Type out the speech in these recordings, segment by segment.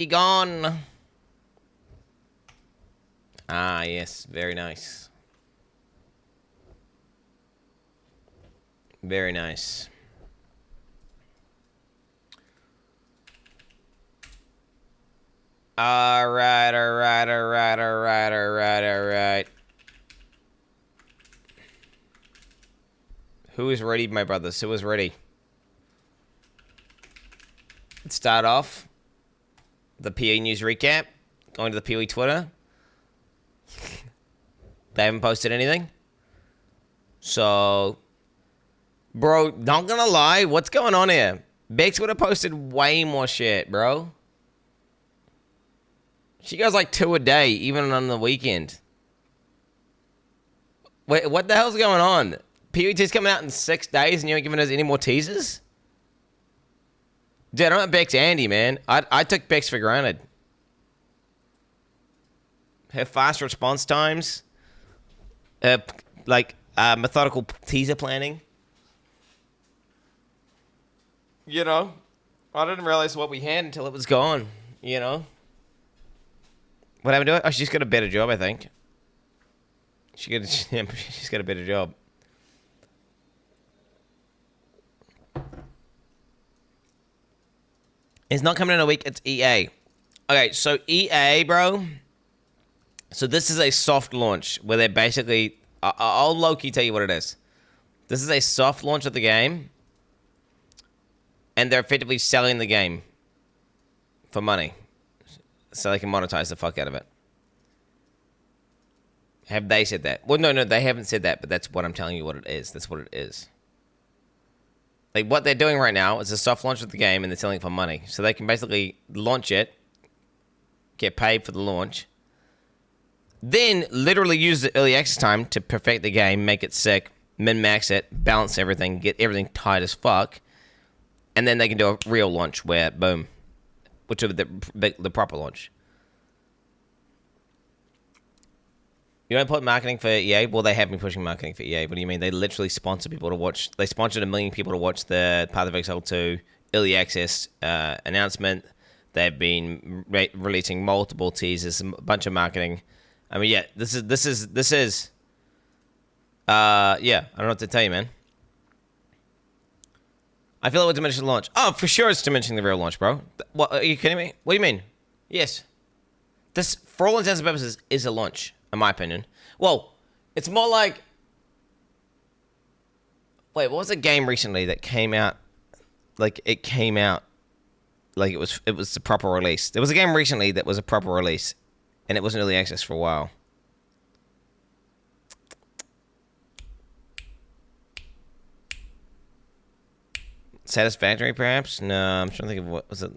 He gone. Ah, yes. Very nice. Very nice. Alright. Who is ready, my brothers? Who is ready? Let's start off. The PE News recap. Going to the PE Twitter. They haven't posted anything. So, bro, not gonna lie. What's going on here? Bex would have posted way more shit, bro. She goes like 2 a day, even on the weekend. Wait, what the hell's going on? PET's coming out in 6 days and you ain't giving us any more teasers? Dude, I'm not Bex Andy, man. I took Bex for granted. Her fast response times. Methodical teaser planning. You know? I didn't realize what we had until it was gone, you know? What happened to it? Oh, she's got a better job, I think. She's got a better job. It's not coming in a week. It's EA. Okay, so EA, bro. So this is a soft launch where they're basically... I'll low-key tell you what it is. This is a soft launch of the game. And they're effectively selling the game for money. So they can monetize the fuck out of it. Have they said that? Well, no, they haven't said that, but that's what I'm telling you what it is. That's what it is. Like, what they're doing right now is a soft launch of the game, and they're selling it for money. So they can basically launch it, get paid for the launch, then literally use the early access time to perfect the game, make it sick, min-max it, balance everything, get everything tight as fuck, and then they can do a real launch where, boom, which is the proper launch. You don't put marketing for EA? Well, they have been pushing marketing for EA. What do you mean? They literally sponsor people to watch. They sponsored 1 million people to watch the Path of Exile 2 early access announcement. They've been releasing multiple teasers, a bunch of marketing. I mean, yeah, this is. Yeah, I don't know what to tell you, man. I feel like we're diminishing the launch. Oh, for sure it's diminishing the real launch, bro. What, are you kidding me? What do you mean? Yes. This, for all intents and purposes, is a launch, in my opinion. Well, it's more like... Wait, what was a game recently that came out? Like, it came out... Like, it was the proper release. There was a game recently that was a proper release, and it wasn't early access for a while. Satisfactory, perhaps? No, I'm trying to think of what was it.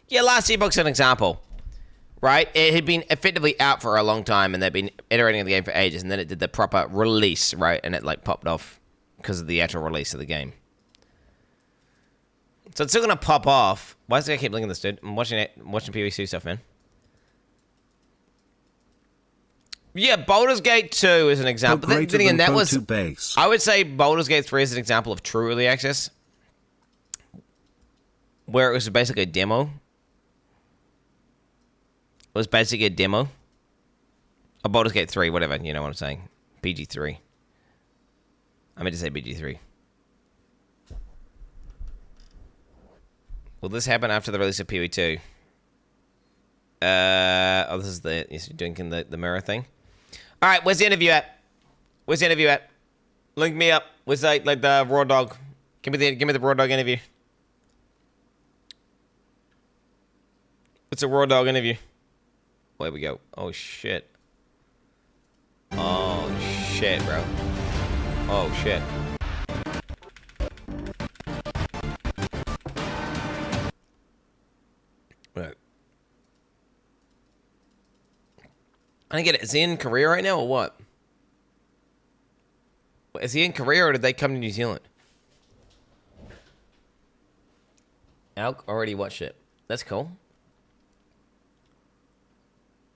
Yeah, Last Epoch's an example, right? It had been effectively out for a long time, and they've been iterating on the game for ages, and then it did the proper release, right? And it like popped off because of the actual release of the game. So it's still gonna pop off. Why does it keep linking this, dude? I'm watching PVC stuff, man. Yeah, Baldur's Gate 2 is an example. Then again, that was... I would say Baldur's Gate 3 is an example of true early access, where it was basically a demo. It was basically a demo. Or Baldur's Gate 3, whatever, you know what I'm saying. BG3. I meant to say BG3. Will this happen after the release of PoE2? This is the... You're doing the mirror thing. Alright, where's the interview at? Where's the interview at? Link me up. Where's like the raw dog? Give me the raw dog interview. It's a raw dog interview. There we go. Oh shit. Oh shit, bro. Oh shit. Right. I don't get it. Is he in Korea right now or what? Is he in Korea or did they come to New Zealand? Alk already watched it. That's cool.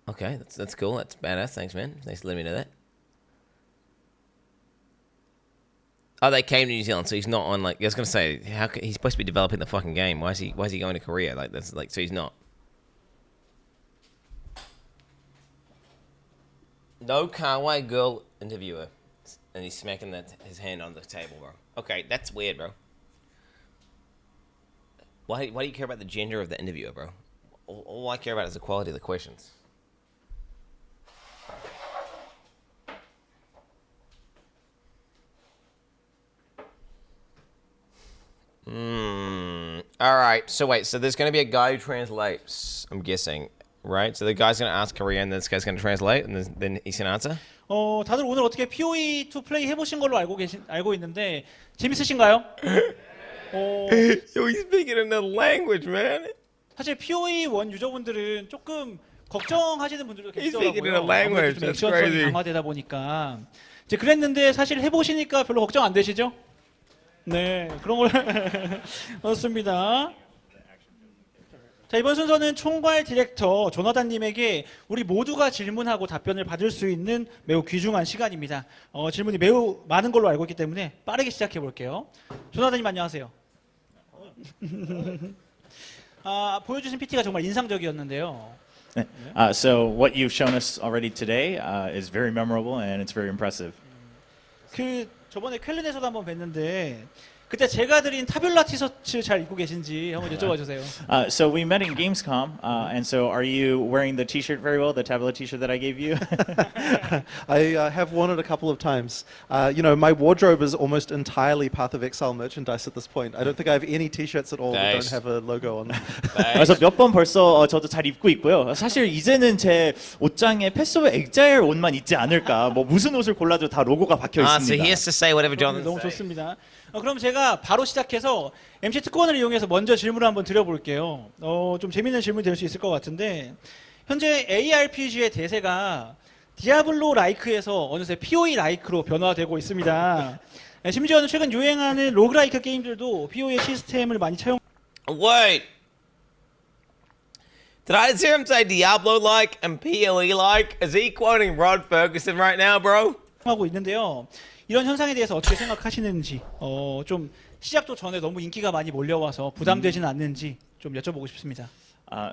Okay, that's cool. That's badass. Thanks, man. Thanks for letting me know that. Oh, they came to New Zealand, so he's not on like. I was gonna say, he's supposed to be developing the fucking game? Why is he going to Korea? Like that's like so he's not. No Conway girl interviewer. And he's smacking his hand on the table, bro. Okay, that's weird, bro. Why do you care about the gender of the interviewer, bro? All I care about is the quality of the questions. All right. So wait. So there's going to be a guy who translates. I'm guessing, right? So the guy's going to ask Korean, and this guy's going to translate, and then he's going to answer. 다들 오늘 어떻게 PoE2 플레이 해보신 걸로 알고 있는데 재밌으신가요? Yo, he's speaking another language, man. 사실 PoE1 유저분들은 조금 걱정하시는 분들도 speaking in a 계시더라고요. language. 아무래도 좀 That's 액션성이 crazy. 강화되다 보니까 이제 그랬는데 사실 해보시니까 별로 걱정 안 되시죠? 네, 그런 걸 그렇습니다. 자, 이번 순서는 총괄 디렉터 조나단님에게 우리 모두가 질문하고 답변을 받을 수 있는 매우 귀중한 시간입니다. 질문이 매우 많은 걸로 알고 있기 때문에 빠르게 시작해 볼게요. 조나단님 안녕하세요. 보여주신 PT가 정말 인상적이었는데요. So what you've shown us already today is very memorable and it's very impressive. 그 저번에 쾰른에서도 한번 뵀는데 그때 제가 드린 타뷸라 티셔츠 잘 입고 계신지 한번 여쭤봐 주세요. So we met in Gamescom, and so are you wearing the T-shirt very well, the tablet T-shirt that I gave you? I have worn it a couple of times. My wardrobe is almost entirely Path of Exile merchandise at this point. I don't think I have any T-shirts at all that don't have a logo on them. 그래서 몇 번 벌써 저도 잘 입고 있고요. 사실 이제는 제 옷장에 패스 오브 엑자일 옷만 있지 않을까. 뭐 무슨 옷을 골라도 다 로고가 박혀 있습니다. So he has to say whatever Jonathan 너무 says. 좋습니다. 그럼 제가 바로 시작해서 MC 특권을 이용해서 먼저 질문을 한번 드려볼게요. 좀 재밌는 질문이 될 수 있을 것 같은데 현재 ARPG의 대세가 디아블로 라이크에서 어느새 PoE 라이크로 변화되고 있습니다. 심지어는 최근 유행하는 로그라이크 게임들도 PoE 시스템을 많이 차용. Wait. Did I just hear him say Diablo-like and PoE-like? Is he quoting Rod Ferguson right now, bro? 하고 있는데요. 이런 현상에 대해서 어떻게 생각하시는지, 좀 시작도 전에 너무 인기가 많이 몰려와서 부담되지는 않는지 좀 여쭤보고 싶습니다.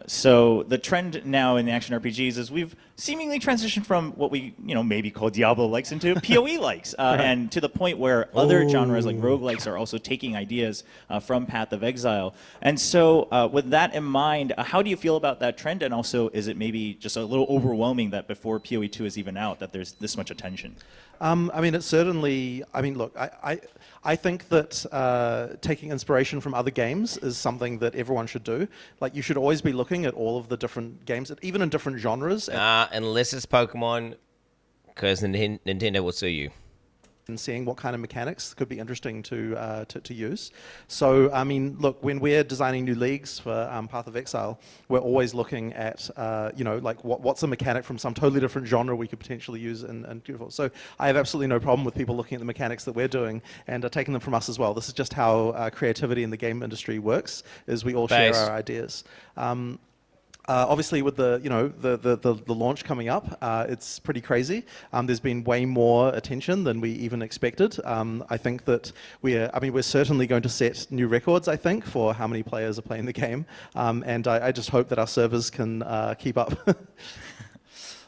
So the trend now in the action RPGs is we've seemingly transitioned from what we maybe call Diablo likes into PoE likes, and to the point where other genres like roguelikes are also taking ideas from Path of Exile. And so with that in mind, how do you feel about that trend? And also, is it maybe just a little overwhelming that before PoE 2 is even out that there's this much attention? It's certainly. Look, I think that taking inspiration from other games is something that everyone should do. Like, you should always be looking at all of the different games, even in different genres. Unless it's Pokemon, because Nintendo will sue you. And seeing what kind of mechanics could be interesting to use. So, look, when we're designing new leagues for Path of Exile, we're always looking at, like what's a mechanic from some totally different genre we could potentially use in So I have absolutely no problem with people looking at the mechanics that we're doing and taking them from us as well. This is just how creativity in the game industry works, is we all share our ideas. Obviously, with the launch coming up, it's pretty crazy. There's been way more attention than we even expected. I think that we're certainly going to set new records, I think, for how many players are playing the game. And I just hope that our servers can keep up.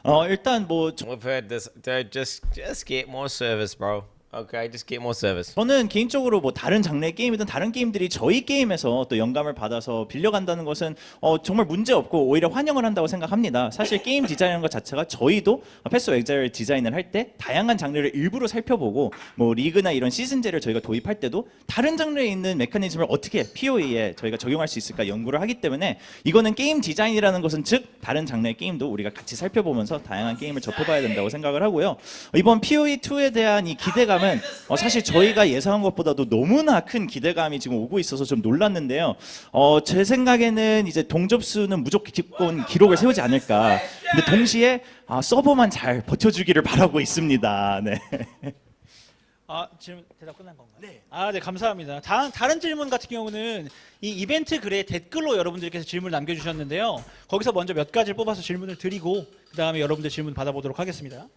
일단 뭐 We've heard this. Dude, just get more service, bro. Okay, just get more service. 저는 개인적으로 뭐 다른 장르의 게임이든 다른 게임들이 저희 게임에서 또 영감을 받아서 빌려간다는 것은 정말 문제 없고 오히려 환영을 한다고 생각합니다. 사실 게임 디자인하는 것 자체가 저희도 패스 오브 엑자일 디자인을 할 때 다양한 장르를 일부러 살펴보고 뭐 리그나 이런 시즌제를 저희가 도입할 때도 다른 장르에 있는 메커니즘을 어떻게 PoE에 저희가 적용할 수 있을까 연구를 하기 때문에 이거는 게임 디자인이라는 것은 즉 다른 장르의 게임도 우리가 같이 살펴보면서 다양한 게임을 접해봐야 된다고 생각을 하고요. 이번 PoE 2에 대한 이 기대감은 사실 저희가 예상한 것보다도 너무나 큰 기대감이 지금 오고 있어서 좀 놀랐는데요. 제 생각에는 이제 동접수는 무조건 기록을 세우지 않을까. 근데 동시에 서버만 잘 버텨주기를 바라고 있습니다. 네. 질문 대답 끝난 건가요? 네. 네, 감사합니다. 다른 질문 같은 경우는 이 이벤트 글에 댓글로 여러분들께서 질문을 남겨주셨는데요. 거기서 먼저 몇 가지를 뽑아서 질문을 드리고 그 다음에 여러분들 질문 받아보도록 하겠습니다.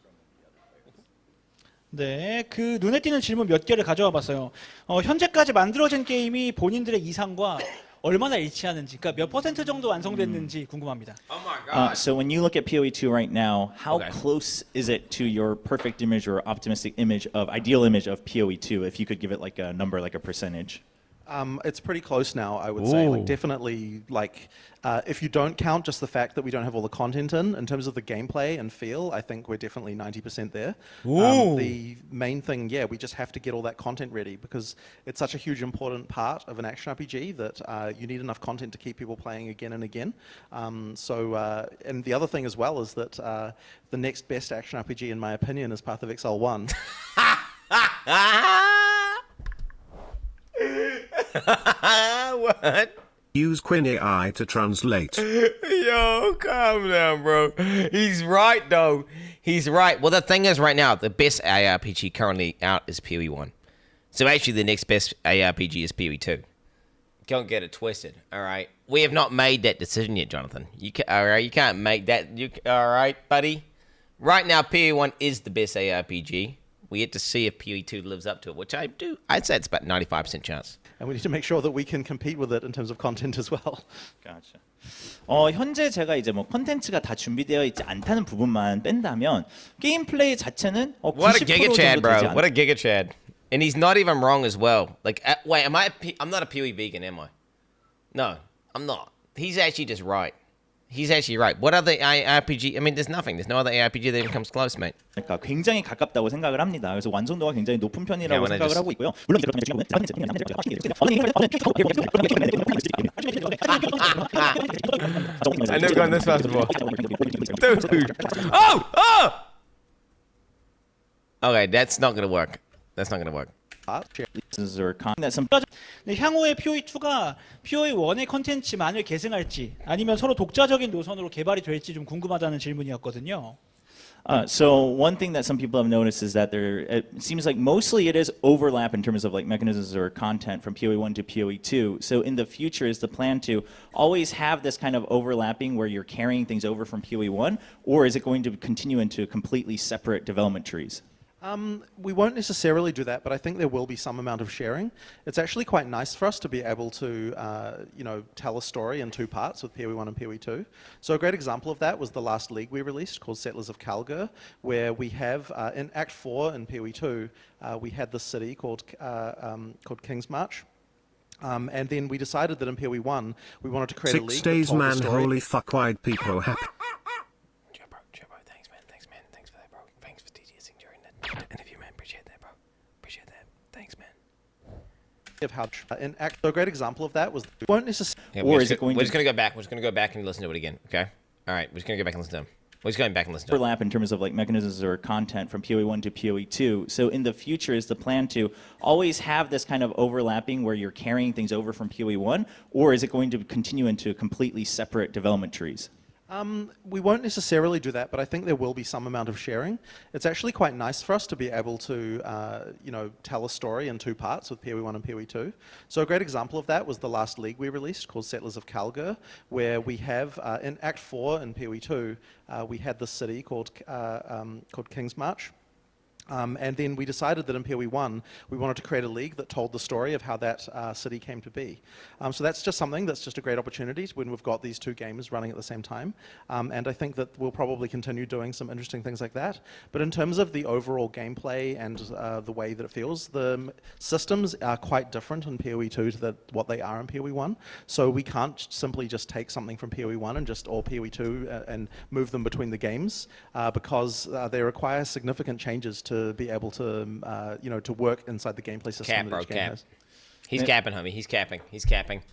네, 그 눈에 띄는 질문 몇 개를 가져와 봤어요. 현재까지 만들어진 게임이 본인들의 이상과 얼마나 일치하는지, 그러니까 몇 % 정도 완성됐는지 궁금합니다. Oh my So when you look at PoE2 right now, how Okay. close is it to your perfect image or optimistic image of ideal image of PoE2? If you could give it like a number, like a percentage. It's pretty close now, I would say. Like Ooh. definitely, like if you don't count just the fact that we don't have all the content in terms of the gameplay and feel, I think we're definitely 90% there. The main thing, yeah, we just have to get all that content ready because it's such a huge important part of an action RPG that you need enough content to keep people playing again and again. And the other thing as well is that the next best action RPG, in my opinion, is Path of Exile 1. What? Use Quin69 to translate. Yo, calm down, bro. He's right, though. He's right. Well, the thing is, right now, the best ARPG currently out is PoE1. So actually, the next best ARPG is PoE2. Don't get it twisted, all right? We have not made that decision yet, Jonathan. All right? You can't make that. All right, buddy? Right now, PoE1 is the best ARPG. We yet to see if PoE2 lives up to it, which I do. I'd say it's about 95% chance. And we need to make sure that we can compete with it in terms of content as well. Gotcha. 현재 제가 이제 뭐 컨텐츠가 다 준비되어 있지 않다는 부분만 뺀다면 게임 플레이 자체는 90% What a giga chad, 정도 되지 bro. What a giga chad. And he's not even wrong as well. Like, wait, I'm not a PoE vegan, am I? No, I'm not. He's actually just right. He's actually right. What other ARPG? I mean, there's nothing. There's no other ARPG that even comes close, mate. 그러니까 굉장히 가깝다고 생각을 합니다. 그래서 완성도가 굉장히 높은 편이라고 Yeah, when I 생각을 just- 하고 있고요. 물론 이제 I never gone this fast before. Dude. Oh! Okay, that's not gonna work. That's not gonna work. 네, 향후에 PoE2가 PoE1의 컨텐츠만을 계승할지 아니면 서로 독자적인 노선으로 개발이 될지 좀 궁금하다는 질문이었거든요. So one thing that some people have noticed is that it seems like mostly it is overlap in terms of like mechanisms or content from PoE1 to PoE2. So in the future, is the plan to always have this kind of overlapping where you're carrying things over from PoE1, or is it going to continue into completely separate development trees? We won't necessarily do that, but I think there will be some amount of sharing. It's actually quite nice for us to be able to, tell a story in two parts with PoE1 and PoE2. So a great example of that was the last League we released called Settlers of Kalgur, where we have, in Act 4 in PoE2, we had this city called King's March. And then we decided that in PoE1, we wanted to create a 6 league days, that told man. the story. Holy fuck, wide people happy. Jabbo, thanks, man. Thanks for that, bro. Thanks for DJing during that interview, man. Appreciate that, bro. Appreciate that. Thanks, man. Of how so a great example of that was we won't necessarily. Yeah, Or is it going We're to- just gonna go back. We're just gonna go back and listen to it again. Okay. All right. We're just gonna go back and listen to him. We're just going back and listen to him. Overlap in terms of like mechanisms or content from PoE1 to PoE2. So in the future, is the plan to always have this kind of overlapping where you're carrying things over from PoE1, or is it going to continue into completely separate development trees? We won't necessarily do that, but I think there will be some amount of sharing. It's actually quite nice for us to be able to, tell a story in two parts with PoE1 and PoE2. So a great example of that was the last League we released called Settlers of Kalgur, where we have, in Act 4 in PoE2, we had this city called King's March. And then we decided that in PoE1, we wanted to create a league that told the story of how that city came to be. So that's just something that's just a great opportunity when we've got these two games running at the same time. And I think that we'll probably continue doing some interesting things like that. But in terms of the overall gameplay and the way that it feels, the systems are quite different in PoE2 to what they are in PoE1. So we can't simply just take something from PoE1 or PoE2 and move them between the games because they require significant changes to be able to, to work inside the gameplay system Cap, that bro, each game cap. has. He's capping, homie. He's capping.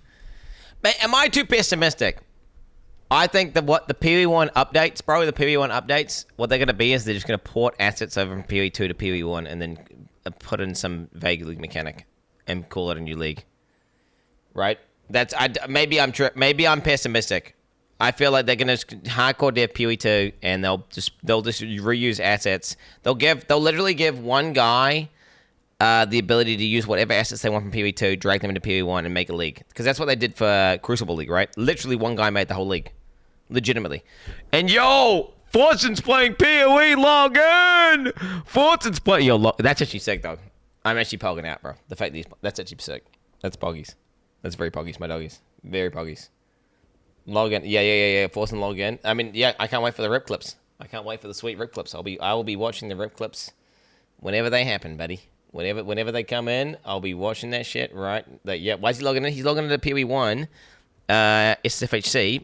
Man, am I too pessimistic? I think that what the PoE1 updates, bro, what they're going to be is they're just going to port assets over from PoE2 to PoE1 and then put in some vague league mechanic and call it a new league. Right? Maybe I'm pessimistic. I feel like they're gonna hardcore dev PoE2 and they'll just reuse assets. They'll literally give one guy the ability to use whatever assets they want from PoE2, drag them into PoE1, and make a league. Because that's what they did for Crucible League, right? Literally one guy made the whole league, legitimately. And yo, Fortune's playing PoE login. Fortune's playing that's actually sick though. I'm actually pogging out, bro. The fact that that's actually sick. That's poggies. That's very poggies, my doggies. Very poggies. Log in. Yeah. Force and log in. I mean, yeah, I can't wait for the rip clips. I can't wait for the sweet rip clips. I will be watching the rip clips whenever they happen, buddy. Whenever they come in, I'll be watching that shit. Right? Yeah. Why is he logging in? He's logging into PoE1, SFHC,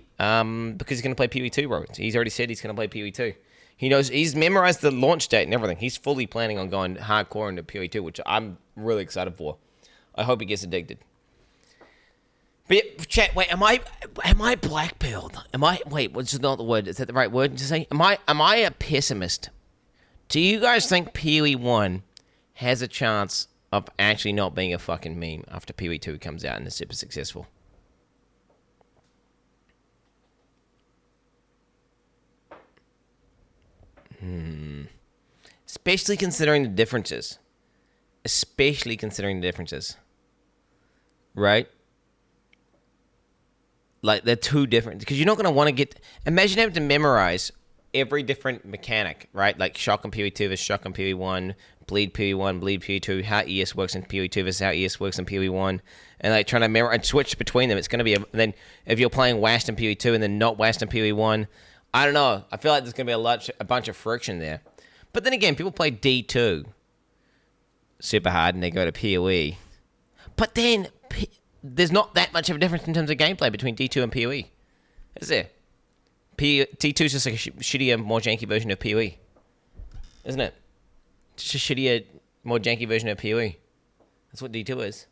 because he's gonna play PoE2, bro. He's already said he's gonna play PoE2. He knows he's memorized the launch date and everything. He's fully planning on going hardcore into PoE2, which I'm really excited for. I hope he gets addicted. But yeah, chat, wait, am I black pilled? Wait, what's not the word? Is that the right word to say? Am I a pessimist? Do you guys think PoE1 has a chance of actually not being a fucking meme after PoE2 comes out and is super successful? Especially considering the differences. Right? Like, they're two different. Because you're not going to want to get... Imagine having to memorize every different mechanic, right? Like shock on PoE2 versus shock on PoE1, bleed PoE1, bleed PoE2, how ES works in PoE2 versus how ES works in PoE1, and like trying to memorize and switch between them. It's going to be... then if you're playing WAST in PoE2 and then not WAST in PoE1, I don't know. I feel like there's going to be a bunch of friction there. But then again, people play D2 super hard and they go to PoE. But then... there's not that much of a difference in terms of gameplay between D2 and PoE, is there? D2 is just like a shittier, more janky version of PoE, isn't it? Just a shittier, more janky version of PoE. That's what D2 is.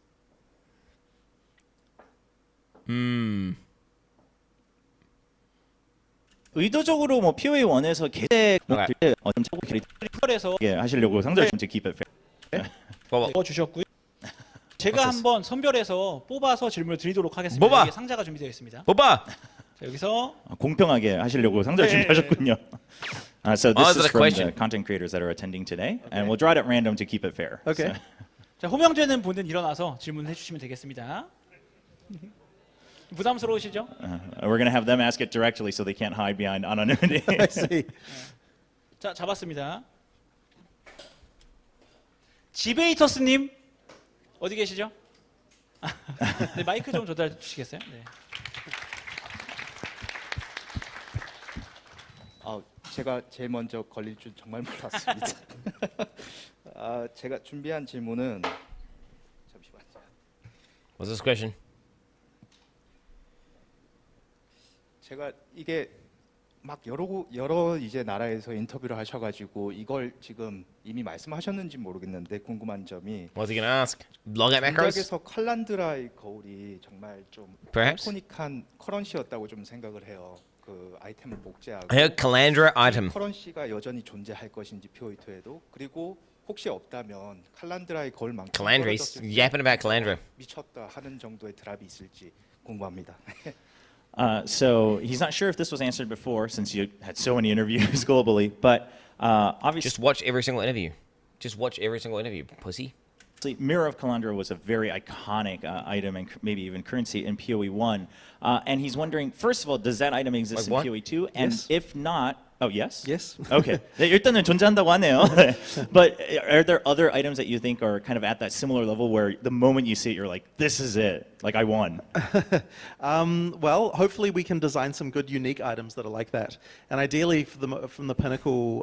의도적으로 뭐 PoE1에서 계속 좀 차고 특별해서 예, 하시려고 상자를 좀 keep it fair. 주셨고요. 제가 한번 선별해서 뽑아서 질문을 드리도록 하겠습니다. 뽑아! 여기 상자가 준비되어 있습니다. Boba! 자, 여기서 공평하게 하시려고 상자를 네. 준비하셨군요. So this is the from question. the content creators that are attending today, and we'll draw it at random to keep it fair. Okay. So- 자, 호명되는 분은 일어나서 질문해 주시면 되겠습니다. 부담스러우시죠? we're going to have them ask it directly so they can't hide behind anonymity. I see. 자, 잡았습니다. 지베이터스님 어디 계시죠? 네, 마이크 좀 조달해 주시겠어요? 네. 제가 제일 먼저 걸릴 줄 정말 몰랐습니다. 제가 준비한 질문은 잠시만요. What's this question? 제가 이게 막 여러 이제 나라에서 인터뷰를 하셔가지고 이걸 지금 이미 말씀하셨는지 모르겠는데 궁금한 점이 What's he gonna ask? Logout macros? 전작에서 칼란드라의 거울이 정말 좀 Perhaps? 아이코닉한 커런시였다고 좀 생각을 해요. 그 아이템을 복제하고 I heard Calandra item. 커런시가 여전히 존재할 것인지 PoE2에도 그리고 혹시 없다면 칼란드라의 거울만큼 Calandra, he's 떨어졌을 때 yapping about Calandra. 미쳤다 하는 정도의 드랍이 있을지 궁금합니다. So he's not sure if this was answered before, since you had so many interviews globally. But obviously, Just watch every single interview. Just watch every single interview, pussy. Mirror of Calandra was a very iconic item and maybe even currency in PoE1. And he's wondering, first of all, does that item exist Like in what? PoE2? And Yes. if not, oh yes, Yes. Okay. 네, 일단은 존재한다고 하네요. But are there other items that you think are kind of at that similar level where the moment you see it, you're like, this is it, like I won? Well, hopefully we can design some good unique items that are like that, and ideally from the pinnacle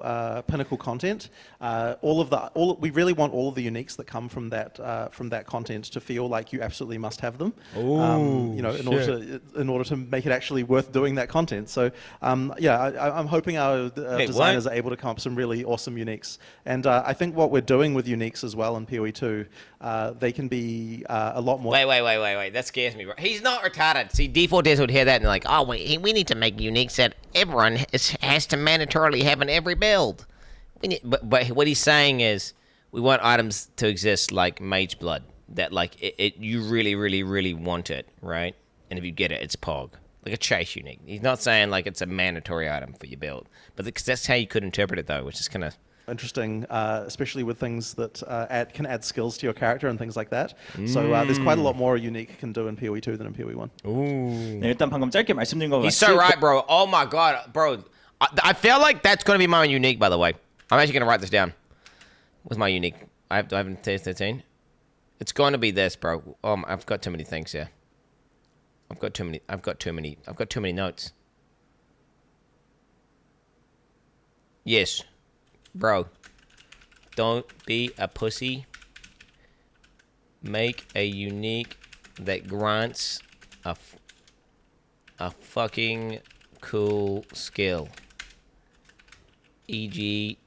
content, we really want all of the uniques that come from that content to feel like you absolutely must have them. You know, in order to make it actually worth doing that content. So I'm hoping our Wait, designers what? are able to come up with some really awesome uniques, and I think what we're doing with uniques as well in PoE2, they can be a lot more. Wait. That scares me, bro. He's not retarded. See, default devs would hear that and they're like, oh, wait, we need to make uniques that everyone has to mandatorily have in every build. But what he's saying is, we want items to exist like Mage Blood, that like you really want it, right? And if you get it, it's Pog. Like a chase unique. He's not saying like it's a mandatory item for your build, but because that's how you could interpret it though, which is kind of interesting, especially with things that can add skills to your character and things like that. So there's quite a lot more unique can do in PoE2 than in PoE1. 네, 일단 방금 짧게 말씀드린 거 He's so right, bro. Oh my god, bro. I feel like that's gonna be my unique, by the way. I'm actually gonna write this down. What's my unique? I haven't tested 13. It's going to be this, bro. I've got too many things here. I've got too many notes. Yes, bro. Don't be a pussy. Make a unique that grants a fucking cool skill. E.g.,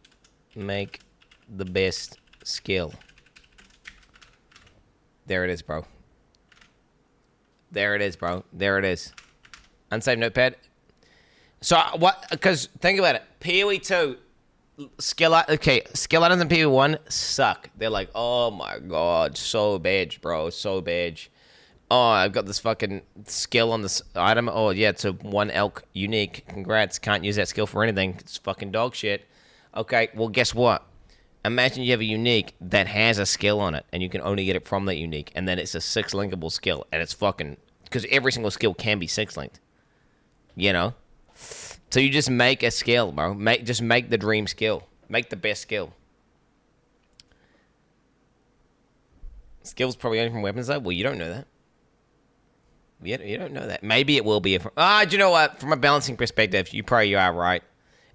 make the best skill. There it is, bro. There it is, bro. There it is. Unsaved notepad. So what? Because think about it. PoE 2 skill items in PoE 1 suck. They're like, oh my god, so bad, bro, so bad. Oh, I've got this fucking skill on this item. Oh yeah, it's a 1 elk unique. Congrats. Can't use that skill for anything. It's fucking dog shit. Okay, well guess what? Imagine you have a unique that has a skill on it, and you can only get it from that unique, and then it's a 6 linkable skill, and it's fucking because every single skill can be 6 linked. You know. So you just make a skill, bro. Just make the dream skill. Make the best skill. Skills probably only from weapons though. Well, you don't know that. You don't know that. Maybe it will be. Do you know what? From a balancing perspective, you are right.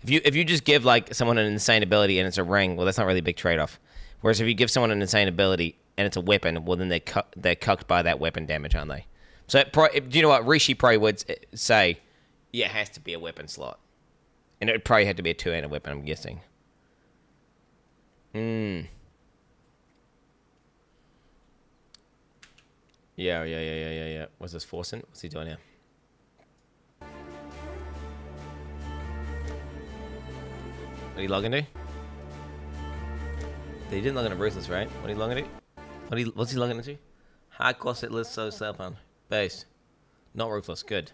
If you just give like someone an insane ability and it's a ring, well, that's not really a big trade-off. Whereas if you give someone an insane ability and it's a weapon, well, then they're cucked by that weapon damage, aren't they? So do you know what Rishi probably would say? Yeah, it has to be a weapon slot. And it would probably have to be a 2-handed weapon, I'm guessing. Yeah. What's this, forcing? What's he doing here? What are you logging to? He didn't log into Ruthless, right? What are you logging to? What's he logging into? Hardcore set list, so Selpan. Base. Not Ruthless, good.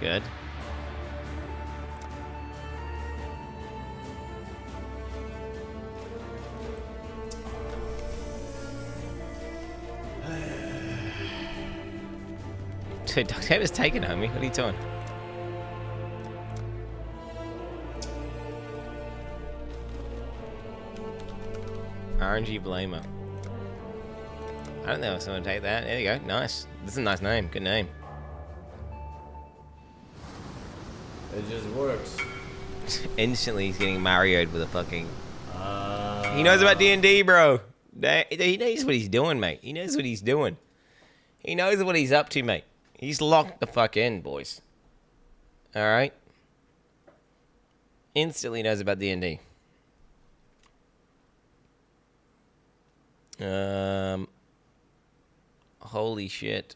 Good. Dude, duct tape is taken, homie. What are you doing? RNG Blamer. I don't know if someone take that. There you go. Nice. This is a nice name. Good name. It just works. Instantly, he's getting Mario'd with a fucking. He knows about D&D, bro. He knows what he's doing, mate. He knows what he's doing. He knows what he's up to, mate. He's locked the fuck in, boys. All right. Instantly knows about D&D. Holy shit.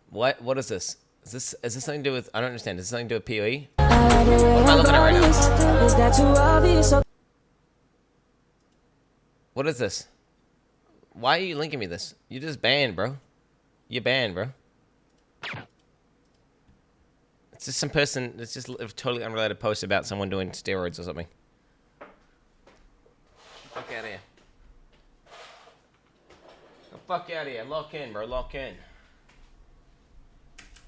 What is this? Is this something to do with? I don't understand. Is this something to do with PoE? What am I looking at right now? What is this? Why are you linking me this? You're just banned, bro. You're banned, bro. It's just some person. It's just a totally unrelated post about someone doing steroids or something. Fuck out of here. The fuck out of here. Lock in, bro. Lock in.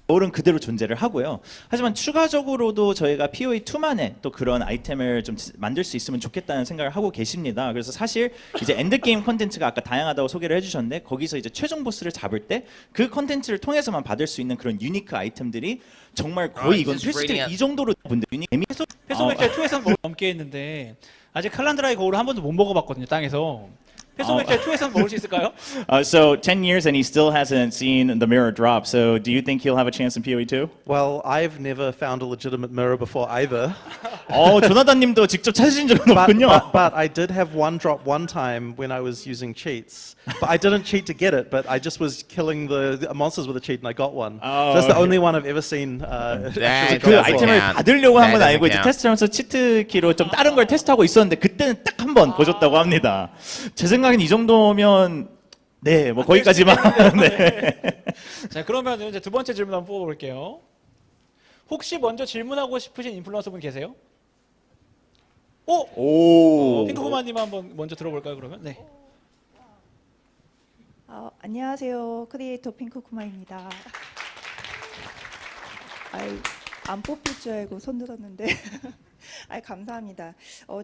롤은 그대로 존재를 하고요. 하지만 추가적으로도 저희가 PoE2만의 또 그런 아이템을 좀 만들 수 있으면 좋겠다는 생각을 하고 계십니다. 그래서 사실 이제 엔드게임 컨텐츠가 아까 다양하다고 소개를 해주셨는데 거기서 이제 최종 보스를 잡을 때 그 컨텐츠를 통해서만 받을 수 있는 그런 유니크 아이템들이 정말 거의 이건 필수템 이 정도로 분들 유니크 패소맥주 2에서 넘게 했는데 아직 칼란드라의 거울을 한 번도 못 먹어봤거든요, 땅에서. 패소맥주 2에서 먹을 수 있을까요? So 10 years and he still hasn't seen the mirror drop. So do you think he'll have a chance in PoE2? Well, I've never found a legitimate mirror before either. 조나단님도 직접 찾으신 적은 없군요. But I did have one drop one time when I was using cheats. But I didn't cheat to get it, but I just was killing the monsters with a cheat and I got one. So that's the only one I've ever seen. That 그 doesn't 아이템을 count. 받으려고 한 건 That 아니고 이제 doesn't count. 테스트하면서 치트키로 좀 다른 걸 테스트하고 있었는데 그때는 딱 한 번 보셨다고 합니다. 제 생각엔 이 정도면 네, 뭐 거기까지만. 네. 자, 그러면 이제 두 번째 질문 한번 뽑아볼게요. 혹시 먼저 질문하고 싶으신 인플루언서 분 계세요? 오. 핑크고마님 한번 먼저 들어볼까요, 그러면? 네. 안녕하세요. 크리에이터 핑크쿠마입니다. 안 뽑힐 줄 알고 손 들었는데 감사합니다.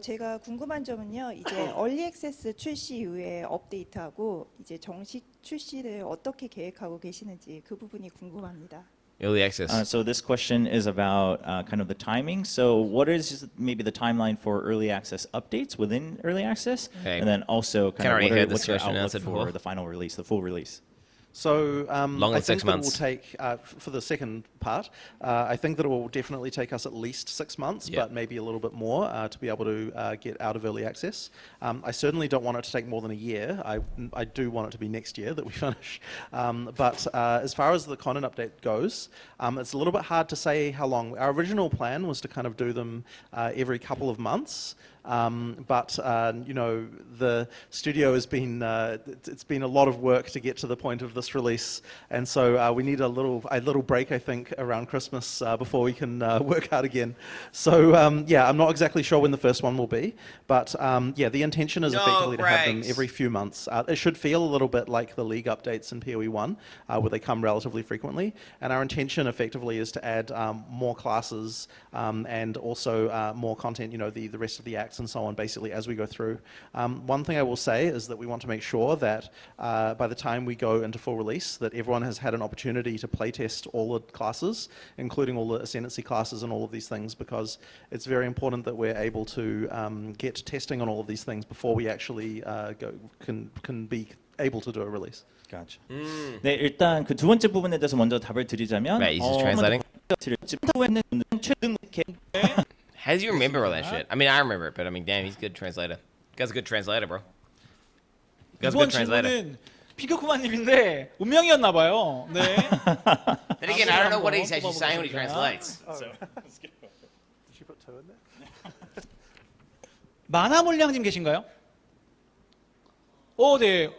제가 궁금한 점은요. 이제 얼리 액세스 출시 이후에 업데이트하고 이제 정식 출시를 어떻게 계획하고 계시는지 그 부분이 궁금합니다. Early access. So this question is about kind of the timing. So what is maybe the timeline for early access updates within early access, Okay. and then also kind Kinda of already heard this what's your question outlook answered for before. the final release, the full release? So Longer I than 6 think that it will months. take, for the second part, I think that it will definitely take us at least 6 months, Yeah. but maybe a little bit more to be able to get out of early access. I certainly don't want it to take more than a year. I do want it to be next year that we finish. But as far as the content update goes, it's a little bit hard to say how long. Our original plan was to kind of do them every couple of months. But you know, the studio has been it's been a lot of work to get to the point of this release, and so we need a little break, I think, around Christmas before we can work hard again. So yeah, I'm not exactly sure when the first one will be, but yeah, the intention is No effectively to have them breaks. every few months. It should feel a little bit like the League updates in PoE 1, where they come relatively frequently, and our intention effectively is to add more classes and also more content, you know, the rest of the acts and so on, basically, as we go through. One thing I will say is that we want to make sure that by the time we go into full release, that everyone has had an opportunity to playtest all the classes, including all the ascendancy classes and all of these things, because it's very important that we're able to get testing on all of these things before we actually can be able to do a release. Gotcha. 네, 일단 그 두 번째 부분에 대해서 먼저 답을 드리자면 Right, he's just translating. 최근 How do you remember all that shit? I mean, I remember it, but I mean, damn, he's a good translator. Guy's a good translator, bro. Guy's a 이번 good translator. 질문은 핑크쿠마님인데 운명이었나 봐요. 네. Then again, I don't know what he's actually saying when he translates. Did you put 2 in there? 만화물량님 계신가요? 네.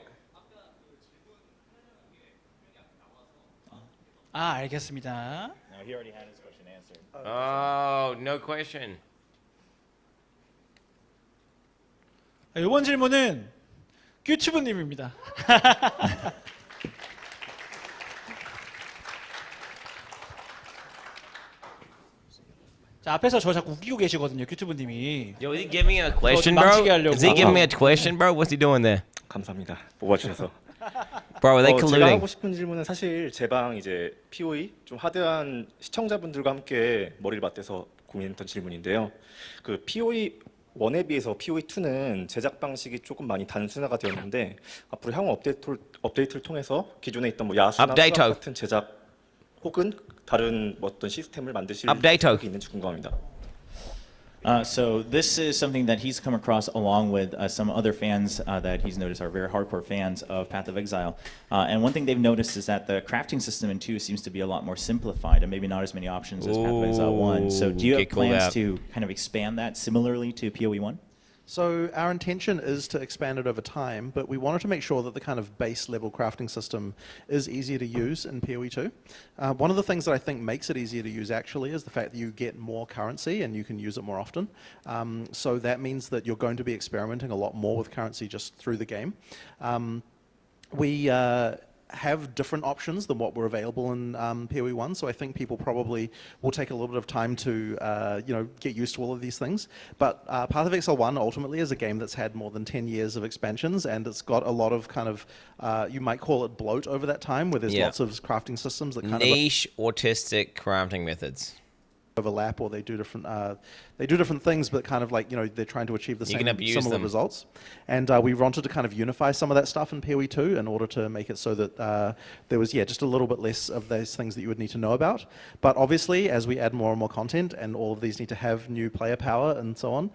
알겠습니다. He already had his question answered. Oh, no question. 이번 질문은 큐튜브님입니다. 자, 앞에서 저 자꾸 웃기고 계시거든요, 큐튜브님이. Yo, is he giving me a question, 좀 bro? 망치게 하려고. Is he giving me a question, bro? What's he doing there? 감사합니다. 뽑아주셔서. Bro, are they 제가 colluding? 하고 싶은 질문은 사실 제 방 이제 POE 좀 하드한 시청자분들과 함께 머리를 맞대서 고민했던 질문인데요. 그 POE 1에 비해서 POE 2는 제작 방식이 조금 많이 단순화가 되었는데 앞으로 향후 업데이트를 통해서 기존에 있던 뭐 야수나 업데이트. 수학 같은 제작 혹은 다른 뭐 어떤 시스템을 만드실 업데이트. 생각이 있는지 궁금합니다. So this is something that he's come across along with some other fans that he's noticed are very hardcore fans of Path of Exile. And one thing they've noticed is that the crafting system in 2 seems to be a lot more simplified and maybe not as many options as Path of Exile 1. So do you have get called plans out. to kind of expand that similarly to PoE 1? So our intention is to expand it over time, but we wanted to make sure that the kind of base level crafting system is easier to use in PoE 2. One of the things that I think makes it easier to use actually is the fact that you get more currency and you can use it more often. So that means that you're going to be experimenting a lot more with currency just through the game. We have different options than what were available in PoE 1, so I think people probably will take a little bit of time to you know, get used to all of these things. But Path of Exile 1 ultimately is a game that's had more than 10 years of expansions, and it's got a lot of kind of, you might call it bloat over that time, where there's Yeah. lots of crafting systems that kind of Niche autistic crafting methods. overlap, or they do different things, but kind of like, you know, they're trying to achieve the You can same abuse similar them. results. And we wanted to kind of unify some of that stuff in PoE 2 in order to make it so that there was just a little bit less of those things that you would need to know about. But obviously, as we add more and more content, and all of these need to have new player power and so on,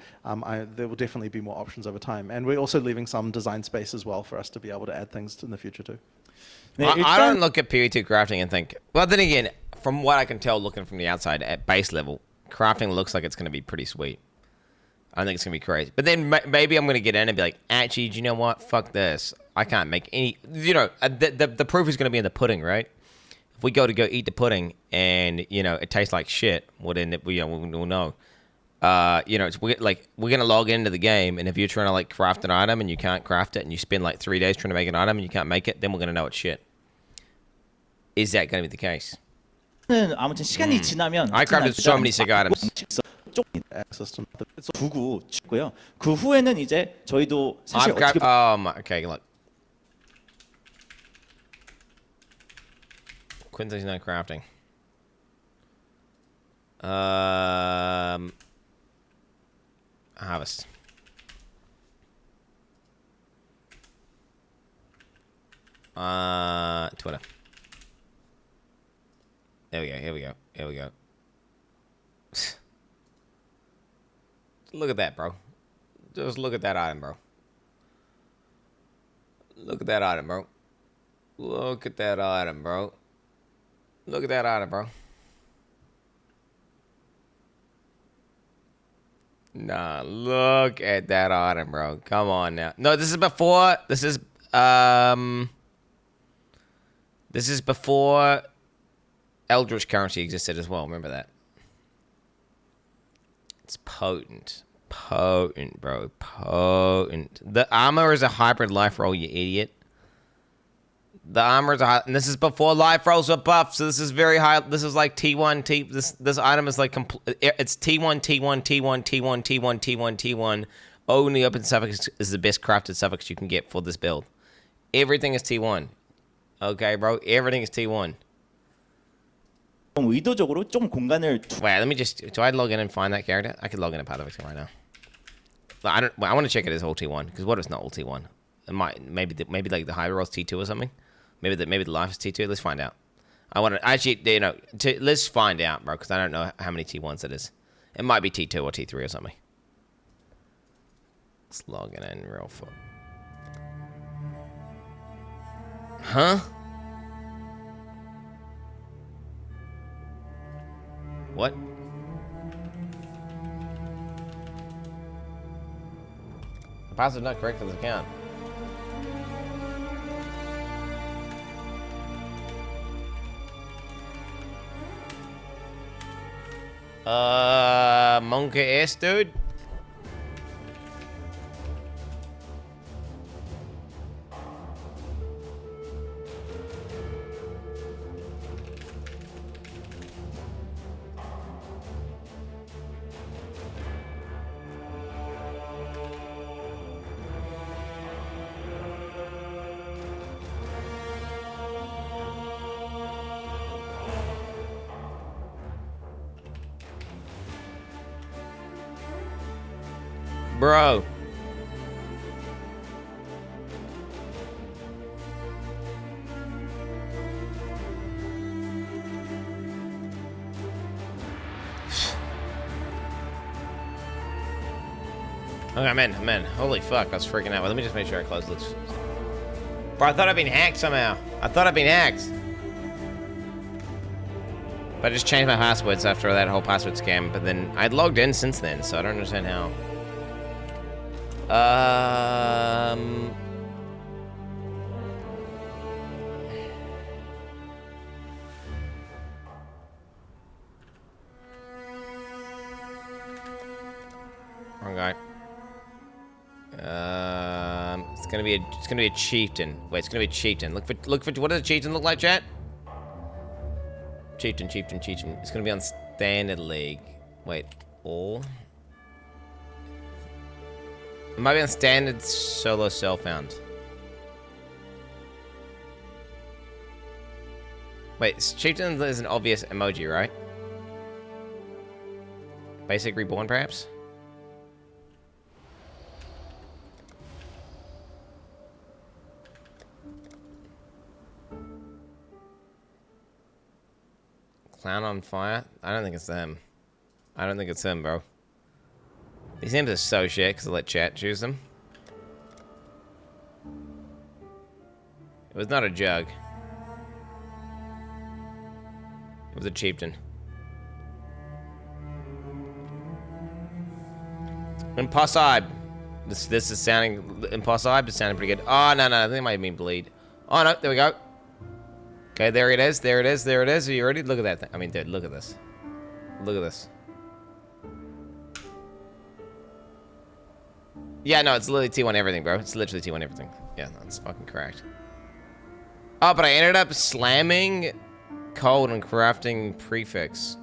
there will definitely be more options over time. And we're also leaving some design space as well for us to be able to add things in the future too. 네, I don't look at PoE2 crafting and think, well, then again, from what I can tell looking from the outside at base level, crafting looks like it's going to be pretty sweet. I think it's going to be crazy. But then maybe I'm going to get in and be like, actually, do you know what? Fuck this. I can't make any, you know, the proof is going to be in the pudding, right? If we go eat the pudding and, you know, it tastes like shit, well, then we'll know. You know, we're going to log into the game, and if you're trying to like craft an item and you can't craft it and you spend like 3 days trying to make an item and you can't make it, then we're going to know it's shit. Is that going to be the case? 아무튼 시간이 지나면 I crafted so many sick items. 좀 system. 두고 죽고요. 그 후에는 이제 저희도 사실 I've got. 어떻게 Okay, look. Quin69 crafting. Harvest. Twitter. There we go. Here we go. Here we go. Look at that, bro. Just look at that item, bro. Look at that item, bro. Look at that item, bro. Look at that item, bro. Nah, look at that item, bro. Come on now. No, this is before. This is before Eldritch currency existed as well. Remember that. It's potent. Potent, bro. Potent. The armor is a hybrid life roll, you idiot. The armor is and this is before life rolls were buffed, so this is very high. This is like T1, this item is like, it's T1, T1, T1, T1, T1, T1, T1. Only open suffix is the best crafted suffix you can get for this build. Everything is T1. Okay, bro? Everything is T1. 의도적으로 좀 공간을 Wait, let me just, do I log in and find that character? I could log in to Path of Exile right now. But I want to check it as all T1, because what if it's not all T1? It might, maybe like the high roll's T2 or something. Maybe the life is T2. Let's find out. I want to actually, you know, let's find out, bro, because I don't know how many T1s it is. It might be T2 or T3 or something. Let's log in real fast. Huh? What? The password's not correct for this account. Monkey S, dude. Bro. Okay, I'm in. Holy fuck, I was freaking out. Well, let me just make sure I close this. Bro, I thought I'd been hacked somehow. But I just changed my passwords after that whole password scam, but then I'd logged in since then, so I don't understand how. Wrong guy. It's gonna be a chieftain. Wait, it's gonna be a chieftain. Look for what does a chieftain look like, chat? Chieftain. It's gonna be on standard league. Wait, all. It might be on standard solo self-found. Wait, chieftain is an obvious emoji, right? Basic reborn, perhaps? Clown on fire? I don't think it's them. Bro. These names are so shit because I let chat choose them. It was not a jug. It was a chieftain. Impossible. This is sounding impossible. It's sounding pretty good. Oh no, I think it might mean bleed. Oh no, there we go. Okay, there it is. Are you ready? Look at that thing. I mean, dude, look at this. Yeah, no, it's literally T1 everything, bro. It's literally T1 everything. Yeah, that's fucking correct. Oh, but I ended up slamming code and crafting prefix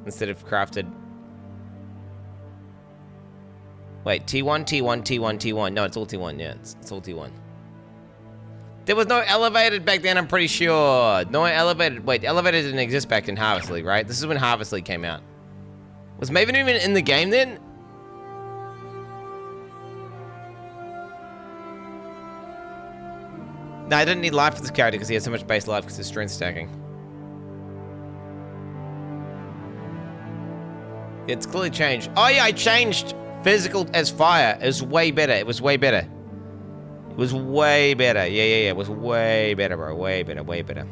instead of crafted Wait, T1, T1, T1, T1. No, it's all T1. Yeah, it's all T1. There was no elevated back then, I'm pretty sure. No elevated. Wait, elevated didn't exist back in Harvest League, right? This is when Harvest League came out. Was Maven even in the game then? No, I didn't need life for this character because he had so much base life because his strength stacking. It's clearly changed. Oh yeah, I changed physical as fire. It was way better. It was way better. It was way better. Yeah. It was way better, bro. Way better.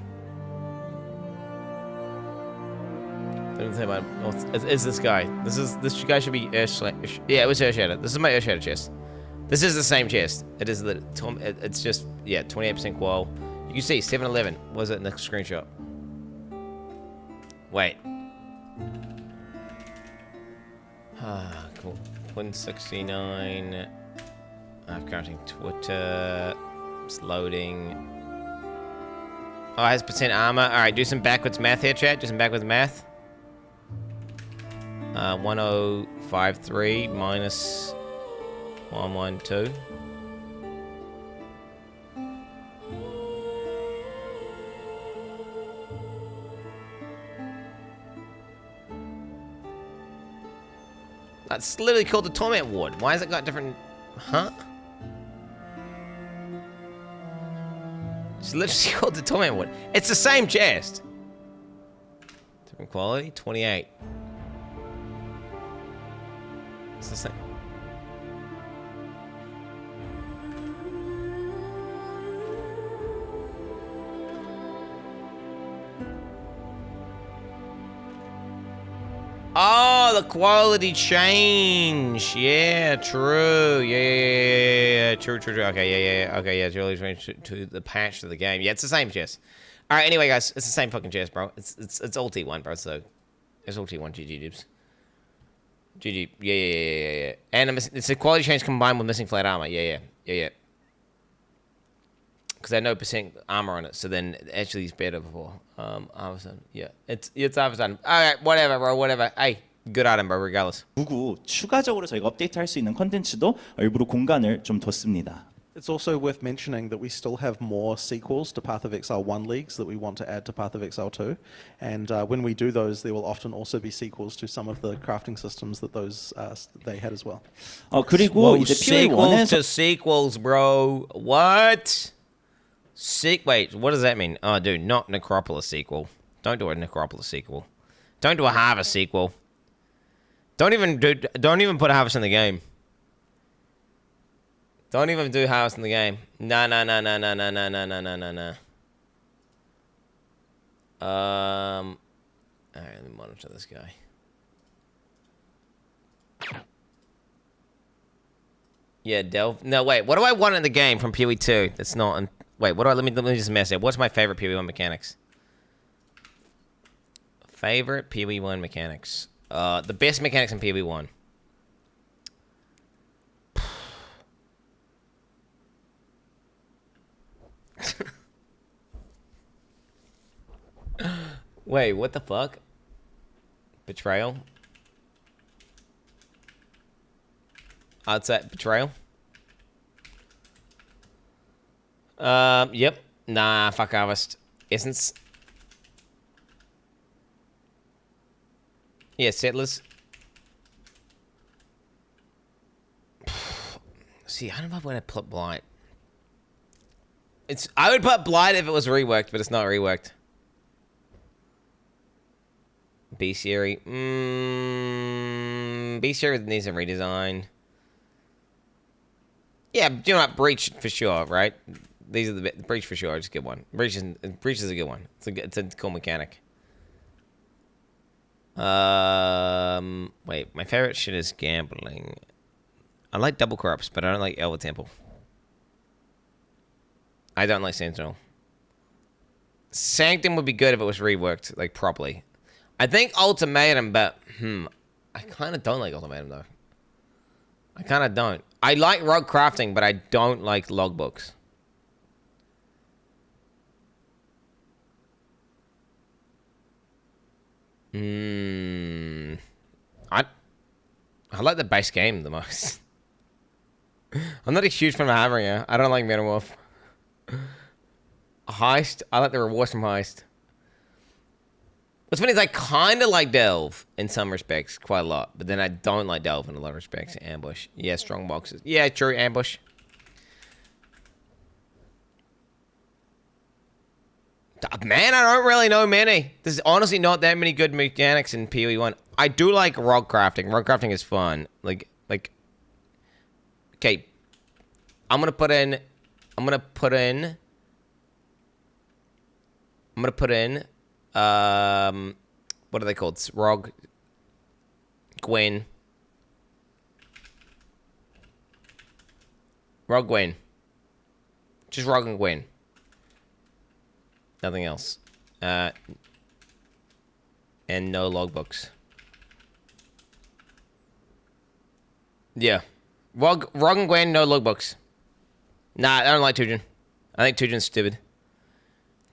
Is this guy? This guy should be yeah, it was Earthshatter. This is my Earthshatter chest. This is the same chest. It is the. It's just 28% qual. You can see 711. What was it in the screenshot? Wait. Ah, cool. Quin69. I'm counting Twitter. It's loading. Oh, it has percent armor. All right, do some backwards math here, chat. Do some backwards math. 1053 minus 112. That's literally called the Torment Ward. Why has it got different... Huh? It's literally called the Torment Ward. It's the same chest. Different quality, 28. It's the same. Oh, the quality change. Yeah, true. Yeah. True. Okay, yeah. Okay, yeah. It's really changed to the patch to the game. Yeah, it's the same chest. All right. Anyway, guys, it's the same fucking chest, bro. It's all T1, bro. So it's all T1. GG dibs. GG. Yeah. And it's a quality change combined with missing flat armor. Yeah. Because they had no percent armor on it, so then actually it's better before. Yeah, it's Avazan. Alright, whatever, bro, whatever. Hey, good item, bro, regardless. 누구 추가적으로 저희가 업데이트할 수 있는 컨텐츠도 일부러 공간을 좀 뒀습니다. It's also worth mentioning that we still have more sequels to Path of Exile 1 leagues that we want to add to Path of Exile 2. And when we do those, there will often also be sequels to some of the crafting systems that those they had as well. 그리고 이제 sequels POE1에서 to sequels, bro. What? Wait, what does that mean? Oh, dude, not Necropolis sequel. Don't do a Necropolis sequel. Don't do a Harvest sequel. Don't even put Harvest in the game. Don't even do Harvest in the game. No. Alright, let me monitor this guy. Yeah, Delve. No, wait. What do I want in the game from PoE 2? That's not. Wait. What do I? Let me just mess it. What's my favorite PoE 1 mechanics? Favorite PoE 1 mechanics. The best mechanics in PoE 1. Wait. What the fuck? Betrayal. Outside betrayal. Yep. Nah, fuck Harvest. Essence. Yeah, Settlers. See, I don't know if I want to put Blight. I would put Blight if it was reworked, but it's not reworked. Bestiary. Bestiary needs a redesign. Yeah, do not Breach for sure, right? These are the Breach for sure. It's a good one. Breach is a good one. It's a cool mechanic. Wait, my favorite shit is gambling. I like Double Corrupts, but I don't like Elder Temple. I don't like Sentinel. Sanctum would be good if it was reworked, like, properly. I think Ultimatum, but, I kind of don't like Ultimatum, though. I kind of don't. I like Rogue Crafting, but I don't like logbooks. I like the base game the most. I'm not a huge fan of Hammering. I don't like Metamorph. Heist. I like the rewards from Heist. What's funny is I kind of like Delve in some respects, quite a lot, but then I don't like Delve in a lot of respects. Ambush. Yeah, strong boxes. Yeah, true, Ambush. Man, I don't really know many. There's honestly not that many good mechanics in PoE 1. I do like rod crafting. Rod crafting is fun. Okay, I'm gonna put in, what are they called? Rog, Gwen. Rog Gwen. Just Rog and Gwen. Nothing else. And no logbooks. Yeah. Rog and Gwen, no logbooks. Nah, I don't like Tujin. I think Tujin's stupid.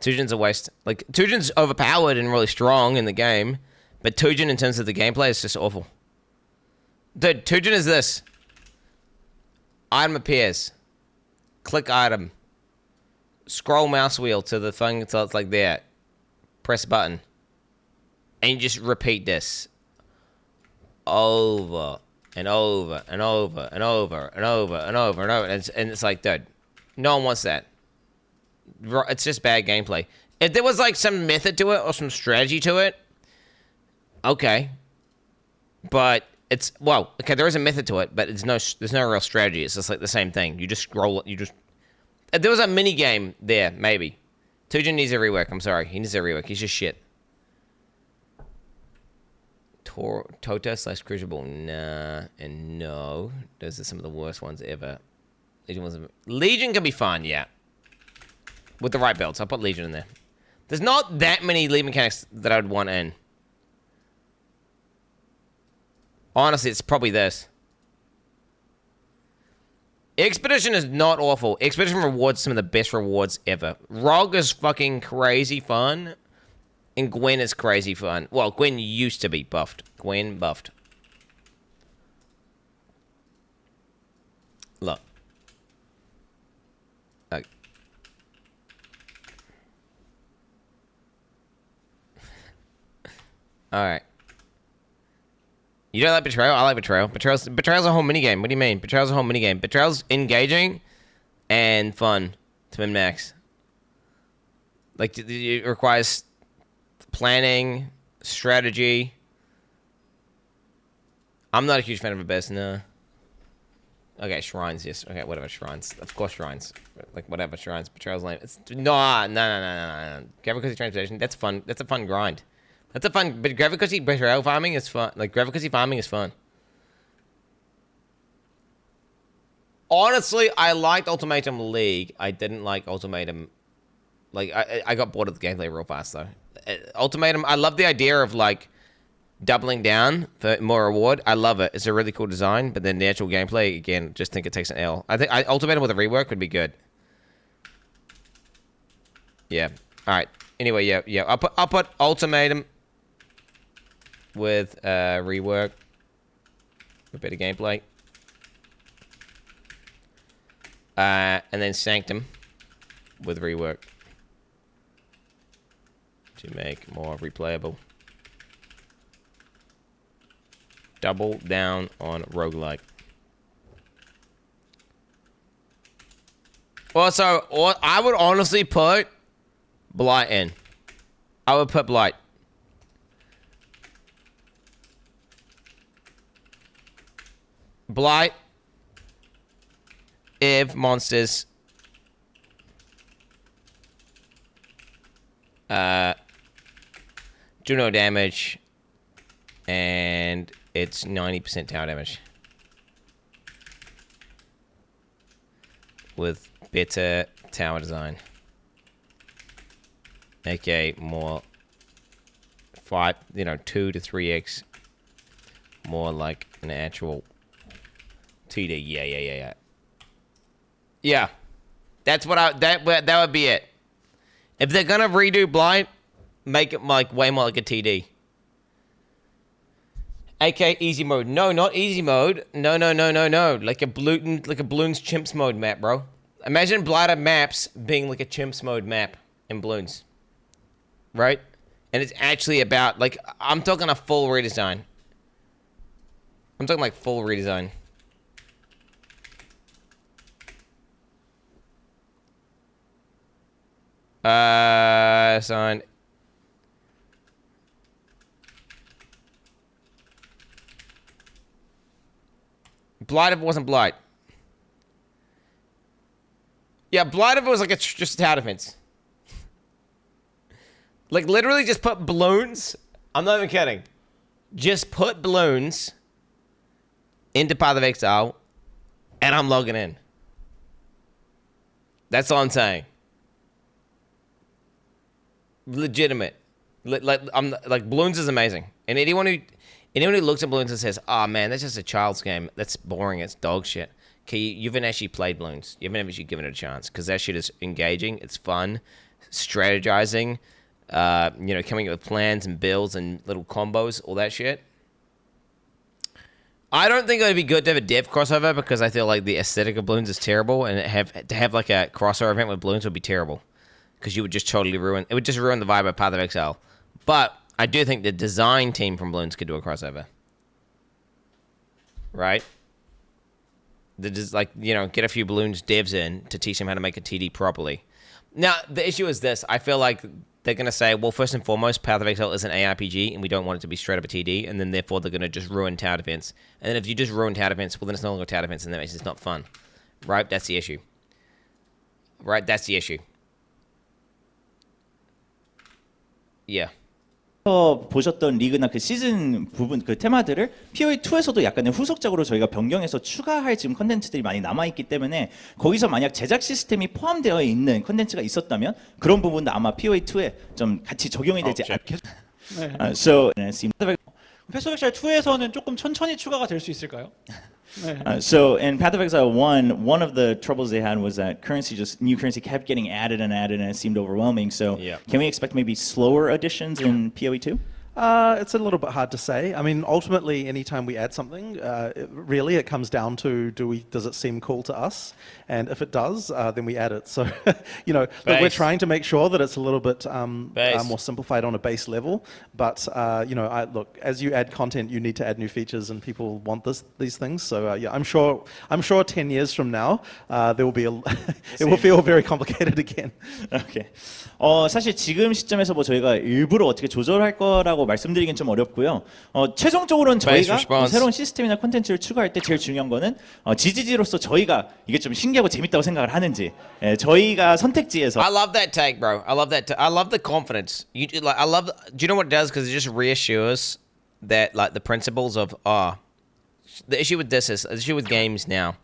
Tujin's a waste. Like, Tujin's overpowered and really strong in the game, but Tujin in terms of the gameplay is just awful. Dude, Tujin is this. Item appears. Click item. Scroll mouse wheel to the thing until it's like that. Press button. And you just repeat this. Over and over and over and over and over and over and over. And it's like, dude, no one wants that. It's just bad gameplay. If there was like some method to it or some strategy to it, okay. But it's, well, okay, there is a method to it, but there's no real strategy. It's just like the same thing. You just scroll it, if there was a mini game there, maybe. Tujin needs a rework. I'm sorry. He needs a rework. He's just shit. Tota / Crucible. Nah. And no. Those are some of the worst ones ever. Legion can be fun, yeah. With the right builds. I'll put Legion in there. There's not that many lead mechanics that I would want in. Honestly, it's probably this. Expedition is not awful. Expedition rewards some of the best rewards ever. Rog is fucking crazy fun. And Gwen is crazy fun. Well, Gwen used to be buffed. Gwen buffed. Look. Alright. You don't like Betrayal? I like Betrayal. Betrayal's a whole minigame. What do you mean? Betrayal's a whole minigame. Betrayal's engaging and fun to min-max. Like, it requires planning, strategy. I'm not a huge fan of Abyss, no. Okay, Shrines, yes. Okay, whatever, Shrines. Of course, Shrines. Like, whatever, Shrines. Betrayal's lame. It's, no. Gravity Transportation, that's fun. That's a fun grind. That's a fun, but Gravity Betrayal farming is fun. Like, Gravity farming is fun. Honestly, I liked Ultimatum League. I didn't like Ultimatum. Like, I got bored of the gameplay real fast, though. Ultimatum, I love the idea of, like, doubling down for more reward. I love it. It's a really cool design, but then the actual gameplay, again, just think it takes an L. I think Ultimatum with a rework would be good. Yeah. All right. Anyway, yeah. I'll put Ultimatum with rework, a bit of gameplay, and then Sanctum with rework to make more replayable. Double down on roguelike. Also, I would honestly put Blight in. I would put Blight. Blight, if monsters do no damage, and it's 90% tower damage with better tower design. Okay, more 2 to 3x more like an actual TD. Yeah. Yeah. That's what that would be it. If they're gonna redo Blight, make it like way more like a TD. AK easy mode. No, not easy mode. No. Like a Bloons chimps mode map, bro. Imagine Blighter maps being like a chimps mode map in Bloons. Right? And it's actually about, like, I'm talking a full redesign. I'm talking like full redesign. Sign. Blight if it wasn't Blight. Yeah, Blight if it was like just a tower defense. Like literally just put balloons. I'm not even kidding. Just put balloons into Path of Exile and I'm logging in. That's all I'm saying. Legitimate. Like balloons is amazing. And anyone who looks at balloons and says, "Oh man, that's just a child's game. That's boring. It's dog shit." Okay, you haven't actually played balloons. You haven't actually given it a chance because that shit is engaging. It's fun, strategizing. Coming up with plans and builds and little combos, all that shit. I don't think it would be good to have a dev crossover because I feel like the aesthetic of balloons is terrible, and to have like a crossover event with balloons would be terrible because you would just totally ruin the vibe of Path of Exile. But I do think the design team from balloons could do a crossover, right? Get a few balloons devs in to teach them how to make a TD properly. Now the issue is this: I feel like they're going to say, well, first and foremost, Path of Exile is an ARPG, and we don't want it to be straight up a TD, and then therefore they're going to just ruin tower defense. And then if you just ruin tower defense, well, then it's no longer tower defense, and that makes it not fun. Right? That's the issue. Right? That's the issue. Yeah. 보셨던 리그나 그 시즌 부분 그 테마들을 POE2에서도 약간의 후속적으로 저희가 변경해서 추가할 지금 컨텐츠들이 많이 남아 있기 때문에 거기서 만약 제작 시스템이 포함되어 있는 컨텐츠가 있었다면 그런 부분도 아마 POE2에 좀 같이 적용이 되지 않겠죠. So 패스 오브 엑사일 2에서는 조금 천천히 추가가 될 수 있을까요? So in Path of Exile 1, one of the troubles they had was that new currency kept getting added and added, and it seemed overwhelming. So can we expect maybe slower additions in PoE 2? It's a little bit hard to say. I mean, ultimately, anytime we add something, it comes down to does it seem cool to us? And if it does, then we add it. So, look, we're trying to make sure that it's a little bit more simplified on a base level. But look, as you add content, you need to add new features, and people want these things. So, I'm sure 10 years from now, there will be it will feel very complicated again. Okay. 사실 지금 시점에서 뭐 저희가 일부러 어떻게 조절할 거라고 말씀드리긴 좀 어렵고요. 최종적으로는 저희가 새로운 시스템이나 콘텐츠를 추가할 때 제일 중요한 거는 GGG로서 저희가 이게 좀 신기하고 재밌다고 생각을 하는지 저희가 선택지에서. I love that take, bro. I love that. I love the confidence. Do you know what it does? Because it just reassures that like the principles of the issue with games now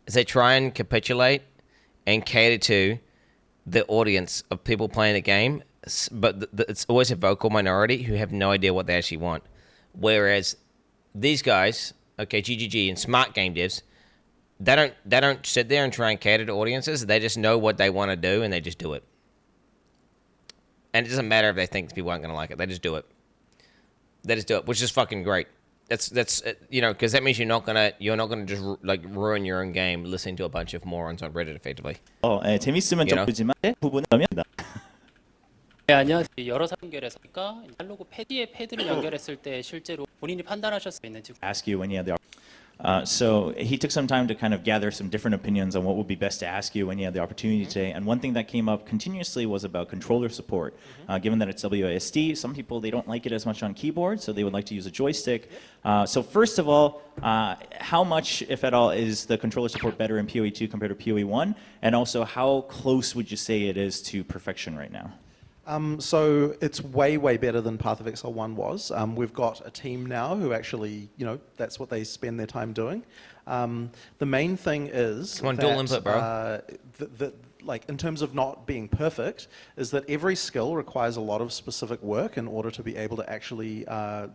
is they try and capitulate and cater to the audience of people playing a game, but it's always a vocal minority who have no idea what they actually want. Whereas these guys, GGG and smart game devs, they don't sit there and try and cater to audiences. They just know what they want to do and they just do it. And it doesn't matter if they think people aren't going to like it. They just do it. Which is fucking great. That's because that means you're not gonna just like ruin your own game listening to a bunch of morons on Reddit effectively. 재밌으면 좀 보지만 부분은 그러면. 네, 안녕하세요. 여러 연결해서니까 한로그 패드에 패드를 연결했을 때 실제로 본인이 판단하실 수 있는지. Ask you when you had the so he took some time to kind of gather some different opinions on what would be best to ask you when you had the opportunity today. And one thing that came up continuously was about controller support. Given that it's WASD, some people, they don't like it as much on keyboard, so they would like to use a joystick. So first of all, how much, if at all, is the controller support better in PoE 2 compared to PoE 1? And also, how close would you say it is to perfection right now? So it's way better than Path of Exile 1 was. We've got a team now who actually, that's what they spend their time doing. The main thing is dual input, bro. like in terms of not being perfect, is that every skill requires a lot of specific work in order to be able to actually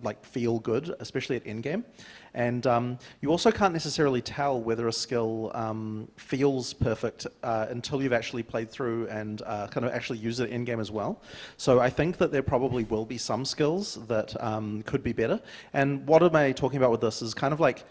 like feel good, especially at endgame. And you also can't necessarily tell whether a skill feels perfect until you've actually played through and kind of actually use it in game as well. So I think that there probably will be some skills that could be better. And what am I talking about with this is kind of like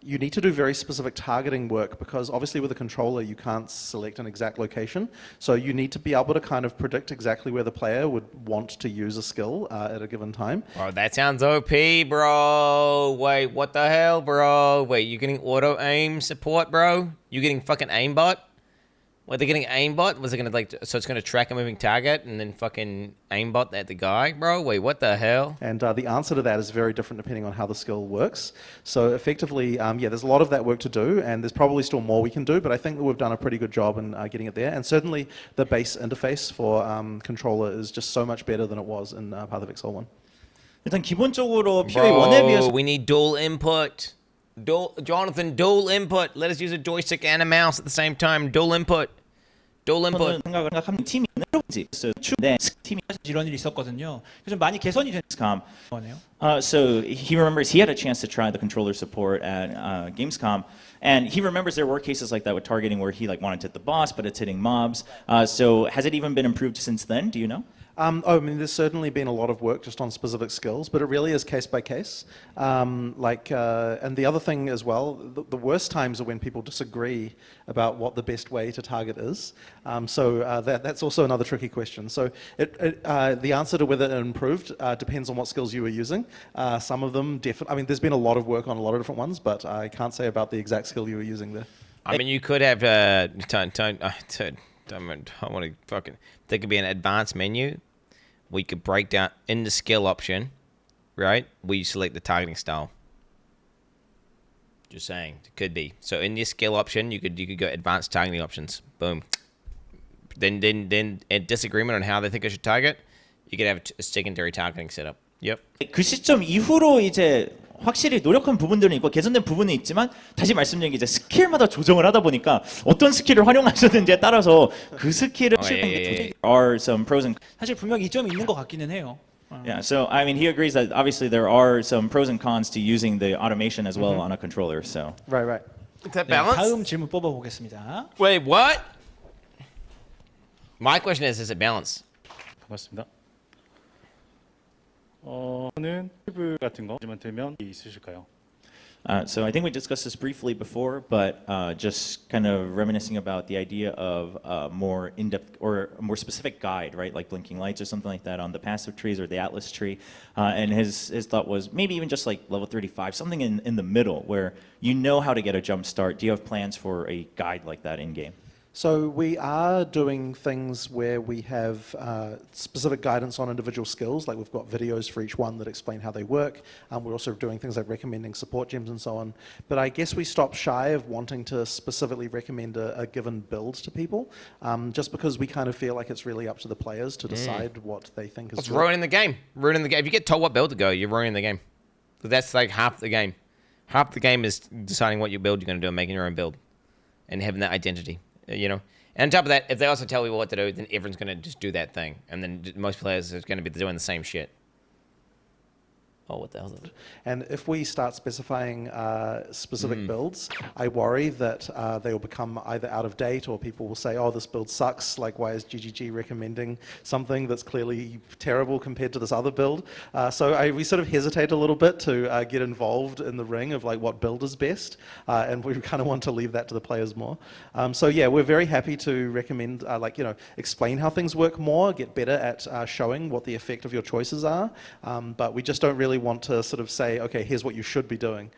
you need to do very specific targeting work because obviously with a controller you can't select an exact location. So you need to be able to kind of predict exactly where the player would want to use a skill at a given time. Bro, that sounds OP, bro. Wait, what the hell, bro? Wait, you getting auto aim support, bro? You getting fucking aimbot? What, they're getting aimbot? Was it gonna like, so it's gonna track a moving target and then fucking aimbot at the guy, bro? Wait, what the hell? And the answer to that is very different depending on how the skill works. So effectively, yeah, there's a lot of that work to do, and there's probably still more we can do, but I think that we've done a pretty good job in getting it there. And certainly the base interface for controller is just so much better than it was in Path of Exile 1. 일단 기본적으로 POE 1에 비해서 we need dual input. Jonathan, dual input. Let us use a joystick and a mouse at the same time. Dual input. Dual input. 생각하면 팀이 추인데 팀이 이런 일이 있었거든요. 그래서 많이 개선이 된 Gamescom. 거네요. So he remembers he had a chance to try the controller support at Gamescom, and he remembers there were cases like that with targeting where he like wanted to hit the boss, but it's hitting mobs. So has it even been improved since then? Do you know? I mean, there's certainly been a lot of work just on specific skills, but it really is case by case. And the other thing as well, the worst times are when people disagree about what the best way to target is. That's also another tricky question. So the answer to whether it improved depends on what skills you were using. Some of them definitely, I mean, there's been a lot of work on a lot of different ones, but I can't say about the exact skill you were using there. I mean, you could have, I want to fucking, there could be an advanced menu. We could break down in the skill option, right? We select the targeting style. Just saying, it could be. So in your skill option, you could go advanced targeting options. Boom. Then a disagreement on how they think I should target, you could have a secondary targeting setup. Yep. 그 시점 이후로 이제 확실히 노력한 부분들은 있고 개선된 부분은 있지만 다시 말씀드린 게 이제 스킬마다 조정을 하다 보니까 어떤 스킬을 활용하셨는지에 따라서 그 스킬을 are some pros and 사실 분명히 이점이 있는 것 같기는 해요. yeah. So I mean, he agrees that obviously there are some pros and cons to using the automation as well on a controller. So Right. Is that 네, balance? 다음 질문 뽑아보겠습니다. Wait, what? My question is it balanced? 반갑습니다. 저는 팁 같은 거만 들면 있으실까요? So I think we discussed this briefly before, but just kind of reminiscing about the idea of more in-depth or a more specific guide, right? Like blinking lights or something like that on the passive trees or the Atlas tree. And his thought was maybe even just like level 35, something in the middle where you know how to get a jump start. Do you have plans for a guide like that in-game? So we are doing things where we have specific guidance on individual skills, like we've got videos for each one that explain how they work. We're also doing things like recommending support gems and so on. But I guess we stopped shy of wanting to specifically recommend a given build to people, just because we kind of feel like it's really up to the players to decide what they think is It's good. ruining the game. Ruining the game. If you get told what build to go, you're ruining the game. That's like half the game. Half the game is deciding what you build you're going to do and making your own build and having that identity. You know, and on top of that, if they also tell you what to do, then everyone's going to just do that thing, and then most players are going to be doing the same shit. Oh, what the hell is it? And if we start specifying specific builds, I worry that they will become either out of date or people will say, oh, this build sucks. Like, why is GGG recommending something that's clearly terrible compared to this other build? So we sort of hesitate a little bit to get involved in the ring of like what build is best. And we kind of want to leave that to the players more. So yeah, we're very happy to recommend, explain how things work more, get better at showing what the effect of your choices are. But we just don't really want to sort of say, okay, here's what you should be doing.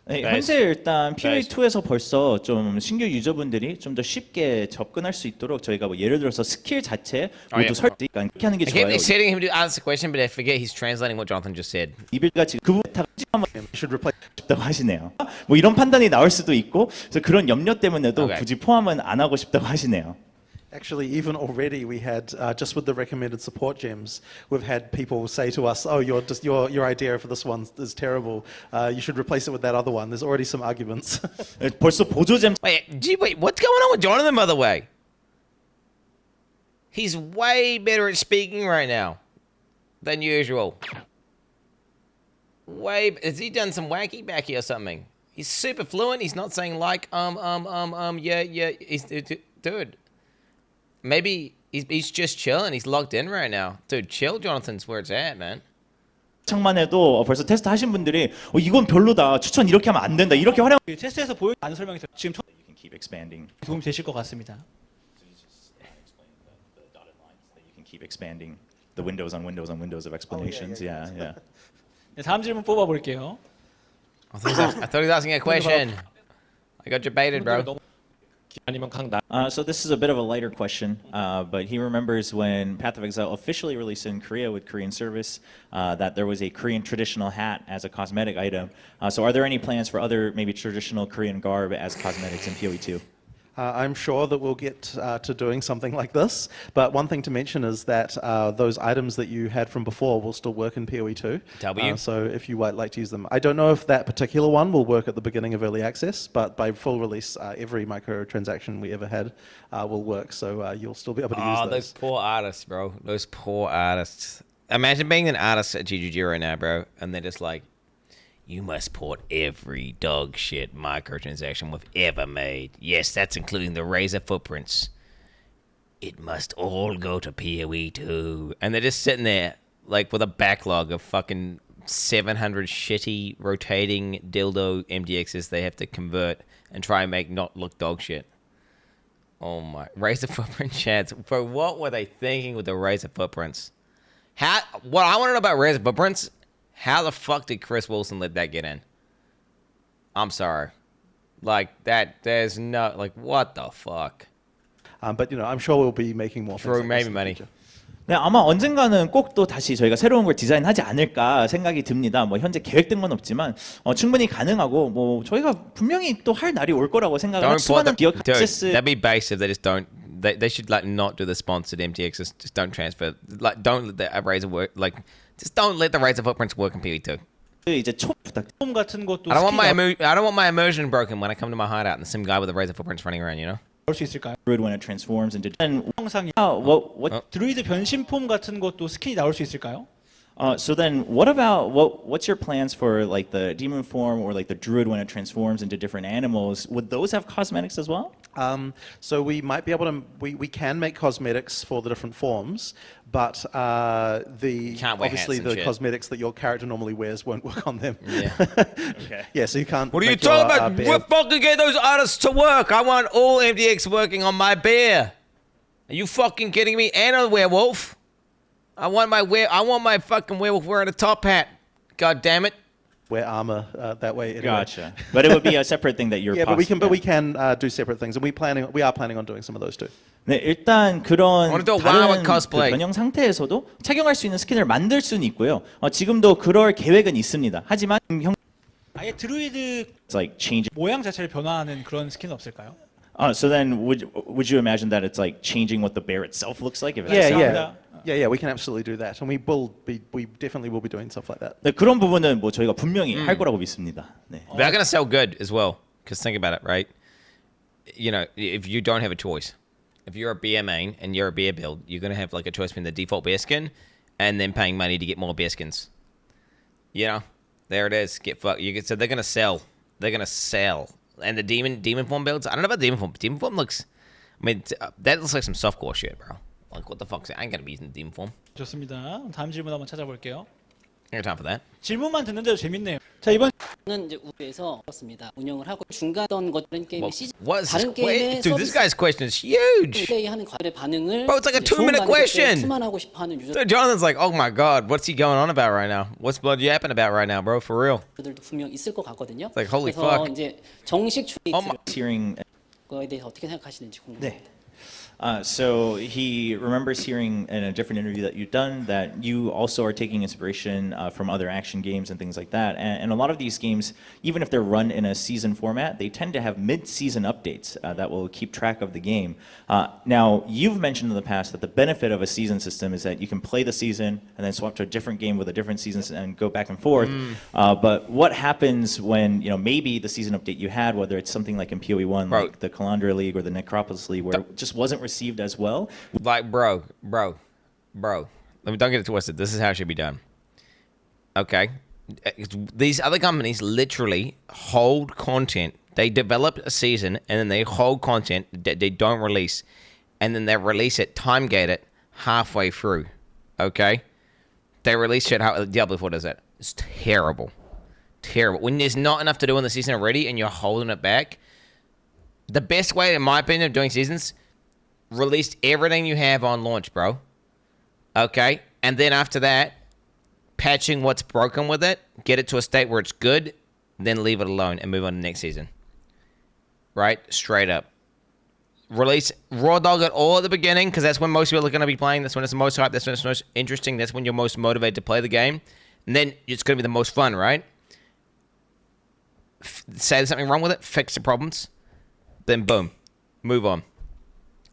네, 현재 일단 POE2에서 벌써 좀 신규 유저분들이 좀 더 쉽게 접근할 수 있도록 저희가 뭐 예를 들어서 스킬 자체 모두 설정 그렇게 하는 게 I keep 좋아요. exciting him to answer the question, but I forget he's translating what Jonathan just said. 이빌가 지금 그 부분 다 should replace 싶다고 하시네요. 뭐 이런 판단이 나올 수도 있고 그래서 그런 염려 때문에도 굳이 포함은 안 하고 싶다고 하시네요. Actually, even already we had, just with the recommended support gems, we've had people say to us, oh, your idea for this one is terrible. You should replace it with that other one. There's already some arguments. 벌써 보조잼 Wait, what's going on with Jonathan, by the way? He's way better at speaking right now than usual. Has he done some wacky backy or something? He's super fluent. He's not saying like, yeah. Dude, maybe he's just chilling. He's locked in right now. Dude, chill, Jonathan's where it's at, man. 창만 해도 벌써 테스트 하신 분들이 이건 별로다. 추천 이렇게 하면 안 된다. 이렇게 활용. 그 테스트에서 보여 많은 설명이 지금 You can keep expanding. 도움 되실 것 같습니다. You can keep expanding the windows on windows on windows of explanations. Yeah. 네, 다음 질문 뽑아볼게요. I thought he was asking a question. I got debated, bro. So this is a bit of a lighter question, but he remembers when Path of Exile officially released in Korea with Korean service that there was a Korean traditional hat as a cosmetic item. So are there any plans for other maybe traditional Korean garb as cosmetics in PoE2? I'm sure that we'll get to doing something like this, but one thing to mention is that those items that you had from before will still work in PoE2. So if you would like to use them. I don't know if that particular one will work at the beginning of early access, but by full release, every microtransaction we ever had will work, so you'll still be able to use those. Those poor artists, bro. Those poor artists. Imagine being an artist at GGG right now, bro, and they're just like, you must port every dog shit microtransaction we've ever made. Yes, that's including the Razor footprints. It must all go to PoE2. And they're just sitting there, like, with a backlog of fucking 700 shitty rotating dildo MDXs they have to convert and try and make not look dog shit. Oh my. Razor footprint chats. Bro, what were they thinking with the Razor footprints? What I want to know about Razor footprints, how the fuck did Chris Wilson let that get in? I'm sorry. Like, there's no, like, what the fuck? But, I'm sure we'll be making more things like this maybe in the money. future. 네, 아마 언젠가는 꼭 또 다시 저희가 새로운 걸 디자인하지 않을까 생각이 듭니다. 뭐 현재 계획된 건 없지만 충분히 가능하고 뭐 저희가 분명히 또 할 날이 올 거라고 생각을 수많은 기업 액세스. That'd be base if they just don't. They should like not do the sponsored MTXs. Just don't transfer. Like, don't let the Razor work. Like, just don't let the Razor footprints work in PoE2. 이제 초 부탁. 같은 것도 I don't want my immersion broken when I come to my hideout and some guy with the Razor footprints running around. You know. 나올 수 있을까요? When it transforms into. 영상이 what 드루이드 변신 폼 같은 것도 스킨이 나올 수 있을까요? So then, what about what's your plans for like the demon form or like the druid when it transforms into different animals? Would those have cosmetics as well? So we might be able to. We can make cosmetics for the different forms, but obviously the cosmetics that your character normally wears won't work on them. Yeah. Okay. Yeah. So you can't. What are you talking about? We're fucking get those artists to work. I want all MDX working on my bear. Are you fucking kidding me? And a werewolf. I want my fucking werewolf wearing a top hat. God damn it. Wear armor that way. Anyway. Gotcha. But it would be a separate thing that you're. Yeah, but we can do separate things, and we are planning on doing some of those too. 네, 일단 그런 다른 cosplay. 변형 상태에서도 착용할 수 있는 스킨을 만들 수는 있고요. 지금도 그럴 계획은 있습니다. 하지만 아예 드루이드 it's like changing 모양 자체를 변화하는 그런 스킨은 없을까요? So then would you imagine that it's like changing what the bear itself looks like? If Yeah, we can absolutely do that, and we definitely will be doing stuff like that. 네, 그런 부분은 뭐 저희가 분명히 할 거라고 믿습니다. 네. They're gonna sell good as well. Because think about it, right? You know, if you don't have a choice, if you're a beer main and you're a beer build, you're gonna have like a choice between the default beer skin and then paying money to get more beer skins. You know, there it is. Get fucked. So they're gonna sell. They're gonna sell. And the demon form builds. I don't know about demon form. Demon form looks. I mean, that looks like some softcore shit, bro. Like, what the fuck? I ain't gonna be using demon form. 좋습니다. 다음 질문 한번 찾아볼게요. Ain't got time for that. 질문만 듣는데도 재밌네요. 자, 이번 는 이제 우에서 그렇습니다. 운영을 하고 중간던 것들은 게임의 시즌 다른 게임의 dude, this guy's question is huge. 플레이하는 과들의 반응을 Bro, it's like a 2-minute question. 투만하고 싶어하는 유저. So Jonathan's like, oh my god, what's he going on about right now? What's blood yapping about right now, bro? For real. 들도 분명 있을 것 같거든요. Like, holy 그래서 fuck. 이제 정식 hearing 거에 대해서 어떻게 생각하시는지 궁금합니다. 네. So he remembers hearing in a different interview that you've done that you also are taking inspiration from other action games and things like that. And a lot of these games, even if they're run in a season format, they tend to have mid-season updates that will keep track of the game. Now, you've mentioned in the past that the benefit of a season system is that you can play the season and then swap to a different game with a different season and go back and forth. But what happens when, maybe the season update you had, whether it's something like in PoE1, like the Calandra League or the Necropolis League, where it just wasn't received as well. Like, bro. Don't get it twisted. This is how it should be done. Okay. These other companies literally hold content. They develop a season and then they hold content that they don't release. And then they release it, time gate it, halfway through. Okay? They release shit how Diablo 4 does that. It's terrible. Terrible. When there's not enough to do in the season already and you're holding it back, the best way, in my opinion, of doing seasons, release everything you have on launch, bro. Okay? And then after that, patching what's broken with it, get it to a state where it's good, then leave it alone and move on to the next season. Right? Straight up. Release raw dog it all at the beginning, because that's when most people are going to be playing. That's when it's the most hype. That's when it's most interesting. That's when you're most motivated to play the game. And then it's going to be the most fun, right? Say there's something wrong with it, fix the problems, then boom, move on.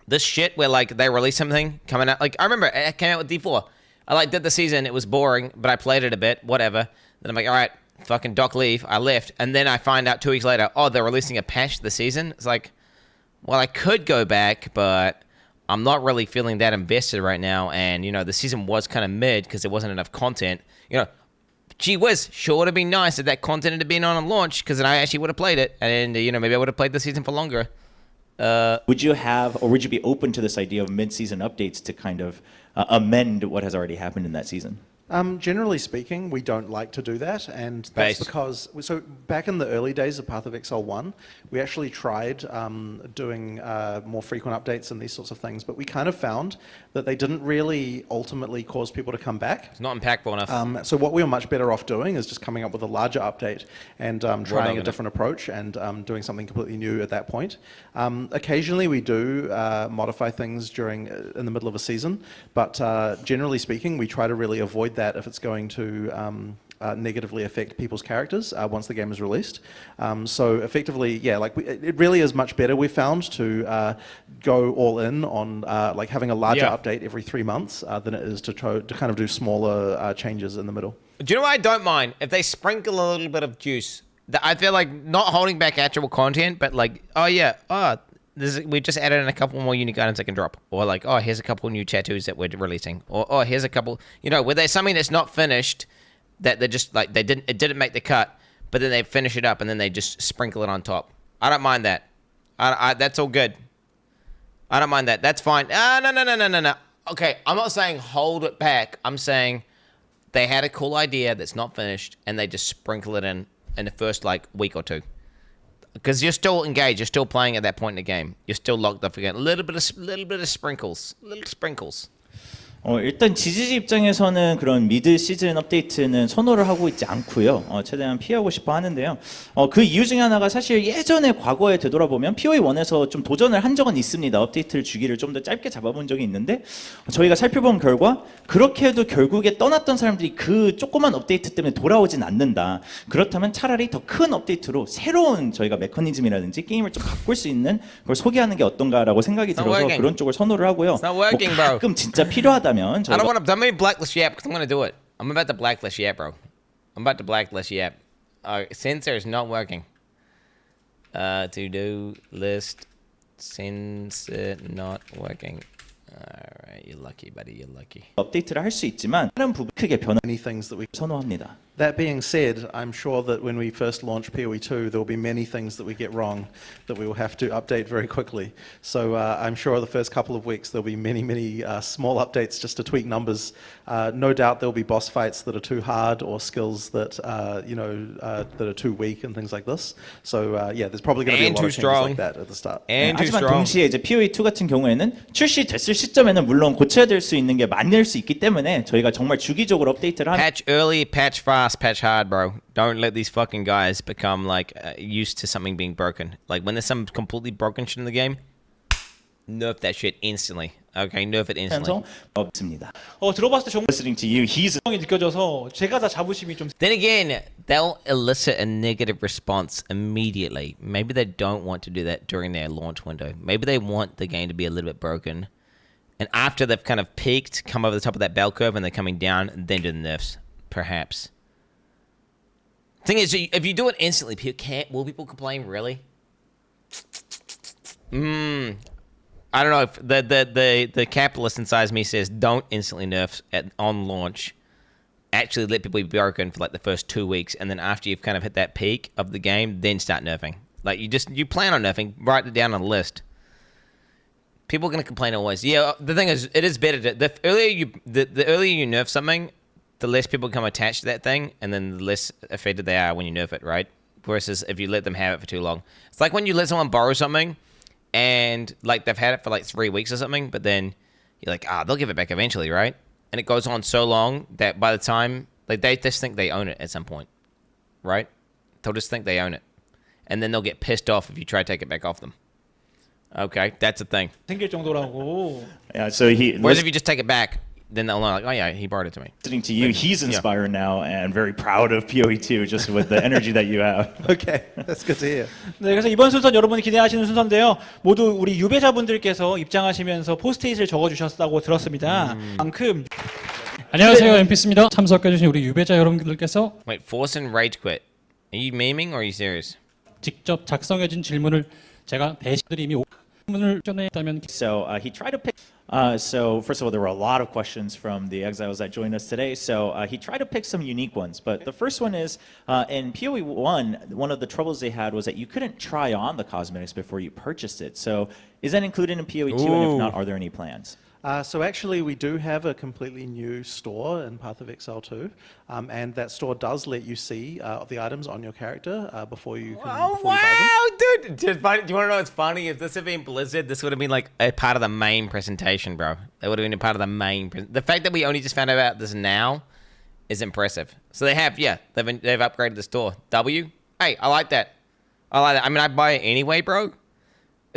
This shit where like they release something coming out, like I remember it came out with D4. I like did the season, it was boring, but I played it a bit, whatever. Then I'm like, all right, fucking doc leave. I left, and then I find out 2 weeks later, oh, they're releasing a patch to the season. It's like, well, I could go back, but I'm not really feeling that invested right now. And, you know, the season was kind of mid because there wasn't enough content. You know, gee whiz, sure would have been nice if that content had been on launch, because then I actually would have played it. And, you know, maybe I would have played the season for longer. Would you have, or would you be open to this idea of mid-season updates to kind of amend what has already happened in that season? Generally speaking, we don't like to do that, and that's because, so back in the early days of Path of Exile 1, we actually tried doing more frequent updates and these sorts of things, but we kind of found that they didn't really ultimately cause people to come back. It's not impactful enough. So what we were much better off doing is just coming up with a larger update and trying a different approach and doing something completely new at that point. Occasionally we do modify things in the middle of a season, but generally speaking, we try to really avoid that if it's going to negatively affect people's characters once the game is released. So effectively, yeah, like it really is much better, we found, to go all in on like having a larger update every 3 months than it is to try to kind of do smaller changes in the middle. Do you know what I don't mind? If they sprinkle a little bit of juice. I feel like not holding back actual content, but like, oh yeah, we just added in a couple more unique items that can drop. Or like, oh, here's a couple new tattoos that we're releasing. Or oh, here's a couple, you know, where there's something that's not finished that they're just like, it didn't make the cut, but then they finish it up and then they just sprinkle it on top. I don't mind that. That's all good. I don't mind that. That's fine. No. Okay, I'm not saying hold it back. I'm saying they had a cool idea that's not finished and they just sprinkle it in the first like week or two. Because you're still engaged, you're still playing at that point in the game. You're still locked up again. A little bit of sprinkles. Little sprinkles. 일단 지지지 입장에서는 그런 미드 시즌 업데이트는 선호를 하고 있지 않고요. 최대한 피하고 싶어 하는데요. 그 이유 중에 하나가 사실 예전에 과거에 되돌아보면 POE1에서 좀 도전을 한 적은 있습니다. 업데이트를 주기를 좀 더 짧게 잡아본 적이 있는데 저희가 살펴본 결과 그렇게 해도 결국에 떠났던 사람들이 그 조그만 업데이트 때문에 돌아오진 않는다. 그렇다면 차라리 더 큰 업데이트로 새로운 저희가 메커니즘이라든지 게임을 좀 바꿀 수 있는 걸 소개하는 게 어떤가라고 생각이 들어서 그런 쪽을 선호를 하고요. 가끔 진짜 필요하다 I don't mean blacklist yet because I'm going to do it. I'm about to blacklist yet, bro. I'm about to blacklist yet. Censor is not working. To-do list censor not working. Alright, you're lucky, buddy. You're lucky. 업데이트를 할 수 있지만 다른 부분 크게 변화 Many things that we 선호합니다. That being said, I'm sure that when we first launch PoE2, there will be many things that we get wrong that we will have to update very quickly. So I'm sure the first couple of weeks there'll be many small updates just to tweak numbers. No doubt there'll be boss fights that are too hard or skills that that are too weak and things like this. So yeah, there's probably going to be a lot of changes like that at the start. 하지만 동시에 이제 PoE2 같은 경우에는 출시됐을 시점에는 물론 고쳐야 될 수 있는 게 많을 수 있기 때문에 저희가 정말 주기적으로 업데이트를 하는 patch early, patch fast, patch hard, bro. Don't let these fucking guys become like used to something being broken. Like when there's some completely broken shit in the game, nerf that shit instantly. Okay, nerf it instantly. 없습니다. 들어봤을 때 정말 Listening to you, he's 느껴져서 제가 다 자부심이 좀. Then again, they'll elicit a negative response immediately. Maybe they don't want to do that during their launch window. Maybe they want the game to be a little bit broken. And after they've kind of peaked, come over the top of that bell curve and they're coming down, then do the nerfs. Perhaps. Thing is, if you do it instantly, will people complain, really? I I don't know if the capitalist inside me says don't instantly nerf on launch. Actually, let people be broken for like the first 2 weeks, and then after you've kind of hit that peak of the game, then start nerfing. Like you plan on nerfing, write it down on a list. People are gonna complain always. Yeah, the thing is, it is better the earlier you nerf something, the less people become attached to that thing, and then the less affected they are when you nerf it, right? Versus if you let them have it for too long. It's like when you let someone borrow something, and like they've had it for like 3 weeks or something, but then you're like, they'll give it back eventually, right? And it goes on so long that by the time, like, they just think they own it at some point, right? They'll just think they own it. And then they'll get pissed off if you try to take it back off them. Okay, that's a thing. 생길 정도라고. Yeah, so Whereas if you just take it back, then they'll know, like, oh yeah, he borrowed it to me. Listening to you, he's inspired now and very proud of PoE2 just with the energy that you have. Okay, that's good to hear. 네, 그래서 이번 순서는 여러분이 기대하시는 순서인데요. 모두 우리 유배자분들께서 입장하시면서 포스트잇을 적어주셨다고 들었습니다. 만큼 안녕하세요, MPC입니다. 참석해주신 우리 유배자 여러분들께서 Wait, force and rage quit. Are you memeing or are you serious? 직접 작성해준 질문을 제가 대신들이 이미 질문을 전했다면 So he tried to pick. So first of all, there were a lot of questions from the exiles that joined us today. So he tried to pick some unique ones. But the first one is in PoE 1, one of the troubles they had was that you couldn't try on the cosmetics before you purchased it. So is that included in PoE 2? And if not, are there any plans? So actually, we do have a completely new store in Path of Exile 2, and that store does let you see the items on your character before you can. Oh before you buy them. wow, dude! Do you want to know what's funny? If this had been Blizzard, this would have been like a part of the main presentation, bro. It would have been a part of the main. The fact that we only just found out about this now is impressive. So they've upgraded the store. Hey, I like that. I mean, I buy it anyway, bro.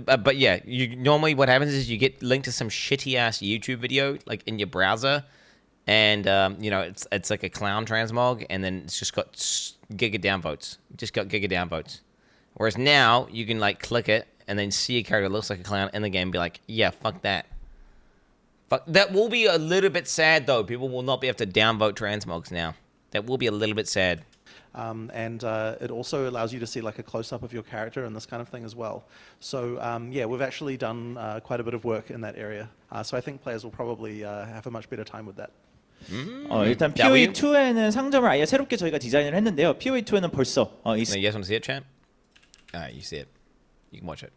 But yeah, you normally what happens is you get linked to some shitty ass YouTube video like in your browser, and it's like a clown transmog, and then it's just got giga downvotes. Whereas now you can like click it and then see a character that looks like a clown in the game and be like, yeah, fuck that. That will be a little bit sad though. People will not be able to downvote transmogs now. That will be a little bit sad. And it also allows you to see like a close-up of your character and this kind of thing as well. So yeah, we've actually done quite a bit of work in that area. So I think players will probably have a much better time with that. 일단 PoE 2에는 상점을 아예 새롭게 저희가 디자인을 했는데요. PoE 2에는 벌써 You guys want to see it, champ? You see it. You can watch it.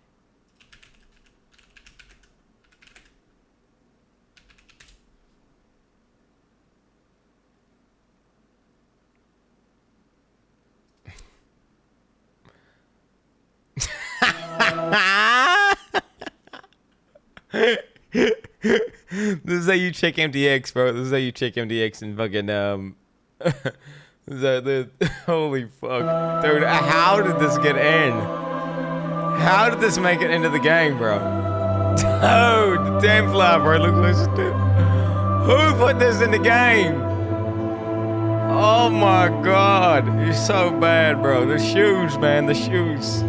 This is how you check MDX, bro. This is how you check MDX and fucking holy fuck, dude! How did this get in? How did this make it into the game, bro? Dude, the Templar, bro. Look, listen. Who put this in the game? Oh my god, you're so bad, bro. The shoes, man. The shoes.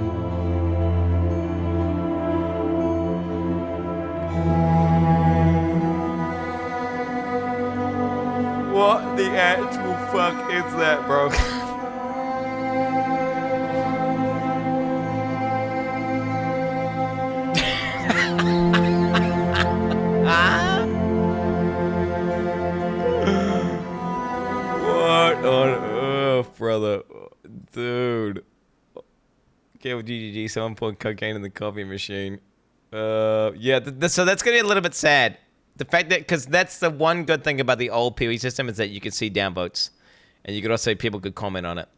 What the actual fuck is that, bro? What on earth, brother? Dude. Okay, with GGG, someone poured cocaine in the coffee machine. Yeah, so that's gonna be a little bit sad. The fact that, because that's the one good thing about the old PoE system is that you could see downvotes. And you could also, people could comment on it.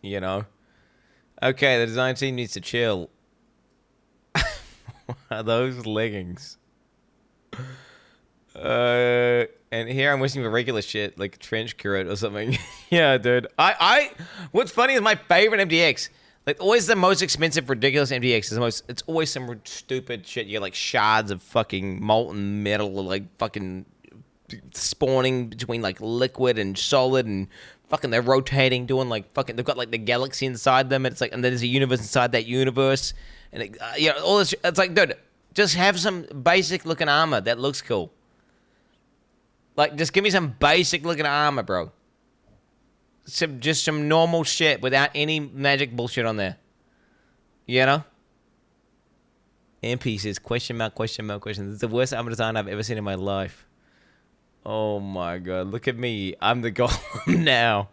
You know? Okay, the design team needs to chill. Are those leggings? And here I'm wishing for regular shit, like a trench coat or something. Yeah, dude. What's funny is my favorite MDX. Like, always the most expensive, ridiculous MDX is the most, it's always some stupid shit. You get, like, shards of fucking molten metal, like, fucking spawning between, like, liquid and solid, and fucking they're rotating, doing, like, fucking, they've got, like, the galaxy inside them, and it's like, and there's a universe inside that universe, and, it, all this, it's like, dude, just have some basic-looking armor that looks cool. Like, just give me some basic-looking armor, bro. Just some normal shit without any magic bullshit on there. You know? MP says question mark, question mark, question. This is the worst armor design I've ever seen in my life. Oh my god, look at me. I'm the golem now.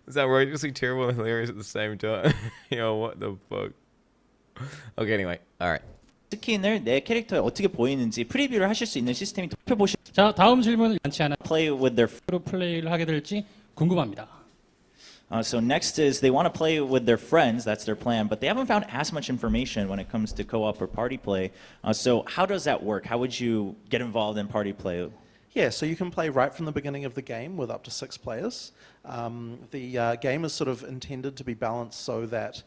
It's outrageously terrible and hilarious at the same time. Yo, what the fuck? Okay, anyway. Alright. 스킨을 내 캐릭터에 어떻게 보이는지 프리뷰를 하실 수 있는 시스템이 보시. 자, 다음 질문 많지 않아. Play with their 플레이를 하게 될지 궁금합니다. So next is they want to play with their friends. That's their plan, but they haven't found as much information when it comes to co-op or party play. So how does that work? How would you get involved in party play? Yeah, so you can play right from the beginning of the game with up to 6 players. The game is sort of intended to be balanced so that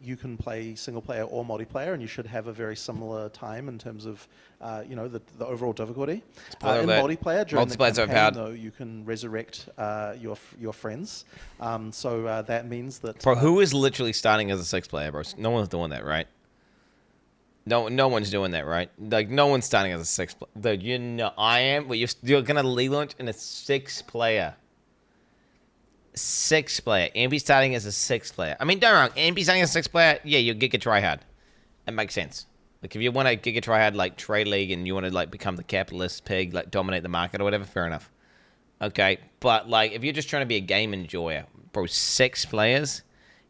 you can play single player or multiplayer, and you should have a very similar time in terms of the overall difficulty. In multiplayer, during the campaign, though, you can resurrect your friends. So that means that bro, who is literally starting as a 6 player, bro? No one's doing that, right? No one's doing that, right? Like, no one's starting as a 6 player. Dude, you know I am, but you're gonna lead launch in a 6 player. 6 player. MP starting as a 6 player. I mean, don't get me wrong. MP starting as a 6 player, yeah, you'll Giga Tryhard. It makes sense. Like, if you want to Giga Tryhard, like, trade league, and you want to, like, become the capitalist pig, like, dominate the market or whatever, fair enough. Okay, but, like, if you're just trying to be a game enjoyer, bro, 6 players,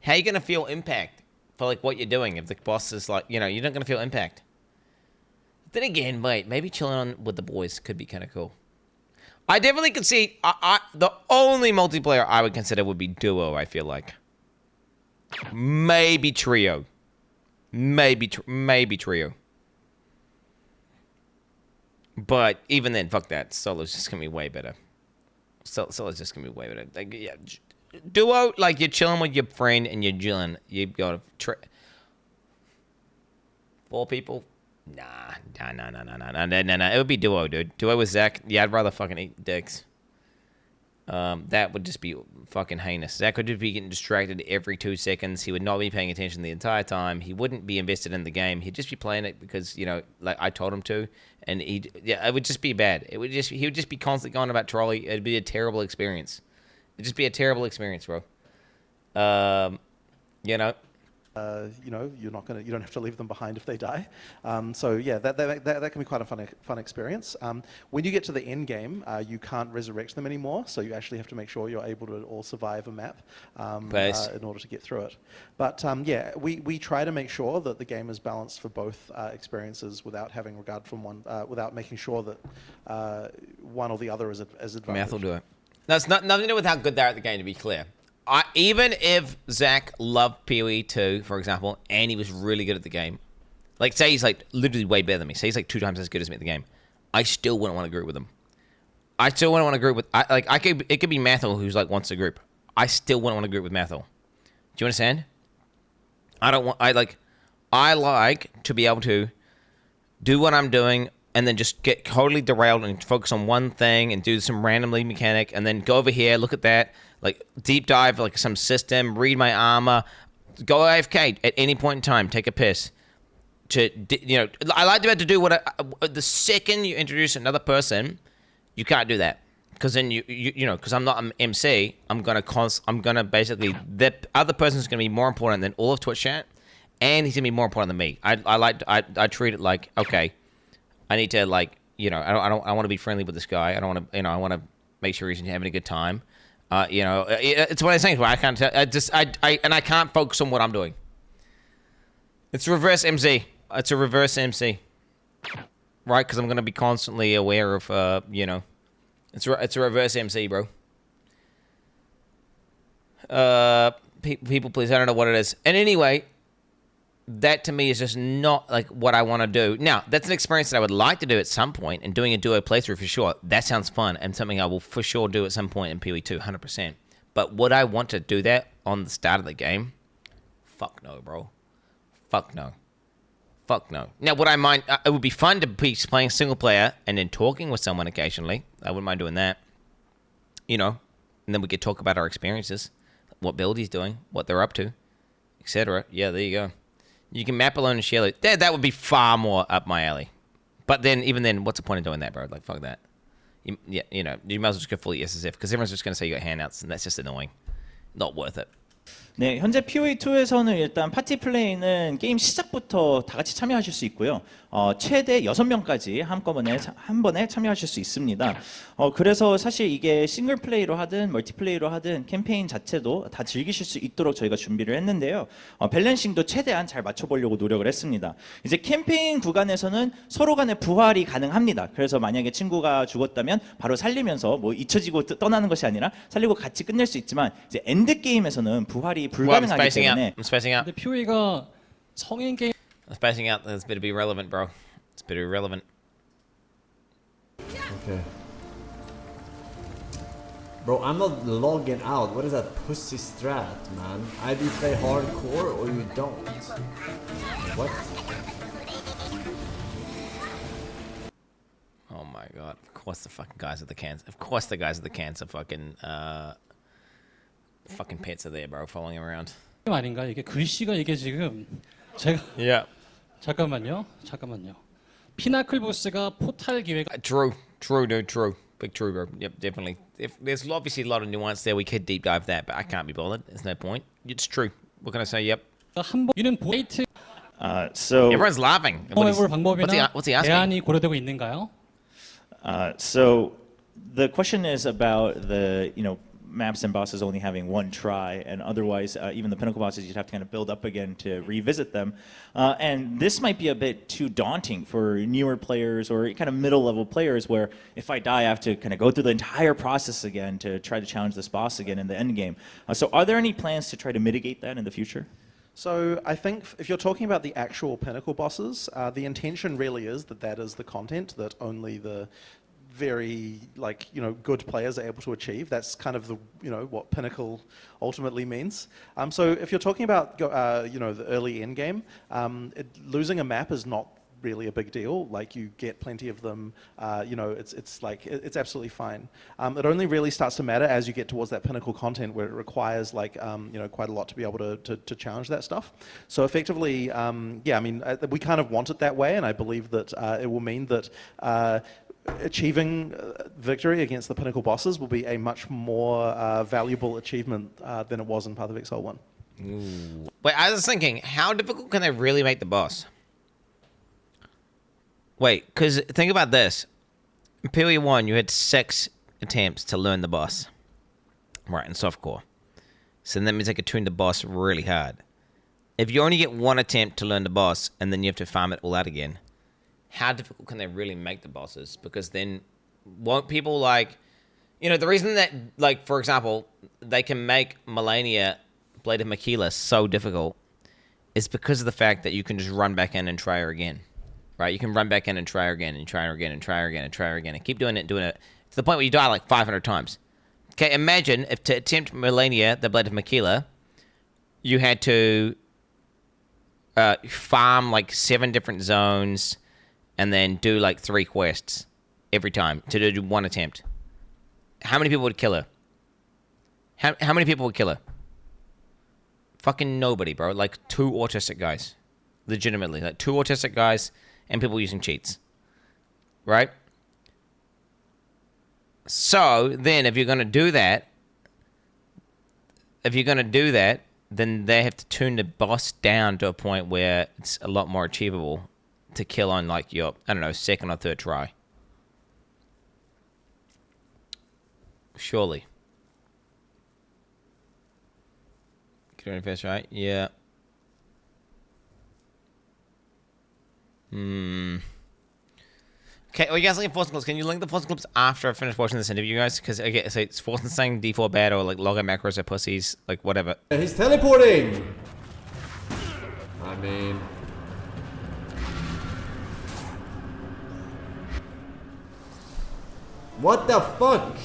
how are you gonna feel impact for, like, what you're doing if the boss is, like, you're not gonna feel impact? Then again, wait, maybe chilling on with the boys could be kind of cool. I definitely could see, the only multiplayer I would consider would be duo, I feel like. Maybe trio. Maybe trio. But even then, fuck that. Solo's just gonna be way better. Solo's just gonna be way better. Like, yeah, duo, like, you're chilling with your friend and you're chilling. You got 4 people. Nah. It would be duo, dude. Duo with Zach. Yeah, I'd rather fucking eat dicks. That would just be fucking heinous. Zach would just be getting distracted every 2 seconds. He would not be paying attention the entire time. He wouldn't be invested in the game. He'd just be playing it because, like I told him to. And it would just be bad. He would just be constantly going about trolley. It'd be a terrible experience. It'd just be a terrible experience, bro. You don't have to leave them behind if they die. So yeah, that can be quite a fun experience. When you get to the end game, you can't resurrect them anymore, so you actually have to make sure you're able to all survive a map in order to get through it. But yeah, we try to make sure that the game is balanced for both experiences without having regard from one, without making sure that one or the other is advantage. Math will do it. That's nothing to do with how good they are at the game, to be clear. Even if Zach loved PoE 2, for example, and he was really good at the game, like, say he's, like, literally way better than me, say he's, like, 2 times as good as me at the game, I still wouldn't want to group with him. I still wouldn't want to group with, it could be Mathel who's, like, wants to group. I still wouldn't want to group with Mathel. Do you understand? I like to be able to do what I'm doing and then just get totally derailed and focus on one thing and do some random lead mechanic and then go over here, look at that, like, deep dive, like, some system, read my armor, go AFK at any point in time, take a piss. I like to be able to do the second you introduce another person, you can't do that. Because then because I'm not an MC, I'm gonna basically, the other person's gonna be more important than all of Twitch chat, and he's gonna be more important than me. I treat it like, okay, I need to, like, I want to be friendly with this guy. I don't want to, I want to make sure he's having a good time. It's what I'm saying. I can't tell. I can't focus on what I'm doing. It's reverse MC. It's a reverse MC, right? Because I'm gonna be constantly aware of, it's a reverse MC, bro. People, please. I don't know what it is. And anyway, that to me is just not, like, what I want to do. Now, that's an experience that I would like to do at some point, and doing a duo playthrough for sure. That sounds fun, and something I will for sure do at some point in PoE 2, 100%. But would I want to do that on the start of the game? Fuck no, bro. Fuck no. Fuck no. Now, would I mind? It would be fun to be playing single player and then talking with someone occasionally. I wouldn't mind doing that. And then we could talk about our experiences, what build he's doing, what they're up to, etc. Yeah, there you go. You can map alone and share it. That would be far more up my alley. But then, even then, what's the point of doing that, bro? Like, fuck that. You might as well just go fully SSF, because everyone's just going to say you got handouts, and that's just annoying. Not worth it. 네, 현재 POE2에서는 일단 파티 플레이는 게임 시작부터 다 같이 참여하실 수 있고요. 최대 6명까지 한 번에 참여하실 수 있습니다. 그래서 사실 이게 싱글 플레이로 하든 멀티 플레이로 하든 캠페인 자체도 다 즐기실 수 있도록 저희가 준비를 했는데요. 밸런싱도 최대한 잘 맞춰보려고 노력을 했습니다. 이제 캠페인 구간에서는 서로 간의 부활이 가능합니다. 그래서 만약에 친구가 죽었다면 바로 살리면서 뭐 잊혀지고 떠나는 것이 아니라 살리고 같이 끝낼 수 있지만 이제 엔드 게임에서는 부활이 불가능하기 때문에 I'm spacing out. 근데 POE가 성인 게임 I'm spacing out. It's better be relevant, bro. It's better be relevant. Okay. Bro, I'm not logging out. What is that pussy strat, man? Either you play hardcore or you don't. What? Oh my god. Of course the fucking guys with the cans. Of course the guys with the cans are fucking pets are there, bro, following around. 아닌가? 이게 글씨가 이게 지금 제가 Yeah. 잠깐만요. 피나클 보스가 포탈 기회가 True, dude, true. Big true, bro. Yep, definitely. If there's obviously a lot of nuance there, we could deep dive that, but I can't be bothered. There's no point. It's true. What can I say? Yep. 한 번 이는 보이트 So Everyone's laughing. 해볼 방법이나 What's he asking? 대안이 고려되고 있는가요? So the question is about the maps and bosses only having one try, and otherwise even the pinnacle bosses you'd have to kind of build up again to revisit them. And this might be a bit too daunting for newer players or kind of middle level players, where if I die, I have to kind of go through the entire process again to try to challenge this boss again in the end game. So are there any plans to try to mitigate that in the future? So I think if you're talking about the actual pinnacle bosses, the intention really is that is the content that only the very good players are able to achieve. That's kind of the what pinnacle ultimately means. So if you're talking about the early end game, losing a map is not really a big deal. Like, you get plenty of them. It's absolutely fine. It only really starts to matter as you get towards that pinnacle content, where it requires quite a lot to be able to challenge that stuff. So effectively, we kind of want it that way, and I believe that it will mean that achieving victory against the pinnacle bosses will be a much more valuable achievement than it was in Path of Exile 1. Ooh. Wait, I was thinking, how difficult can they really make the boss? Wait, because think about this. In PoE 1, you had 6 attempts to learn the boss. Right, in softcore. So that means they could tune the boss really hard. If you only get 1 attempt to learn the boss, and then you have to farm it all out again, how difficult can they really make the bosses? Because then won't people the reason that, for example, they can make Melania Blade of Makila so difficult is because of the fact that you can just run back in and try her again. Right? You can run back in and try her again and try her again and try her again and try her again and keep doing it to the point where you die 500 times. Okay, imagine if to attempt Melania, the Blade of Makila, you had to farm 7 different zones and then do 3 quests every time to do 1 attempt. How many people would kill her? How many people would kill her? Fucking nobody, bro. 2 autistic guys. Legitimately. 2 autistic guys and people using cheats. Right? So, then if you're going to do that, then they have to tune the boss down to a point where it's a lot more achievable to kill on your, I don't know, 2nd or 3rd try. Surely. Get on first, right? Yeah. Okay, well, you guys looking at Force Clips. Can you link the Force Clips after I finish watching this interview, guys? Because, okay, so it's Force saying D4 bad or login macros are pussies, whatever. He's teleporting! I mean... What the fuck?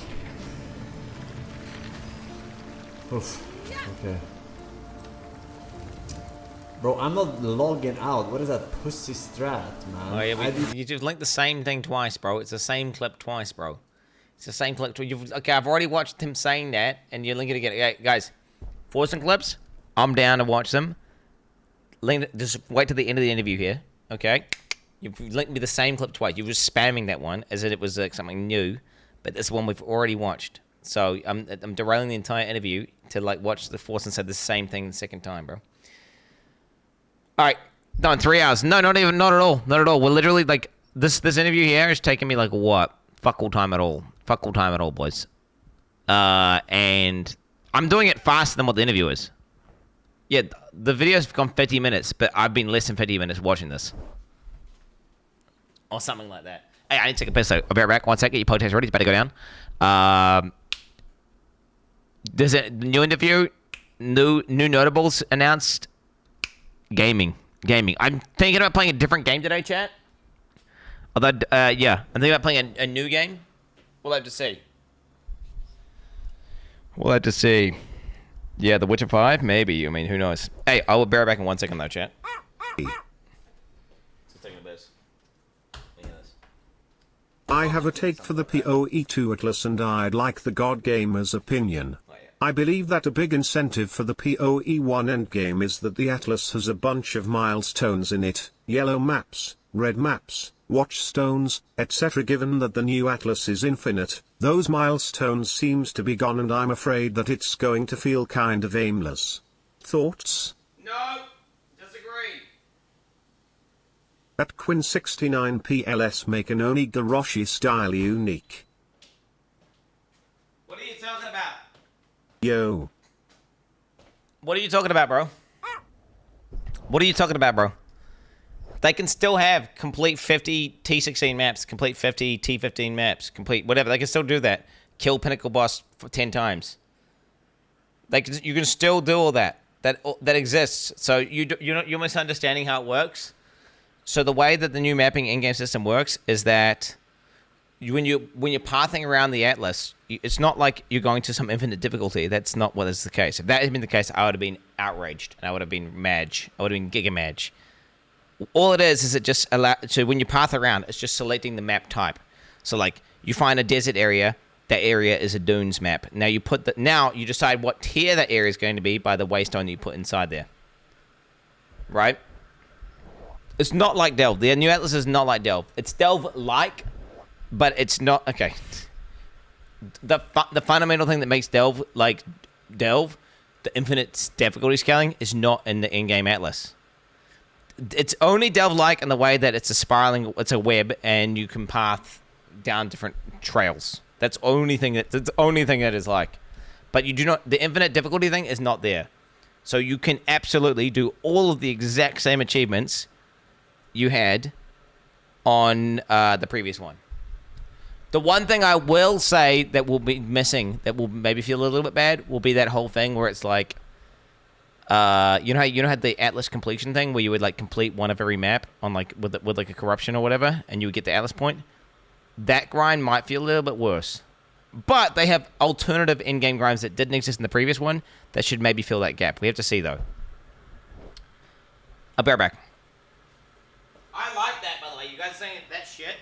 Oof. Okay. Bro, I'm not logging out. What is that pussy strat, man? Oh, yeah, you just linked the same thing twice, bro. It's the same clip twice, bro. It's the same clip. Okay, I've already watched him saying that, and you're linking it again. Okay, guys, Force Clips, I'm down to watch them. Just wait till the end of the interview here, okay? You've linked me the same clip twice. You were just spamming that one as if it was something new, but this one we've already watched. So I'm derailing the entire interview to like watch the Force and say the same thing the second time, bro. All right, done 3 hours. No, not at all. We're literally like this interview here is taking me like what? Fuck all time at all, boys. And I'm doing it faster than what the interview is. Yeah, the video's gone 50 minutes, but I've been less than 50 minutes watching this. Or something like that. Hey, I need to take a piss, so I'll be right back. 1 second, your podcast ready? It's about to go down. There's a new interview, new notables announced. Gaming. I'm thinking about playing a different game today, chat. Although, yeah, I'm thinking about playing a new game. We'll have to see. Yeah, The Witcher 5, maybe. I mean, who knows? Hey, I will be right back in 1 second, though, chat. I have a take for the PoE2 Atlas and I'd like the God Gamer's opinion. I believe that a big incentive for the PoE1 endgame is that the Atlas has a bunch of milestones in it, yellow maps, red maps, watchstones, etc. Given that the new Atlas is infinite, those milestones seems to be gone and I'm afraid that it's going to feel kind of aimless. Thoughts? No, disagree. At Quin69 PLS make an Onigarashi style unique. What are you talking about? Yo. What are you talking about, bro? They can still have complete 50 T16 maps, complete 50 T15 maps, complete whatever. They can still do that. Kill Pinnacle Boss for 10 times. You can still do all that. That exists. So you're misunderstanding how it works. So the way that the new mapping in-game system works is that when you're pathing around the Atlas, it's not like you're going to some infinite difficulty. That's not what is the case. If that had been the case, I would have been outraged and I would have been mad. I would have been giga mad. All it is it just so when you path around, it's just selecting the map type. So like you find a desert area, that area is a dunes map. Now you decide what tier that area is going to be by the waystone that you put inside there. Right? It's not like Delve. The new Atlas is not like Delve. It's Delve-like, but it's not. Okay. The fundamental thing that makes Delve like Delve, the infinite difficulty scaling, is not in the in-game Atlas. It's only Delve-like in the way that it's a web, and you can path down different trails. That's the only thing that is like. But you do not. The infinite difficulty thing is not there, so you can absolutely do all of the exact same achievements you had on the previous one. The one thing I will say that will be missing, that will maybe feel a little bit bad, will be that whole thing where it's like, you know how the Atlas completion thing where you would like complete one of every map on like with like a corruption or whatever, and you would get the Atlas point. That grind might feel a little bit worse, but they have alternative in-game grinds that didn't exist in the previous one that should maybe fill that gap. We have to see though. I'll be right back. I like that, by the way. You guys saying that shit?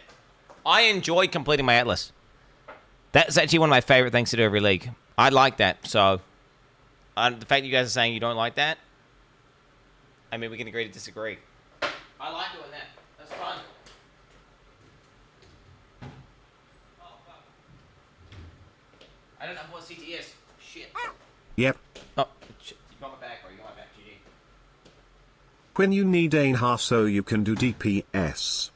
I enjoy completing my Atlas. That's actually one of my favorite things to do every league. I like that. So, the fact that you guys are saying you don't like that, I mean, we can agree to disagree. I like doing that. That's fun. Oh, fuck. I don't know what CTS. Shit. Yep. Oh, shit. You got my back, bro. You got my back, GG. When you need Einhar so you can do DPS.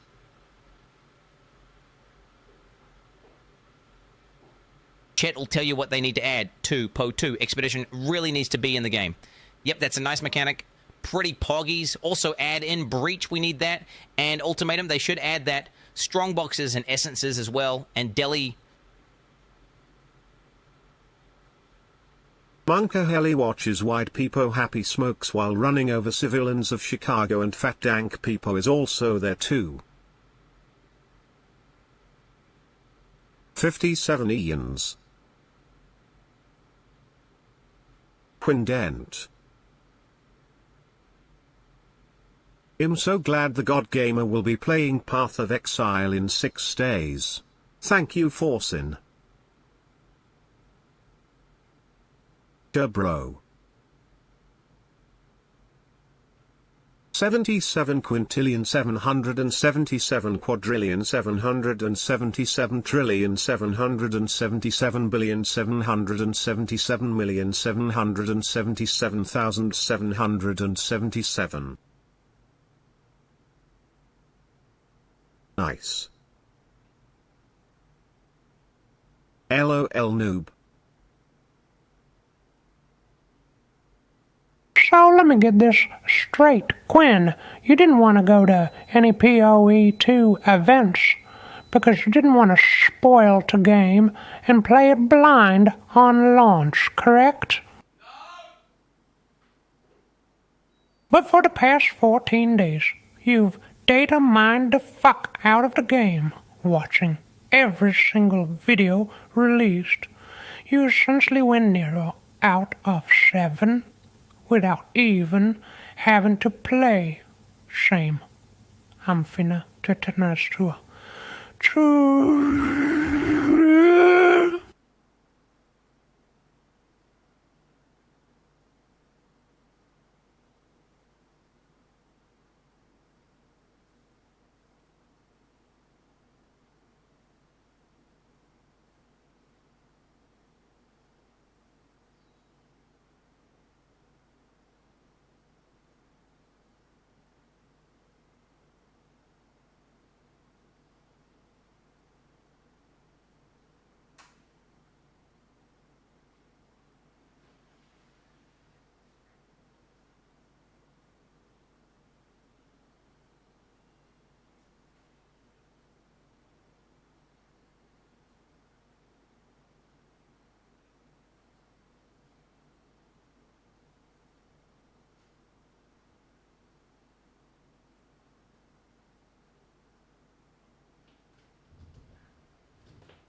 Chet will tell you what they need to add to Po2. Expedition really needs to be in the game. Yep, that's a nice mechanic. Pretty poggies. Also add in Breach, we need that. And Ultimatum, they should add that. Strong boxes and essences as well. And Delhi. Monka Heli watches White Peepo happy smokes while running over civilians of Chicago, and Fat Dank Peepo is also there too. 57 Ians. Quindent. I'm so glad the God Gamer will be playing Path of Exile in 6 days. Thank you, Forsin. Bro. 77 quintillion 777 quadrillion 777 trillion 777 billion 777 million 777,777. Nice. LOL noob. So let me get this straight. Quinn, you didn't want to go to any PoE2 events because you didn't want to spoil the game and play it blind on launch, correct? No! But for the past 14 days, you've data mined the fuck out of the game, watching every single video released. You essentially went 0 out of 7 without even having to play. Shame. I'm finna tetanus to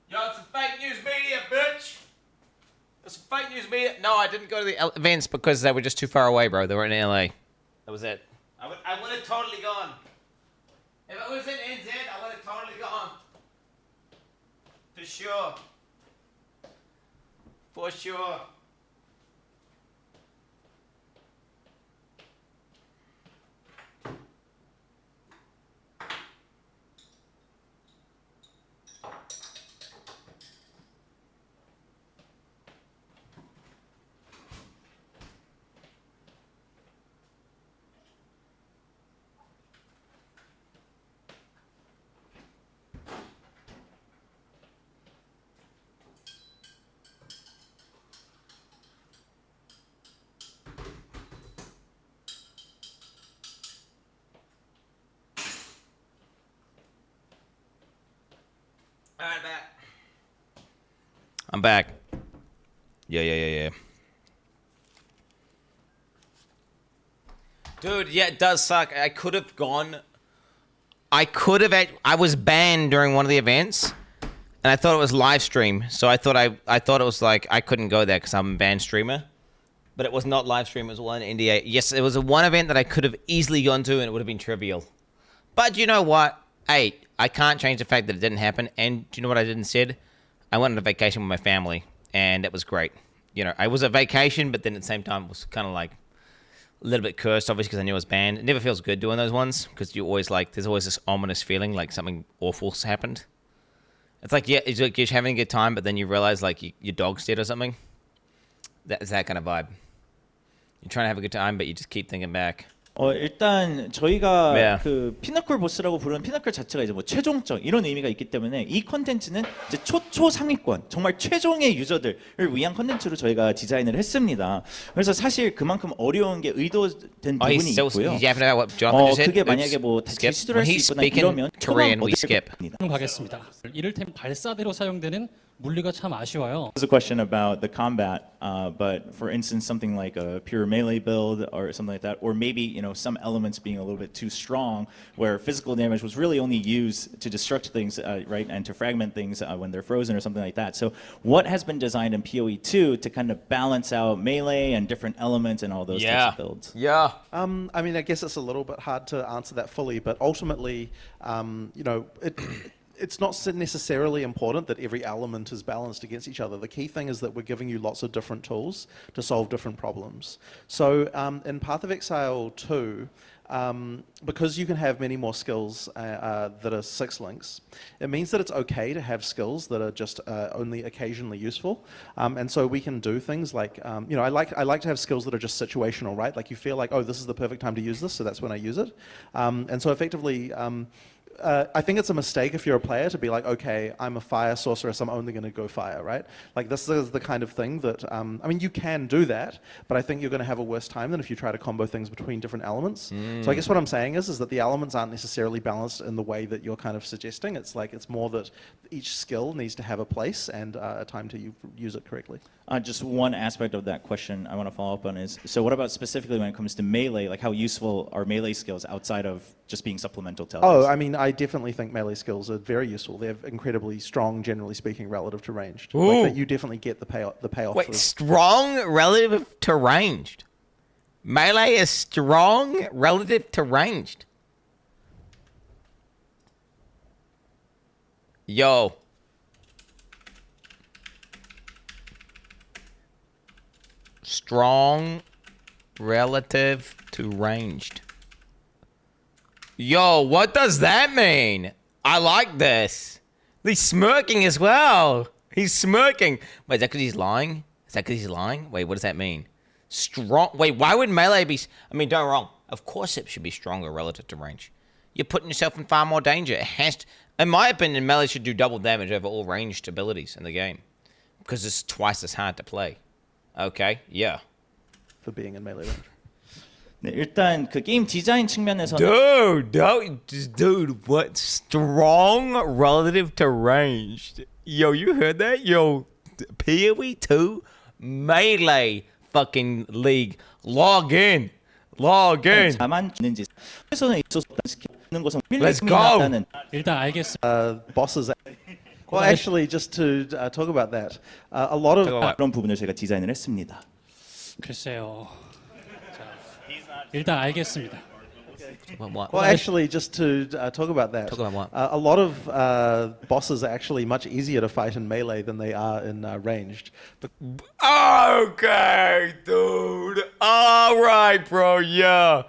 Yo, it's a fake news media, bitch! It's a fake news media. No, I didn't go to the events because they were just too far away, bro. They were in LA. That was it. I would have totally gone. If it was in NZ, I would have totally gone. For sure. For sure. Alright, back. I'm back. Yeah. Dude, yeah, it does suck. I could have gone. I was banned during one of the events, and I thought it was live stream. So I thought it was like I couldn't go there because I'm a banned streamer. But it was not live stream. It was one NDA. Yes, it was a one event that I could have easily gone to, and it would have been trivial. But you know what? Hey, I can't change the fact that it didn't happen. And do you know what I did instead? I went on a vacation with my family, and it was great. You know, I was a vacation, but then at the same time, it was kind of like a little bit cursed, obviously, because I knew it was banned. It never feels good doing those ones, because you always like, there's always this ominous feeling like something awful's happened. It's like, yeah, it's like you're having a good time, but then you realize like your dog's dead or something. That's that kind of vibe. You're trying to have a good time, but you just keep thinking back. 일단 저희가 Yeah. 그 피너클 보스라고 부르는 피너클 자체가 이제 뭐 최종적 이런 의미가 있기 때문에 이 컨텐츠는 이제 초초 상위권 정말 최종의 유저들을 위한 컨텐츠로 저희가 디자인을 했습니다. 그래서 사실 그만큼 어려운 게 의도된 부분이 있고요. 그게 만약에 뭐 다시 시도를 할 수 있거나 이러면 초반 어떻게 가겠습니다. 이를테면 발사대로 사용되는 물리가 참 아쉬워요. There's a question about the combat, but for instance, something like a pure melee build or something like that, or maybe some elements being a little bit too strong, where physical damage was really only used to destruct things, right, and to fragment things when they're frozen or something like that. So, what has been designed in PoE2 to kind of balance out melee and different elements and all those types of builds? Yeah. I mean, I guess it's a little bit hard to answer that fully, but ultimately, it's not necessarily important that every element is balanced against each other. The key thing is that we're giving you lots of different tools to solve different problems. So in Path of Exile 2, because you can have many more skills that are 6 links, it means that it's okay to have skills that are just only occasionally useful. And so we can do things like, you know, I like to have skills that are just situational, right? Like you feel like, oh, this is the perfect time to use this, so that's when I use it. And so effectively, I think it's a mistake if you're a player to be like, okay, I'm a fire sorceress, I'm only going to go fire, right? Like this is the kind of thing that, I mean, you can do that, but I think you're going to have a worse time than if you try to combo things between different elements. So I guess what I'm saying is that the elements aren't necessarily balanced in the way that you're kind of suggesting. It's like, it's more that each skill needs to have a place and a time to use it correctly. Just one aspect of that question I want to follow up on is, so what about specifically when it comes to melee, like how useful are melee skills outside of just being supplemental to others? Oh, I mean, I definitely think melee skills are very useful. They're incredibly strong, generally speaking, relative to ranged. Like that you definitely get the payoff. Wait, strong relative to ranged? Melee is strong relative to ranged? Yo. Strong relative to ranged. Yo, what does that mean? I like this. He's smirking as well. He's smirking. Wait, is that because he's lying? Is that because he's lying? Wait, what does that mean? Strong. Wait, why would melee be... I mean, don't wrong. Of course it should be stronger relative to range. You're putting yourself in far more danger. It has to... In my opinion, melee should do double damage over all ranged abilities in the game. Because it's twice as hard to play. Okay, yeah. For being in melee range. 네, 일단 그 게임 디자인 측면에서는 Dude, what? Strong relative to ranged. Yo, you heard that? Yo, PoE 2 melee fucking league. Log in. 자만 있는지 에서는 있어서 스킬 있는 것은 Let's go. 일단 알겠습니다. Bosses. Well, actually, just to talk about that, a lot of 그런 부분을 저희가 디자인을 했습니다. 글쎄요. 자, 일단 알겠습니다. Well, actually, just to talk about that, Talk about what? a lot of bosses are actually much easier to fight in melee than they are in ranged. Okay, dude. All right, bro. Yeah.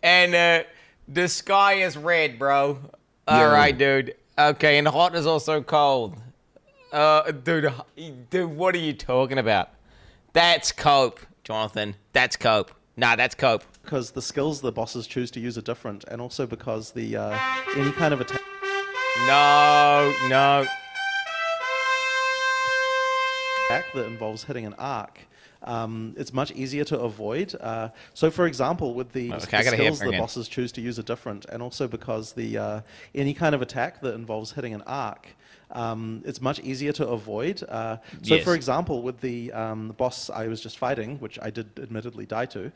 And the sky is red, bro. All right, dude. Okay, and hot is also cold. Dude, what are you talking about? That's cope, Jonathan. That's cope. Nah, that's cope. Because the skills the bosses choose to use are different, and also because the any kind of attack. No. Attack that involves hitting an arc. It's much easier to avoid. So, for example, with the skills the bosses choose to use are different, and also because the any kind of attack that involves hitting an arc, it's much easier to avoid. So, Yes. for example, with the boss I was just fighting, which I did admittedly die to,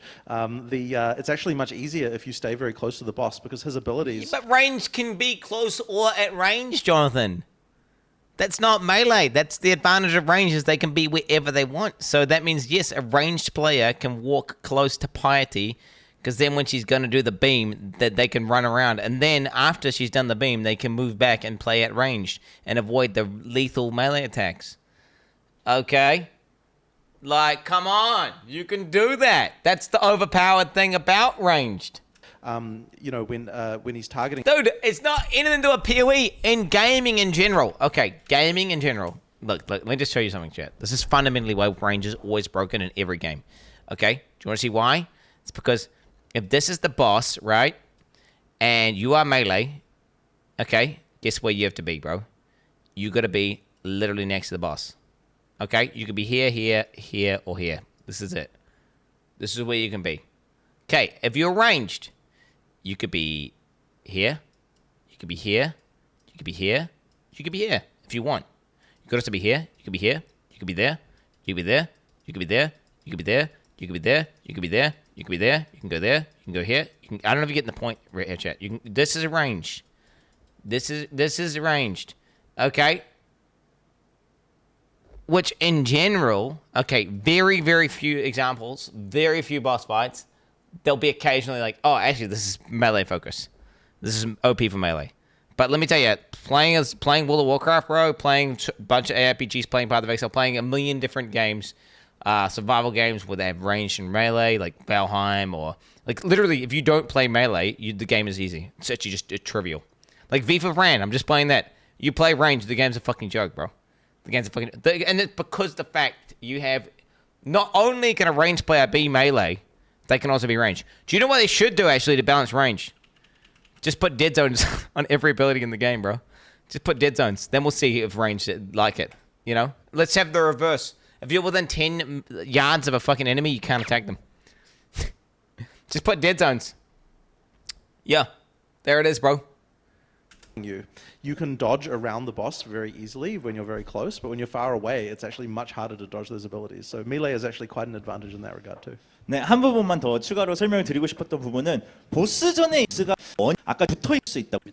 it's actually much easier if you stay very close to the boss because his abilities. But range can be close or at range, Jonathan. That's not melee. That's the advantage of range is they can be wherever they want. So that means, yes, a ranged player can walk close to Piety because then when she's going to do the beam, that they can run around. And then after she's done the beam, they can move back and play at range and avoid the lethal melee attacks. Okay? Like, come on. You can do that. That's the overpowered thing about ranged. You know, when he's targeting. Dude, it's not anything to do with PoE in gaming in general. Okay, gaming in general. Look, let me just show you something, chat. This is fundamentally why range is always broken in every game. Okay? Do you want to see why? It's because if this is the boss, right, and you are melee, okay, guess where you have to be, bro? You got to be literally next to the boss. Okay? You could be here, here, or here. This is it. This is where you can be. Okay, if you're ranged, you could be here, you could be here, you could be here, you could be here if you want. You could also be here, you could be here, you could be there, you could be there, you could be there, you could be there, you could be there, you could be there, you could be there, you can go there, you can go here. I don't know if you're getting the point right here, chat. This is arranged. This is arranged. Okay? Which in general, okay, very, very few examples, very few boss fights. They'll be occasionally like, oh, actually, this is melee focus. This is OP for melee. But let me tell you, playing World of Warcraft, bro, playing a bunch of ARPGs, playing Path of Exile, playing a million different games, survival games where they have ranged and melee, like Valheim, or like literally, if you don't play melee, the game is easy. It's actually just trivial. Like V for Ran, I'm just playing that. You play range, the game's a fucking joke, bro. The game's a fucking, and it's because the fact you have, not only can a range player be melee, they can also be range. Do you know what they should do actually to balance range? Just put dead zones on every ability in the game, bro. Just put dead zones. Then we'll see if range like it. You know? Let's have the reverse. If you're within 10 yards of a fucking enemy, you can't attack them. Just put dead zones. Yeah. There it is, bro. You can dodge around the boss very easily when you're very close, but when you're far away, it's actually much harder to dodge those abilities. So melee is actually quite an advantage in that regard too. 네, 한 부분만 더 추가로 설명을 드리고 싶었던 부분은 보스전의 보스가 아까 붙어 있을 수 있다고.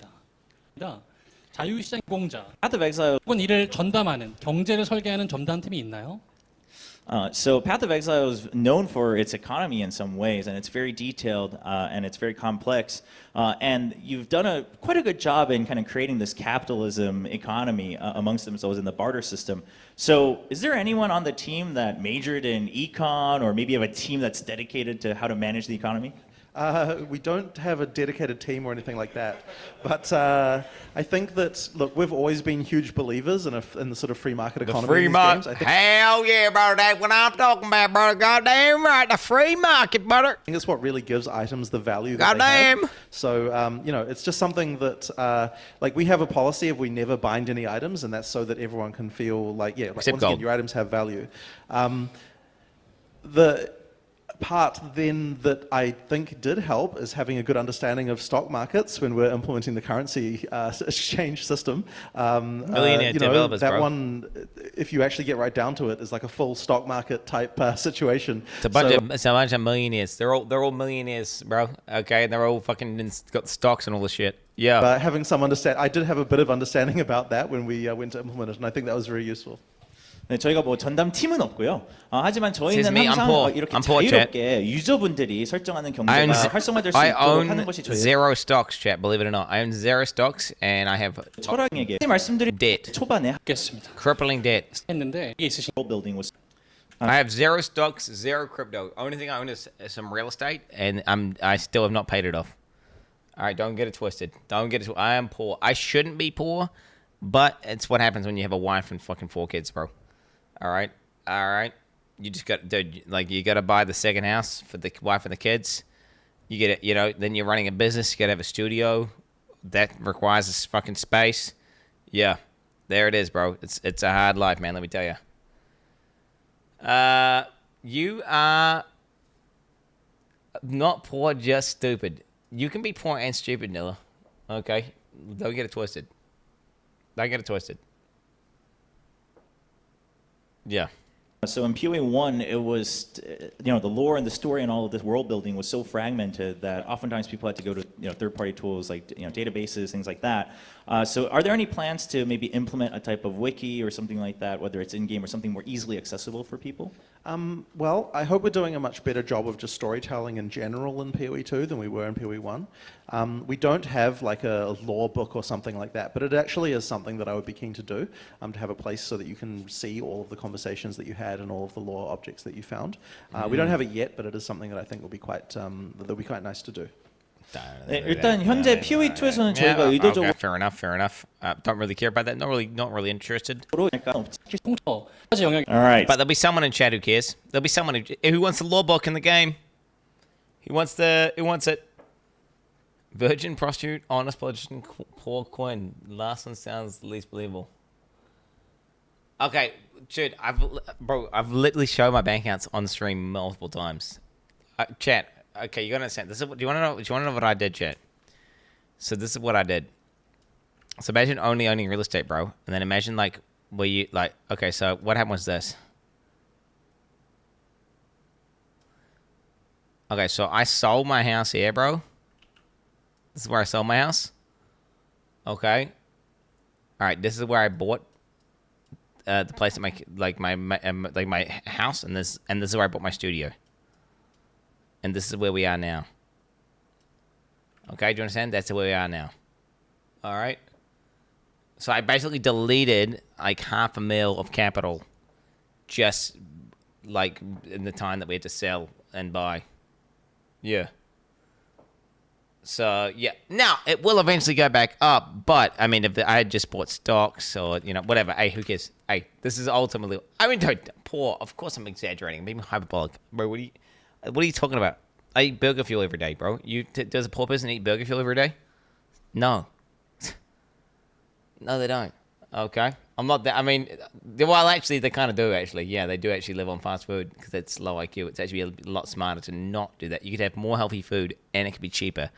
자유시장 공자. Path of Exile. 혹은 이를 전담하는 경제를 설계하는 전담팀이 있나요? So Path of Exile is known for its economy in some ways, and it's very detailed and it's very complex. And you've done quite a good job in kind of creating this capitalism economy amongst themselves in the barter system. So is there anyone on the team that majored in econ, or maybe you have a team that's dedicated to how to manage the economy? We don't have a dedicated team or anything like that, but I think that, look, we've always been huge believers in the sort of free market economy. The free market. Hell yeah, brother. That's what I'm talking about, brother. Goddamn right. The free market, brother. I think it's what really gives items the value that they have. So, you know, it's just something that, like, we have a policy of we never bind any items, and that's so that everyone can feel like, yeah, like, once again, your items have value. The part then that I think did help is having a good understanding of stock markets when we're implementing the currency exchange system. Millionaire you know, developers, that bro. one, if you actually get right down to it, is like a full stock market type situation. It's a bunch of millionaires. They're all millionaires, bro. Okay, and they're all fucking got stocks and all the shit. Yeah. But having some understand, I did have a bit of understanding about that when we went to implement it, and I think that was very useful. 네, 저희가 뭐 전담 팀은 없고요. 하지만 저희는 me, 항상 I'm poor, 자유롭게 유저분들이 설정하는 경제가 활성화될 수 있도록 하는 것이 저희. zero stocks, chat. Believe it or not, I own zero stocks, and I have 철학에게 말씀드린 debt. 초반에 하겠습니다. Crippling debt. 했는데 이게 있으신 building was. I have zero stocks, zero crypto. Only thing I own is some real estate, and I still have not paid it off. All right, don't get it twisted. Don't get it. I am poor. I shouldn't be poor, but it's what happens when you have a wife and fucking 4 kids, bro. All right. You just got, dude. Like, you got to buy the second house for the wife and the kids. You get it. You know. Then you're running a business. You got to have a studio that requires this fucking space. Yeah, there it is, bro. It's a hard life, man. Let me tell you. You are not poor, just stupid. You can be poor and stupid, Nilla. Okay, don't get it twisted. Don't get it twisted. Yeah. So in PoE 1, it was, you know, the lore and the story and all of this world building was so fragmented that oftentimes people had to go to, you know, third-party tools like, you know, databases, things like that. So are there any plans to maybe implement a type of wiki or something like that, whether it's in-game or something more easily accessible for people? Well, I hope we're doing a much better job of just storytelling in general in PoE 2 than we were in PoE 1. We don't have like a lore book or something like that, but it actually is something that I would be keen to do, to have a place so that you can see all of the conversations that you had and all of the lore objects that you found. We don't have it yet, but it is something that I think will be quite nice to do. 네, 일단 현재 PoE 2에서는 저희가 의도적으로 fair enough. Don't really care about that. Not really interested. All right. But there'll be someone in chat who cares. There'll be someone who wants the lore book in the game. Who wants it. Virgin, prostitute, honest politician, poor Quinn. Last one sounds the least believable. Okay, dude, I've literally shown my bank accounts on stream multiple times. Chat. Okay, you gotta understand. Do you wanna know what I did, chat? So this is what I did. So imagine only owning real estate, bro, and then imagine like where you like. Okay, so what happened was this. Okay, so I sold my house here, bro. This is where I sold my house. Okay. All right, this is where I bought the place at my house, and this is where I bought my studio. And this is where we are now. Okay, do you understand? That's where we are now. All right. So I basically deleted like $500,000 of capital just like in the time that we had to sell and buy. Yeah. So yeah, now it will eventually go back up, but I mean, if I had just bought stocks or whatever, hey, who cares? Hey, this is ultimately. I mean, don't poor. Of course, I'm exaggerating. I'm being hyperbolic, bro. What are you talking about? I eat burger fuel every day, bro. Does a poor person eat burger fuel every day? No. No, they don't. Okay, I'm not that. I mean, well, actually, they kind of do. Actually, yeah, they do actually live on fast food because it's low IQ. It's actually a lot smarter to not do that. You could have more healthy food, and it could be cheaper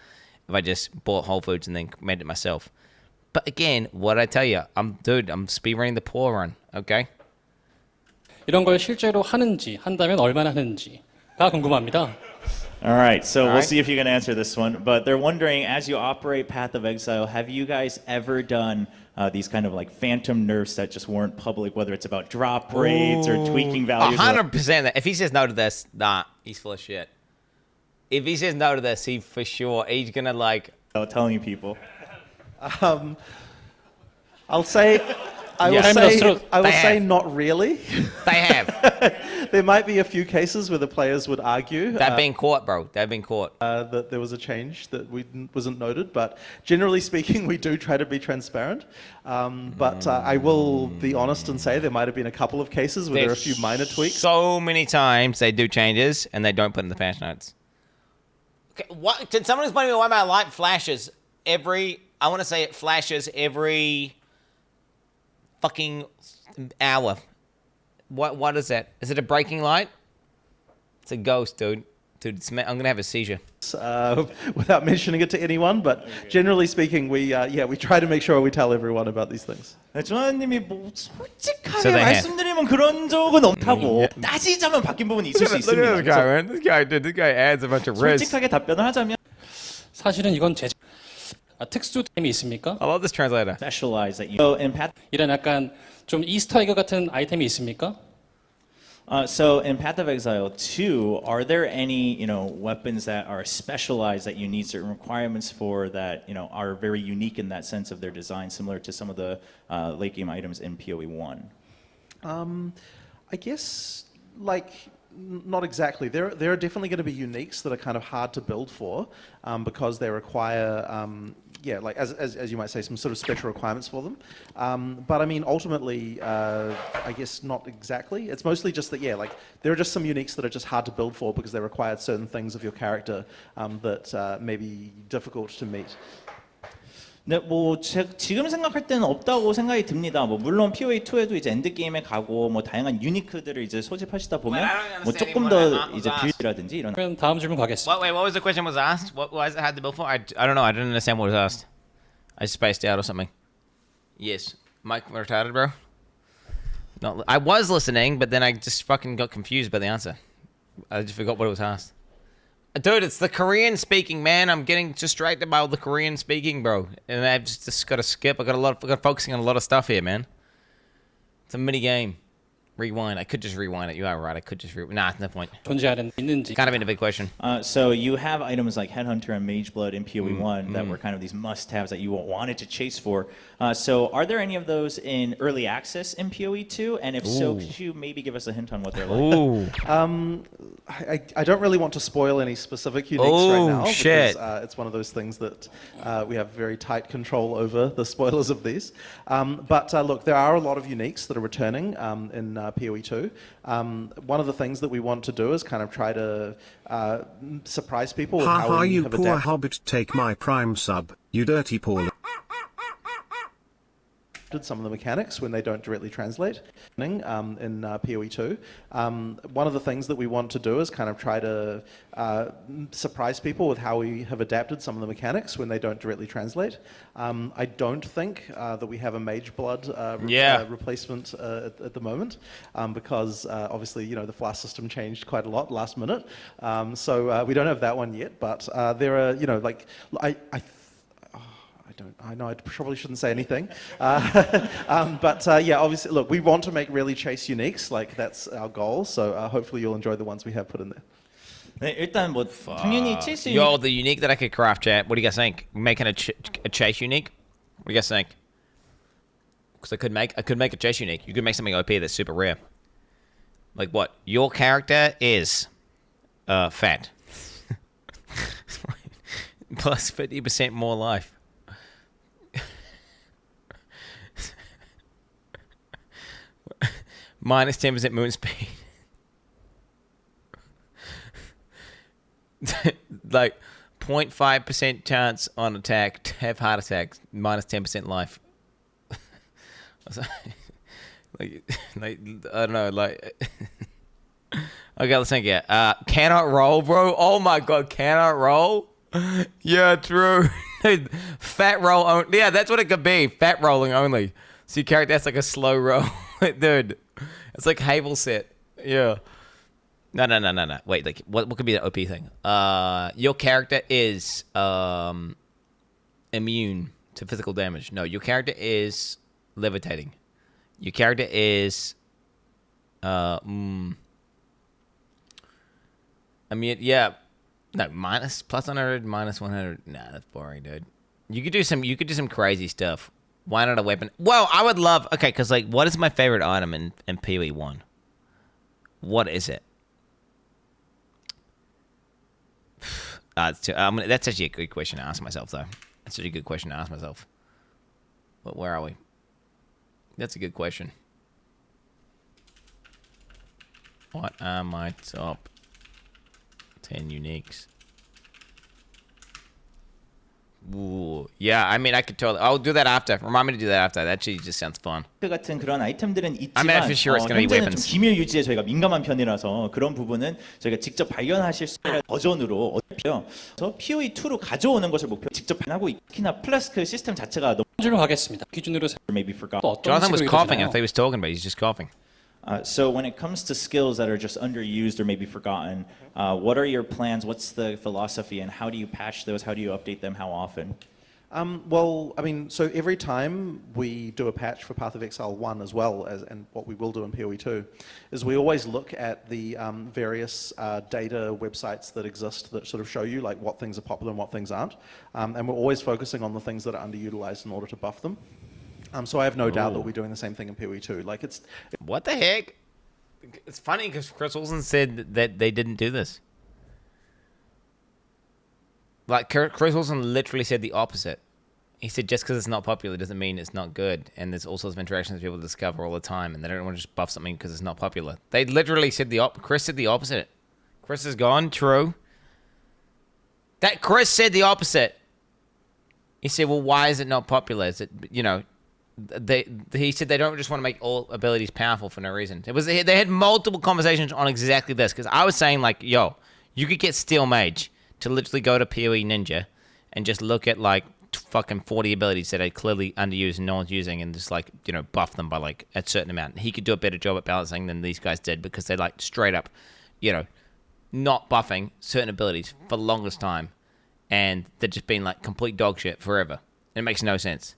if I just bought Whole Foods and then made it myself. But again, what did I tell you? I'm speedrunning the poor run. Okay. 이런 걸 실제로 하는지 한다면 얼마나 하는지가 궁금합니다. All right, so All we'll right. see if you can answer this one. But they're wondering, as you operate Path of Exile, have you guys ever done these kind of like phantom nerfs that just weren't public, whether it's about drop rates or tweaking values? 100%. That if he says no to this, nah, he's full of shit. If he says no to this, he's gonna like telling people. I'll say, I will Yeah. They say have. not really. They have. There might be a few cases where the players would argue They've been caught, bro. They've been caught. that there was a change that wasn't noted, but generally speaking, we do try to be transparent. But I will be honest and say there might have been a couple of cases where there are a few minor tweaks. So many times they do changes and they don't put in the patch notes. Okay, what? Did someone explain to me why my light flashes every? I want to say it flashes every fucking hour. What is that? Is it a braking light? It's a ghost, dude. Dude, I'm gonna have a seizure. Without mentioning it to anyone, but generally speaking, we try to make sure we tell everyone about these things. 조나님이 뭐 솔직하게 So they have. 말씀드리면 그런 적은 없다고 따지자면 바뀐 부분이 있을 수 있습니다. man. This guy adds a bunch of risk. 솔직하게 답변을 하자면 사실은 이건 특수템이 있습니까? I love this translator. specialize that you. So in Path. 이런 약간 좀 이스터에그 같은 아이템이 있습니까? So in Path of Exile 2, are there any weapons that are specialized that you need certain requirements for that are very unique in that sense of their design, similar to some of the late game items in PoE 1? I guess not exactly. There are definitely going to be uniques that are kind of hard to build for because they require as you might say, some sort of special requirements for them. But I mean, ultimately, I guess not exactly. It's mostly just that, there are just some uniques that are just hard to build for because they require certain things of your character that may be difficult to meet. 네, 지금 생각할 때는 없다고 생각이 듭니다. 물론 PoE 2에도 이제 엔드 게임에 가고 다양한 유니크들을 이제 소집하시다 보면 조금 더 이제 빌드라든지 이런. 그럼 다음 질문 가겠습니다. Wait, what was the question was asked? What was it had to build for? I don't know. I didn't understand what was asked. I spaced out or something. Yes, Mike retarded, bro. No, I was listening, but then I just fucking got confused by the answer. I just forgot what it was asked. Dude, it's the Korean speaking, man. I'm getting distracted by all the Korean speaking, bro. And I've just got to skip. I got focusing on a lot of stuff here, man. It's a mini game. Rewind. I could just rewind it. You are right. I could just rewind. Nah, no point. 있는지. Kind of been a big question. So you have items like Headhunter and Mageblood in PoE 1 that were kind of these must-haves that you wanted to chase for. So are there any of those in early access in PoE 2? And if so, could you maybe give us a hint on what they're like? Ooh. I don't really want to spoil any specific uniques right now shit. because it's one of those things that we have very tight control over the spoilers of these. But look, there are a lot of uniques that are returning in PoE 2. One of the things that we want to do is kind of try to surprise people with how we you have poor adapted. hobbit, take my prime sub, you dirty Paul. Some of the mechanics when they don't directly translate in PoE 2. One of the things that we want to do is kind of try to surprise people with how we have adapted some of the mechanics when they don't directly translate. I don't think that we have a Mage Blood replacement at the moment because obviously the flash system changed quite a lot last minute. So we don't have that one yet, but there are I know I probably shouldn't say anything, but obviously, look, we want to make really chase uniques, that's our goal. So hopefully you'll enjoy the ones we have put in there. 네, 일단 당연히 chase Yo, the unique that I could craft, chat. What do you guys think? Making a chase unique? What do you guys think? Because I could make a chase unique. You could make something OP that's super rare. Like what? Your character is fat. Plus 50% more life. Minus 10% movement speed. Like 0.5% chance on attack to have heart attacks. Minus 10% life. like I don't know, like okay, let's think here. Cannot roll, bro. Oh my god, cannot roll? Yeah, true. Fat roll yeah, that's what it could be. Fat rolling only. So your character has like a slow roll. Dude. It's like Havel set. Yeah. No. Wait, like what could be the OP thing? Your character is immune to physical damage. No, your character is levitating. Your character is I mean, yeah. No, minus plus 100, minus 100. Nah, that's boring, dude. You could do some crazy stuff. Why not a weapon? Well, I would love. Okay, because like, what is my favorite item in PoE 1? What is it? That's actually a good question to ask myself, though. That's actually a good question to ask myself. But where are we? That's a good question. What are my top 10 uniques? Ooh, yeah, I mean, I could totally. I'll do that after. Remind me to do that after. That actually just sounds fun. 같은 그런 아이템들은 있지만 I mean, for sure it's gonna be 현재는 좀 weapons. 기밀 유지에 저희가 민감한 편이라서 그런 부분은 저희가 직접 발견하실 수 있는 버전으로 어때요? 그래서 PoE 2로 가져오는 것을 목표 직접 하고 특히나 플러스 그 시스템 자체가 너무 기준으로 가겠습니다. 기준으로 maybe forgot. 어떤 Jonathan was 식으로 coughing. I 이루어지나요? thought he was talking, but he's just coughing. So when it comes to skills that are just underused or maybe forgotten, what are your plans? What's the philosophy, and how do you patch those? How do you update them? How often? Well, I mean, so every time we do a patch for Path of Exile 1 as well, and what we will do in PoE 2, is we always look at the various data websites that exist that sort of show you like what things are popular and what things aren't. And we're always focusing on the things that are underutilized in order to buff them. So I have no doubt that we'll be doing the same thing in PoE 2. Like What the heck? It's funny because Chris Wilson said that they didn't do this. Like, Chris Wilson literally said the opposite. He said just because it's not popular doesn't mean it's not good. And there's all sorts of interactions people discover all the time. And they don't want to just buff something because it's not popular. They literally said Chris said the opposite. Chris is gone. True. That Chris said the opposite. He said, well, why is it not popular? Is it, you know, he said they don't just want to make all abilities powerful for no reason. They had multiple conversations on exactly this. Because I was saying, like, yo, you could get Steel Mage to literally go to PoE Ninja and just look at like fucking 40 abilities that are clearly underused and no one's using and just like, you know, buff them by like a certain amount. He could do a better job at balancing than these guys did because they like straight up, you know, not buffing certain abilities for the longest time and they're just being like complete dog shit forever. It makes no sense.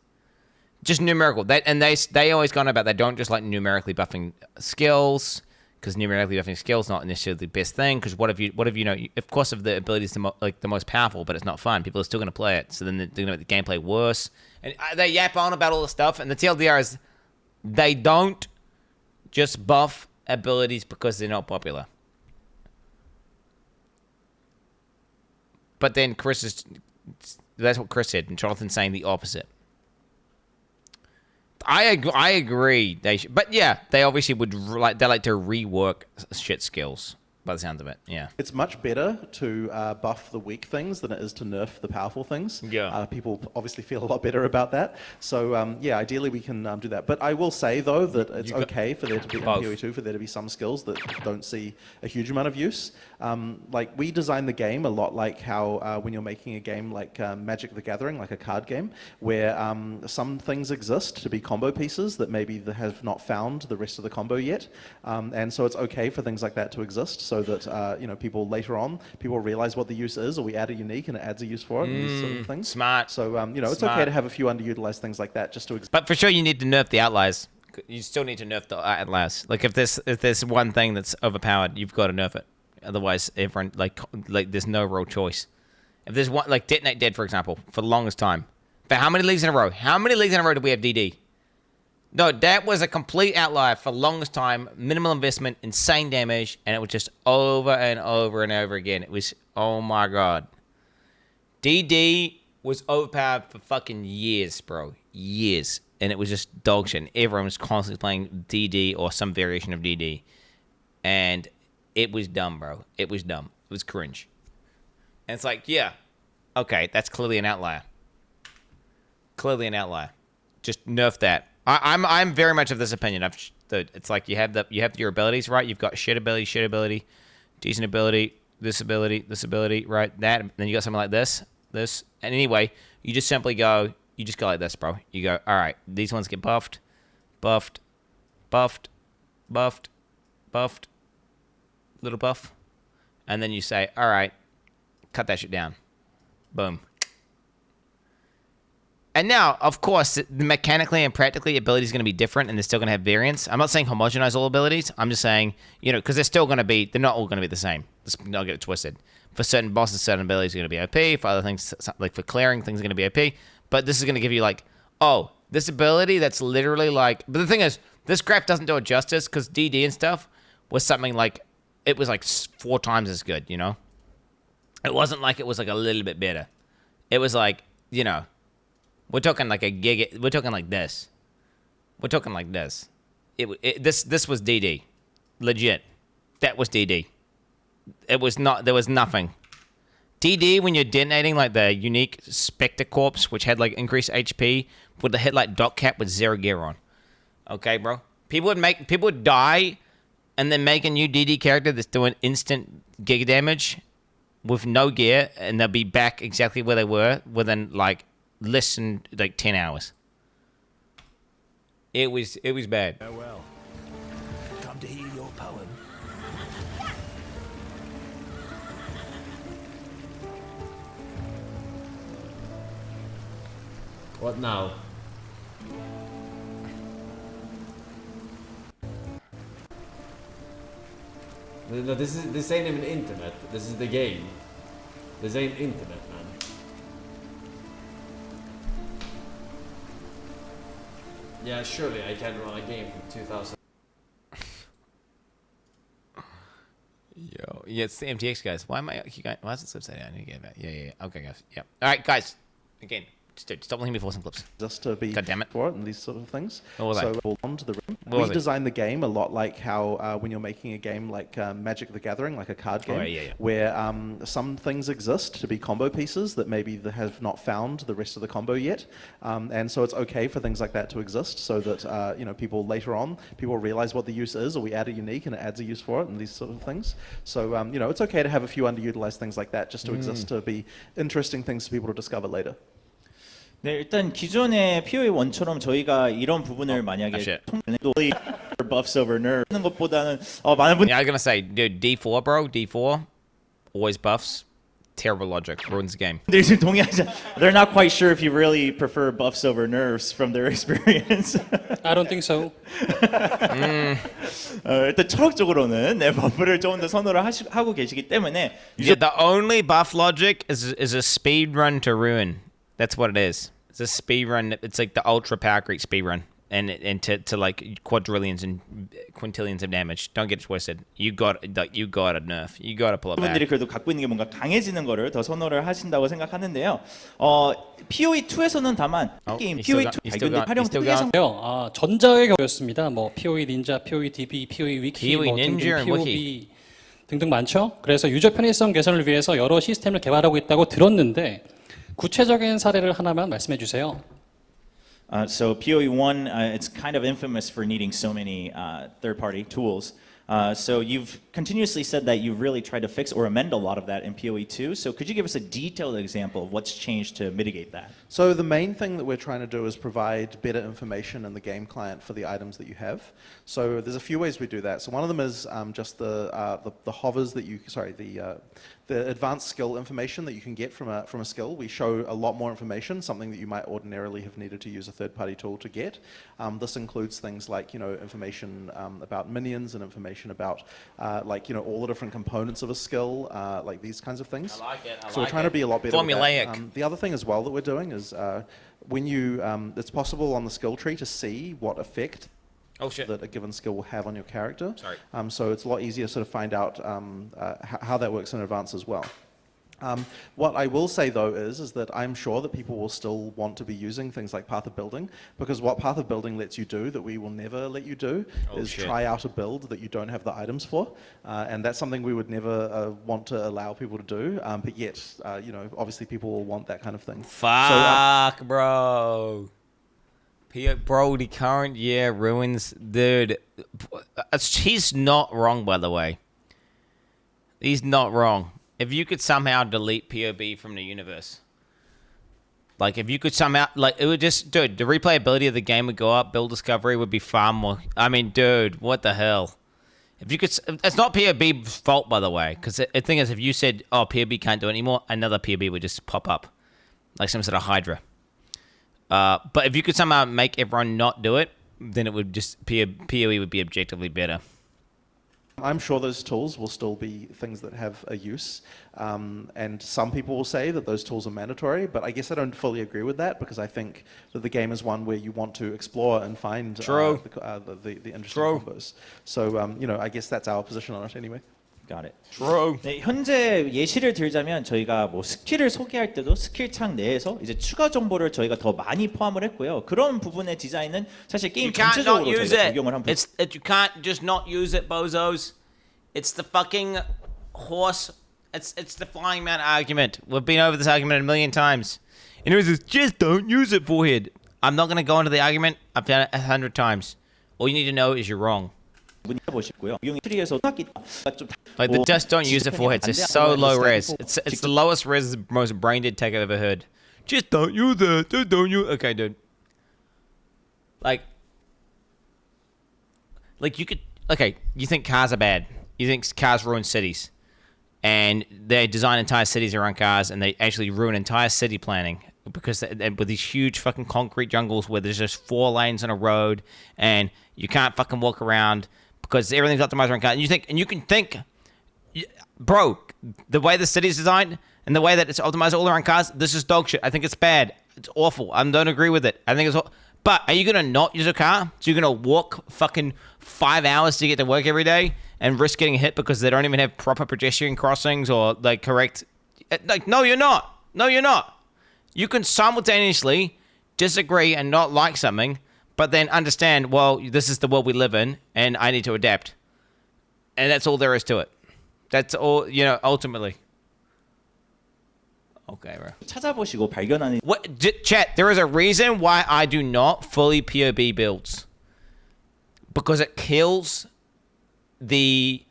Just numerical. They always gone about they don't just like numerically buffing skills. Because numerically buffing skills not necessarily the best thing. Because what if you know? Of course, if the ability is the most powerful, but it's not fun, people are still going to play it. So then they're going to make the gameplay worse. And they yap on about all the stuff. And the TLDR is they don't just buff abilities because they're not popular. But then that's what Chris said, and Jonathan's saying the opposite. I agree. But yeah, they obviously would like to rework shit skills. By the sounds of it, yeah. It's much better to buff the weak things than it is to nerf the powerful things. Yeah. People obviously feel a lot better about that. So yeah, ideally we can do that. But I will say though that it's okay for there to be in PoE2 for there to be some skills that don't see a huge amount of use. Like we design the game a lot like how when you're making a game like Magic the Gathering, like a card game, where some things exist to be combo pieces that maybe they have not found the rest of the combo yet. And so it's okay for things like that to exist. So that you know, people later on realize what the use is, or we add a unique and it adds a use for it, and these sort of things. Smart. So you know, it's okay to have a few underutilized things like that just to. But for sure, you need to nerf the outliers. You still need to nerf the outliers. Like if there's one thing that's overpowered, you've got to nerf it. Otherwise, everyone like there's no real choice. If there's one like Detonate Dead, for example, for the longest time, for how many leagues in a row? How many leagues in a row do we have DD? No, that was a complete outlier for the longest time. Minimal investment, insane damage, and it was just over and over and over again. It was, oh my god. DD was overpowered for fucking years, bro. Years. And it was just dog shit. And everyone was constantly playing DD or some variation of DD. And it was dumb, bro. It was dumb. It was cringe. And it's like, yeah, okay, that's clearly an outlier. Clearly an outlier. Just nerf that. I'm very much of this opinion. It's like you have your abilities, right? You've got shit ability, decent ability, this ability, right? That, and then you got something like this. And anyway, you just simply go, like this, bro. You go, all right, these ones get buffed, little buff, and then you say, all right, cut that shit down. Boom. And now, of course, mechanically and practically, ability is going to be different, and they're still going to have variance. I'm not saying homogenize all abilities. I'm just saying, because they're not all going to be the same. Let's not get it twisted. For certain bosses, certain abilities are going to be OP. For other things, like for clearing, things are going to be OP. But this is going to give you like, oh, this ability that's literally like... But the thing is, this graph doesn't do it justice, because DD and stuff was something like... It was like 4 times as good, It wasn't like it was like a little bit better. It was like, we're talking like a gig. We're talking like this. We're talking like this. This was DD, legit. That was DD. It was not. There was nothing. DD when you're detonating like the unique Spectre Corpse, which had like increased HP, would hit like dot cap with 0 gear on. Okay, bro. People would die, and then make a new DD character that's doing instant giga damage with no gear, and they'll be back exactly where they were within like less than like 10 hours. It was bad. Farewell. Come to hear your poem. What now? No, this ain't even internet. This is the game. This ain't internet, man. Yeah, surely I can run a game from 2000. Yo, yeah, it's the MTX guys. Why am I? Why is it upside down? You get that? Yeah. Okay, guys. Yeah. All right, guys. Again, stop letting me force some clips. Just to be God damn it. for it and these sort of things. What was so that? we'll on to the room. What was We it? designed the game a lot like how when you're making a game like Magic the Gathering, like a card game, yeah. where some things exist to be combo pieces that maybe they have not found the rest of the combo yet, and so it's okay for things like that to exist, so that people later on realize what the use is, or we add a unique and it adds a use for it, and these sort of things. So it's okay to have a few underutilized things like that just to exist, to be interesting things for people to discover later. 네, 일단 기존의 POE 1처럼 저희가 이런 부분을 만약에 통일도 buffs over nerf 하는 것보다는 많은 분들이 Yeah, I'm gonna say, dude, D4, bro, D4, always buffs. Terrible logic, ruins the game. 지금 동의하지. They're not quite sure if you really prefer buffs over nerfs from their experience. I don't think so. 일단 철학적으로는 버프를 조금 더 선호를 하고 계시기 때문에 Yeah, the only buff logic is a speed run to ruin. That's what it is. It's a speed run. It's like the ultra power creep speed run, and to like quadrillions and quintillions of damage. Don't get it twisted. You got to nerf. You got to pull it back. 분들이 그래도 갖고 있는 게 뭔가 강해지는 거를 더 선호를 하신다고 생각하는데요. POE 2에서는 다만 게임 POE 2 발견된 활용 특이상 전자의 경우였습니다. 뭐 POE 닌자, POE DB, POE 위키, POE 뭐 Ninja 등등 and POE 등등 많죠. 그래서 유저 편의성 개선을 위해서 여러 시스템을 개발하고 있다고 들었는데. 구체적인 사례를 하나만 말씀해 주세요. So POE 1, it's kind of infamous for needing so many third-party tools. So you've continuously said that you've really tried to fix or amend a lot of that in POE 2. So could you give us a detailed example of what's changed to mitigate that? So the main thing that we're trying to do is provide better information in the game client for the items that you have. So there's a few ways we do that. So one of them is just the hovers that you, the advanced skill information that you can get from a skill. We show a lot more information, something that you might ordinarily have needed to use a third-party tool to get. This includes things like information about minions and information information about like, you know, all the different components of a skill, like these kinds of things. I like it. So we're trying to be a lot better with that. Formulaic. The other thing as well that we're doing is when you, it's possible on the skill tree to see what effect that a given skill will have on your character. Sorry. So it's a lot easier to sort of find out how that works in advance as well. What I will say though is that I'm sure that people will still want to be using things like Path of Building, because what Path of Building lets you do that we will never let you do is try out a build that you don't have the items for, and that's something we would never want to allow people to do, but yet, you know, obviously people will want that kind of thing. Fuck, bro. Bro, the current year ruins, dude. He's not wrong, by the way. He's not wrong. If you could somehow delete POB from the universe, like if you could somehow, like it would just, dude, the replayability of the game would go up. Build discovery would be far more. I mean, dude, what the hell? If you could, it's not POB's fault, by the way, because the thing is, if you said, oh, POB can't do it anymore, another POB would just pop up, like some sort of Hydra. But if you could somehow make everyone not do it, then it would just, POE would be objectively better. I'm sure those tools will still be things that have a use, and some people will say that those tools are mandatory, but I guess I don't fully agree with that, because I think that the game is one where you want to explore and find the interesting combos. So, you know, I guess that's our position on it anyway. Got it. True. 네, 현재 예시를 들자면 저희가 뭐 스킬을 소개할 때도 스킬창 내에서 이제 추가 정보를 저희가 더 많이 포함을 했고요. 그런 부분의 디자인은 사실 게임 전체적으로 저희가 적용을 한 부분. You can't just not use it, bozos. It's the fucking horse. It's the flying man argument. We've been over this argument a million times. And it was just don't use it, forehead. I'm not going to go into the argument. I've done it 100 times. All you need to know is you're wrong. Like the just don't use it foreheads. It's so low res. It's the lowest res, most brain dead tech I've ever heard. Just don't use it. Just don't use. Okay, dude. Like you could. Okay, you think cars are bad. You think cars ruin cities, and they design entire cities around cars, and they actually ruin entire city planning because with these huge fucking concrete jungles where there's just 4 lanes on a road, and you can't fucking walk around. Because everything's optimized around cars. And you can think, bro, the way the city's designed and the way that it's optimized all around cars, this is dog shit. I think it's bad. It's awful. I don't agree with it. I think it's all. But are you going to not use a car? So you're going to walk fucking 5 hours to get to work every day and risk getting hit because they don't even have proper pedestrian crossings or like correct. Like, no, you're not. No, you're not. You can simultaneously disagree and not like something, but then understand, well, this is the world we live in, and I need to adapt. And that's all there is to it. That's all, you know, ultimately. Okay, bro. 찾아보시고 발견하는. Chat, there is a reason why I do not fully POB builds. Because it kills the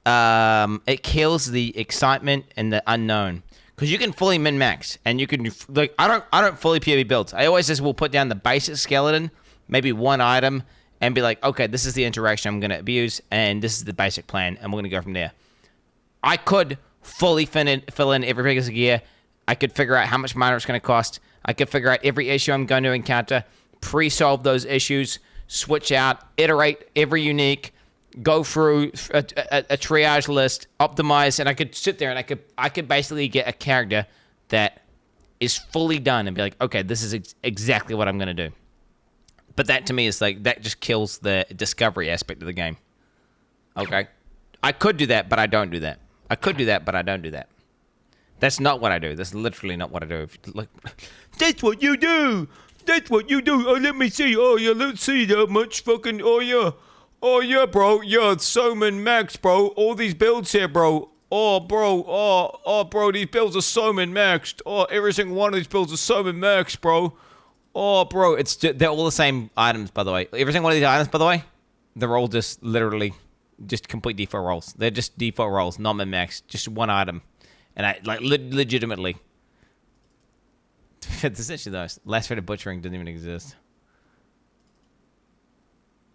excitement and the unknown. Because you can fully min-max, and you can, like, I don't fully POB builds. I always just will put down the basic skeleton, maybe one item, and be like, okay, this is the interaction I'm going to abuse, and this is the basic plan, and we're going to go from there. I could fully fill in every biggest gear. I could figure out how much mana it's going to cost. I could figure out every issue I'm going to encounter, pre-solve those issues, switch out, iterate every unique, go through a triage list, optimize, and I could sit there and I could basically get a character that is fully done and be like, okay, this is exactly what I'm going to do. But that to me is like, that just kills the discovery aspect of the game. Okay. I could do that, but I don't do that. I could do that, but I don't do that. That's not what I do. That's literally not what I do. Like, that's what you do. That's what you do. Oh, let me see. Oh, yeah, let's see how much fucking, oh, yeah. Oh, yeah, bro. Yeah, it's so min-max, bro. All these builds here, bro. Oh, bro. Oh, bro, these builds are so min-maxed. Oh, every single one of these builds is so min-maxed, bro. Oh, bro. They're all the same items, by the way. Every single one of these items, by the way, they're all just literally just complete default rolls. They're just default rolls, not min-maxed. Just one item. And I, like, legitimately. Essentially, though, last rate of butchering doesn't even exist.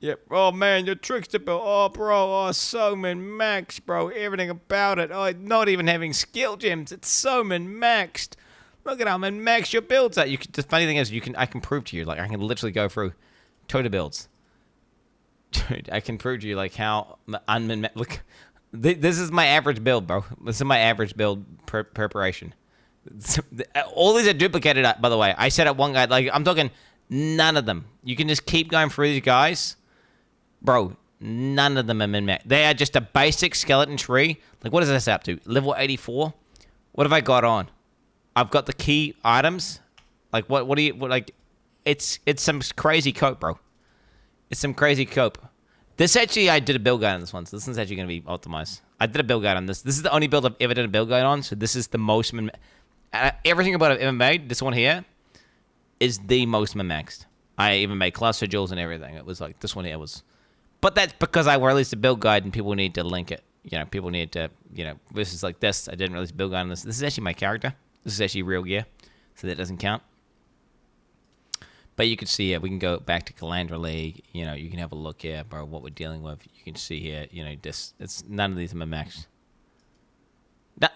Yep. Oh, man, your trickster build. Oh, bro. Oh, so min-maxed, bro. Everything about it. Oh, not even having skill gems. It's so min-maxed. Look at how min-maxed your builds are. The funny thing is, I can prove to you, like, I can literally go through total builds. Dude, I can prove to you like how look. This is my average build, bro. This is my average build preparation. All these are duplicated, by the way. I set up one guy, like, I'm talking none of them. You can just keep going through these guys. Bro, none of them are min-max. They are just a basic skeleton tree. Like, what is this up to? Level 84? What have I got on? I've got the key items. Like, what do you, like, it's some crazy cope, bro. It's some crazy cope. This actually, I did a build guide on this one, so this one's actually going to be optimized. I did a build guide on this. This is the only build I've ever done a build guide on, so this is the most everything about it I've ever made, this one here, is the most min-maxed. I even made cluster jewels and everything. It was like, this one here was... But that's because I released a build guide and people need to link it. You know, people need to, you know, this is like this. I didn't release a build guide on this. This is actually my character. This is actually real gear, so that doesn't count. But you can see here, we can go back to Calandra League. You know, you can have a look here, bro, what we're dealing with. You can see here, you know, this. It's none of these are min-maxed.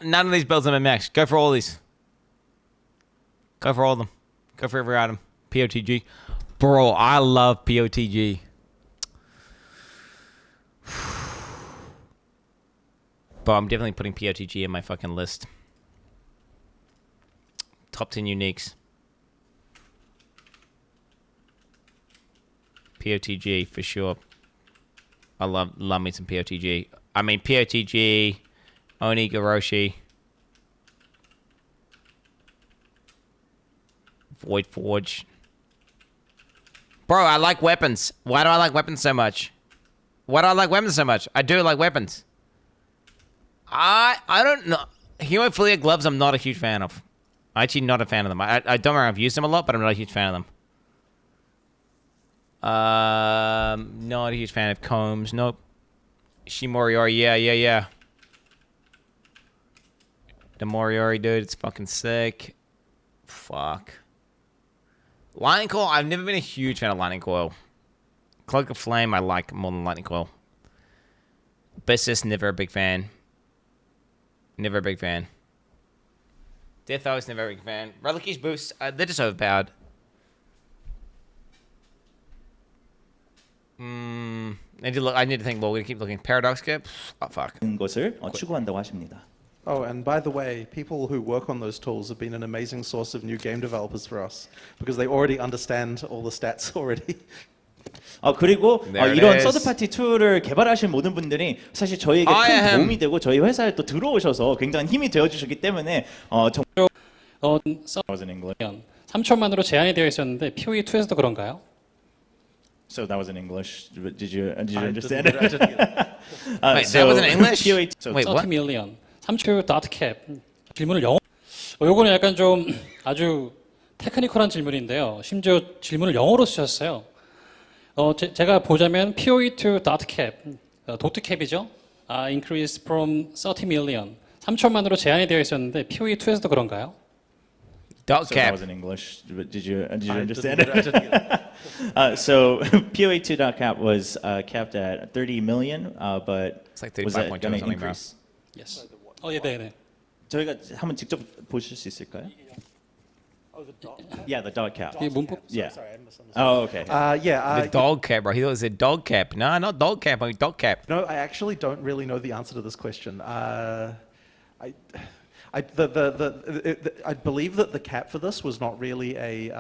None of these builds are min-maxed. Go for all these. Go for all of them. Go for every item. POTG. Bro, I love POTG. But I'm definitely putting POTG in my fucking list. Top 10 uniques. POTG for sure. I love me some POTG. I mean POTG, Oni Goroshi, Void Forge. Bro, I like weapons. Why do I like weapons so much? Why do I like weapons so much? I do like weapons. I don't know. Hemophilia gloves I'm not a huge fan of. I'm actually not a fan of them. I don't remember, I've used them a lot, but I'm not a huge fan of them. Not a huge fan of combs. Nope. Shimoriori, yeah. The Moriori, dude, it's fucking sick. Fuck. Lightning Coil, I've never been a huge fan of Lightning Coil. Cloak of Flame, I like more than Lightning Coil. Abyssus, never a big fan. Never a big fan. Death Oath, never a big fan. Reliquy's Boost, they're just overpowered. I need to think more. We're gonna keep looking. Paradox Cap? Oh, fuck. 것을 추구한다고 하십니다. Oh, and by the way, people who work on those tools have been an amazing source of new game developers for us because they already understand all the stats already. 그리고 There it 이런 is. 서드 파티 툴을 개발하신 모든 분들이 사실 저희에게 큰 도움이 되고 저희 회사에 또 들어오셔서 굉장한 힘이 되어 주셨기 때문에 정말 wasn't English. 3초만으로 제한이 되어 있었는데 PoE 2에서도 그런가요? So that was in English. Did you understand I didn't get it. Wait, that wasn't English? PoE Wait, what? 30 million. 3초 닷캡. 질문을 영어. 요거는 약간 좀 아주 테크니컬한 질문인데요. 심지어 질문을 영어로 쓰셨어요. 제가 보자면 PoE2 닷캡, 도트캡이죠. Increase from 30 million. 3초만으로 제한이 되어 있었는데 PoE2에서도 그런가요? So that Dotcap. was in English. Did you I understand didn't it? get it. So PoE2.cap was capped at 30 million, but It's like was that 35.2 going or to something, bro. increase? Yes. 네. 저희가 한번 직접 보실 수 있을까요? Yeah, the dot cap. 이 문법. Yeah. Sorry, I misunderstood. Oh, okay. The dog cap, bro. He thought it said dog cap. No, not dog cap. I mean dog cap. No, I actually don't really know the answer to this question. I believe that the cap for this was not really a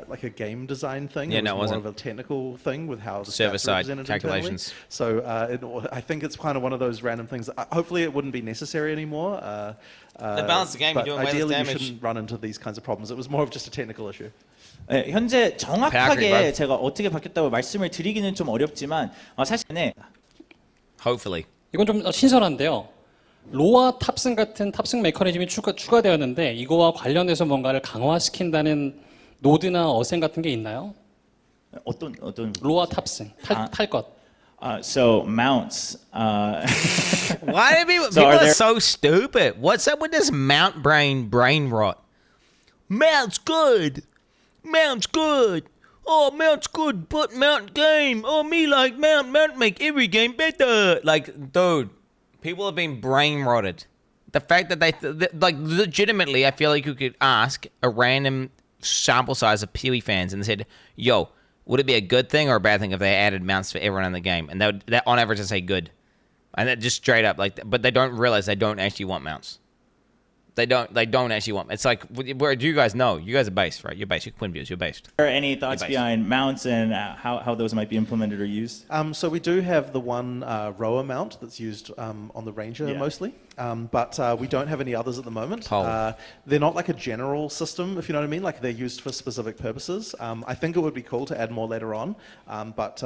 like a game design thing. Yeah, it was no, it more wasn't. of a technical thing with how the Server stats are side represented calculations. internally. So I think it's kind of one of those random things. Hopefully, it wouldn't be necessary anymore. balance the game, but you're doing way less ideally, you damage. shouldn't run into these kinds of problems. It was more of just a technical issue. 네, 현재 Packard, 정확하게 bro. 제가 어떻게 바뀌었다고 말씀을 드리기는 좀 어렵지만 사실 Hopefully. 이건 좀 신선한데요. 로아 탑승 같은 탑승 메커니즘이 추가되었는데 이거와 관련해서 뭔가를 강화시킨다는 노드나 어셈 같은 게 있나요? 어떤 로아 탑승, 탈 것. So mounts. Why do people, So people are are there- so stupid? What's up with this mount brain rot? Mount's good. Mount's good. Oh, Mount's good, but Mount game. Oh, me like Mount. Mount make every game better. Like, dude, people have been brain rotted. The fact that they like, legitimately, I feel like you could ask a random sample size of PoE fans and said, yo, would it be a good thing or a bad thing if they added mounts for everyone in the game? And that on average, I say good. And that just straight up, like, but they don't realize they don't actually want mounts. They don't actually want. It's like, where do you guys know? You guys are based, right? You're based. You're Quinn Views. You're based. Are there any thoughts behind mounts and how those might be implemented or used? So we do have the one rower mount that's used on the Ranger mostly, but we don't have any others at the moment. They're not like a general system, if you know what I mean. Like they're used for specific purposes. I think it would be cool to add more later on, but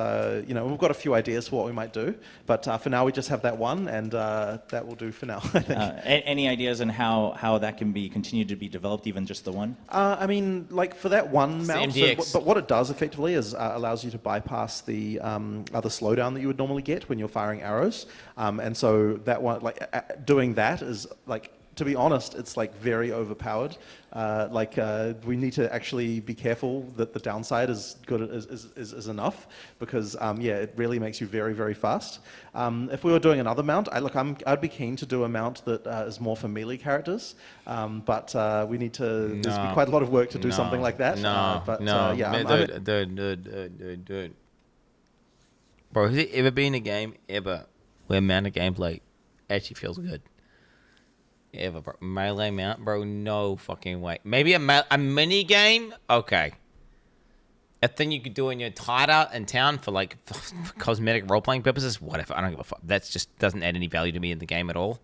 you know, we've got a few ideas for what we might do. But for now, we just have that one, and that will do for now. I think. Any ideas on how that can be continued to be developed, even just the one? I mean, like for that one mount, but what it does effectively is allows you to bypass the other slowdown that you would normally get when you're firing arrows, and so that one, like doing that is like, to be honest, it's like very overpowered. We need to actually be careful that the downside is good is enough, because yeah, it really makes you very, very fast. If we were doing another mount, I'd be keen to do a mount that is more for melee characters, but we need to. There's be quite a lot of work to do something like that. Dude. Bro, has it ever been a game where mounted gameplay actually feels good? Ever, bro. Melee mount, bro? No fucking way. Maybe a mini game? Okay. A thing you could do when you're tied out in town for like for cosmetic role-playing purposes? Whatever. I don't give a fuck. That just doesn't add any value to me in the game at all.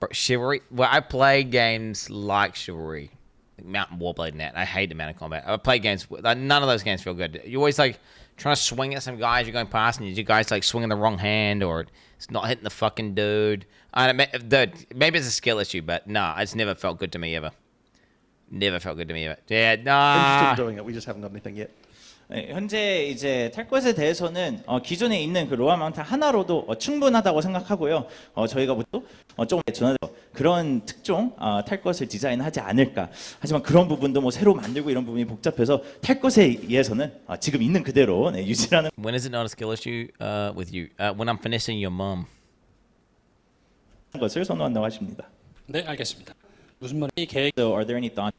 Bro, Chivalry? Well, I play games like Chivalry. Like Mountain Warblade and that. I hate the mounted combat. I play games, none of those games feel good. You're always like trying to swing at some guys you're going past, and you guys like swinging the wrong hand, or it's not hitting the fucking dude. Maybe it's a skill issue, but nah, it's never felt good to me ever. Never felt good to me ever. Yeah, nah. Interested in doing it. We just haven't got anything yet. 현재 이제 탈 것에 대해서는 기존에 있는 그 로아 마운트 하나로도 충분하다고 생각하고요. 저희가 또 조금 전화해서 그런 특종 탈 것을 디자인하지 않을까. 하지만 그런 부분도 뭐 새로 만들고 이런 부분이 복잡해서 탈 것에 의해서는 지금 있는 그대로 유지하는. When is it not a skill issue with you? When I'm finessing your mom. 것을 선호한다고 하십니다. 네, 알겠습니다. 무슨 말이 계획? So, are there any thoughts?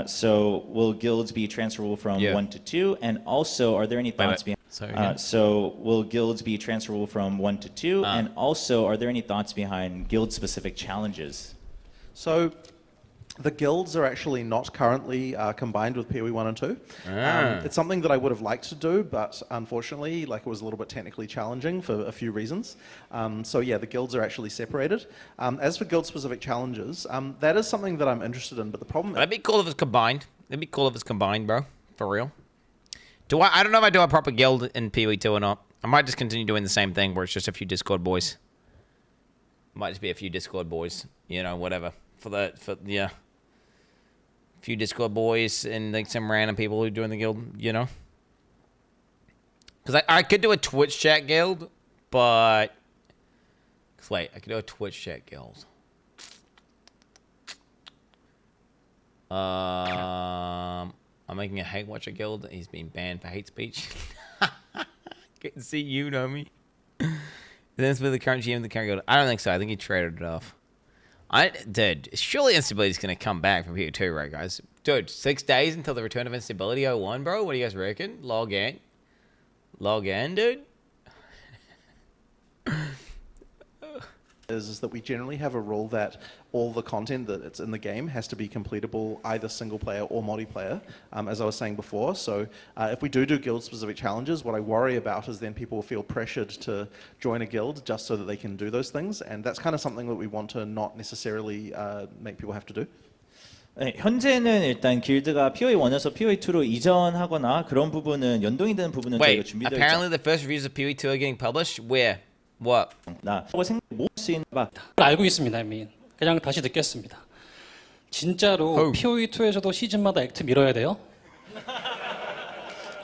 So, will guilds be transferable from 1 to 2? And also, are there any thoughts behind? So, will guilds be transferable from 1 to 2? And also, are there any thoughts behind guild-specific challenges? So, the guilds are actually not currently combined with PoE 1 and 2. It's something that I would have liked to do, but unfortunately, like, it was a little bit technically challenging for a few reasons. So yeah, the guilds are actually separated. As for guild-specific challenges, that is something that I'm interested in, but the problem... That'd be cool if it's combined. It'd be cool if it's combined, bro. For real. I don't know if I do a proper guild in PoE 2 or not. I might just continue doing the same thing where it's just a few Discord boys. Might just be a few Discord boys. You know, whatever. Yeah. Few Discord boys and like some random people who are doing the guild, you know? Because I could do a Twitch chat guild, but... Wait, I could do a Twitch chat guild. I'm making a hate watcher guild. He's been banned for hate speech. Good to see you, know me. Then it's with the current GM of the current guild. I don't think so. I think he traded it off. Dude, surely Instability is going to come back from here too, right, guys? Dude, 6 days until the return of Instability 01, bro? What do you guys reckon? Log in, dude? Is that we generally have a rule that all the content that it's in the game has to be completable either single player or multiplayer, as I was saying before. So if we do guild specific challenges, what I worry about is then people feel pressured to join a guild just so that they can do those things, and that's kind of something that we want to not necessarily make people have to do. 네, 현재는 일단 길드가 PoE 1에서 PoE 2로 이전하거나 그런 부분은 연동이 되는 부분은 저희가 Wait, 준비되어 apparently the first reviews of PoE 2 are getting published? Where? What? 알고 있습니다, 이미. 그냥 다시 듣겠습니다. 진짜로 PoE 2에서도 시즌마다 액트 밀어야 돼요?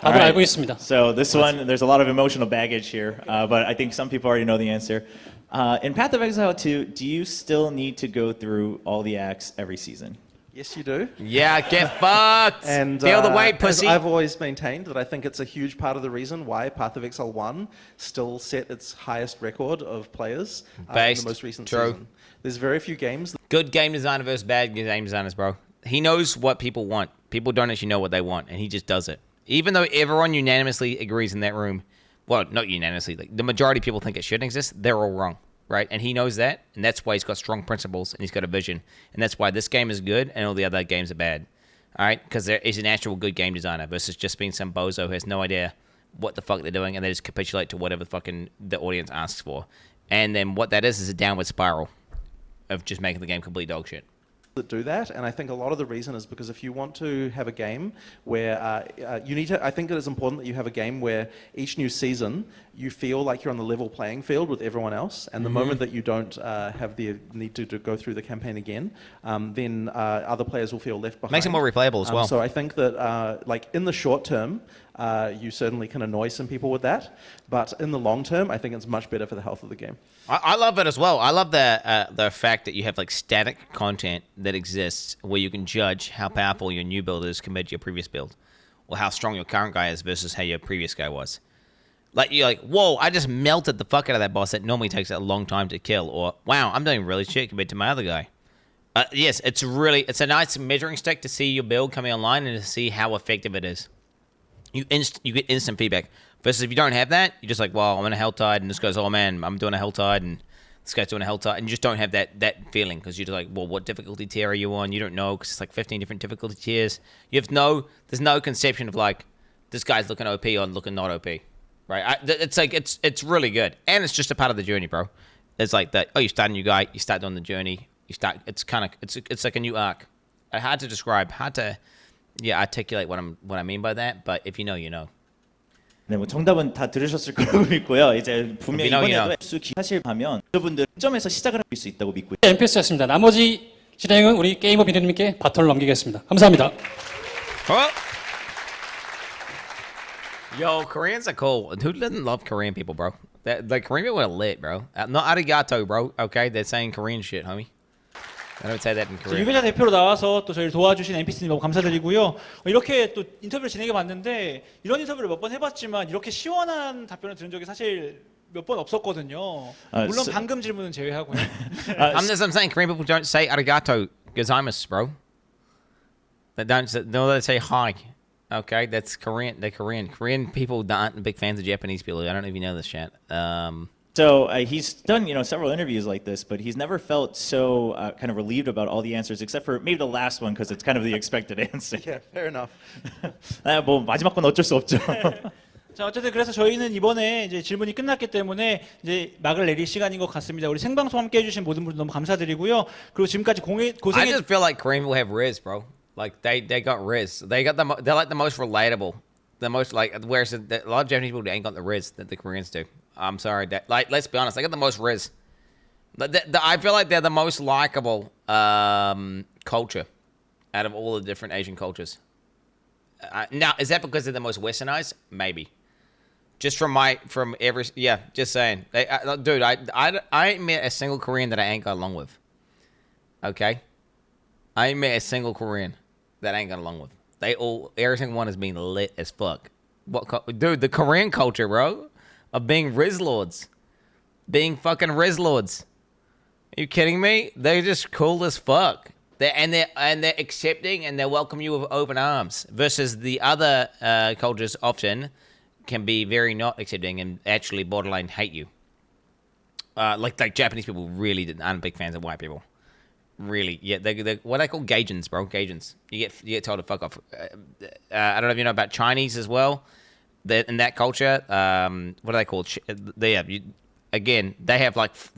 다들 알고 있습니다. So this one, there's a lot of emotional baggage here, but I think some people already know the answer. In Path of Exile 2, do you still need to go through all the acts every season? Yes, you do. Yeah, get fucked. And feel the weight, pussy. I've always maintained that I think it's a huge part of the reason why Path of Exile 1 still set its highest record of players in the most recent season. There's very few games. Good game designer versus bad game designers, bro. He knows what people want. People don't actually know what they want, and he just does it. Even though everyone unanimously agrees in that room, well, not unanimously, like the majority of people think it shouldn't exist, they're all wrong, right? And he knows that, and that's why he's got strong principles and he's got a vision. And that's why this game is good and all the other games are bad. All right? Because there is an actual good game designer versus just being some bozo who has no idea what the fuck they're doing and they just capitulate to whatever fucking the audience asks for. And then what that is a downward spiral of just making the game complete dog shit. That do that, and I think a lot of the reason is because if you want to have a game where you need to, I think it is important that you have a game where each new season you feel like you're on the level playing field with everyone else, and the moment that you don't have the need to go through the campaign again, then other players will feel left behind. Makes it more replayable as well. So I think that like in the short term, you certainly can annoy some people with that, but in the long term, I think it's much better for the health of the game. I love it as well. I love the fact that you have like static content that exists where you can judge how powerful your new build is compared to your previous build, or how strong your current guy is versus how your previous guy was. Like you're like, whoa, I just melted the fuck out of that boss that normally takes a long time to kill, or wow, I'm doing really shit compared to my other guy. Yes, it's a nice measuring stick to see your build coming online and to see how effective it is. You get instant feedback. Versus if you don't have that, you're just like, well, I'm in a Helltide, and this guy's, oh man, I'm doing a Helltide, and this guy's doing a Helltide, and you just don't have that feeling, because you're just like, well, what difficulty tier are you on? You don't know, because it's like 15 different difficulty tiers. There's no conception of like, this guy's looking OP or looking not OP, right? It's like, it's really good, and it's just a part of the journey, bro. It's like that, oh, you start a new guy, you start on the journey, it's like a new arc. Hard to describe, hard to, articulate what I mean by that, but if you know, you know. 네, 뭐 정답은 다 들으셨을 거라고 믿고요. 이제 분명히 이번에도 사실 하면 여러분들 점에서 시작을 할 수 있다고 믿고요. NPS였습니다. 나머지 진행은 우리 게이머 비디님께 바톤을 넘기겠습니다. 감사합니다. Yo, Koreans are cool. Who doesn't love Korean people, bro? Like Korean people are lit, bro. Not arigato, bro. Okay, they're saying Korean shit, homie. I don't say that in Korean. 유배자 대표로 나와서 또 저희를 도와주신 NPC님 너무 감사드리고요. 이렇게 또 인터뷰를 진행해봤는데 이런 인터뷰를 몇 번 해봤지만 이렇게 시원한 답변을 들은 적이 사실 몇 번 없었거든요. 물론 방금 질문은 제외하고요. I'm saying Korean people don't say arigato gozaimasu, bro. They say hi. Okay, that's Korean. They're Korean. Korean people aren't big fans of Japanese people. I don't know if you know this shit. So he's done, several interviews like this, but he's never felt so kind of relieved about all the answers, except for maybe the last one, because it's kind of the expected answer. Yeah, fair enough. 뭐 마지막 건 어쩔 수 없죠. 자, 어쨌든 그래서 저희는 이번에 이제 질문이 끝났기 때문에 이제 막을 내릴 시간인 것 같습니다. 우리 생방송 함께 해주신 모든 분들 너무 감사드리고요. 그리고 지금까지 I just feel like Korean people have riz, bro. Like they got riz. They're like the most relatable. The most like, whereas a lot of Japanese people ain't got the riz that the Koreans do. I'm sorry, like let's be honest, they got the most riz. I feel like they're the most likable culture out of all the different Asian cultures. Now, is that because they're the most westernized? Maybe. Just just saying. Dude, I ain't met a single Korean that I ain't got along with. Okay, I ain't met a single Korean that I ain't got along with. Every single one has been lit as fuck. Dude, the Korean culture, bro, of being Riz Lords. Being fucking Riz Lords. Are you kidding me? They're just cool as fuck. They're accepting and they welcome you with open arms. Versus the other cultures often can be very not accepting and actually borderline hate you. Like Japanese people really aren't big fans of white people. Really, yeah, they're what I call Gaijins, bro. Gaijins. You get told to fuck off. I don't know if you know about Chinese as well. In that culture, what are they called? They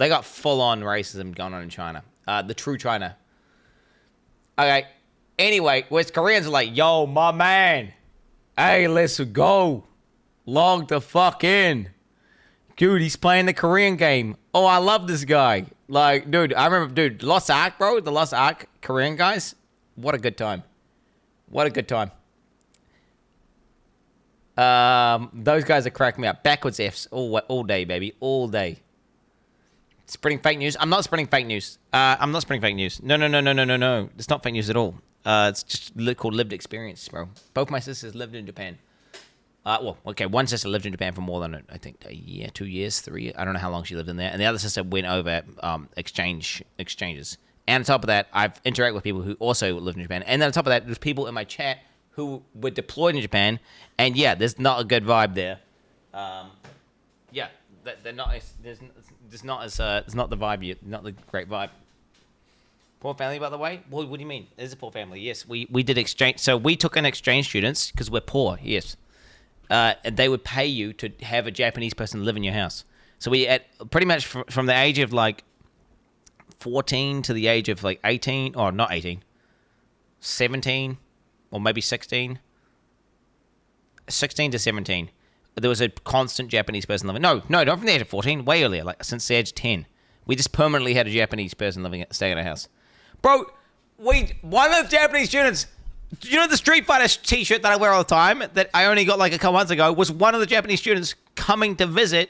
got full on racism going on in China. The true China. Okay. Anyway, West Koreans are like, yo, my man. Hey, let's go. Log the fuck in. Dude, he's playing the Korean game. Oh, I love this guy. Like, dude, I remember, Lost Ark, bro. The Lost Ark Korean guys. What a good time. What a good time. Those guys are cracking me up. Backwards Fs all day, baby. All day. Spreading fake news. I'm not spreading fake news. I'm not spreading fake news. No. It's not fake news at all. It's just called lived experience, bro. Both my sisters lived in Japan. One sister lived in Japan for more than, I think, a year, 2 years, 3 years. I don't know how long she lived in there. And the other sister went over exchanges. And on top of that, I've interacted with people who also lived in Japan. And then on top of that, there's people in my chat who were deployed in Japan, and yeah, there's not a good vibe there. Yeah, they're not. There's not as it's not the vibe. Not the great vibe. Poor family, by the way. What do you mean? It is a poor family. Yes, we did exchange. So we took in exchange students because we're poor. Yes, and they would pay you to have a Japanese person live in your house. So we at pretty much from the age of like 14 to the age of like 18, or not 18, 17, or maybe 16 to 17. There was a constant Japanese person living. No, not from the age of 14. Way earlier, like since the age of 10. We just permanently had a Japanese person staying in our house. Bro, one of the Japanese students, you know the Street Fighter t-shirt that I wear all the time that I only got like a couple months ago, was one of the Japanese students coming to visit,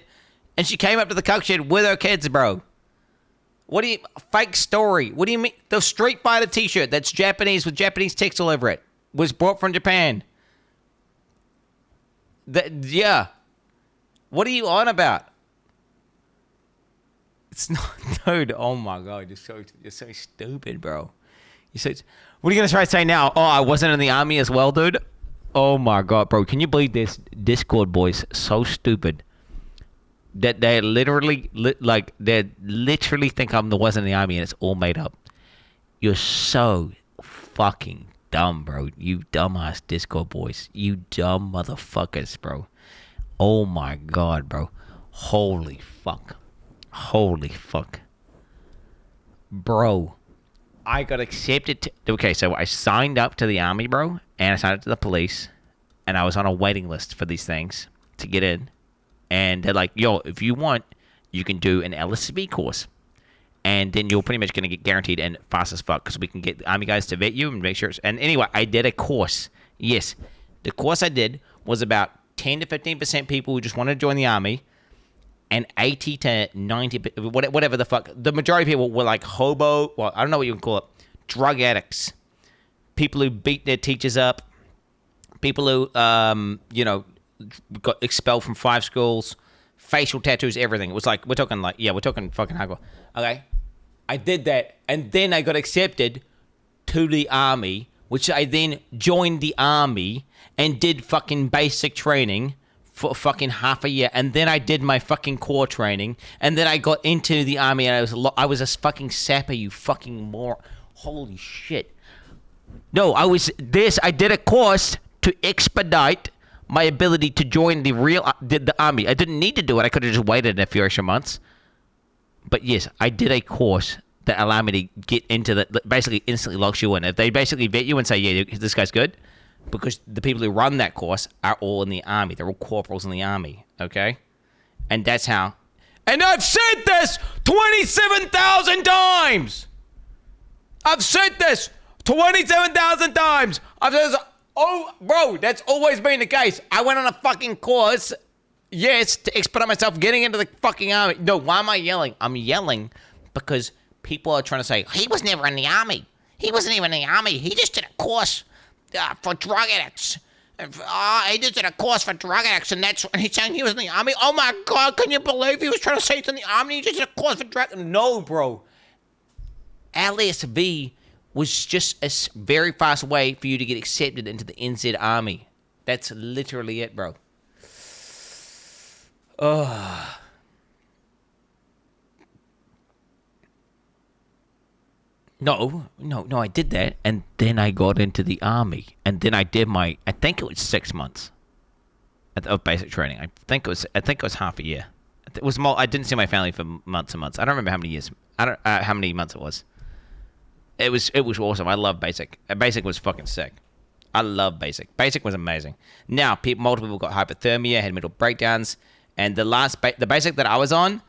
and she came up to the cook shed with her kids, bro. What do you, fake story? What do you mean? The Street Fighter t-shirt that's Japanese with Japanese text all over it was brought from Japan. Yeah. What are you on about? It's not, dude. Oh my god, you're so stupid, bro. What are you gonna try to say now? Oh, I wasn't in the army as well, dude. Oh my god, bro. Can you believe this Discord boys so stupid that they literally they literally think I'm the wasn't in the army and it's all made up. You're so fucking dumb, bro. You dumbass Discord boys. You dumb motherfuckers, bro. Oh my god, bro. Holy fuck. Holy fuck. Bro. I got accepted okay, so I signed up to the army, bro, and I signed up to the police, and I was on a waiting list for these things to get in. And they're like, yo, if you want, you can do an LSB course. And then you're pretty much going to get guaranteed in fast as fuck because we can get the army guys to vet you and make sure it's... And anyway, I did a course. Yes. The course I did was about 10 to 15% people who just wanted to join the army, and 80 to 90, whatever the fuck. The majority of people were like hobo, well, I don't know what you can call it, drug addicts, people who beat their teachers up, people who, got expelled from 5 schools, facial tattoos, everything. It was like, we're talking fucking hardcore. Okay. I did that, and then I got accepted to the army, which I then joined the army and did fucking basic training for fucking half a year, and then I did my fucking core training, and then I got into the army, and I was a fucking sapper, you fucking moron. Holy shit. No, I did a course to expedite my ability to join the army. I didn't need to do it. I could have just waited a few extra months. But yes, I did a course that allowed me to get into basically instantly locks you in. If they basically vet you and say, yeah, this guy's good, because the people who run that course are all in the army. They're all corporals in the army, okay? And that's how. And I've said this 27,000 times! I've said this 27,000 times! I've said this, bro, that's always been the case. I went on a fucking course, yes, to expedite myself getting into the fucking army. No, why am I yelling? I'm yelling because people are trying to say, he was never in the army. He wasn't even in the army. He just did a course for drug addicts. He just did a course for drug addicts, and he's saying he was in the army. Oh my god, can you believe he was trying to say he's in the army? He just did a course for drug. No, bro. LSV was just a very fast way for you to get accepted into the NZ army. That's literally it, bro. Ugh. No, I did that, and then I got into the army, and then I did I think it was 6 months of basic training. I think it was half a year. It was more. I didn't see my family for months and months. I don't remember how many years. I don't how many months it was. It was awesome. I love basic. Basic was fucking sick. I love basic. Basic was amazing. Now, multiple people got hypothermia, had mental breakdowns, and the basic that I was on,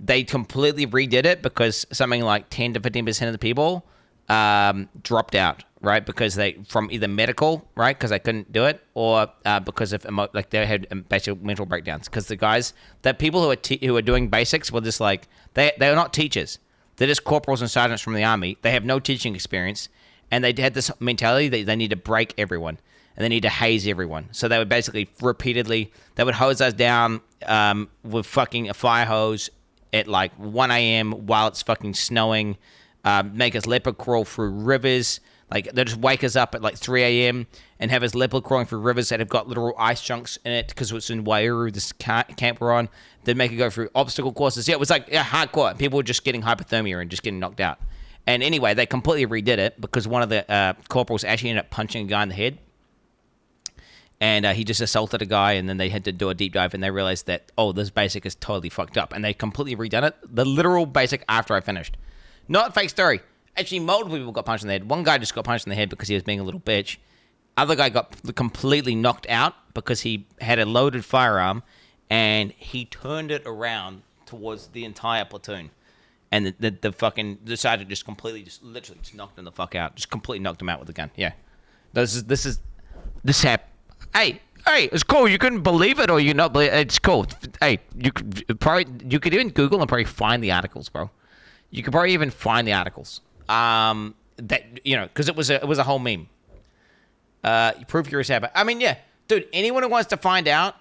they completely redid it because something like 10 to 15% of the people dropped out, right? Because from either medical, right? Because they couldn't do it, or because of they had basic mental breakdowns. Because the people who are doing basics were just like they are not teachers. They're just corporals and sergeants from the army. They have no teaching experience, and they had this mentality that they need to break everyone and they need to haze everyone. So they would basically repeatedly hose us down with fucking a fire hose at like 1 a.m. while it's fucking snowing, make us leopard crawl through rivers. Like they'll just wake us up at like 3 a.m. and have us leopard crawling through rivers that have got literal ice chunks in it because it's in Waiouru, this camp we're on. They'd make it go through obstacle courses. Yeah, it was like hardcore. People were just getting hypothermia and just getting knocked out. And anyway, they completely redid it because one of the corporals actually ended up punching a guy in the head. And he just assaulted a guy, and then they had to do a deep dive, and they realized that, oh, this basic is totally fucked up. And they completely redone it. The literal basic after I finished. Not fake story. Actually, multiple people got punched in the head. One guy just got punched in the head because he was being a little bitch. Other guy got completely knocked out because he had a loaded firearm, and he turned it around towards the entire platoon. And the sergeant just literally knocked him the fuck out. Just completely knocked him out with the gun. Yeah. This happened. Hey, it's cool. You couldn't believe it or you not believe it. It's cool. Hey, you could even Google and probably find the articles, bro. You could probably even find the articles. That, you know, because it was a whole meme. Proof you're a sapper. I mean, yeah, dude. Anyone who wants to find out,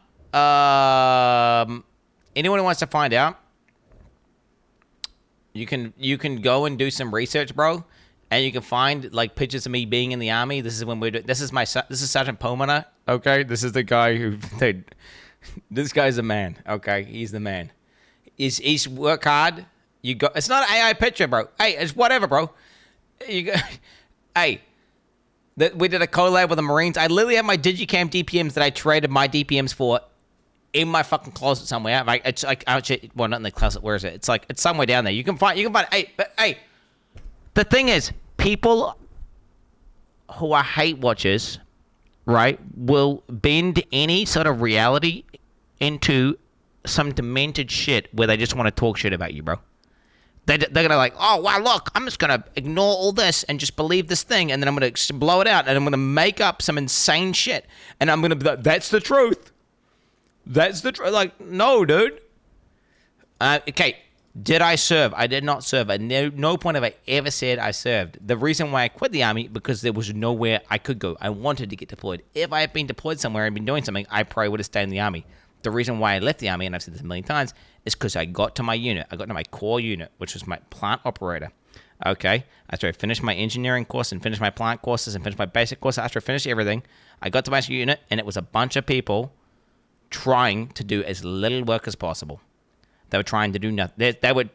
you can go and do some research, bro. And you can find like pictures of me being in the army. This is when this is Sergeant Pomona. Okay, this is the guy who this guy's the man. Okay, he's the man. He's work hard. It's not an AI picture, bro. Hey, it's whatever, bro. We did a collab with the Marines. I literally have my Digicam DPMs that I traded my DPMs for in my fucking closet somewhere. Like it's like actually, well, not in the closet. Where is it? It's like it's somewhere down there. You can find. Hey. The thing is, people who are hate watchers, right, will bend any sort of reality into some demented shit where they just want to talk shit about you, bro. They're going to like, oh, wow, look, I'm just going to ignore all this and just believe this thing, and then I'm going to blow it out, and I'm going to make up some insane shit, and I'm going to be like, that's the truth. That's the truth. Like, no, dude. Okay. Did I serve? I did not serve. At no point have I ever said I served. The reason why I quit the army, because there was nowhere I could go. I wanted to get deployed. If I had been deployed somewhere and been doing something, I probably would have stayed in the army. The reason why I left the army, and I've said this a million times, is because I got to my unit. I got to my core unit, which was my plant operator. Okay? After I finished my engineering course and finished my plant courses and finished my basic course, after I finished everything, I got to my unit, and it was a bunch of people trying to do as little work as possible. They were trying to do nothing. They were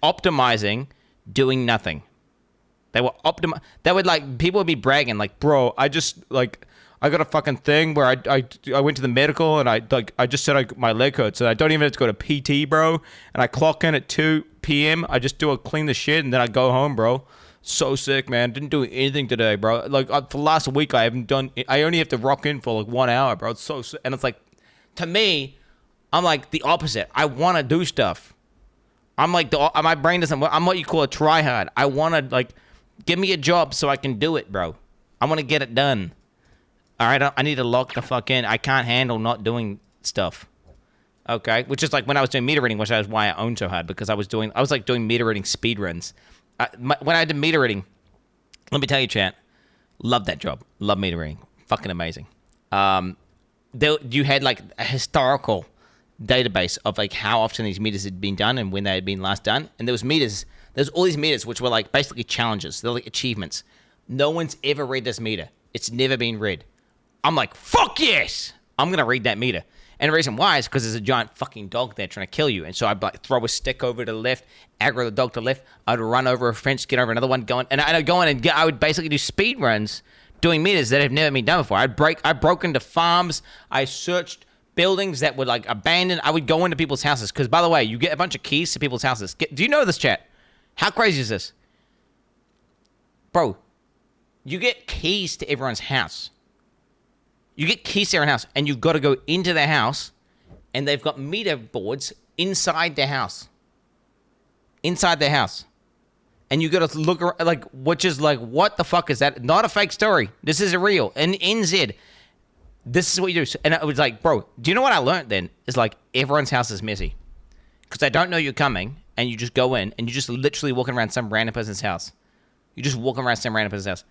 optimizing doing nothing. They were They would like, people would be bragging like, bro, I got a fucking thing where I went to the medical and I just said my leg hurts and I don't even have to go to PT, bro. And I clock in at 2 p.m. I just clean the shit and then I go home, bro. So sick, man. Didn't do anything today, bro. Like for the last week, I only have to rock in for like 1 hour, bro. It's so sick. And it's like, to me, I'm like the opposite. I want to do stuff. I'm like, my brain doesn't, I'm what you call a tryhard. I want to, like, give me a job so I can do it, bro. I want to get it done. All right, I need to lock the fuck in. I can't handle not doing stuff. Okay, which is like when I was doing meter reading, which is why I owned so hard, because I was doing meter reading speed runs. When I did meter reading, let me tell you, chat, love that job. Love meter reading. Fucking amazing. You had like a historical database of like how often these meters had been done and when they had been last done, and there's all these meters which were like basically challenges. They're like achievements. No one's ever read this meter. It's never been read. I'm like, fuck yes, I'm gonna read that meter. And the reason why is because there's a giant fucking dog there trying to kill you. And so I'd like throw a stick over to the left, aggro the dog to the left. I'd run over a fence, get over another one, I would basically do speed runs doing meters that have never been done before. I broke into farms. I searched buildings that were like abandoned. I would go into people's houses because, by the way, you get a bunch of keys to people's houses. Do you know this, chat? How crazy is this, bro? You get keys to everyone's house. You get keys to everyone's house, and you've got to go into their house, and they've got meter boards inside their house. Inside their house. And you got to look around, like, which is like, what the fuck is that? Not a fake story. This is a real. In NZ, this is what you do. And I was like, bro, do you know what I learned then? Is like, everyone's house is messy. Because they don't know you're coming, and you just go in, and you're just literally walking around some random person's house. You're just walking around some random person's house.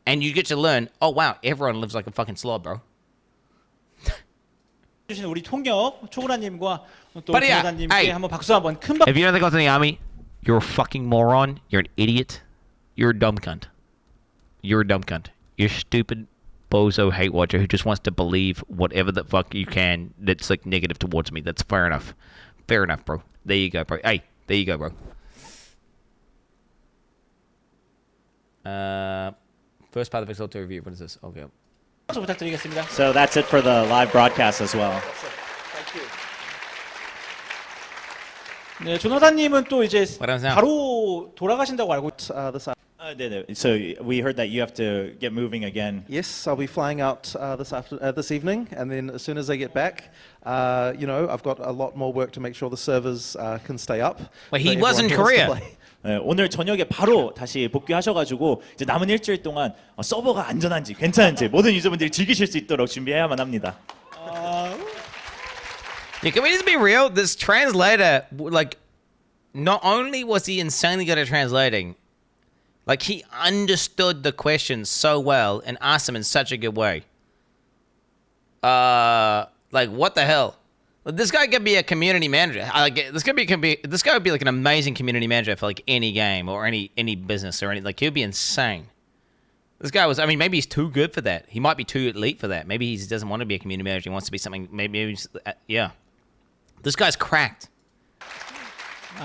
And you get to learn, oh wow, everyone lives like a fucking slob, bro. 우리 통역 초구라님과 또 But yeah, 변호사님께 hey, 한번 박수 한번 큰 박수. if you don't think I was in the army, you're a fucking moron. You're an idiot. You're a dumb cunt. You're a dumb cunt. You're a stupid bozo hate watcher who just wants to believe whatever the fuck you can that's like negative towards me. That's fair enough. Fair enough, bro. There you go, bro. Hey, there you go, bro. First part of Exile 2 review. What is this? Okay. 부탁드리겠습니다. So that's it for the live broadcast as well. 네, 조나단님은 또 이제 What else now? 바로 돌아가신다고 알고 네네. So we heard that you have to get moving again. Yes, I'll be flying out this evening, and then as soon as I get back, I've got a lot more work to make sure the servers can stay up. But he for was in everyone who wants to Korea. play. 네, 오늘 저녁에 바로 다시 복귀하셔가지고 이제 남은 일주일 동안 서버가 안전한지 괜찮은지 모든 유저분들이 즐기실 수 있도록 준비해야만 합니다. Yeah, can we just be real? This translator, like, not only was he insanely good at translating, like, he understood the questions so well and asked them in such a good way. Like, what the hell? This guy could be a community manager. This guy would be like an amazing community manager for like any game or any business or any. Like, he'd be insane. This guy was. I mean, maybe he's too good for that. He might be too elite for that. Maybe he doesn't want to be a community manager. He wants to be something. Maybe yeah. This guy's cracked.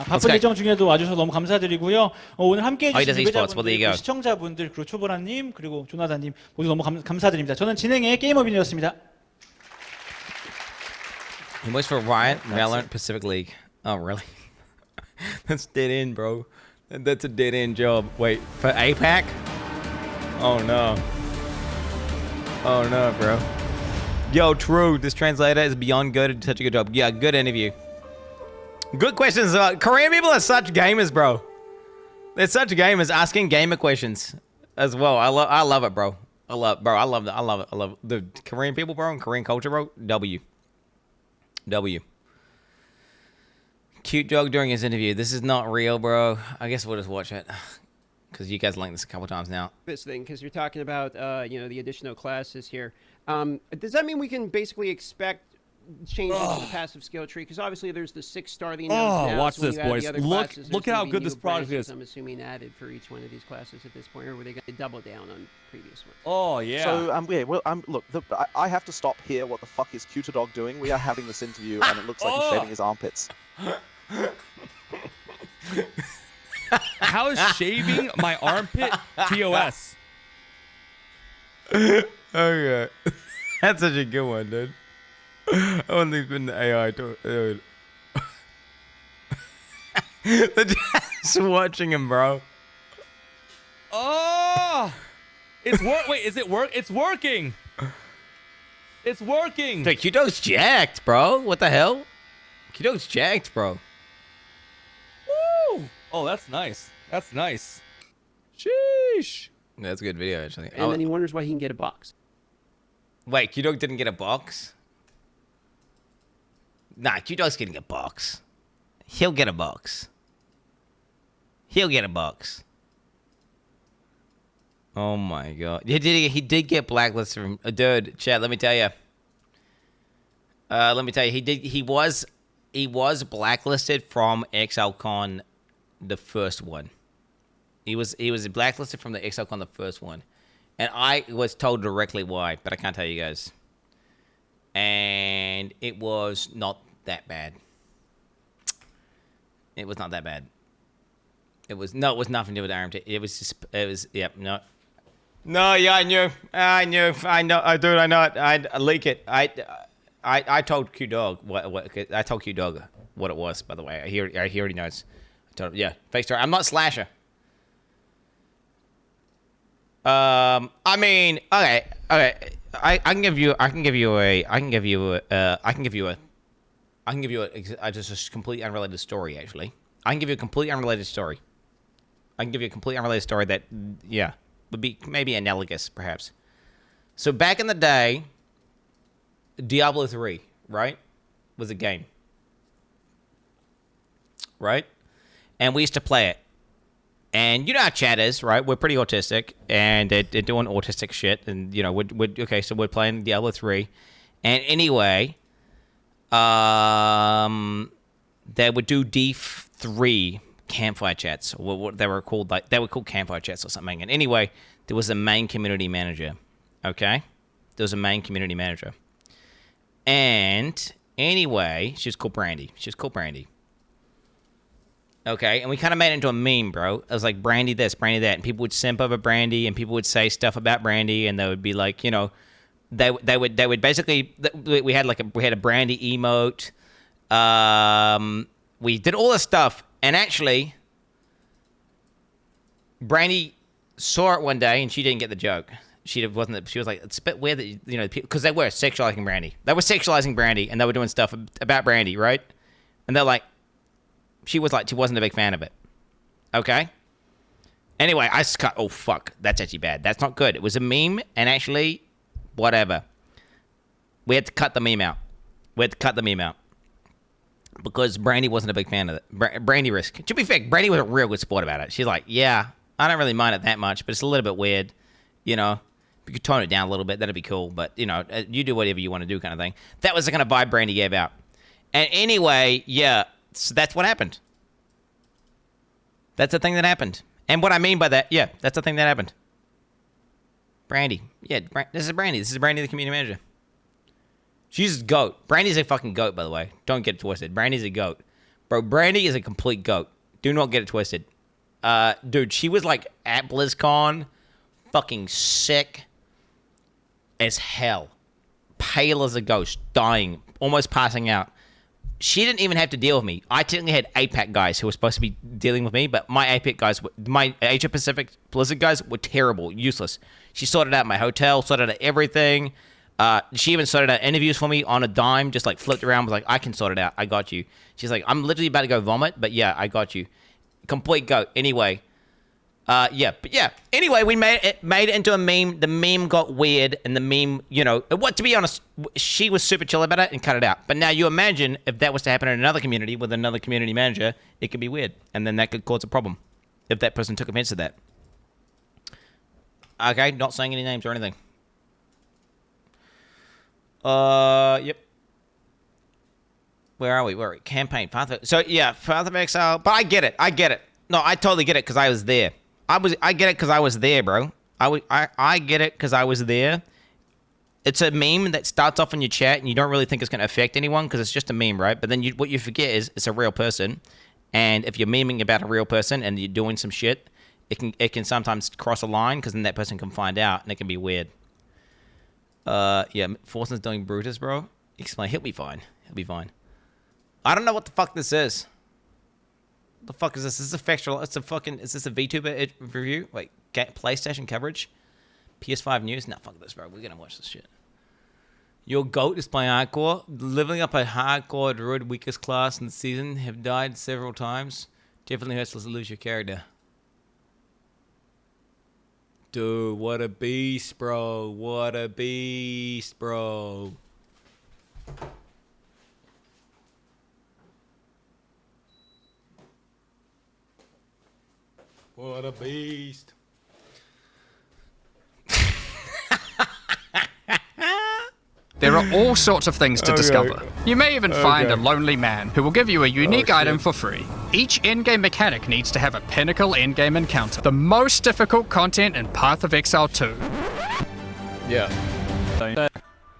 바쁜 일정 중에도 와주셔서 너무 감사드리고요. 오늘 함께해 he does 주신 esports. Well, there you 유배자분들, go. 시청자분들, 그리고 초보라님, 그리고 조나단님 모두 너무 감사드립니다. 저는 진행의 게임어빈이었습니다. He works for Riot, Valorant, Pacific League. Oh, really? That's dead end, bro. That's a dead end job. Wait, for APAC? Oh no. Oh no, bro. Yo, true. This translator is beyond good. Did such a good job. Yeah, good interview. Good questions. Korean people are such gamers, bro. They're such gamers asking gamer questions as well. I love it, bro. I love it. I love it. The Korean people, bro, and Korean culture, bro. W. Cute dog during his interview. This is not real, bro. I guess we'll just watch it. Because you guys linked this a couple times now. This thing, because you're talking about, the additional classes here. Does that mean we can basically expect changes to the passive skill tree? Because obviously there's the 6-star the now. Watch So when this, you add boys. the other Look classes, at there's how gonna be good this new product branches, is. I'm assuming added for each one of these classes at this point, or were they going to double down on previous ones? Oh, yeah. So, look, I have to stop here. What the fuck is Dog doing? We are having this interview, and it looks like he's shaving his armpits. How is shaving my armpit TOS? Okay. That's such a good one, dude. I don't think been the AI dude. They're just watching him, bro. Oh! Wait, is it work? It's working! It's working! Dude, Q-Dog's jacked, bro. What the hell? Q-Dog's jacked, bro. Woo! Oh, that's nice. That's nice. Sheesh. That's a good video, actually. And then he wonders why he can get a box. Wait, Q-Dog didn't get a box? Nah, Q-Dog's getting a box. He'll get a box. He'll get a box. Oh my god. He did get blacklisted from dude, chat, let me tell you. He was blacklisted from ExileCon the first one. He was blacklisted from the ExileCon the first one. And I was told directly why, but I can't tell you guys. And it was not that bad. It was not that bad. It was nothing to do with RMT. No, yeah, I know, dude, I know it. I leak it. I told Q-Dog I told Q-Dog what it was, by the way. He already knows. I told him, yeah, fake story. I'm not Slasher. I mean, okay. I can give you just a completely unrelated story, actually. I can give you a completely unrelated story. That, yeah, would be maybe analogous, perhaps. So back in the day, Diablo 3, right, was a game. Right? And we used to play it. And you know how chat is, right? We're pretty autistic, and they're doing autistic shit. And, you know, we're playing Diablo 3. And anyway, they would do D3 campfire chats. What they were called campfire chats or something. And anyway, there was a main community manager. Okay? There was a main community manager. And anyway, she was called Brandy. Okay, and we kind of made it into a meme, bro. It was like Brandy this, Brandy that, and people would simp over Brandy, and people would say stuff about Brandy, and they would be like, you know, they would basically, we had a Brandy emote. We did all this stuff, and actually, Brandy saw it one day, and she didn't get the joke. She was like, it's a bit weird that, you know, because they were sexualizing Brandy. They were sexualizing Brandy, and they were doing stuff about Brandy, right? And they're like, she wasn't a big fan of it. Okay? Anyway, I just cut, oh, fuck, that's actually bad. That's not good. It was a meme, and actually, whatever. We had to cut the meme out. Because Brandy wasn't a big fan of it. Brandy risk. To be fair, Brandy was a real good sport about it. She's like, yeah, I don't really mind it that much, but it's a little bit weird, you know? If you could tone it down a little bit, that'd be cool. But, you know, you do whatever you want to do kind of thing. That was the kind of vibe Brandy gave out. And anyway, yeah, so that's what happened. That's the thing that happened. And what I mean by that, yeah, that's the thing that happened. Brandy. Yeah, this is Brandy. This is Brandy, the community manager. She's a goat. Brandy's a fucking goat, by the way. Don't get it twisted. Brandy's a goat. Bro, Brandy is a complete goat. Do not get it twisted. Dude, she was like at BlizzCon, fucking sick as hell. Pale as a ghost, dying, almost passing out. She didn't even have to deal with me. I technically had APAC guys who were supposed to be dealing with me, but my APAC guys, my Asia Pacific Blizzard guys were terrible, useless. She sorted out my hotel, sorted out everything. She even sorted out interviews for me on a dime, just like flipped around, was like, I can sort it out. I got you. She's like, I'm literally about to go vomit, but yeah, I got you. Complete goat. Anyway. Anyway, we made it into a meme. The meme got weird, and the meme, you know, what, to be honest, she was super chill about it and cut it out. But now you imagine if that was to happen in another community with another community manager, it could be weird, and then that could cause a problem if that person took offense to that. Okay, not saying any names or anything. Yep. Where are we? Campaign. Path of Exile. But I get it. No, I totally get it because I was there. I get it because I was there, bro. I get it because I was there. It's a meme that starts off in your chat and you don't really think it's going to affect anyone because it's just a meme, right? But then what you forget is it's a real person. And if you're memeing about a real person and you're doing some shit, it can sometimes cross a line because then that person can find out and it can be weird. Forson's doing Brutus, bro. Explain. He'll be fine. I don't know what the fuck this is. The fuck is this? Is this a factual? Is this a VTuber review? Wait, PlayStation coverage? PS5 news? Nah, fuck this, bro. We're gonna watch this shit. Your GOAT is playing hardcore. Living up a hardcore druid weakest class in the season. Have died several times. Definitely hurts to lose your character. Dude, what a beast, bro. What a beast, bro. What a beast. There are all sorts of things to discover. You may even find a lonely man who will give you a unique item for free. Each in-game mechanic needs to have a pinnacle in-game encounter. The most difficult content in Path of Exile 2. Yeah.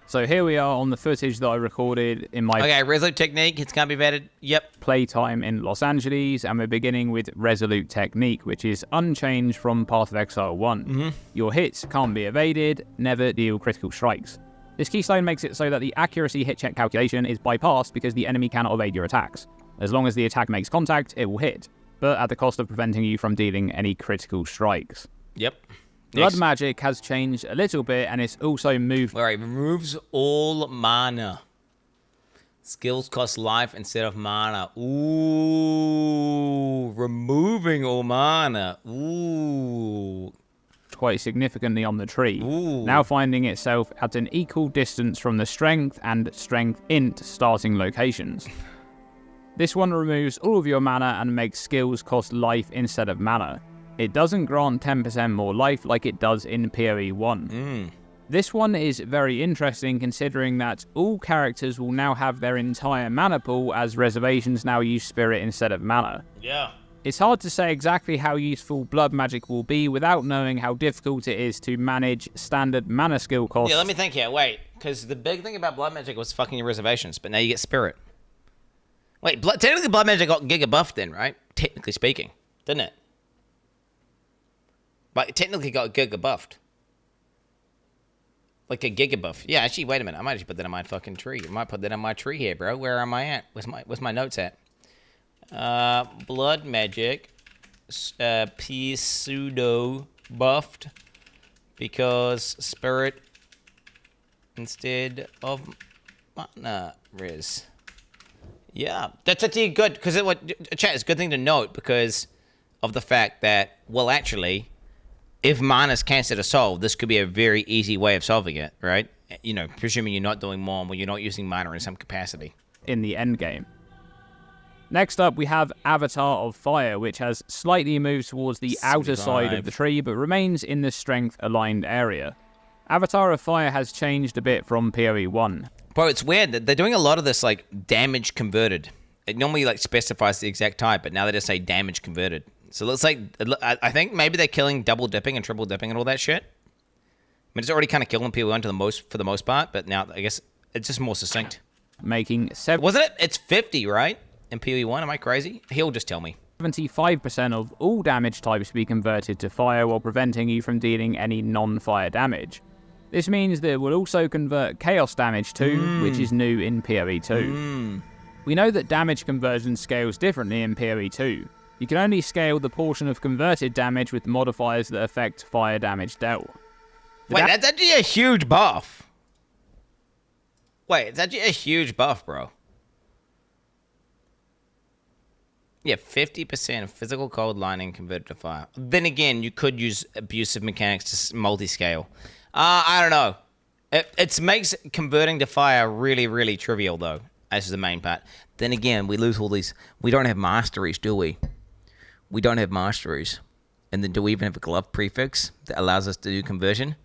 So here we are on the footage that I recorded in my... Okay, Resolute Technique, it's going to be vetted. Yep. Playtime in Los Angeles, and we're beginning with Resolute Technique, which is unchanged from Path of Exile 1. Mm-hmm. Your hits can't be evaded, never deal critical strikes. This keystone makes it so that the accuracy hit check calculation is bypassed because the enemy cannot evade your attacks. As long as the attack makes contact, it will hit, but at the cost of preventing you from dealing any critical strikes. Yep. Blood magic has changed a little bit, and it's also moved... Alright, removes all mana. Skills cost life instead of mana. Ooh, removing all mana. Ooh. Quite significantly on the tree. Ooh. Now finding itself at an equal distance from the strength and strength int starting locations. This one removes all of your mana and makes skills cost life instead of mana. It doesn't grant 10% more life like it does in PoE 1. This one is very interesting considering that all characters will now have their entire mana pool as reservations now use spirit instead of mana. Yeah. It's hard to say exactly how useful blood magic will be without knowing how difficult it is to manage standard mana skill costs. Yeah, let me think here. Wait, because the big thing about blood magic was fucking your reservations, but now you get spirit. Wait, technically blood magic got giga buffed then, right? Technically speaking, didn't it? But it technically got giga buffed. Like a giga buff. Yeah, actually, wait a minute. I might actually put that on my fucking tree. I might put that on my tree here, bro. Where am I at? Where's my notes at? Blood magic, pseudo buffed because spirit instead of mana res. Yeah, that's actually good because chat is a good thing to note because of the fact that, well, actually, if mana's cancer to solve, this could be a very easy way of solving it, right? You know, presuming you're not doing more when you're not using mana in some capacity. In the end game. Next up, we have Avatar of Fire, which has slightly moved towards the outer side of the tree, but remains in the strength-aligned area. Avatar of Fire has changed a bit from PoE 1. Bro, it's weird. They're doing a lot of this, like, damage converted. It normally, like, specifies the exact type, but now they just say damage converted. So it looks like, I think maybe they're killing double dipping and triple dipping and all that shit. I mean, it's already kind of killing PoE 1 for the most part, but now I guess it's just more succinct. Making 7... Wasn't it? It's 50, right? In PoE 1, am I crazy? He'll just tell me. 75% of all damage types be converted to fire while preventing you from dealing any non-fire damage. This means that it will also convert chaos damage too, which is new in PoE 2. We know that damage conversion scales differently in PoE 2. You can only scale the portion of converted damage with modifiers that affect fire damage dealt. Wait, that's actually a huge buff. Wait, it's actually a huge buff, bro. Yeah, 50% of physical cold lining converted to fire. Then again, you could use abusive mechanics to multi-scale. I don't know. It makes converting to fire really, really trivial, though. As is the main part. Then again, we lose all these... We don't have masteries, do we? We don't have masteries. And then do we even have a glove prefix that allows us to do conversion?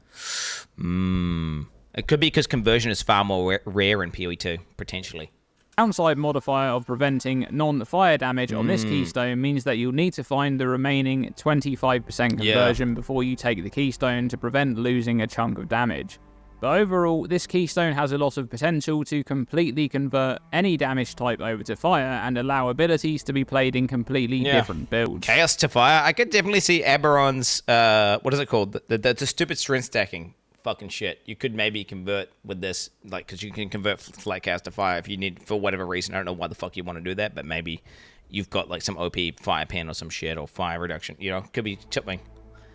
It could be because conversion is far more rare in PoE 2, potentially. Downside modifier of preventing non-fire damage on this keystone means that you'll need to find the remaining 25% conversion before you take the keystone to prevent losing a chunk of damage. But overall, this keystone has a lot of potential to completely convert any damage type over to fire and allow abilities to be played in completely different builds. Chaos to fire? I could definitely see Aberon's, what is it called? The stupid strength stacking fucking shit. You could maybe convert with this, like, because you can convert flat chaos to fire if you need, for whatever reason. I don't know why the fuck you want to do that, but maybe you've got, like, some OP fire pen or some shit or fire reduction. You know, could be something.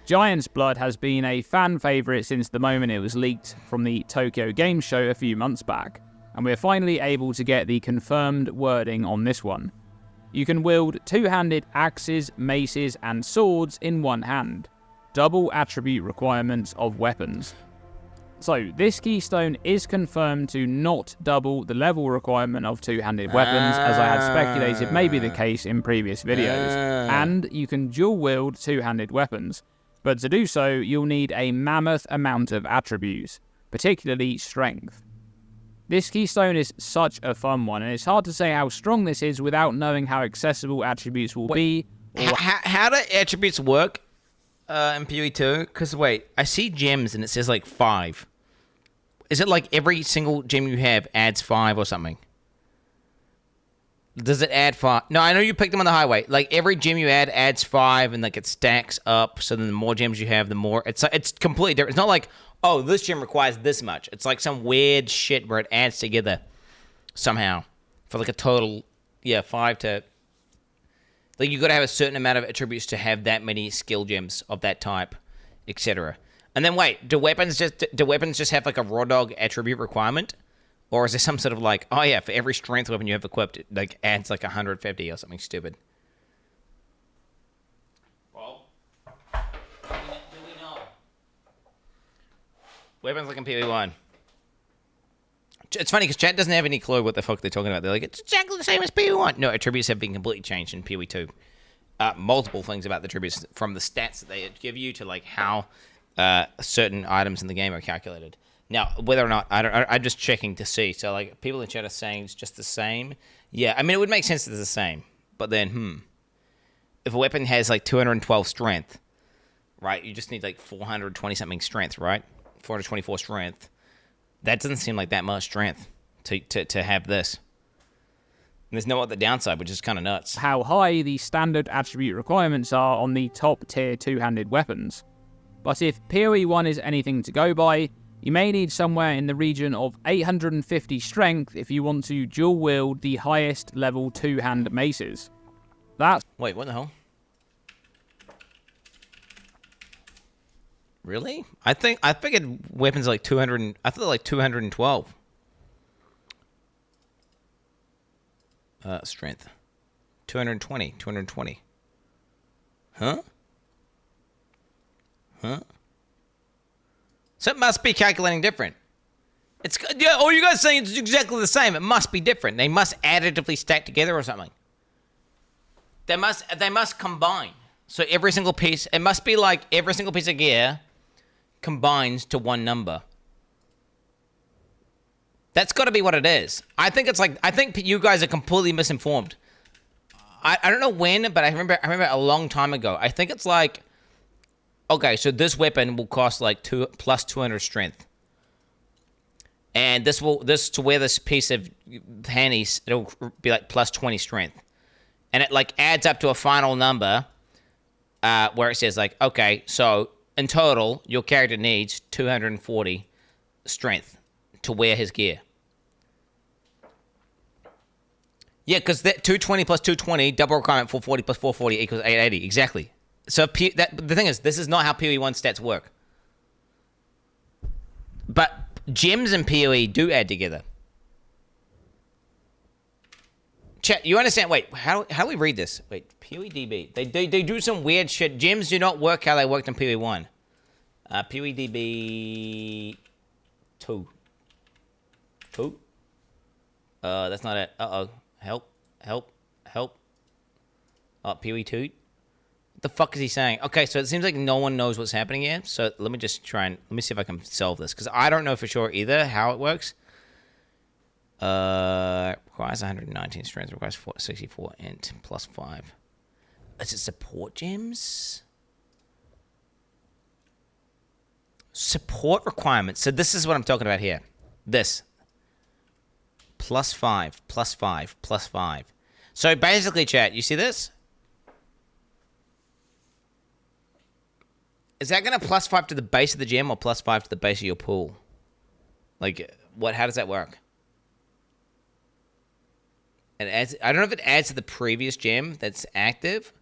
Giant's Blood has been a fan favourite since the moment it was leaked from the Tokyo Game Show a few months back, and we're finally able to get the confirmed wording on this one. You can wield two-handed axes, maces, and swords in one hand. Double attribute requirements of weapons. So, this keystone is confirmed to not double the level requirement of two-handed weapons, as I had speculated may be the case in previous videos, and you can dual-wield two-handed weapons. But to do so, you'll need a mammoth amount of attributes, particularly strength. This keystone is such a fun one, and it's hard to say how strong this is without knowing how accessible attributes will be. How do attributes work in PoE 2? Because, wait, I see gems and it says, like, 5. Is it like every single gem you have adds 5 or something? Does it add 5? No, I know you picked them on the highway. Like, every gem you add adds 5, and, like, it stacks up, so then the more gems you have, the more... It's completely different. It's not like, oh, this gem requires this much. It's like some weird shit where it adds together somehow for, like, a total, 5 to... Like, you got to have a certain amount of attributes to have that many skill gems of that type, etc. And then, wait, do weapons just have, like, a raw dog attribute requirement? Or is there some sort of like, oh yeah, for every strength weapon you have equipped, it like adds like 150 or something stupid? Well, do we know? Weapons like in PoE 1. It's funny because chat doesn't have any clue what the fuck they're talking about. They're like, it's exactly the same as PoE 1. No, attributes have been completely changed in PoE 2. Multiple things about the attributes, from the stats that they give you to like how certain items in the game are calculated. Now, whether or not, I'm just checking to see. So, like, people in chat are saying it's just the same. Yeah, I mean, it would make sense that it's the same. But then, if a weapon has like 212 strength, right? You just need like 420 something strength, right? 424 strength. That doesn't seem like that much strength to have this. And there's no other downside, which is kind of nuts. How high the standard attribute requirements are on the top tier two-handed weapons. But if PoE 1 is anything to go by, you may need somewhere in the region of 850 strength if you want to dual wield the highest level two-hand maces. That's... Wait, what the hell? Really? I figured weapons like 200. I thought like 212. Strength. 220. 220. Huh? Huh? So it must be calculating different. It's yeah. All you guys saying it's exactly the same. It must be different. They must additively stack together or something. They must combine. So every single piece. It must be like every single piece of gear combines to one number. That's got to be what it is. I think it's like, I think you guys are completely misinformed. I don't know when, but I remember a long time ago. I think it's like, okay, so this weapon will cost like plus 200 strength. And this to wear this piece of panties, it'll be like plus 20 strength. And it like adds up to a final number where it says like, okay, so in total, your character needs 240 strength to wear his gear. Yeah, because that 220 plus 220, double requirement 440 plus 440 equals 880. Exactly. So the thing is, this is not how PoE 1 stats work. But gems and PoE do add together. Chat, you understand? Wait, how do we read this? Wait, PoEDB. They do some weird shit. Gems do not work how they worked in PoE 1. PoEDB 2. 2? That's not it. Uh-oh. Help. Oh, PoE 2. What the fuck is he saying? Okay, so it seems like no one knows what's happening here. So let me just let me see if I can solve this. Because I don't know for sure either how it works. Requires 119 strength, requires 64 int plus 5. Is it support gems? Support requirements. So this is what I'm talking about here. This. Plus 5, plus 5, plus 5. So basically, chat, you see this? Is that going to plus 5 to the base of the gem or plus 5 to the base of your pool? Like, what? How does that work? It adds, I don't know if it adds to the previous gem that's active.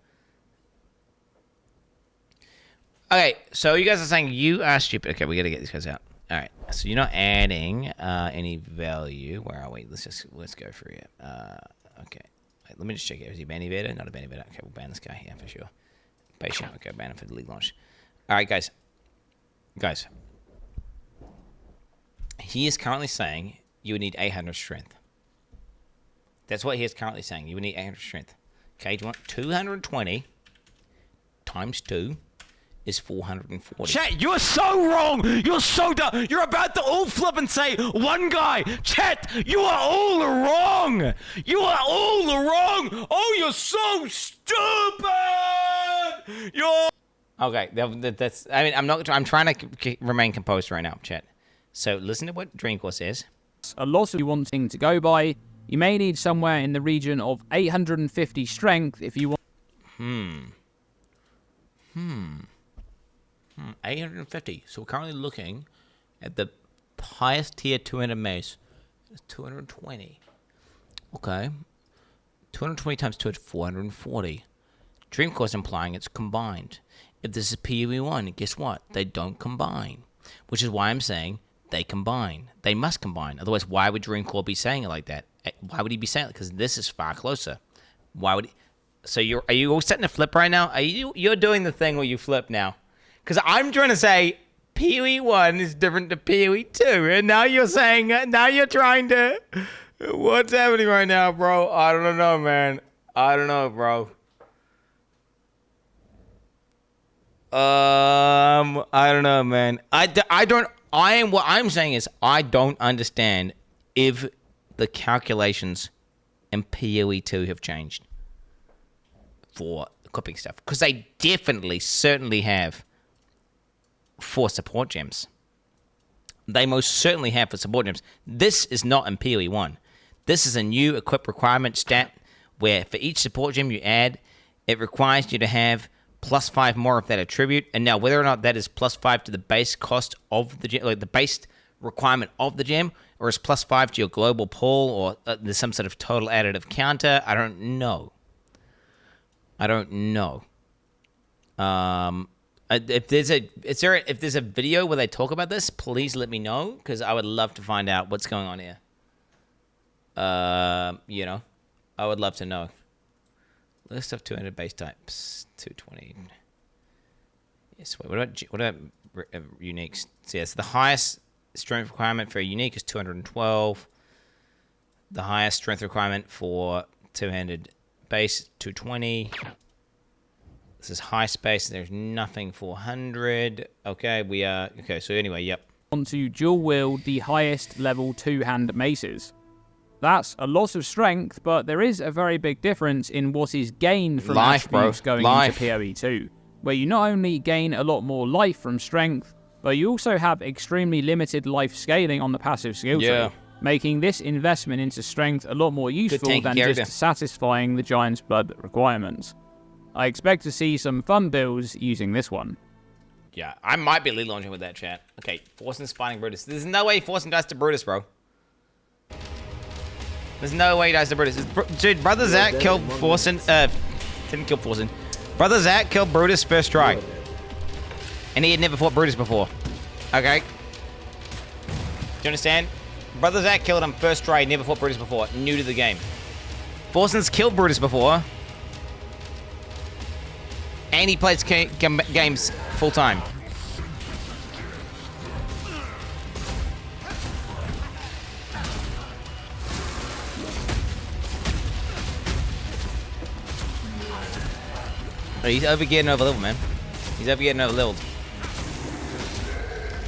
Okay, so you guys are saying you are stupid. Okay, we got to get these guys out. All right, so you're not adding any value. Where are we? Let's go through it. Okay, wait, let me just check it. Is he ban evader? Not a ban evader. Okay, we'll ban this guy here for sure. Patient. Okay, ban him for the league launch. All right, guys. He is currently saying you would need 800 strength. That's what he is currently saying. You would need 800 strength. Okay, do you want 220 times 2 is 440. Chat, you're so wrong. You're so dumb. You're about to all flip and say one guy. Chat, you are all wrong. You are all wrong. Oh, you're so stupid. You're... Okay, that's... I mean, I'm trying to remain composed right now, chat. So listen to what Dreamcore says. A lot of you wanting to go by, you may need somewhere in the region of 850 strength if you want... 850. So we're currently looking at the highest tier 200 mace. It's 220. Okay. 220 times 2 is 440. Dreamcore's implying it's combined. If this is PoE 1, guess what? They don't combine. Which is why I'm saying they combine. They must combine. Otherwise, why would Dreamcore be saying it like that? Why would he be saying it? Because this is far closer. Why would he... So are you all setting to flip right now? You're doing the thing where you flip now. Because I'm trying to say PoE 1 is different to PoE 2. And now you're saying, now you're trying to... What's happening right now, bro? I don't know, man. I don't know, bro. I don't know, man. What I'm saying is I don't understand if the calculations in PoE 2 have changed. for equipping stuff because they definitely, certainly have for support gems. They most certainly have for support gems. This is not in PoE 1. This is a new equip requirement stat where for each support gem you add, it requires you to have +5 more of that attribute. And now whether or not that is +5 to the base cost of the gem, like the base requirement of the gem, or is +5 to your global pull, or there's some sort of total additive counter, I don't know. If there's a video where they talk about this, please let me know because I would love to find out what's going on here. You know, I would love to know. List of 200 base types, 220. Yes. Wait, what about uniques? So yes, the highest strength requirement for a unique is 212. The highest strength requirement for two-handed base 220. This is high space. There's nothing for 100. Okay, we are okay. So anyway, yep. On to dual wield the highest level two-hand maces. That's a lot of strength, but there is a very big difference in what is gained from attributes going into PoE 2, where you not only gain a lot more life from strength, but you also have extremely limited life scaling on the passive skill tree, making this investment into strength a lot more useful than just satisfying the Giant's Blood requirements. I expect to see some fun builds using this one. Yeah, I might be lead launching with that chat. Okay, Forsen's fighting Brutus. There's no way Forsen dies to Brutus, bro. There's no way he dies to Brutus. Dude, Brother Zach killed Forsen. Didn't kill Forsen. Brother Zach killed Brutus first try. And he had never fought Brutus before. Okay? Do you understand? Brother Zach killed him first try, never fought Brutus before. New to the game. Forsen's killed Brutus before. And he plays games full time. He's over getting over level, man. He's over getting over leveled.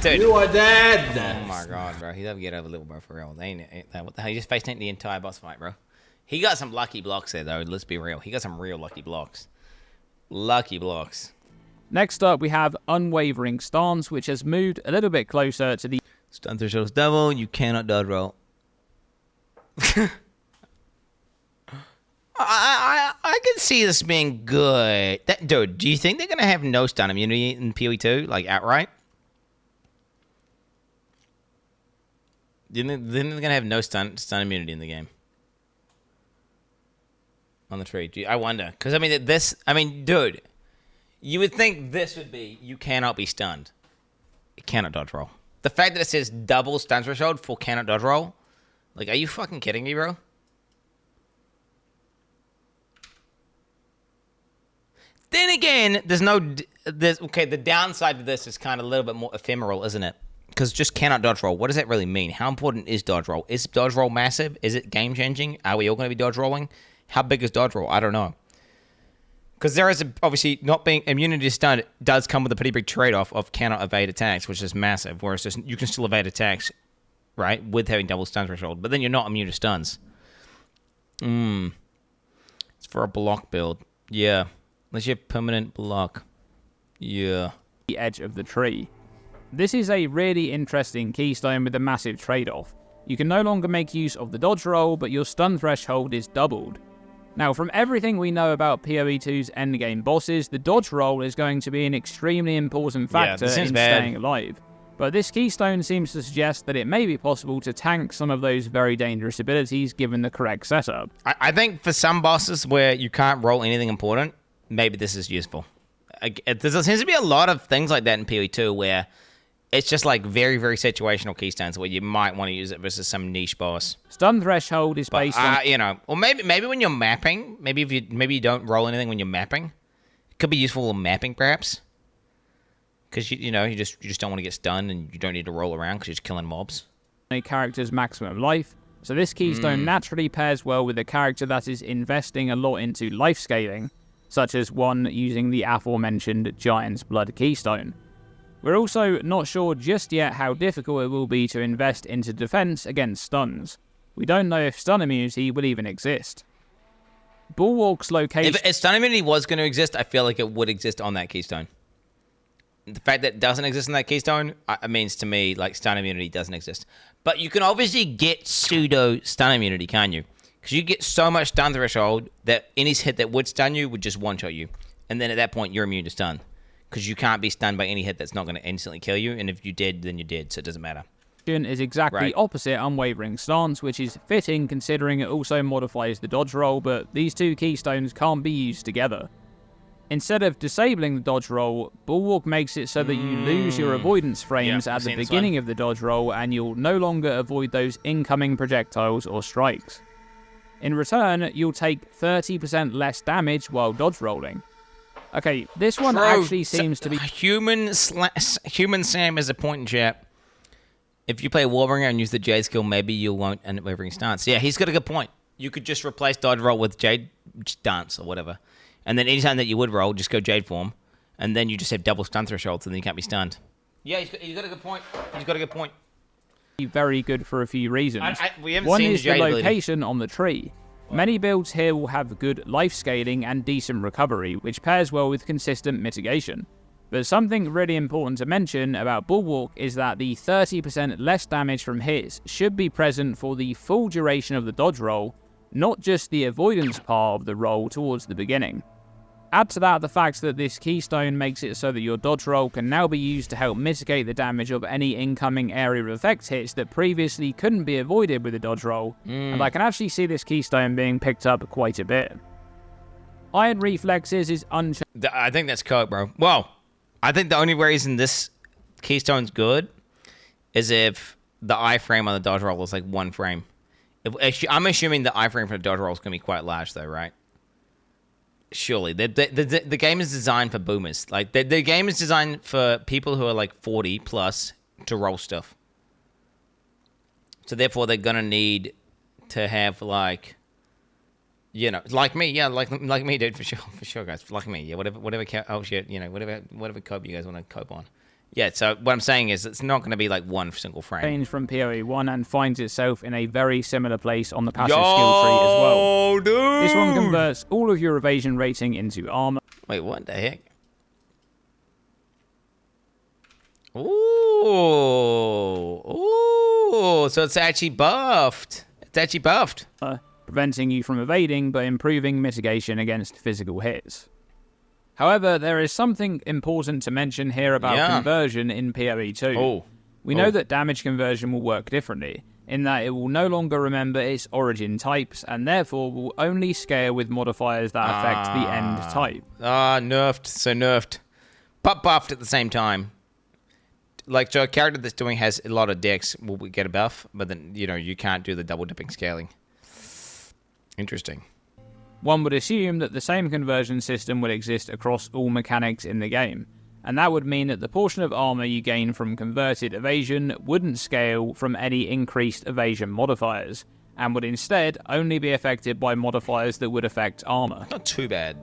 Dude. You are dead. Oh my god, bro. He's over getting over level, bro, for real. Ain't that, what the hell? He just face tanked the entire boss fight, bro. He got some lucky blocks there, though. Let's be real. He got some real lucky blocks. Lucky blocks. Next up, we have Unwavering Stance, which has moved a little bit closer to the... Stun threshold's double. You cannot dodge roll. I can see this being good. Dude, do you think they're going to have no stun immunity in PoE 2? Like, outright? Do you think they're going to have no stun immunity in the game? On the tree. I wonder. Because, I mean, dude, you would think this would be, you cannot be stunned. It cannot dodge roll. The fact that it says double stun threshold for cannot dodge roll, like, are you fucking kidding me, bro? Then again, okay, the downside to this is kind of a little bit more ephemeral, isn't it? Because just cannot dodge roll. What does that really mean? How important is dodge roll? Is dodge roll massive? Is it game changing? Are we all going to be dodge rolling? How big is dodge roll? I don't know. Because there is obviously not being immunity to stun does come with a pretty big trade-off of cannot evade attacks, which is massive. Whereas just, you can still evade attacks, right, with having double stun threshold, but then you're not immune to stuns. It's for a block build. Yeah. Unless you have permanent block. Yeah. The edge of the tree. This is a really interesting keystone with a massive trade-off. You can no longer make use of the dodge roll, but your stun threshold is doubled. Now, from everything we know about PoE 2's endgame bosses, the dodge roll is going to be an extremely important factor in staying alive. But this keystone seems to suggest that it may be possible to tank some of those very dangerous abilities given the correct setup. I think for some bosses where you can't roll anything important, maybe this is useful. There seems to be a lot of things like that in PoE 2 where it's just like very, very situational keystones where you might want to use it versus some niche boss. Stun threshold is based on... you know, or maybe when you're mapping, maybe you don't roll anything when you're mapping. It could be useful in mapping, perhaps. Because, you just don't want to get stunned and you don't need to roll around because you're just killing mobs. A character's maximum life. So this keystone naturally pairs well with a character that is investing a lot into life scaling, such as one using the aforementioned Giant's Blood keystone. We're also not sure just yet how difficult it will be to invest into defense against stuns. We don't know if stun immunity will even exist. Bulwark's location... If stun immunity was going to exist, I feel like it would exist on that keystone. The fact that it doesn't exist on that keystone means to me like stun immunity doesn't exist. But you can obviously get pseudo stun immunity, can't you? Because you get so much stun threshold that any hit that would stun you would just one-shot you. And then at that point, you're immune to stun. Because you can't be stunned by any hit that's not going to instantly kill you. And if you did, then you're dead, so it doesn't matter. Is exactly opposite Unwavering Stance, which is fitting considering it also modifies the dodge roll, but these two keystones can't be used together. Instead of disabling the dodge roll, Bulwark makes it so that you lose your avoidance frames at the beginning of the dodge roll, and you'll no longer avoid those incoming projectiles or strikes. In return, you'll take 30% less damage while dodge rolling. Okay, this one actually seems to be... Human Sam is a point in chat. If you play Warbringer and use the Jade skill, maybe you won't end up Unwavering Stance. Yeah, he's got a good point. You could just replace dodge roll with Jade Stance or whatever. And then anytime that you would roll, just go Jade form. And then you just have double stun thresholds and then you can't be stunned. Yeah, he's got a good point. He's got a good point. Very good for a few reasons. We haven't One seen is the Jade location on the tree. Many builds here will have good life scaling and decent recovery, which pairs well with consistent mitigation. But something really important to mention about Bulwark is that the 30% less damage from hits should be present for the full duration of the dodge roll, not just the avoidance part of the roll towards the beginning. Add to that the fact that this keystone makes it so that your dodge roll can now be used to help mitigate the damage of any incoming area of effect hits that previously couldn't be avoided with a dodge roll, and I can actually see this keystone being picked up quite a bit. Iron Reflexes is unchanged. I think that's coke, bro. Well, I think the only reason this keystone's good is if the iframe on the dodge roll is like one frame. I'm assuming the iframe for the dodge roll is going to be quite large, though, right? Surely. The game is designed for boomers. Like, the game is designed for people who are like 40 plus to roll stuff. So therefore, they're going to need to have like, you know, like me, yeah, like me, dude, for sure, guys, like me, yeah, whatever cope you guys want to cope on. Yeah, so what I'm saying is it's not going to be like one single frame. Changed from PoE 1 and finds itself in a very similar place on the passive skill tree as well. Dude. This one converts all of your evasion rating into armor. Wait, what the heck? Ooh, so it's actually buffed. Preventing you from evading, but improving mitigation against physical hits. However, there is something important to mention here about conversion in PoE 2. We know that damage conversion will work differently, in that it will no longer remember its origin types, and therefore will only scale with modifiers that affect the end type. Nerfed. But buffed at the same time. Like, so a character that's doing has a lot of dex will get a buff, but then, you know, you can't do the double dipping scaling. Interesting. One would assume that the same conversion system would exist across all mechanics in the game, and that would mean that the portion of armor you gain from converted evasion wouldn't scale from any increased evasion modifiers, and would instead only be affected by modifiers that would affect armor. Not too bad.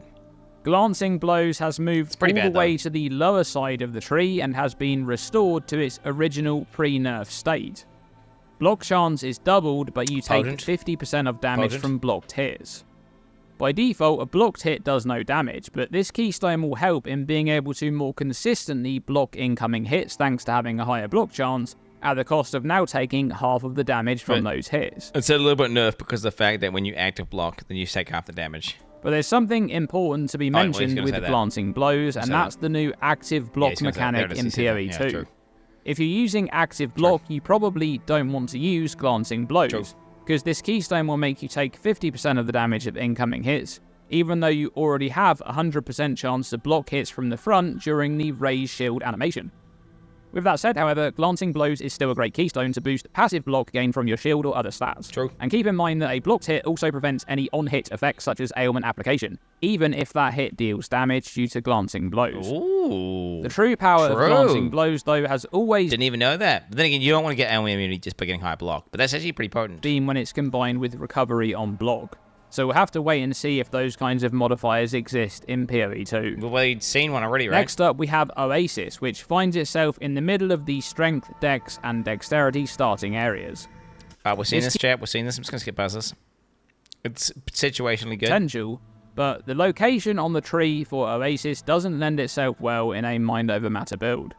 Glancing Blows has moved all the way to the lower side of the tree and has been restored to its original pre-nerf state. Block chance is doubled, but you take 50% of damage from blocked hits. By default, a blocked hit does no damage, but this keystone will help in being able to more consistently block incoming hits thanks to having a higher block chance, at the cost of now taking half of the damage from those hits. It's a little bit nerfed because of the fact that when you active block, then you take half the damage. But there's something important to be mentioned with Glancing Blows, and that's the new active block mechanic in PoE 2. If you're using active block, you probably don't want to use Glancing Blows, because this keystone will make you take 50% of the damage of incoming hits, even though you already have 100% chance to block hits from the front during the Raise Shield animation. With that said, however, Glancing Blows is still a great keystone to boost passive block gain from your shield or other stats. True. And keep in mind that a blocked hit also prevents any on-hit effects such as ailment application, even if that hit deals damage due to Glancing Blows. Ooh. The true power of Glancing Blows, though, has always... Didn't even know that. But then again, you don't want to get ailment immunity just by getting high block, but that's actually pretty potent. ...been when it's combined with recovery on block. So we'll have to wait and see if those kinds of modifiers exist in PoE 2. Well, we've seen one already, right? Next up, we have Oasis, which finds itself in the middle of the Strength, Dex, and Dexterity starting areas. We're seeing this, chat. We're seeing this. I'm just going to skip past this. It's situationally good. Potential, but the location on the tree for Oasis doesn't lend itself well in a mind over matter build.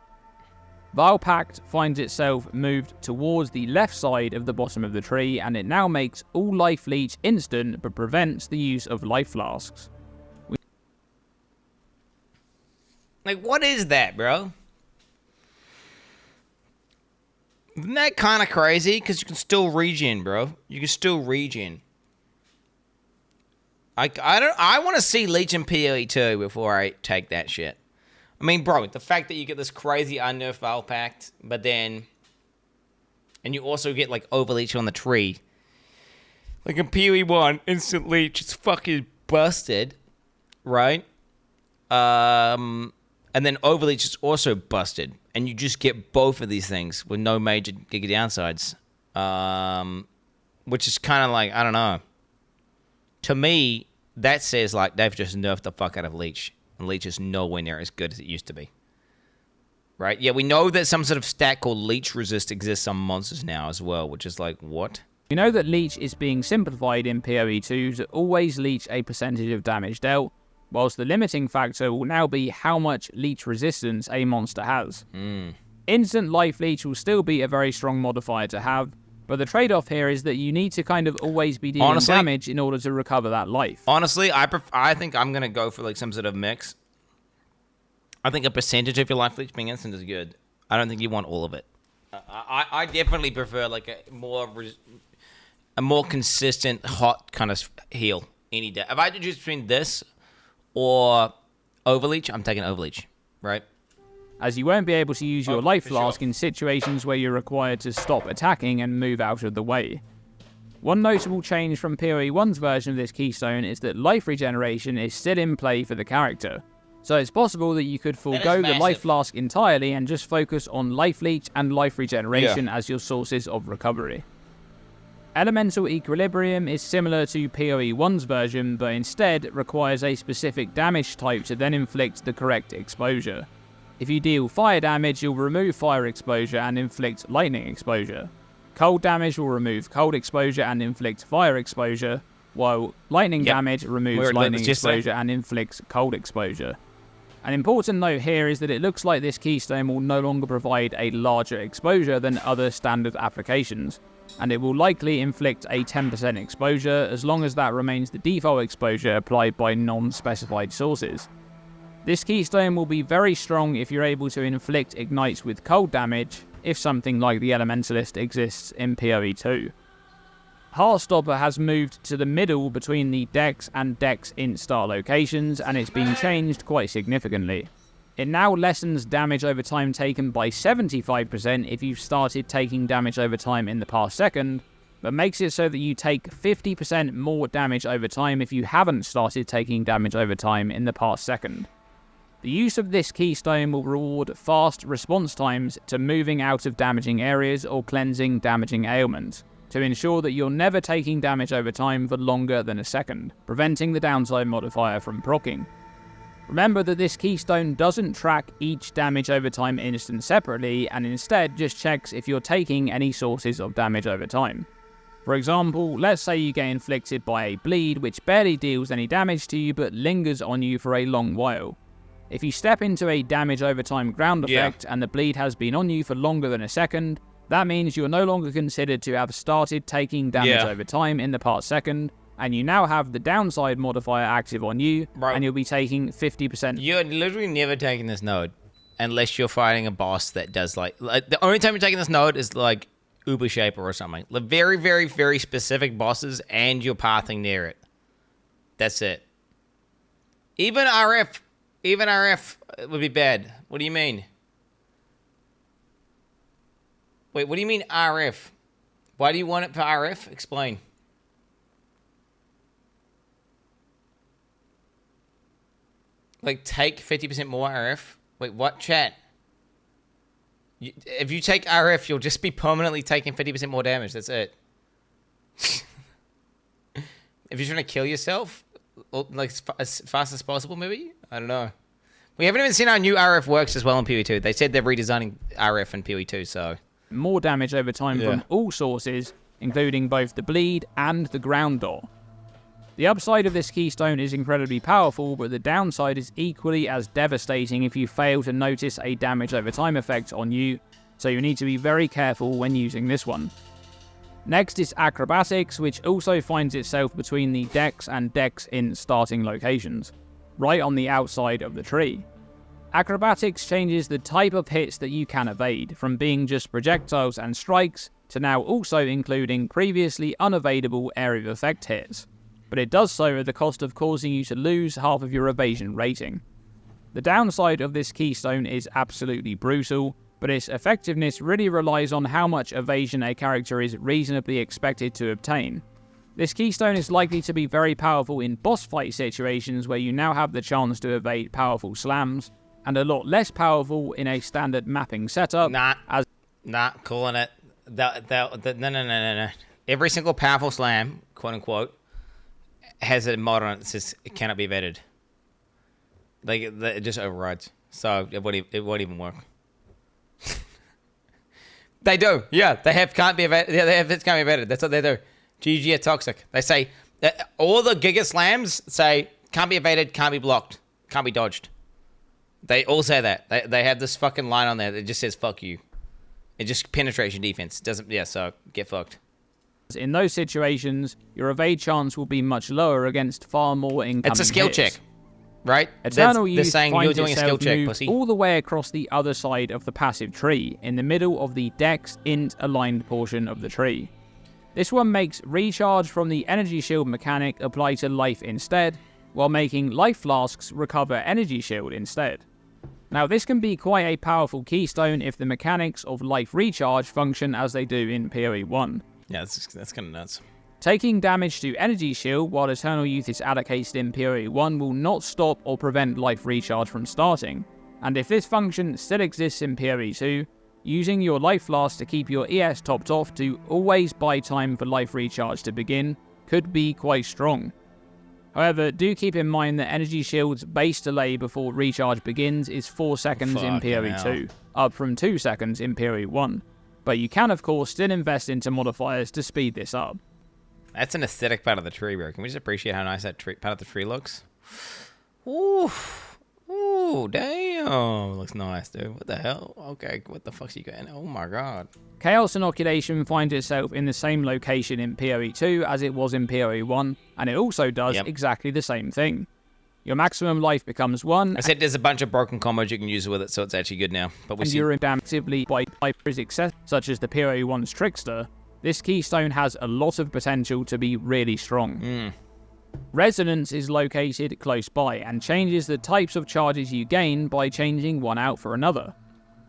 Vile Pact finds itself moved towards the left side of the bottom of the tree, and it now makes all life leech instant but prevents the use of life flasks. Like, what is that, bro? Isn't that kind of crazy? Because you can still regen, bro. You can still regen. I want to see Leech and PoE too before I take that shit. I mean, bro, the fact that you get this crazy unnerf Vile Pact, but then... And you also get, like, Overleech on the tree. Like, in PoE 1, instant Leech is fucking busted, right? And then Overleech is also busted. And you just get both of these things with no major giga downsides. Which is kind of like, I don't know. To me, that says, like, they've just nerfed the fuck out of Leech. And Leech is nowhere near as good as it used to be. Right? Yeah, we know that some sort of stat called Leech Resist exists on monsters now as well, which is like, what? We know that Leech is being simplified in PoE 2 to always leech a percentage of damage dealt, whilst the limiting factor will now be how much leech resistance a monster has. Instant life leech will still be a very strong modifier to have, but the trade-off here is that you need to kind of always be dealing damage in order to recover that life. Honestly, I think I'm going to go for like some sort of mix. I think a percentage of your life leech being instant is good. I don't think you want all of it. I definitely prefer like a more consistent, hot kind of heal any day. If I had to choose between this or Overleech, I'm taking Overleech, right? As you won't be able to use your life flask in situations where you're required to stop attacking and move out of the way. One notable change from PoE 1's version of this keystone is that life regeneration is still in play for the character. So it's possible that you could forego the life flask entirely and just focus on life leech and life regeneration as your sources of recovery. Elemental Equilibrium is similar to PoE 1's version, but instead requires a specific damage type to then inflict the correct exposure. If you deal fire damage, you'll remove fire exposure and inflict lightning exposure. Cold damage will remove cold exposure and inflict fire exposure, while lightning damage removes lightning exposure and inflicts cold exposure. An important note here is that it looks like this keystone will no longer provide a larger exposure than other standard applications, and it will likely inflict a 10% exposure as long as that remains the default exposure applied by non-specified sources. This keystone will be very strong if you're able to inflict ignites with cold damage, if something like the Elementalist exists in PoE 2. Heartstopper has moved to the middle between the Dex and Dex int start locations, and it's been changed quite significantly. It now lessens damage over time taken by 75% if you've started taking damage over time in the past second, but makes it so that you take 50% more damage over time if you haven't started taking damage over time in the past second. The use of this keystone will reward fast response times to moving out of damaging areas or cleansing damaging ailments, to ensure that you're never taking damage over time for longer than a second, preventing the downside modifier from proccing. Remember that this keystone doesn't track each damage over time instant separately, and instead just checks if you're taking any sources of damage over time. For example, let's say you get inflicted by a bleed which barely deals any damage to you but lingers on you for a long while. If you step into a damage over time ground effect and the bleed has been on you for longer than a second, that means you're no longer considered to have started taking damage over time in the past second, and you now have the downside modifier active on you, and you'll be taking 50%. You're literally never taking this node unless you're fighting a boss that does like the only time you're taking this node is like Uber Shaper or something. The very, very, very specific bosses and you're pathing near it. That's it. Even RF would be bad. What do you mean? Wait, what do you mean RF? Why do you want it for RF? Explain. Like, take 50% more RF? Wait, what? Chat. If you take RF, you'll just be permanently taking 50% more damage. That's it. If you're trying to kill yourself, like, as fast as possible, maybe? I don't know. We haven't even seen how new RF works as well in PoE 2. They said they're redesigning RF in PoE 2, so... More damage over time from all sources, including both the bleed and the ground door. The upside of this keystone is incredibly powerful, but the downside is equally as devastating if you fail to notice a damage over time effect on you, so you need to be very careful when using this one. Next is Acrobatics, which also finds itself between the Dex and Dex in starting locations, right on the outside of the tree. Acrobatics changes the type of hits that you can evade, from being just projectiles and strikes, to now also including previously unevadable area of effect hits, but it does so at the cost of causing you to lose half of your evasion rating. The downside of this keystone is absolutely brutal, but its effectiveness really relies on how much evasion a character is reasonably expected to obtain. This keystone is likely to be very powerful in boss fight situations where you now have the chance to evade powerful slams, and a lot less powerful in a standard mapping setup. Not calling it. No. Every single powerful slam, quote unquote, has a mod on it that says it cannot be evaded. Like it just overrides, so it won't even work. They do, yeah. They have can't be evaded. Yeah, they have it can't be evaded. That's what they do. GG are toxic. They say all the Giga Slams say can't be evaded, can't be blocked, can't be dodged. They all say that. They have this fucking line on there that just says fuck you. It just penetration defense doesn't. Yeah, so get fucked. In those situations, your evade chance will be much lower against far more incoming It's a skill hits. check, right? Eternal They're Youth saying finds you're doing a skill itself check, moved pussy. all the way across the other side of the passive tree, in the middle of the Dex int aligned portion of the tree. This one makes recharge from the energy shield mechanic apply to life instead, while making life flasks recover energy shield instead. Now this can be quite a powerful keystone if the mechanics of life recharge function as they do in PoE 1. Yeah, that's kind of nuts. Taking damage to energy shield while Eternal Youth is allocated in PoE 1 will not stop or prevent life recharge from starting, and if this function still exists in PoE 2, using your life flask to keep your ES topped off to always buy time for life recharge to begin could be quite strong. However, do keep in mind that energy shield's base delay before recharge begins is 4 seconds in PoE 2, up from 2 seconds in PoE 1, but you can of course still invest into modifiers to speed this up. That's an aesthetic part of the tree, bro. Can we just appreciate how nice that part of the tree looks? Ooh. Ooh, damn. Looks nice, dude. What the hell? Okay, what the fuck's you getting? Oh my god. Chaos Inoculation finds itself in the same location in PoE 2 as it was in PoE 1, and it also does exactly the same thing. Your maximum life becomes 1. I said there's a bunch of broken combos you can use with it, so it's actually good now. But we and see you're adaptively by success, such as the PoE 1's Trickster. This keystone has a lot of potential to be really strong. Resonance is located close by and changes the types of charges you gain by changing one out for another.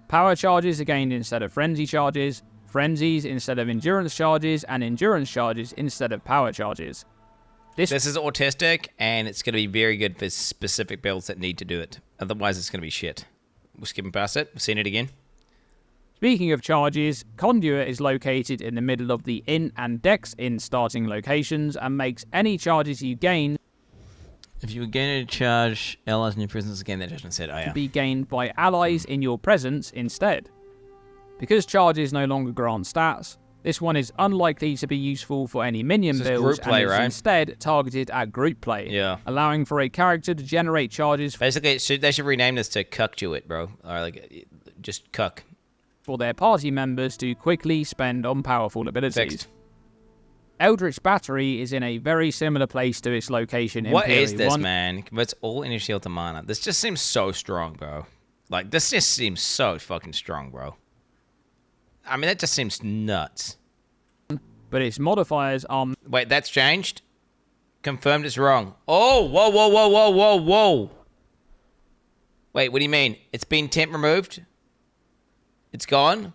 Power charges are gained instead of frenzy charges, frenzies instead of endurance charges, and endurance charges instead of power charges. This is autistic, and it's going to be very good for specific builds that need to do it. Otherwise, it's going to be shit. We're skipping past it. We've seen it again. Speaking of charges, Conduit is located in the middle of the int and dex in starting locations and makes any charges you gain if you gain a charge, allies in your presence again, that doesn't say, oh yeah. Be gained by allies in your presence instead. Because charges no longer grant stats, this one is unlikely to be useful for any minion builds group play, and is right? instead targeted at group play, allowing for a character to generate charges. Basically, they should rename this to Cucktuit, bro. Or like, just Cuck. For their party members to quickly spend on powerful abilities. Fixed. Eldritch Battery is in a very similar place to its location in What PoE is this, 1. man? It's all energy shield to mana. This just seems so strong, bro. Like, this just seems so fucking strong, bro. I mean, that just seems nuts. But its modifiers are... Wait, that's changed? Confirmed it's wrong. Oh, whoa, whoa, whoa, whoa, whoa, whoa. Wait, what do you mean? It's been temp removed? It's gone?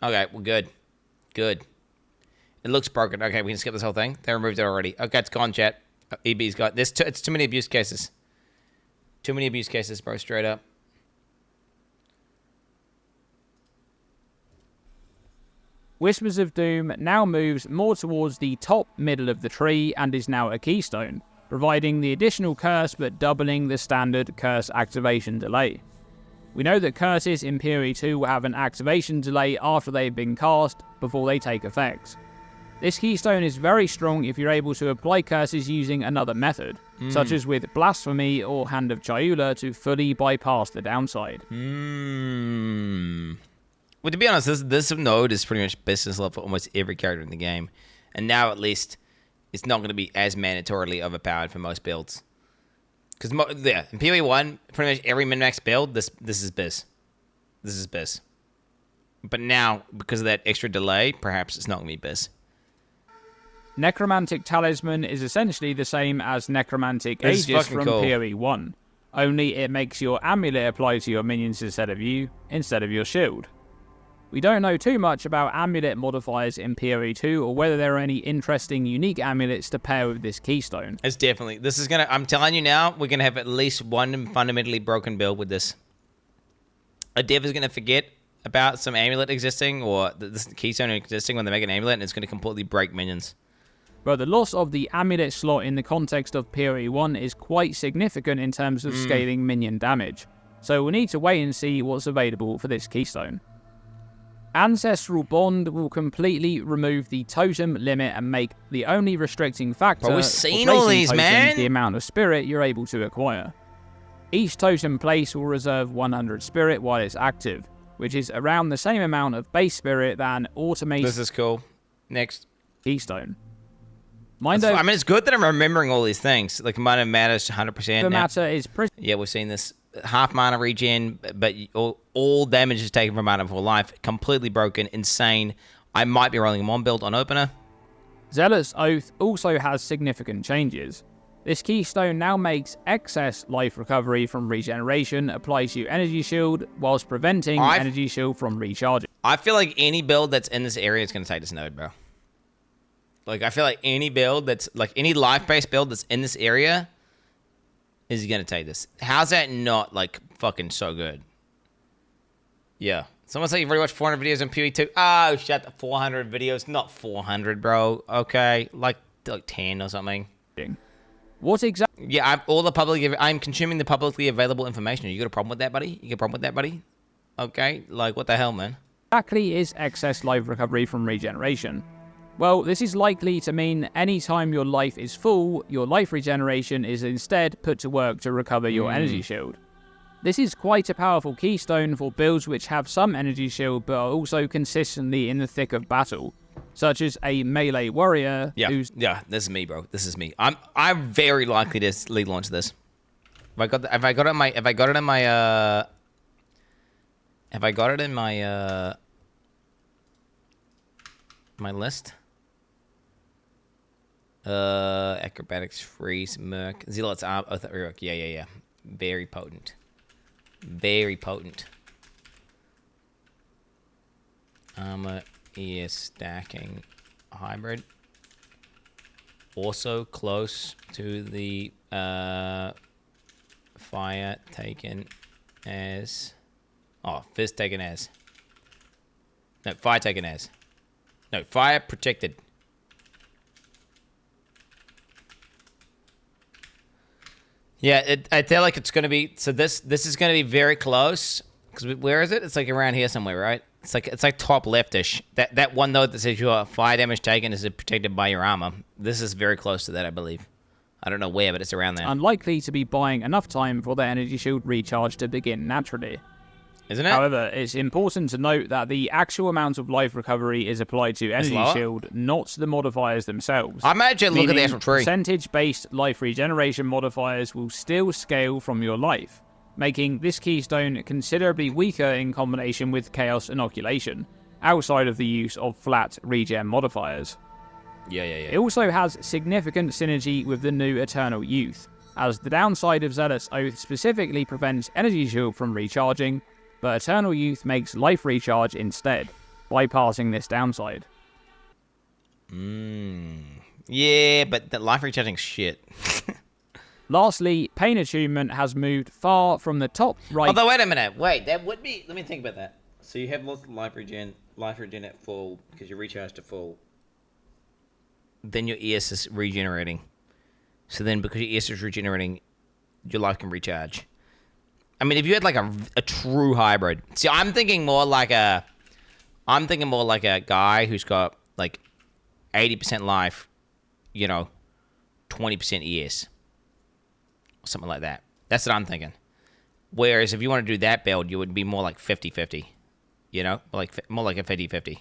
Okay, well, good. Good. It looks broken. Okay, we can skip this whole thing. They removed it already. Okay, it's gone, chat. EB's got this. It's too many abuse cases. Too many abuse cases, bro, straight up. Whispers of Doom now moves more towards the top middle of the tree and is now a keystone, providing the additional curse but doubling the standard curse activation delay. We know that curses in PoE 2 will have an activation delay after they've been cast before they take effect. This keystone is very strong if you're able to apply curses using another method, such as with Blasphemy or Hand of Chayula to fully bypass the downside. Well, to be honest, this node is pretty much business level for almost every character in the game. And now at least it's not going to be as mandatorily overpowered for most builds. Because in PoE 1, pretty much every min-max build, this is biz. This is biz. But now, because of that extra delay, perhaps it's not going to be biz. Necromantic Talisman is essentially the same as Necromantic Aegis from cool. PoE 1, only it makes your amulet apply to your minions instead of your shield. We don't know too much about amulet modifiers in PoE 2 or whether there are any interesting unique amulets to pair with this keystone. It's definitely, I'm telling you now, we're going to have at least one fundamentally broken build with this. A dev is going to forget about some amulet existing or this keystone existing when they make an amulet, and it's going to completely break minions. But the loss of the amulet slot in the context of PoE 1 is quite significant in terms of scaling minion damage, so we'll need to wait and see what's available for this keystone. Ancestral Bond will completely remove the totem limit and make the only restricting factor Bro, we've seen all these, man. the amount of spirit you're able to acquire. Each totem place will reserve 100 spirit while it's active, which is around the same amount of base spirit that an automated This is cool. Next. keystone. I mean, it's good that I'm remembering all these things. Like, mana matters 100%. The matter is pretty. Yeah, we've seen this. Half mana regen, but all damage is taken from mana for life. Completely broken. Insane. I might be rolling a Mon build on opener. Zealot's Oath also has significant changes. This keystone now makes excess life recovery from regeneration apply to energy shield, whilst preventing energy shield from recharging. I feel like any build that's in this area is going to take this node, bro. Like, I feel like any build that's, like, any life-based build that's in this area is going to take this. How's that not, like, fucking so good? Yeah. Someone say you've already watched 400 videos on PoE 2. Oh, shut the 400 videos. Not 400, bro. Okay. Like 10 or something. What exactly? Yeah, I'm consuming the publicly available information. You got a problem with that, buddy? You got a problem with that, buddy? Okay. Like, what the hell, man? Exactly is excess life recovery from regeneration. Well, this is likely to mean any time your life is full, your life regeneration is instead put to work to recover your energy shield. This is quite a powerful keystone for builds which have some energy shield but are also consistently in the thick of battle, such as a melee warrior who's... Yeah, this is me, bro. This is me. I'm very likely to league launch this. Have I got it in my my list? Acrobatics, freeze, merc, zealot's arm. Oh, yeah. Very potent. Very potent. Armor is stacking hybrid. Also close to the fire taken as. Oh, fist taken as. No, fire taken as. No, fire protected. Yeah, I feel like it's gonna be. So this is gonna be very close. Because where is it? It's like around here somewhere, right? It's like top leftish. That one note that says your fire damage taken is protected by your armor. This is very close to that, I believe. I don't know where, but it's around there. Unlikely to be buying enough time for the energy shield recharge to begin naturally. Isn't it? However, it's important to note that the actual amount of life recovery is applied to energy shield, not the modifiers themselves. I imagine look at the actual tree. Percentage-based life regeneration modifiers will still scale from your life, making this keystone considerably weaker in combination with Chaos Inoculation, outside of the use of flat regen modifiers. Yeah. It also has significant synergy with the new Eternal Youth, as the downside of Zealot's Oath specifically prevents energy shield from recharging, but Eternal Youth makes life recharge instead, bypassing this downside. Yeah, but the life recharging's shit. Lastly, Pain Attunement has moved far from the top right... Although, wait a minute. Wait, that would be... Let me think about that. So you have lots of life regen at full, because you recharge to full. Then your ES is regenerating. So then, because your ES is regenerating, your life can recharge. I mean, if you had like a true hybrid. See, I'm thinking more like a guy who's got like 80% life, 20% ES. Or something like that. That's what I'm thinking. Whereas if you want to do that build, you would be more like 50-50. More like a 50-50.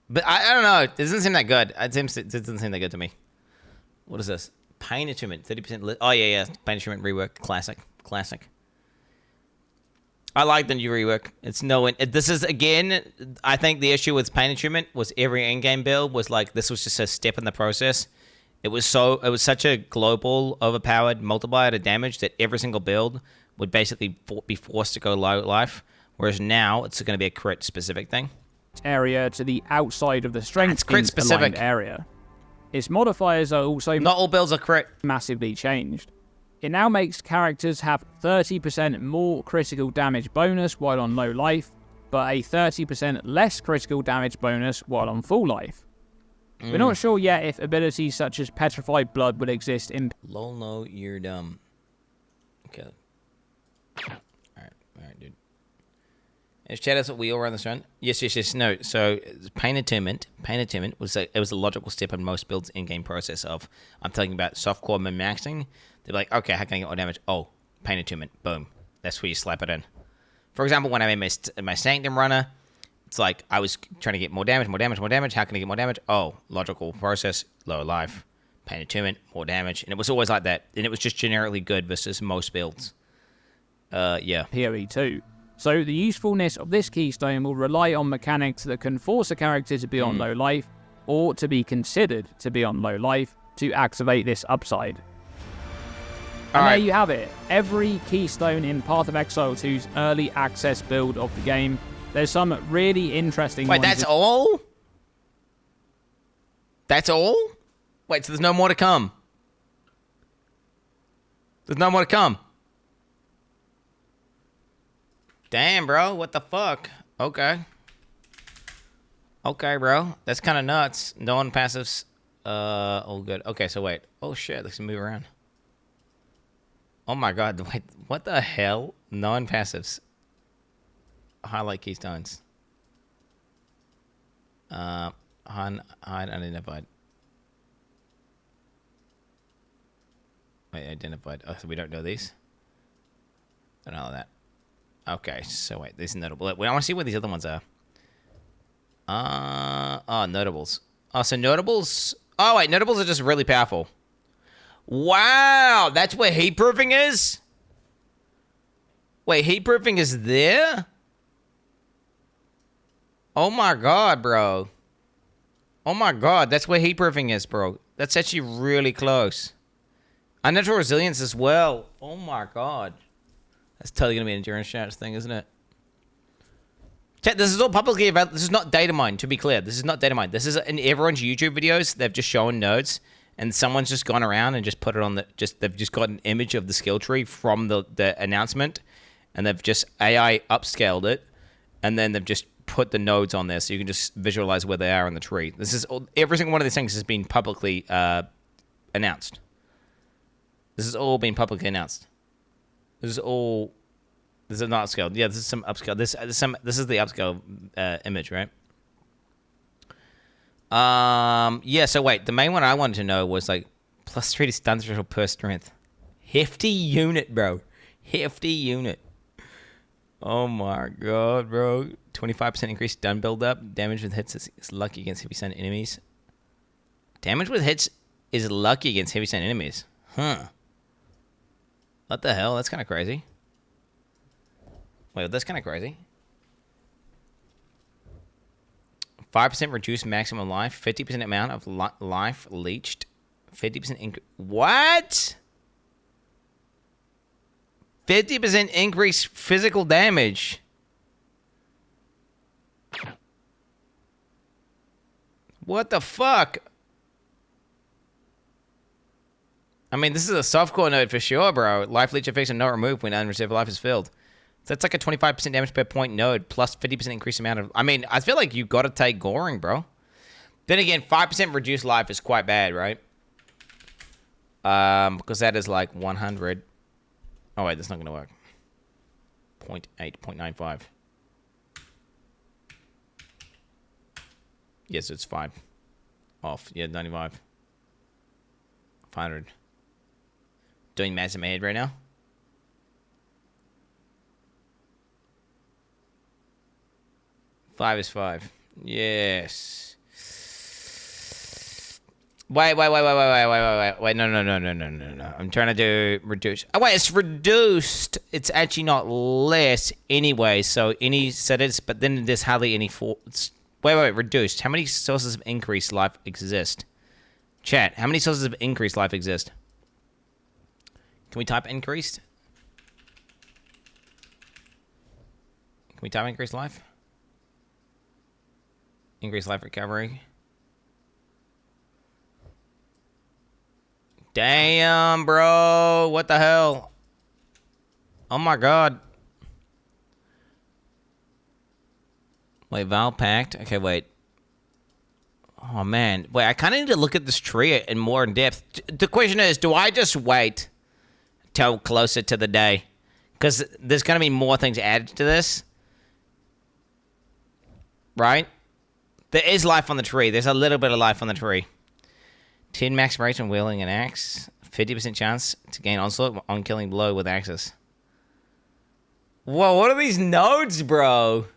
But I don't know. It doesn't seem that good. It doesn't seem that good to me. What is this? Pain Attunement, 30%. Oh, yeah. Pain Attunement rework. Classic. I like the new rework. It's this is, again, I think the issue with Pain Attunement was every in-game build was like, this was just a step in the process. It was such a global, overpowered multiplier to damage that every single build would basically be forced to go low life. Whereas now, it's going to be a crit specific thing. Area to the outside of the strength aligned area. Its modifiers are also not all builds are crit massively changed. It now makes characters have 30% more critical damage bonus while on low life, but a 30% less critical damage bonus while on full life. We're not sure yet if abilities such as Petrified Blood would exist in... Lol, no, you're dumb. Okay. Alright, dude. Is chat us what we all run this run? Yes. No. So Pain Attunement was it was a logical step in most builds in-game process of, I'm talking about softcore min-maxing. They're like, okay, how can I get more damage? Oh, Pain Attunement. Boom. That's where you slap it in. For example, when I made my Sanctum runner, it's like I was trying to get more damage. How can I get more damage? Oh, logical process, lower life, Pain Attunement, more damage. And it was always like that. And it was just generically good versus most builds. Yeah. PoE 2. So the usefulness of this keystone will rely on mechanics that can force a character to be on low life, or to be considered to be on low life, to activate this upside. And there you have it. Every keystone in Path of Exile 2's early access build of the game. There's some really interesting ones. Wait, that's all? That's all? Wait, so there's no more to come? There's no more to come? Damn, bro. What the fuck? Okay. Okay, bro. That's kind of nuts. No one passives. Oh, good. Okay, so wait. Oh, shit. Let's move around. Oh, my God. Wait, what the hell? Non-passives. Highlight keystones. Hide unidentified. Wait, identified. Oh, so we don't know these? Don't know that. Okay, so wait, these are notable. Wait, I want to see what these other ones are. Notables. Oh, so notables. Oh, wait, notables are just really powerful. Wow, that's where heat proofing is? Wait, heat proofing is there? Oh my God, bro. Oh my God, that's where heat proofing is, bro. That's actually really close. Unnatural resilience as well. Oh my God. That's totally going to be an endurance challenge thing, isn't it? Chat, this is all publicly available. This is not data mined, to be clear. This is not data mined. This is in everyone's YouTube videos. They've just shown nodes, and someone's just gone around and just put it on the... They've just got an image of the skill tree from the announcement, and they've just AI upscaled it, and then they've just put the nodes on there so you can just visualize where they are in the tree. This is... Every single one of these things has been publicly announced. This has all been publicly announced. This is all. This is not upscaled. Yeah, this is some upscale. This is the upscale image, right? Yeah. So wait, the main one I wanted to know was like +3 to stun threshold per strength. Hefty unit, bro. Hefty unit. Oh my God, bro. 25% increased stun build up. Damage with hits is lucky against heavy stun enemies. Damage with hits is lucky against heavy stun enemies. Huh. What the hell? That's kind of crazy. Wait, that's kind of crazy. 5% reduced maximum life. 50% amount of life leached. 50% increase. What? 50% increase physical damage. What the fuck? I mean, this is a softcore node for sure, bro. Life leech effects are not removed when unreserved life is filled. So that's like a 25% damage per point node plus 50% increased amount of... I mean, I feel like you got to take goring, bro. Then again, 5% reduced life is quite bad, right? Because that is like 100. Oh, wait, that's not going to work. 0.8, 0.95. Yes, it's 5. off. Yeah, 95. 500. Doing maths in my head right now. Five is 5. Yes. Wait. No. I'm trying to do reduce. Oh, wait, it's reduced. It's actually not less anyway. So any settings, but then there's hardly any wait, reduced. How many sources of increased life exist? Chat, how many sources of increased life exist? Can we type increased? Can we type increased life? Increased life recovery. Damn, bro. What the hell? Oh my god. Wait, Val packed. Okay, wait. Oh man. Wait, I kind of need to look at this tree in more in depth. The question is, do I just wait till closer to the day? Because there's going to be more things added to this. Right? There is life on the tree. There's a little bit of life on the tree. 10 max rate on wielding an axe. 50% chance to gain onslaught on killing blow with axes. Whoa, what are these nodes, bro?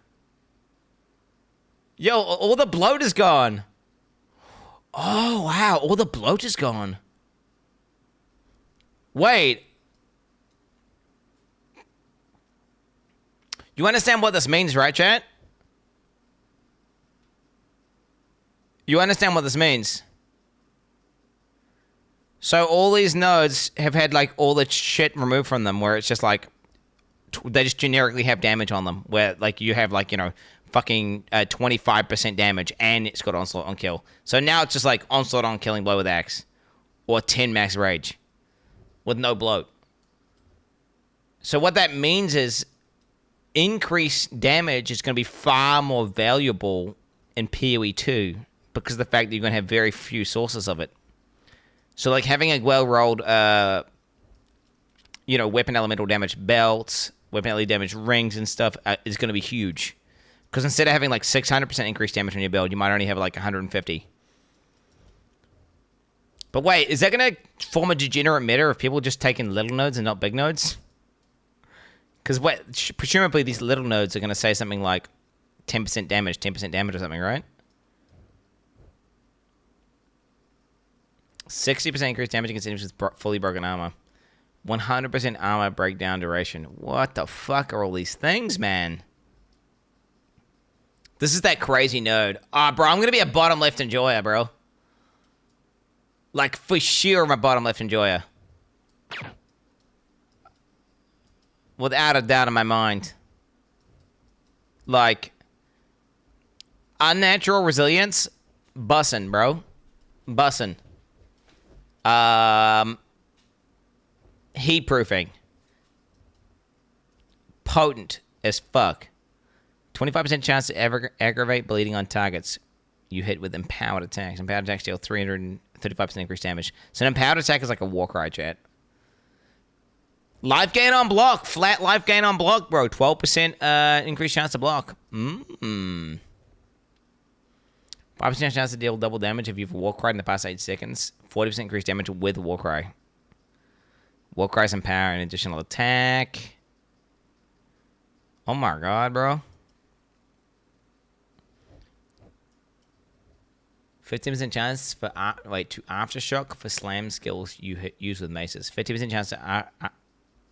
Yo, all the bloat is gone. Oh, wow. All the bloat is gone. Wait. You understand what this means, right, chat? You understand what this means? So all these nodes have had like all the shit removed from them where it's just like they just generically have damage on them where like you have like, you know, fucking 25% damage and it's got onslaught on kill. So now it's just like onslaught on killing blow with axe or 10 max rage with no bloat. So what that means is increased damage is going to be far more valuable in PoE 2 because of the fact that you're going to have very few sources of it. So, like, having a well-rolled, you know, weapon elemental damage belts, weapon elemental damage rings and stuff is going to be huge. Because instead of having, like, 600% increased damage on your build, you might only have, like, 150. But wait, is that going to form a degenerate meta of people just taking little nodes and not big nodes? Because presumably these little nodes are going to say something like 10% damage or something, right? 60% increased damage against enemies with fully broken armor. 100% armor breakdown duration. What the fuck are all these things, man? This is that crazy node. Ah, bro, I'm going to be a bottom left enjoyer, bro. Like, for sure, I'm a bottom left enjoyer. Without a doubt in my mind. Like, unnatural resilience, bussin', bro. Bussin'. Heat proofing. Potent as fuck. 25% chance to aggravate bleeding on targets you hit with empowered attacks. Empowered attacks deal 335% increased damage. So an empowered attack is like a Warcry, chat. Life gain on block. Flat life gain on block, bro. 12% increased chance to block. 5% chance to deal double damage if you've Warcry in the past 8 seconds. 40% increased damage with Warcry. Warcry's empower an additional attack. Oh my god, bro. 15% chance for to aftershock for slam skills you use with maces. 50% chance to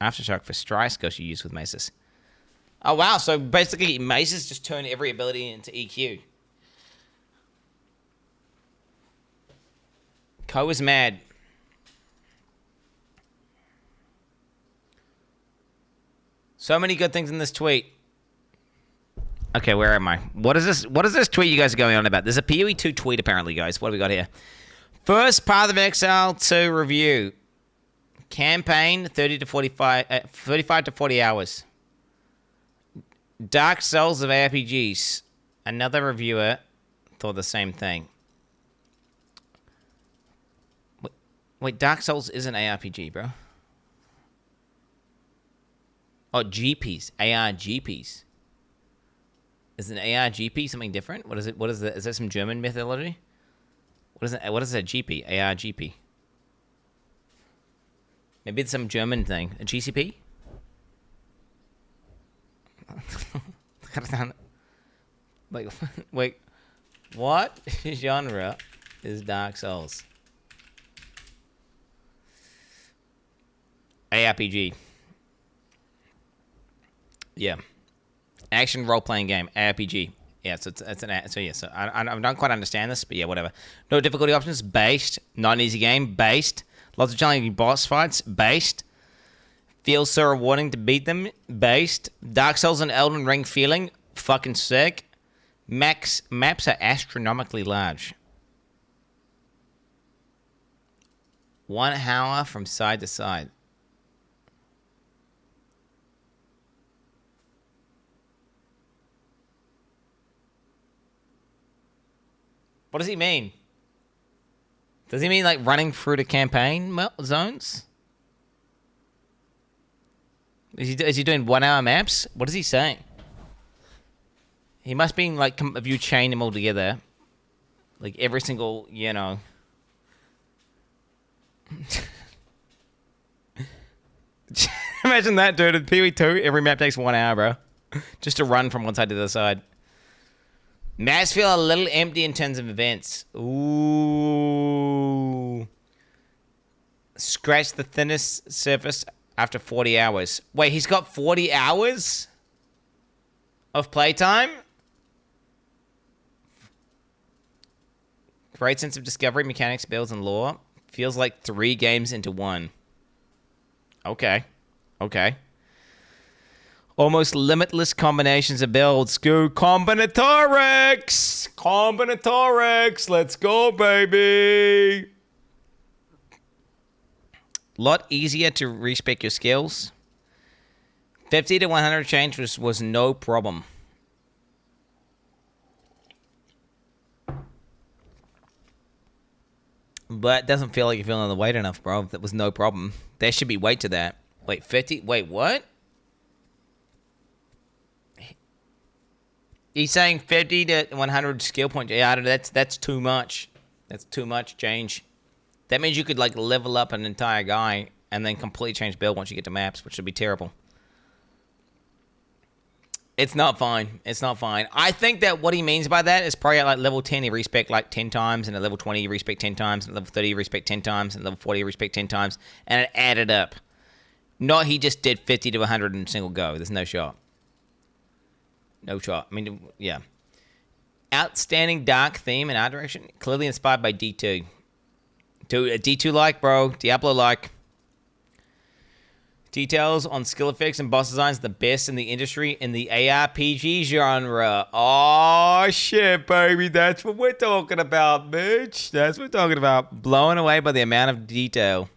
aftershock for strike skills you use with maces. Oh wow, so basically maces just turn every ability into EQ. Co is mad. So many good things in this tweet. Okay, where am I? What is this? What is this tweet you guys are going on about? There's a PoE 2 tweet apparently, guys. What have we got here? First Path of Exile 2 review. Campaign 35 to 40 hours. Dark Souls of RPGs. Another reviewer thought the same thing. Wait, Dark Souls is an ARPG, bro. Oh, GPs. ARGPs. Is an ARGP something different? What is it? What is that? Is that some German mythology? What is it? What is a GP? ARGP. Maybe it's some German thing. A GCP? Wait, wait. What genre is Dark Souls? ARPG. Yeah. Action role-playing game. ARPG. Yeah, so I don't quite understand this, but yeah, whatever. No difficulty options. Based. Not an easy game. Based. Lots of challenging boss fights. Based. Feels so rewarding to beat them. Based. Dark Souls and Elden Ring feeling. Fucking sick. Maps are astronomically large. 1 hour from side to side. What does he mean? Does he mean like running through the campaign zones? Is he doing 1 hour maps? What is he saying? He must be like, if you chain them all together, like every single, you know. Imagine that, dude. In PvE2, every map takes 1 hour, bro. Just to run from one side to the other side. Maps feel a little empty in terms of events. Ooh. Scratch the thinnest surface after 40 hours. Wait, he's got 40 hours of playtime? Great sense of discovery, mechanics, builds, and lore. Feels like 3 games into one. Okay. Okay. Almost limitless combinations of builds. Go Combinatorix! Combinatorix! Let's go, baby! Lot easier to respec your skills. 50 to 100 change was no problem. But it doesn't feel like you're feeling the weight enough, bro. That was no problem. There should be weight to that. Wait, 50? Wait, what? He's saying 50 to 100 skill points. Yeah, that's too much. That's too much change. That means you could like level up an entire guy and then completely change build once you get to maps, which would be terrible. It's not fine. It's not fine. I think that what he means by that is probably at like level 10 he respec like 10 times, and at level 20 he respec 10 times, and at level 30 he respec 10 times, and at level 40 he respec 10 times, and it added up. Not he just did 50 to 100 in a single go. There's no shot. No shot. I mean, yeah. Outstanding dark theme and art direction. Clearly inspired by D2. D2-like, bro. Diablo-like. Details on skill effects and boss designs, the best in the industry in the ARPG genre. Oh, shit, baby. That's what we're talking about, bitch. That's what we're talking about. Blown away by the amount of detail.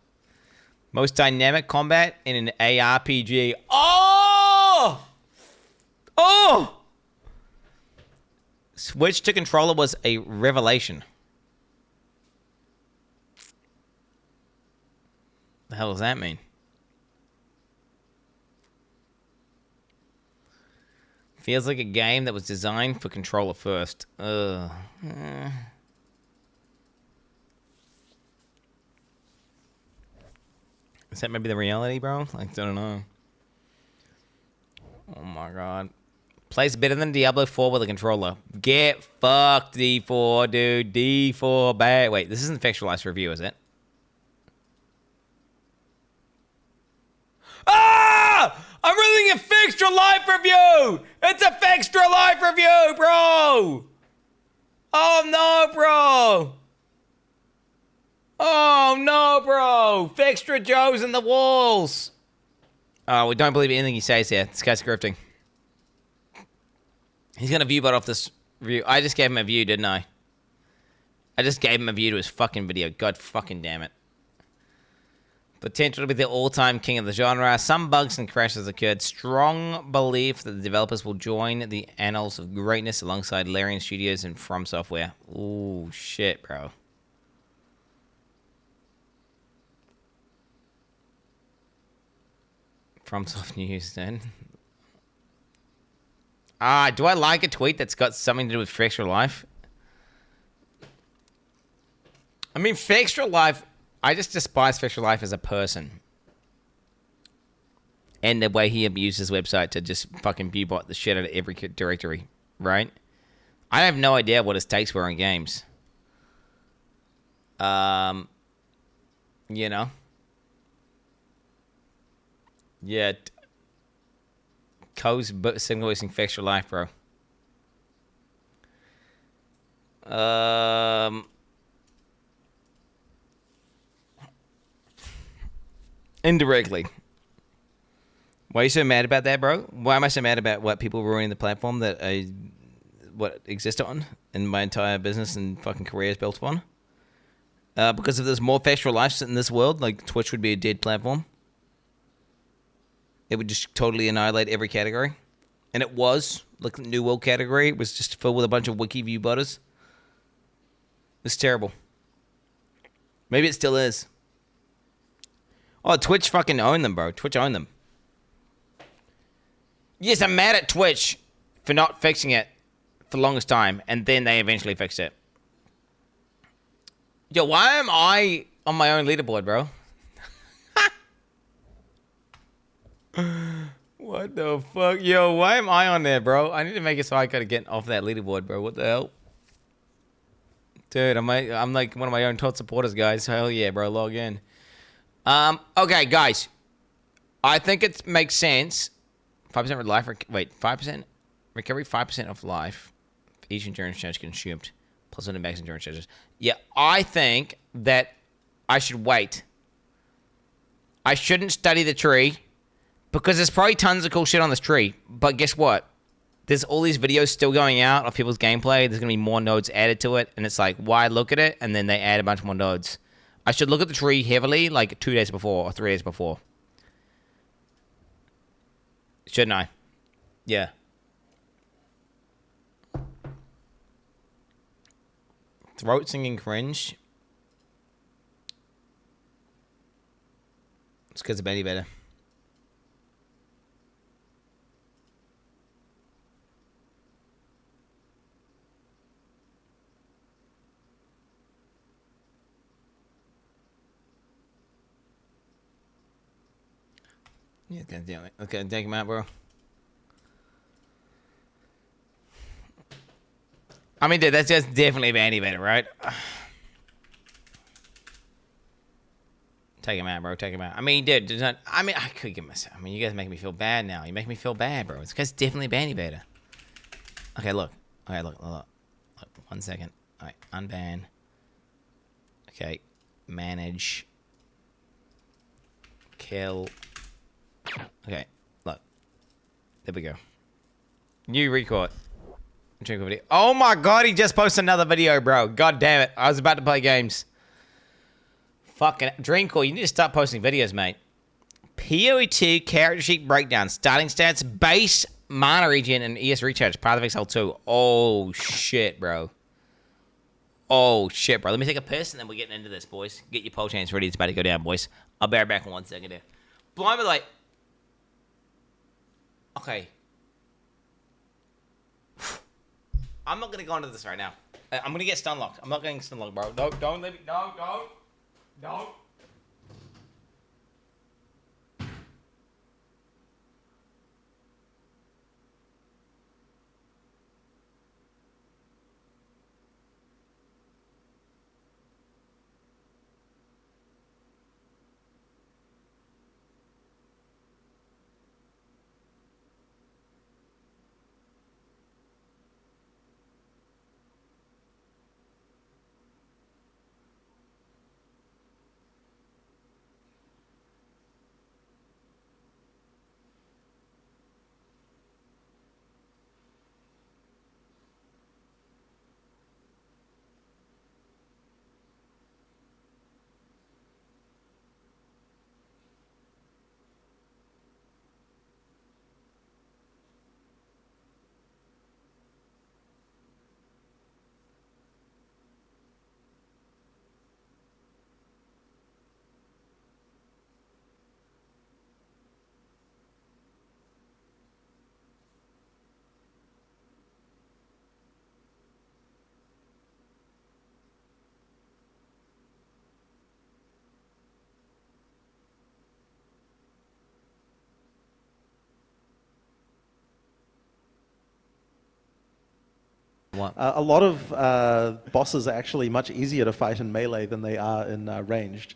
Most dynamic combat in an ARPG. Oh! Oh! Switch to controller was a revelation. The hell does that mean? Feels like a game that was designed for controller first. Ugh. Is that maybe the reality, bro? Like, I don't know. Oh my god. Plays better than Diablo 4 with a controller. Get fucked, D4, dude. D4 bad. Wait, this isn't Factualized review, is it? Ah! I'm reading a Fixture Life review! It's a Fixture Life review, bro! Oh no, bro! Oh no, bro! Fixture Joe's in the walls! Oh, we don't believe anything he says here. This guy's scripting. He's gonna view bot off this review. I just gave him a view, didn't I? I just gave him a view to his fucking video. God fucking damn it. Potential to be the all-time king of the genre. Some bugs and crashes occurred. Strong belief that the developers will join the annals of greatness alongside Larian Studios and From Software. Ooh, shit, bro. FromSoft News, then. Do I like a tweet that's got something to do with Fracture Life? I mean, Extra Life, I just despise Extra Life as a person. And the way he abused his website to just fucking viewbot the shit out of every directory, right? I have no idea what his takes were in games. You know? Yeah. Co's single voicing for Extra Life, bro. Indirectly. Why are you so mad about that, bro? Why am I so mad about what people ruining the platform that I exist on and my entire business and fucking career is built upon? Because if there's more Extra Lives in this world, like Twitch would be a dead platform. It would just totally annihilate every category. And it was. Like the New World category was just filled with a bunch of wiki view butters. It's terrible. Maybe it still is. Oh, Twitch fucking owned them, bro. Twitch owned them. Yes, I'm mad at Twitch for not fixing it for the longest time. And then they eventually fixed it. Yo, why am I on my own leaderboard, bro? What the fuck? Yo, why am I on there, bro? I need to make it so I gotta get off that leaderboard, bro. What the hell? Dude, I'm like one of my own top supporters, guys. Hell yeah, bro. Log in. Okay, guys. I think it makes sense. 5% of life. Wait, 5% recovery. 5% of life. Each endurance charge consumed, plus one max endurance charges. Yeah, I think that I should wait. I shouldn't study the tree because there's probably tons of cool shit on this tree. But guess what? There's all these videos still going out of people's gameplay. There's going to be more nodes added to it. And it's like, why look at it? And then they add a bunch more nodes. I should look at the tree heavily like 2 days before or 3 days before. Shouldn't I? Yeah. Throat singing cringe. It's because of Betty Better. Yeah, damn it. Okay, take him out, bro. I mean, dude, that's just definitely Vandy Better, right? Take him out, bro. Take him out. I mean, dude, there's not. I mean, I could give myself. I mean, you guys make me feel bad now. You make me feel bad, bro. It's because definitely Vandy Better. Okay, look. Okay, look. 1 second. All right, unban. Okay, manage. Kill. Okay, look. There we go. New record. Video. Oh my god, he just posted another video, bro. God damn it. I was about to play games. Fucking Dreamcore, you need to start posting videos, mate. PoE2 character sheet breakdown. Starting stats, base, mana regen, and ES recharge. Path of Exile 2. Oh shit, bro. Oh shit, bro. Let me take a piss and then we're getting into this, boys. Get your pole chains ready. It's about to go down, boys. I'll be right back in 1 second here. Blind, like. Okay. I'm not gonna go into this right now. I'm gonna get stun locked. I'm not getting stun locked, bro. No, don't let me. No, don't. Don't. A lot of bosses are actually much easier to fight in melee than they are in ranged.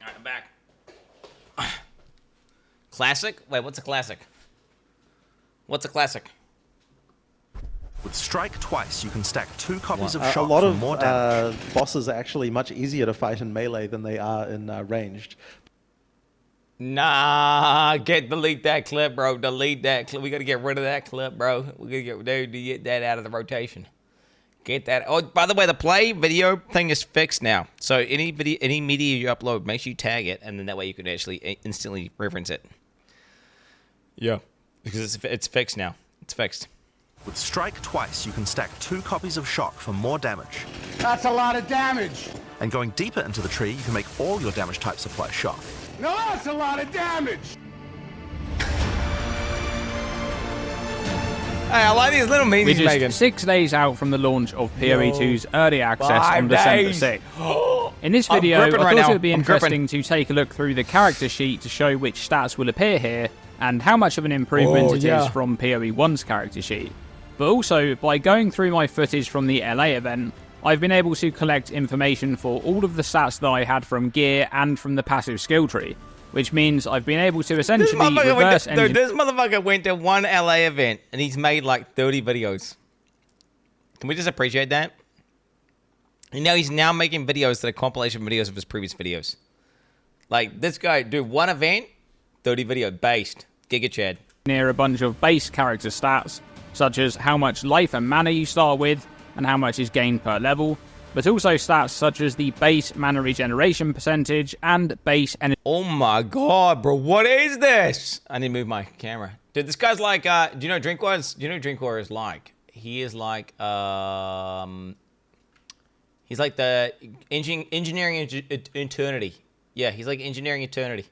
All right, I'm back. Classic? Wait, what's a classic? What's a classic? With strike twice, you can stack 2 copies of A shock lot for of more damage. bosses are actually much easier to fight in melee than they are in ranged. Nah, delete that clip, bro. Delete that clip. We gotta get rid of that clip, bro. We gotta get that out of the rotation. Get that. Oh, by the way, the play video thing is fixed now. So any media you upload, make sure you tag it, and then that way you can actually instantly reference it. Yeah, because it's fixed now. It's fixed. With strike twice, you can stack 2 copies of shock for more damage. That's a lot of damage. And going deeper into the tree, you can make all your damage types apply shock. No, that's a lot of damage. Hey, I like these little memes We're he's just making. 6 days out from the launch of PoE 2's early access 5 on December days. 6th. In this I'm video, I gripping thought right it now. would be I'm interesting to take a look through the character sheet to show which stats will appear here and how much of an improvement it is from PoE 1's character sheet. But also, by going through my footage from the LA event, I've been able to collect information for all of the stats that I had from gear and from the passive skill tree, which means I've been able to essentially reverse engineer. Dude, this motherfucker went to one LA event and he's made like 30 videos. Can we just appreciate that? And now he's making videos that are compilation videos of his previous videos. Like this guy, dude, one event, 30 video based. Giga Chad. Near a bunch of base character stats, such as how much life and mana you start with, and how much is gained per level, but also stats such as the base mana regeneration percentage and base energy. Oh my god, bro, what is this? I need to move my camera. Dude, this guy's like, do you know Drinkwater? Do you know what Drinkwater is like? He is like, he's like the engineering eternity. Yeah, he's like engineering eternity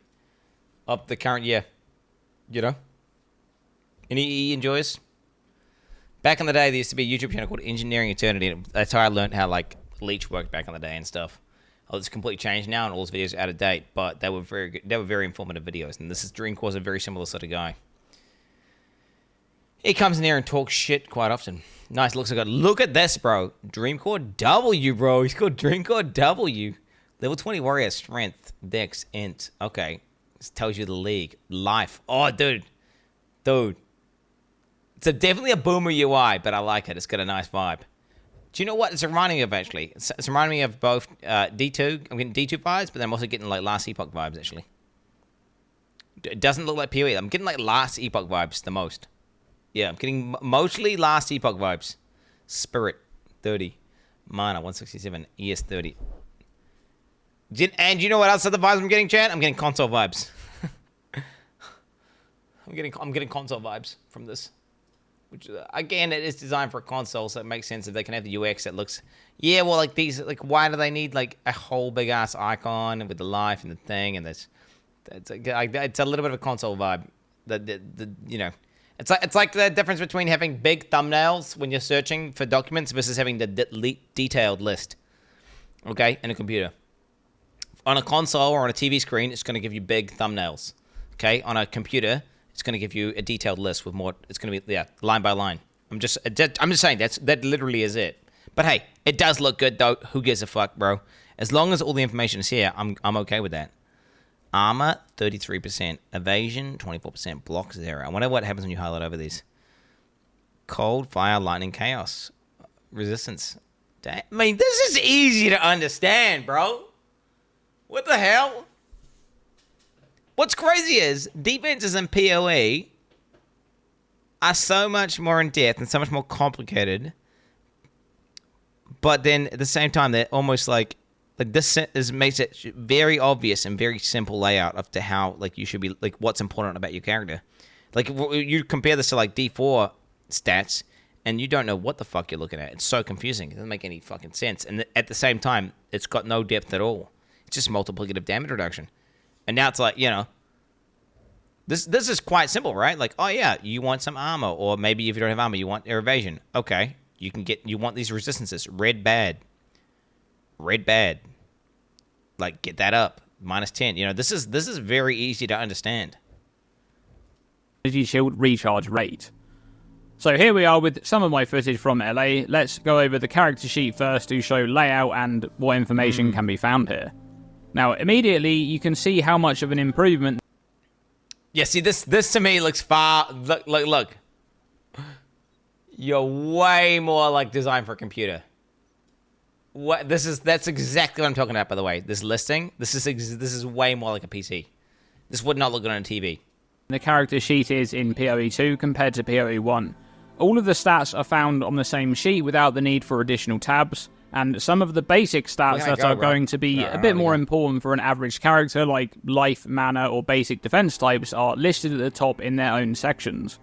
of the current year. You know? And he enjoys. Back in the day, there used to be a YouTube channel called Engineering Eternity. And that's how I learned how like Leech worked back in the day and stuff. Oh, it's completely changed now, and all his videos are out of date. But they were very good. They were very informative videos. And this is Dreamcore's a very similar sort of guy. He comes in here and talks shit quite often. Nice looks. Look at this, bro. Dreamcore W, bro. He's called Dreamcore W. Level 20 warrior, strength, dex, int. Okay. This tells you the league. Life. Oh, dude. Dude. It's definitely a boomer UI, but I like it. It's got a nice vibe. Do you know what it's reminding me of, actually? It's reminding me of both D2. I'm getting D2 vibes, but then I'm also getting, like, Last Epoch vibes, actually. It doesn't look like PoE. I'm getting, like, Last Epoch vibes the most. Yeah, I'm getting mostly Last Epoch vibes. Spirit, 30. Mana, 167. ES, 30. And you know what else are the vibes I'm getting, chat? I'm getting console vibes. I'm getting console vibes from this. Which, again, it is designed for a console, so it makes sense if they can have the UX that looks... Yeah, well, like these... Like, why do they need, like, a whole big-ass icon with the life and the thing and this... It's a little bit of a console vibe. You know... It's like the difference between having big thumbnails when you're searching for documents versus having the detailed list. Okay? In a computer. On a console or on a TV screen, it's going to give you big thumbnails. Okay? On a computer, it's going to give you a detailed list with more. It's going to be line by line. I'm just saying that literally is it. But hey, it does look good though. Who gives a fuck, bro? As long as all the information is here, I'm okay with that. Armor 33%, evasion 24%, block 0. I wonder what happens when you highlight over these. Cold, fire, lightning, chaos, resistance. I mean, this is easy to understand, bro. What the hell? What's crazy is defenses in PoE are so much more in depth and so much more complicated. But then at the same time, they're almost like this makes it very obvious and very simple layout of to how like you should be like what's important about your character. Like you compare this to like D4 stats, and you don't know what the fuck you're looking at. It's so confusing. It doesn't make any fucking sense. And at the same time, it's got no depth at all. It's just multiplicative damage reduction. And now it's like, you know, this is quite simple, right? Like, oh yeah, you want some armor, or maybe if you don't have armor, you want air evasion. Okay, You want these resistances. Red bad. Red bad. Like, get that up. -10. You know, this is very easy to understand. Energy shield recharge rate. So here we are with some of my footage from LA. Let's go over the character sheet first to show layout and what information can be found here. Now, immediately you can see how much of an improvement. Yeah, see, this to me looks far. Look. You're way more like designed for a computer. That's exactly what I'm talking about, by the way. This listing, this is way more like a PC. This would not look good on a TV. The character sheet is in PoE 2 compared to PoE 1. All of the stats are found on the same sheet without the need for additional tabs, and some of the basic stats that are going to be a bit more important for an average character, like life, mana, or basic defense types, are listed at the top in their own sections.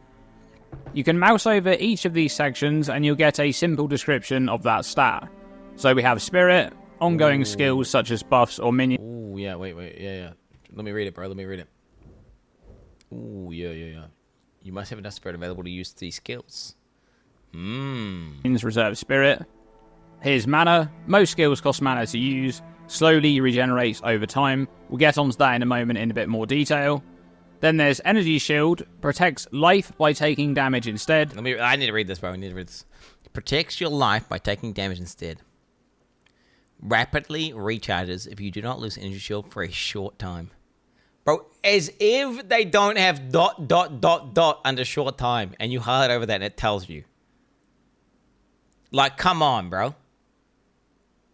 You can mouse over each of these sections and you'll get a simple description of that stat. So we have Spirit, ongoing skills such as buffs or minions. Ooh, yeah, wait, yeah. Let me read it, bro. Let me read it. Ooh, yeah. You must have enough spirit available to use these skills. Reserve Spirit. Here's mana. Most skills cost mana to use. Slowly regenerates over time. We'll get onto that in a moment in a bit more detail. Then there's Energy Shield. Protects life by taking damage instead. I need to read this, bro. I need to read this. Protects your life by taking damage instead. Rapidly recharges if you do not lose energy shield for a short time. Bro, as if they don't have ... under short time, and you highlight over that and it tells you. Like, come on, bro.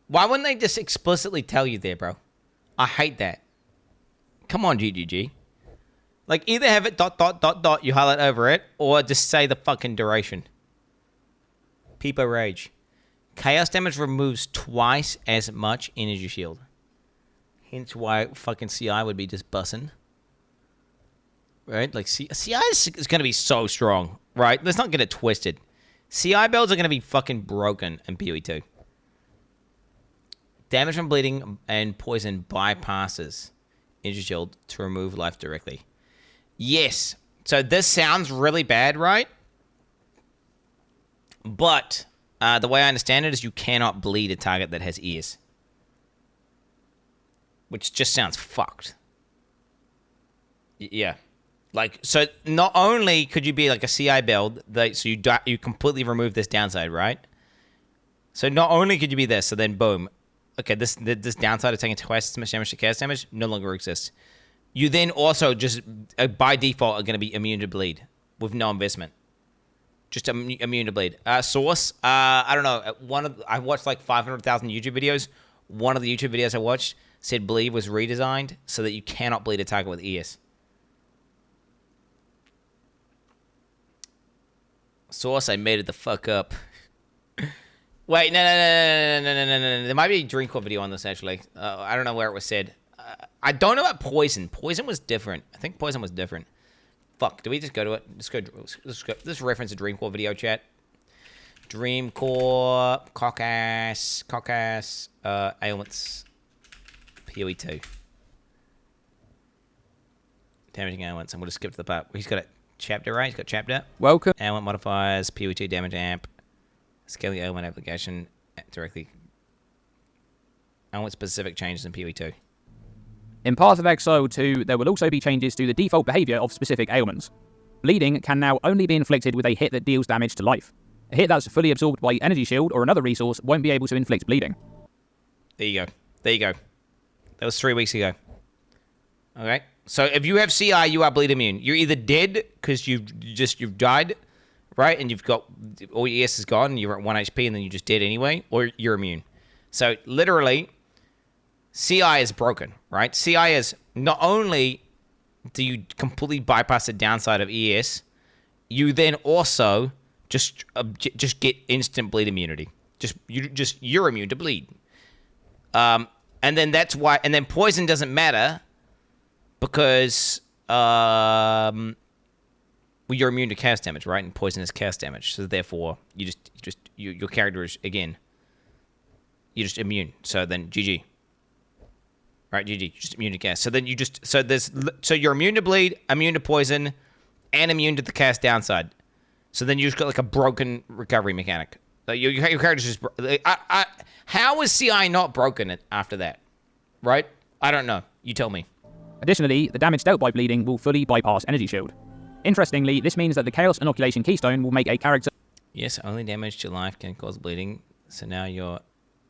Why wouldn't they just explicitly tell you there, bro? I hate that. Come on, GGG. Like, either have it ... you highlight over it, or just say the fucking duration. Peepo Rage. Chaos damage removes twice as much energy shield. Hence why fucking CI would be just bussin'. Right? Like, CI is going to be so strong, right? Let's not get it twisted. CI builds are going to be fucking broken in PoE 2. Damage from bleeding and poison bypasses energy shield to remove life directly. Yes. So this sounds really bad, right? But the way I understand it is you cannot bleed a target that has ears. Which just sounds fucked. Yeah. Like, so not only could you be like a CI build, so you completely remove this downside, right? So not only could you be this, so then boom. Okay, this downside of taking twice as much damage to chaos damage no longer exists. You then also just, by default, are going to be immune to bleed with no investment. Just immune to bleed. Source, I don't know. I watched like 500,000 YouTube videos. One of the YouTube videos I watched said bleed was redesigned so that you cannot bleed a target with ES. Source, I made it the fuck up. Wait, no. There might be a Dreamcore video on this, actually. I don't know where it was said. I don't know about Poison. Poison was different. I think Poison was different. Fuck, do we just go to it? Let's go. Let's reference a Dreamcore video, chat. Dreamcore, cockass, ailments, PoE 2. Damaging ailments, and we'll just skip to the part where he's got a chapter, right? He's got chapter. Welcome. Ailment modifiers, PoE 2 damage amp, scaling ailment application directly. Ailment specific changes in PoE 2. In Path of Exile 2, there will also be changes to the default behavior of specific ailments. Bleeding can now only be inflicted with a hit that deals damage to life. A hit that's fully absorbed by energy shield or another resource won't be able to inflict bleeding. There you go. That was 3 weeks ago. Okay. So if you have CI, you are bleed immune. You're either dead because you've died, right? And you've got all your ES is gone and you're at 1 HP and then you're just dead anyway, or you're immune. So literally, CI is broken, right? CI is not only do you completely bypass the downside of ES, you then also just get instant bleed immunity. You're immune to bleed. And then that's why. And then poison doesn't matter because you're immune to chaos damage, right? And poison is chaos damage, so therefore your character is again you're just immune. So then GG. Right, GG, just immune to gas. So then so you're immune to bleed, immune to poison, and immune to the cast downside. So then you just got like a broken recovery mechanic. Like your character's just. How is CI not broken after that? Right? I don't know. You tell me. Additionally, the damage dealt by bleeding will fully bypass energy shield. Interestingly, this means that the Chaos Inoculation Keystone will make a character... Yes, only damage to life can cause bleeding. So now you're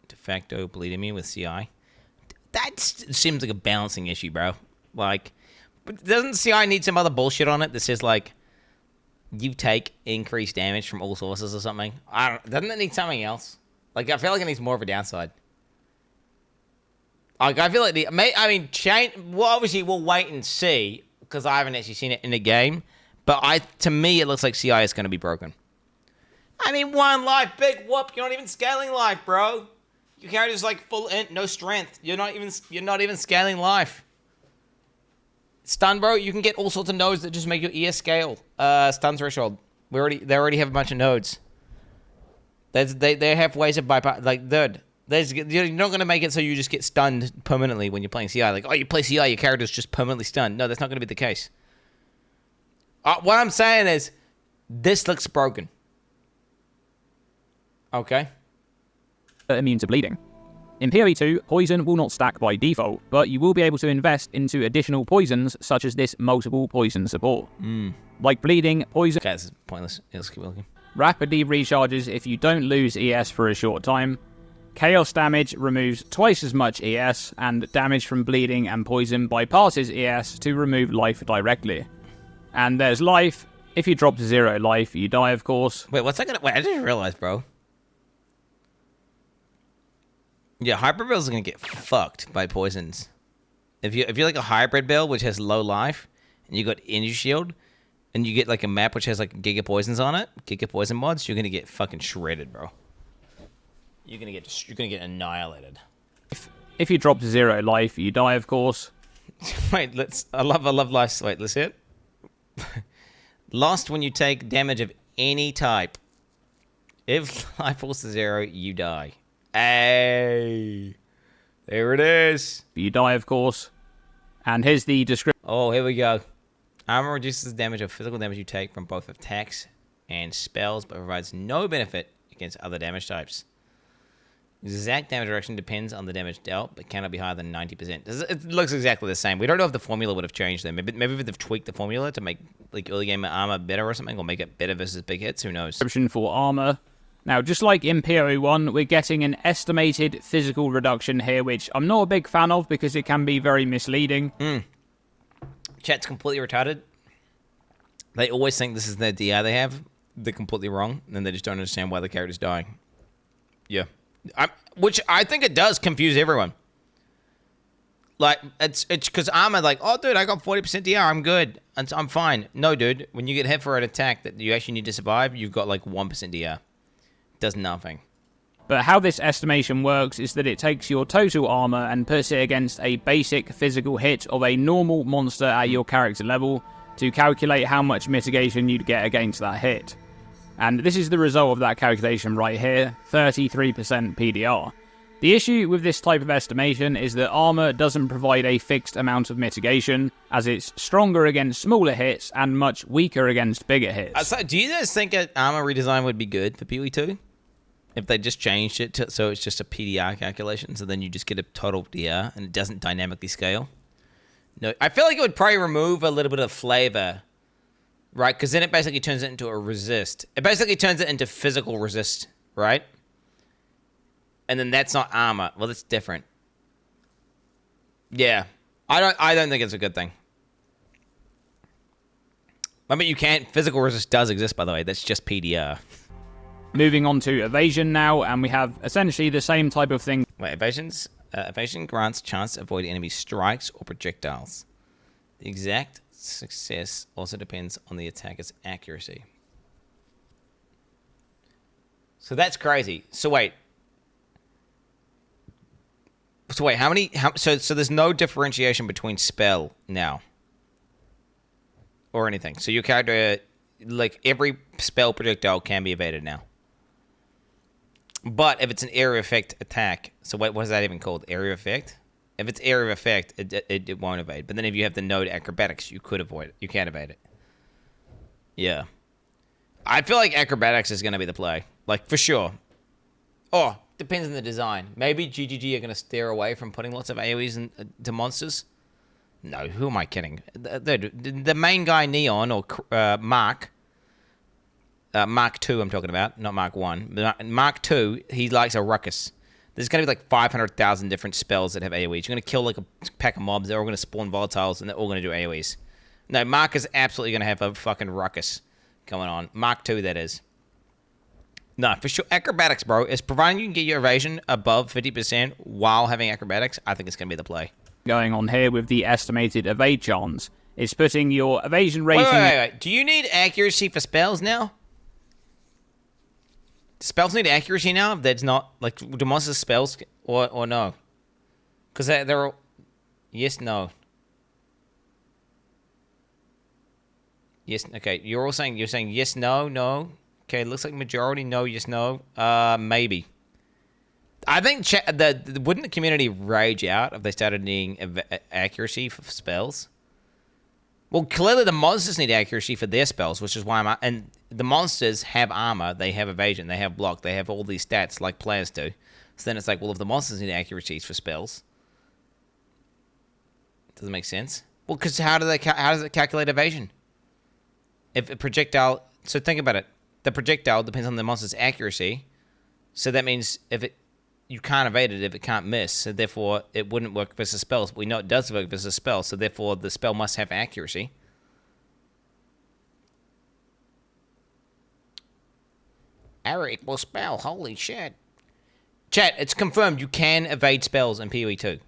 de facto bleeding me with CI. That seems like a balancing issue, bro. Like, but doesn't CI need some other bullshit on it that says, like, you take increased damage from all sources or something? Doesn't it need something else? Like, I feel like it needs more of a downside. Like, I feel like well, obviously we'll wait and see because I haven't actually seen it in the game. But to me, it looks like CI is going to be broken. I mean, 1 life, big whoop. You're not even scaling life, bro. Your character's like full int, no strength. You're not even scaling life. Stun, bro. You can get all sorts of nodes that just make your ES scale. Stun threshold. They already have a bunch of nodes. They have ways of bypass. Like, dude. You're not going to make it so you just get stunned permanently when you're playing CI. Like, oh, you play CI, your character's just permanently stunned. No, that's not going to be the case. What I'm saying is, this looks broken. Okay? Immune to bleeding. In PoE 2, poison will not stack by default, but you will be able to invest into additional poisons, such as this multiple poison support. Like bleeding, poison... Okay, this is pointless. Let's keep looking. Rapidly recharges if you don't lose ES for a short time. Chaos damage removes twice as much ES, and damage from bleeding and poison bypasses ES to remove life directly. And there's life. If you drop to 0 life, you die, of course. Wait, what's that gonna... Wait, I didn't realize, bro. Yeah, hybrid builds are gonna get fucked by poisons. If you're like a hybrid build which has low life, and you got energy shield, and you get like a map which has like giga poisons on it, giga poison mods, you're gonna get fucking shredded, bro. You're gonna get annihilated. If you drop to 0 life, you die, of course. Wait, I love life. Wait, let's hit. Lost when you take damage of any type. If life falls to 0, you die. Hey, there it is. You die, of course. And here's the description. Oh, here we go. Armor reduces the damage of physical damage you take from both attacks and spells, but provides no benefit against other damage types. Exact damage reduction depends on the damage dealt, but cannot be higher than 90%. It looks exactly the same. We don't know if the formula would have changed then. Maybe they've tweaked the formula to make like early game armor better or something, or make it better versus big hits. Who knows? Description for armor. Now, just like in PoE 1, we're getting an estimated physical reduction here, which I'm not a big fan of because it can be very misleading. Chat's completely retarded. They always think this is their DI they have. They're completely wrong, and they just don't understand why the character's dying. Yeah. Which I think it does confuse everyone. Like, it's because armor, like, oh, dude, I got 40% DR, I'm good. I'm fine. No, dude, when you get hit for an attack that you actually need to survive, you've got like 1% DR. Does nothing. But how this estimation works is that it takes your total armor and puts it against a basic physical hit of a normal monster at your character level to calculate how much mitigation you'd get against that hit. And this is the result of that calculation right here, 33% PDR. The issue with this type of estimation is that armor doesn't provide a fixed amount of mitigation, as it's stronger against smaller hits and much weaker against bigger hits. So do you guys think an armor redesign would be good for PoE 2? If they just changed it so it's just a PDR calculation, so then you just get a total DR and it doesn't dynamically scale? No, I feel like it would probably remove a little bit of flavor, right? Because then it basically turns it into a resist. It basically turns it into physical resist, right? And then that's not armor. Well, that's different. Yeah, I don't think it's a good thing. I mean, you can't. Physical resist does exist, by the way. That's just PDR. Moving on to evasion now, and we have essentially the same type of thing. Wait, evasion grants chance to avoid enemy strikes or projectiles. The exact success also depends on the attacker's accuracy. So that's crazy. So wait, so there's no differentiation between spell now or anything. So your character, like every spell projectile can be evaded now. But if it's an area effect attack, so what is that even called? Area effect? If it's area effect, it won't evade. But then if you have the node acrobatics, you could avoid it. You can't evade it. Yeah. I feel like acrobatics is going to be the play. Like, for sure. Oh, depends on the design. Maybe GGG are going to steer away from putting lots of AoEs to monsters. No, who am I kidding? The main guy, Neon, or Mark 2 I'm talking about, not Mark 1. Mark 2, he likes a ruckus. There's going to be like 500,000 different spells that have AoEs. You're going to kill like a pack of mobs. They're all going to spawn volatiles, and they're all going to do AoEs. No, Mark is absolutely going to have a fucking ruckus going on. Mark 2, that is. No, for sure. Acrobatics, bro, is providing you can get your evasion above 50% while having acrobatics, I think it's going to be the play. Going on here with the estimated evade chance. It's putting your evasion rating... Wait. Do you need accuracy for spells now? Spells need accuracy now? That's not... Like, do monsters spells or no? Because they're all... Yes, no. Yes, okay. You're saying yes, no, no. Okay, it looks like majority no, yes, no. Maybe. I think wouldn't the community rage out if they started needing accuracy for spells? Well, clearly the monsters need accuracy for their spells, which is why and the monsters have armor, they have evasion, they have block, they have all these stats like players do. So then it's like, well, if the monsters need accuracies for spells, does it make sense? Well, because how does it calculate evasion? If a projectile, so think about it. The projectile depends on the monster's accuracy, so that means you can't evade it if it can't miss, so therefore it wouldn't work versus spells. We know it does work versus spells, so therefore the spell must have accuracy. Arrow equals spell, holy shit. Chat, it's confirmed you can evade spells in PoE 2.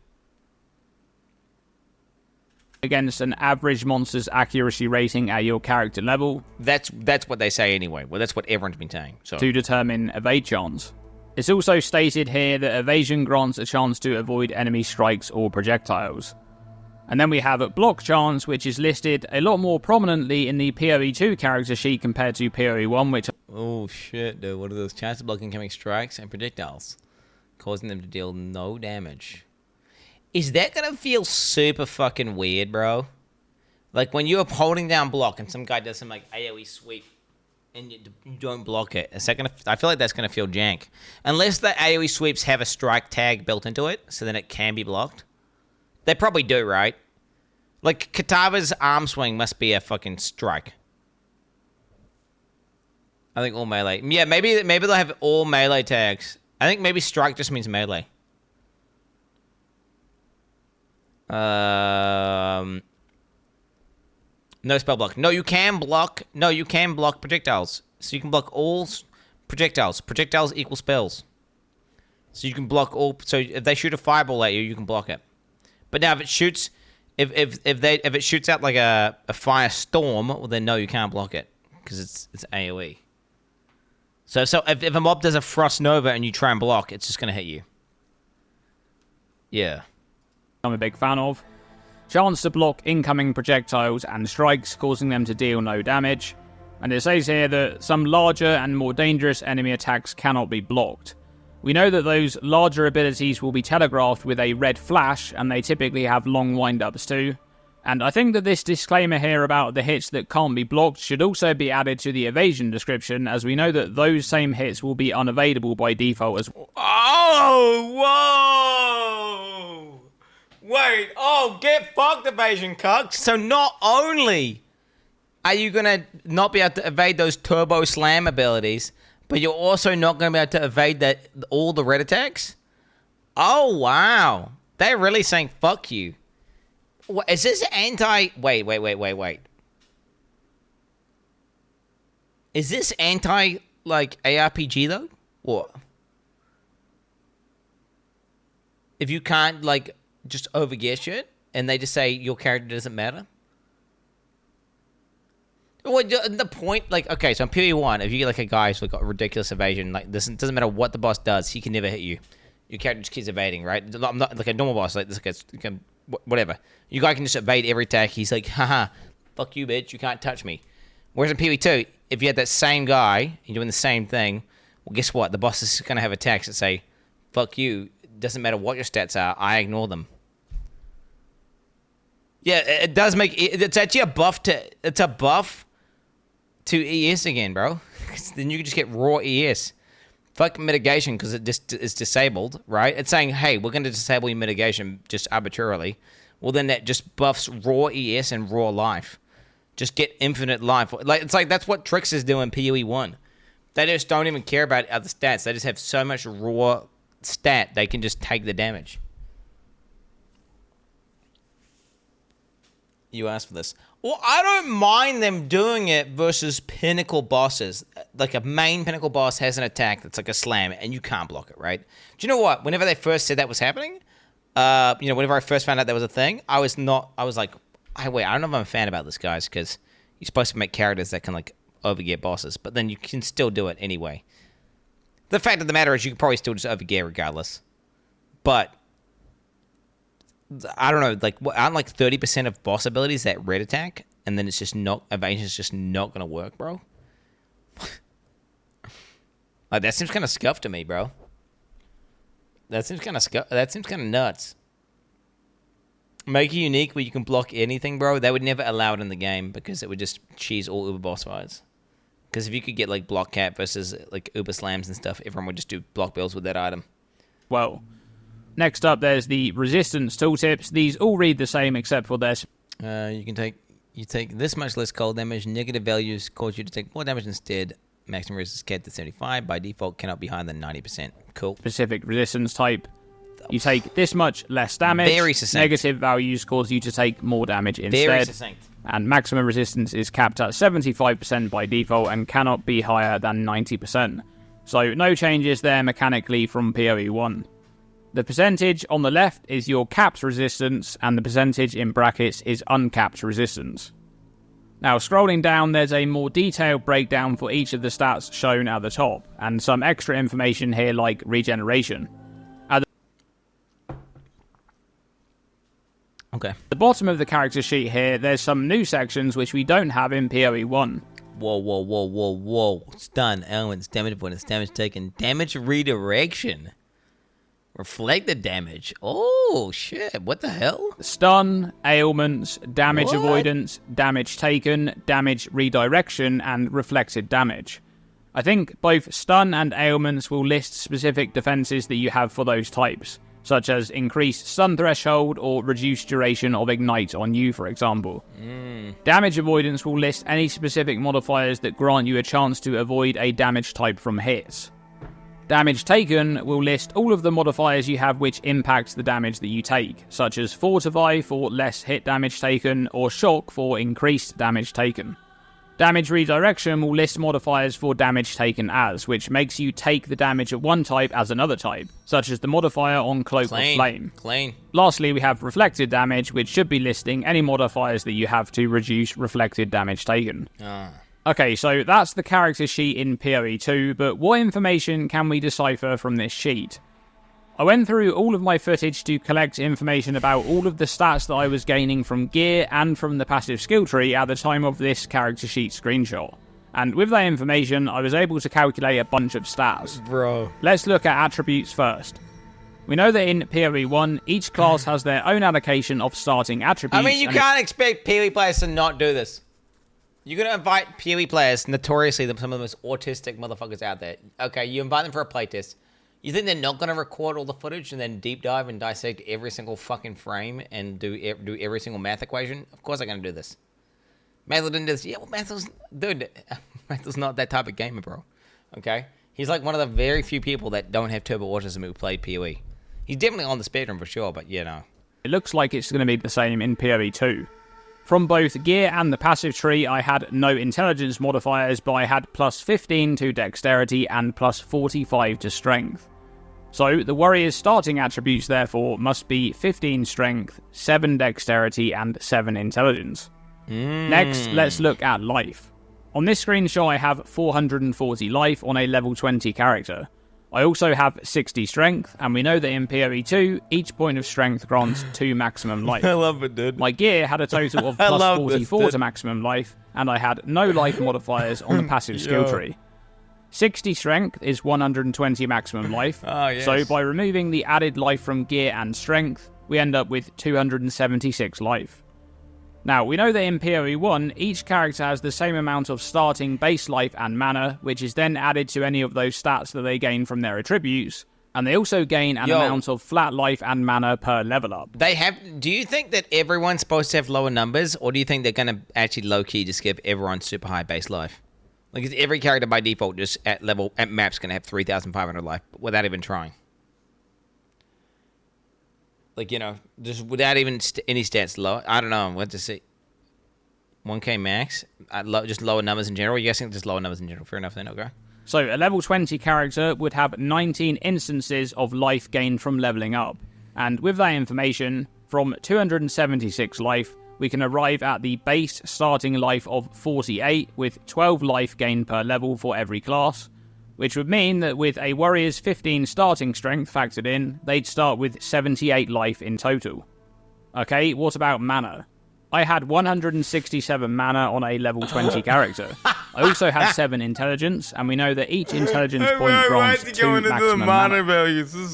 Against an average monster's accuracy rating at your character level. That's what they say anyway. Well, that's what everyone's been saying. So. To determine evade chance. It's also stated here that evasion grants a chance to avoid enemy strikes or projectiles. And then we have block chance, which is listed a lot more prominently in the PoE 2 character sheet compared to PoE 1, which... Oh shit, dude. What are those? Chance of blocking incoming strikes and projectiles, causing them to deal no damage. Is that gonna feel super fucking weird, bro? Like when you're holding down block and some guy does some like AoE sweep and you don't block it. I feel like that's gonna feel jank. Unless the AoE sweeps have a strike tag built into it, so then it can be blocked. They probably do, right? Like Katava's arm swing must be a fucking strike. I think all melee. Yeah, maybe they'll have all melee tags. I think maybe strike just means melee. No spell block. No, you can block. No, you can block projectiles. So you can block all projectiles. Projectiles equal spells. So you can block all. So if they shoot a fireball at you, you can block it. But now if it shoots, if it shoots out like a fire storm, well then no, you can't block it because it's AOE. So if a mob does a frost nova and you try and block, it's just gonna hit you. Yeah. I'm a big fan of. Chance to block incoming projectiles and strikes, causing them to deal no damage. And it says here that some larger and more dangerous enemy attacks cannot be blocked. We know that those larger abilities will be telegraphed with a red flash, and they typically have long wind-ups too. And I think that this disclaimer here about the hits that can't be blocked should also be added to the evasion description, as we know that those same hits will be unavailable by default as well. Oh, whoa! Wait, get fucked, evasion cucks. So not only are you going to not be able to evade those turbo slam abilities, but you're also not going to be able to evade all the red attacks? Oh, wow. They're really saying fuck you. What, is this anti... Wait. Is this anti, like, ARPG, though? What? If you can't, like... just overgear shit, and they just say your character doesn't matter? Well, the point, like, okay, so in PoE 1, if you get, like, a guy who's got ridiculous evasion, like, this doesn't matter what the boss does, he can never hit you. Your character just keeps evading, right? I'm not like a normal boss, like, this guy's, whatever. Your guy can just evade every attack. He's like, haha, fuck you, bitch, you can't touch me. Whereas in PoE 2, if you had that same guy, you're doing the same thing, well, guess what? The boss is going to have attacks that say, fuck you, doesn't matter what your stats are, I ignore them. Yeah, it does make it's actually a buff to ES again, bro. Then you can just get raw ES. Fuck mitigation because it just is disabled, right? It's saying, hey, we're going to disable your mitigation just arbitrarily. Well, then that just buffs raw ES and raw life. Just get infinite life. It's like that's what Trix is doing PoE 1. They just don't even care about other stats. They just have so much raw stat, they can just take the damage. You asked for this. Well, I don't mind them doing it versus pinnacle bosses. Like a main pinnacle boss has an attack that's like a slam, and you can't block it, right? Do you know what? Whenever they first said that was happening, whenever I first found out that was a thing, I was like, hey, wait, I don't know if I'm a fan about this, guys, because you're supposed to make characters that can, like, overgear bosses, but then you can still do it anyway. The fact of the matter is you can probably still just overgear regardless. But I don't know, like, aren't like 30% of boss abilities that red attack, and then it's just not, evasion's just not gonna work, bro? Like, that seems kind of scuffed to me, bro. That seems kind of nuts. Make it unique where you can block anything, bro. They would never allow it in the game because it would just cheese all Uber boss fights. Because if you could get like block cap versus like Uber slams and stuff, everyone would just do block bills with that item. Well, next up there's the resistance tooltips. These all read the same except for their... You take this much less cold damage. Negative values cause you to take more damage instead. Maximum resistance capped at 75. By default, cannot be higher than 90%. Cool. Specific resistance type. You take this much less damage. Very succinct. Negative values cause you to take more damage instead. Very succinct. And maximum resistance is capped at 75% by default and cannot be higher than 90%. So no changes there mechanically from PoE 1. The percentage on the left is your capped resistance, and the percentage in brackets is uncapped resistance. Now, scrolling down, there's a more detailed breakdown for each of the stats shown at the top, and some extra information here like regeneration. Okay. At the bottom of the character sheet here, there's some new sections which we don't have in PoE 1. Whoa. Stun, elements, damage avoidance, damage taken, damage redirection. Reflect the damage. Oh, shit. What the hell? Stun, ailments, damage What? avoidance, damage taken, damage redirection, and reflected damage. I think both stun and ailments will list specific defenses that you have for those types, such as increased stun threshold or reduced duration of ignite on you, for example. Damage avoidance will list any specific modifiers that grant you a chance to avoid a damage type from hits. Damage taken will list all of the modifiers you have which impact the damage that you take, such as Fortify for less hit damage taken, or Shock for increased damage taken. Damage redirection will list modifiers for damage taken as, which makes you take the damage of one type as another type, such as the modifier on Cloak of Flame. Clean. Lastly, we have reflected damage, which should be listing any modifiers that you have to reduce reflected damage taken. Okay, so that's the character sheet in PoE 2, but what information can we decipher from this sheet? I went through all of my footage to collect information about all of the stats that I was gaining from gear and from the passive skill tree at the time of this character sheet screenshot. And with that information, I was able to calculate a bunch of stats. Bro. Let's look at attributes first. We know that in PoE 1, each class has their own allocation of starting attributes. I mean, you can't expect PoE players to not do this. You're going to invite PoE players, notoriously some of the most autistic motherfuckers out there. Okay, you invite them for a playtest. You think they're not going to record all the footage and then deep dive and dissect every single fucking frame and do every single math equation? Of course they're going to do this. Mathel didn't do this. Yeah, well, Mathel's not that type of gamer, bro. Okay? He's like one of the very few people that don't have turbo autism who played PoE. He's definitely on the spectrum for sure, but you know. It looks like it's going to be the same in PoE 2. From both gear and the passive tree, I had no intelligence modifiers, but I had plus 15 to dexterity and plus 45 to strength. So the warrior's starting attributes, therefore, must be 15 strength, 7 dexterity, and 7 intelligence. Next, let's look at life. On this screenshot, I have 440 life on a level 20 character. I also have 60 strength, and we know that in PoE 2, each point of strength grants 2 maximum life. I love it, dude. My gear had a total of plus 44 to maximum life, and I had no life modifiers on the passive skill tree. 60 strength is 120 maximum life, so by removing the added life from gear and strength, we end up with 276 life. Now, we know that in PoE 1, each character has the same amount of starting base life and mana, which is then added to any of those stats that they gain from their attributes, and they also gain an amount of flat life and mana per level up. Do you think that everyone's supposed to have lower numbers, or do you think they're going to actually low-key just give everyone super high base life? Like, is every character by default just at map's going to have 3,500 life without even trying? Like, you know, just without even any stats low. I don't know. What to see? 1k max? Just lower numbers in general? You guys think just lower numbers in general? Fair enough then, okay. So a level 20 character would have 19 instances of life gained from leveling up. And with that information, from 276 life, we can arrive at the base starting life of 48 with 12 life gained per level for every class, which would mean that with a warrior's 15 starting strength factored in, they'd start with 78 life in total. Okay, what about mana? I had 167 mana on a level 20 character. I also had 7 intelligence, and we know that each intelligence point grants 2 maximum mana.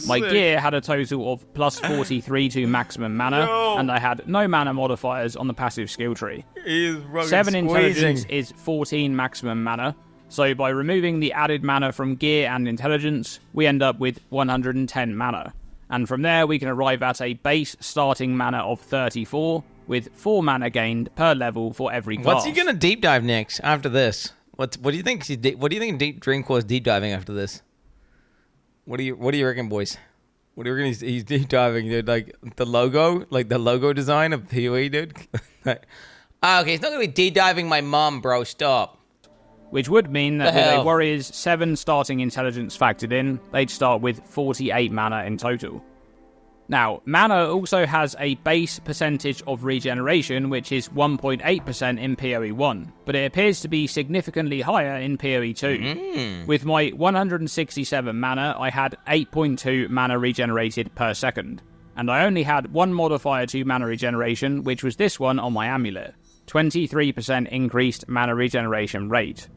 My gear had a total of plus 43 to maximum mana, and I had no mana modifiers on the passive skill tree. 7 intelligence is 14 maximum mana, so by removing the added mana from gear and intelligence, we end up with 110 mana. And from there, we can arrive at a base starting mana of 34, with 4 mana gained per level for every class. What's he gonna deep dive next after this? What do you think? What do you think Deep Dreamcore is deep diving after this? What do you reckon, boys? What do you reckon he's deep diving, dude? Like the logo design of PoE, dude. Okay, he's not gonna be deep diving my mom, bro. Stop. Which would mean that with a warrior's 7 starting intelligence factored in, they'd start with 48 mana in total. Now, mana also has a base percentage of regeneration, which is 1.8% in PoE 1, but it appears to be significantly higher in PoE 2. With my 167 mana, I had 8.2 mana regenerated per second, and I only had 1 modifier to mana regeneration, which was this one on my amulet, 23% increased mana regeneration rate.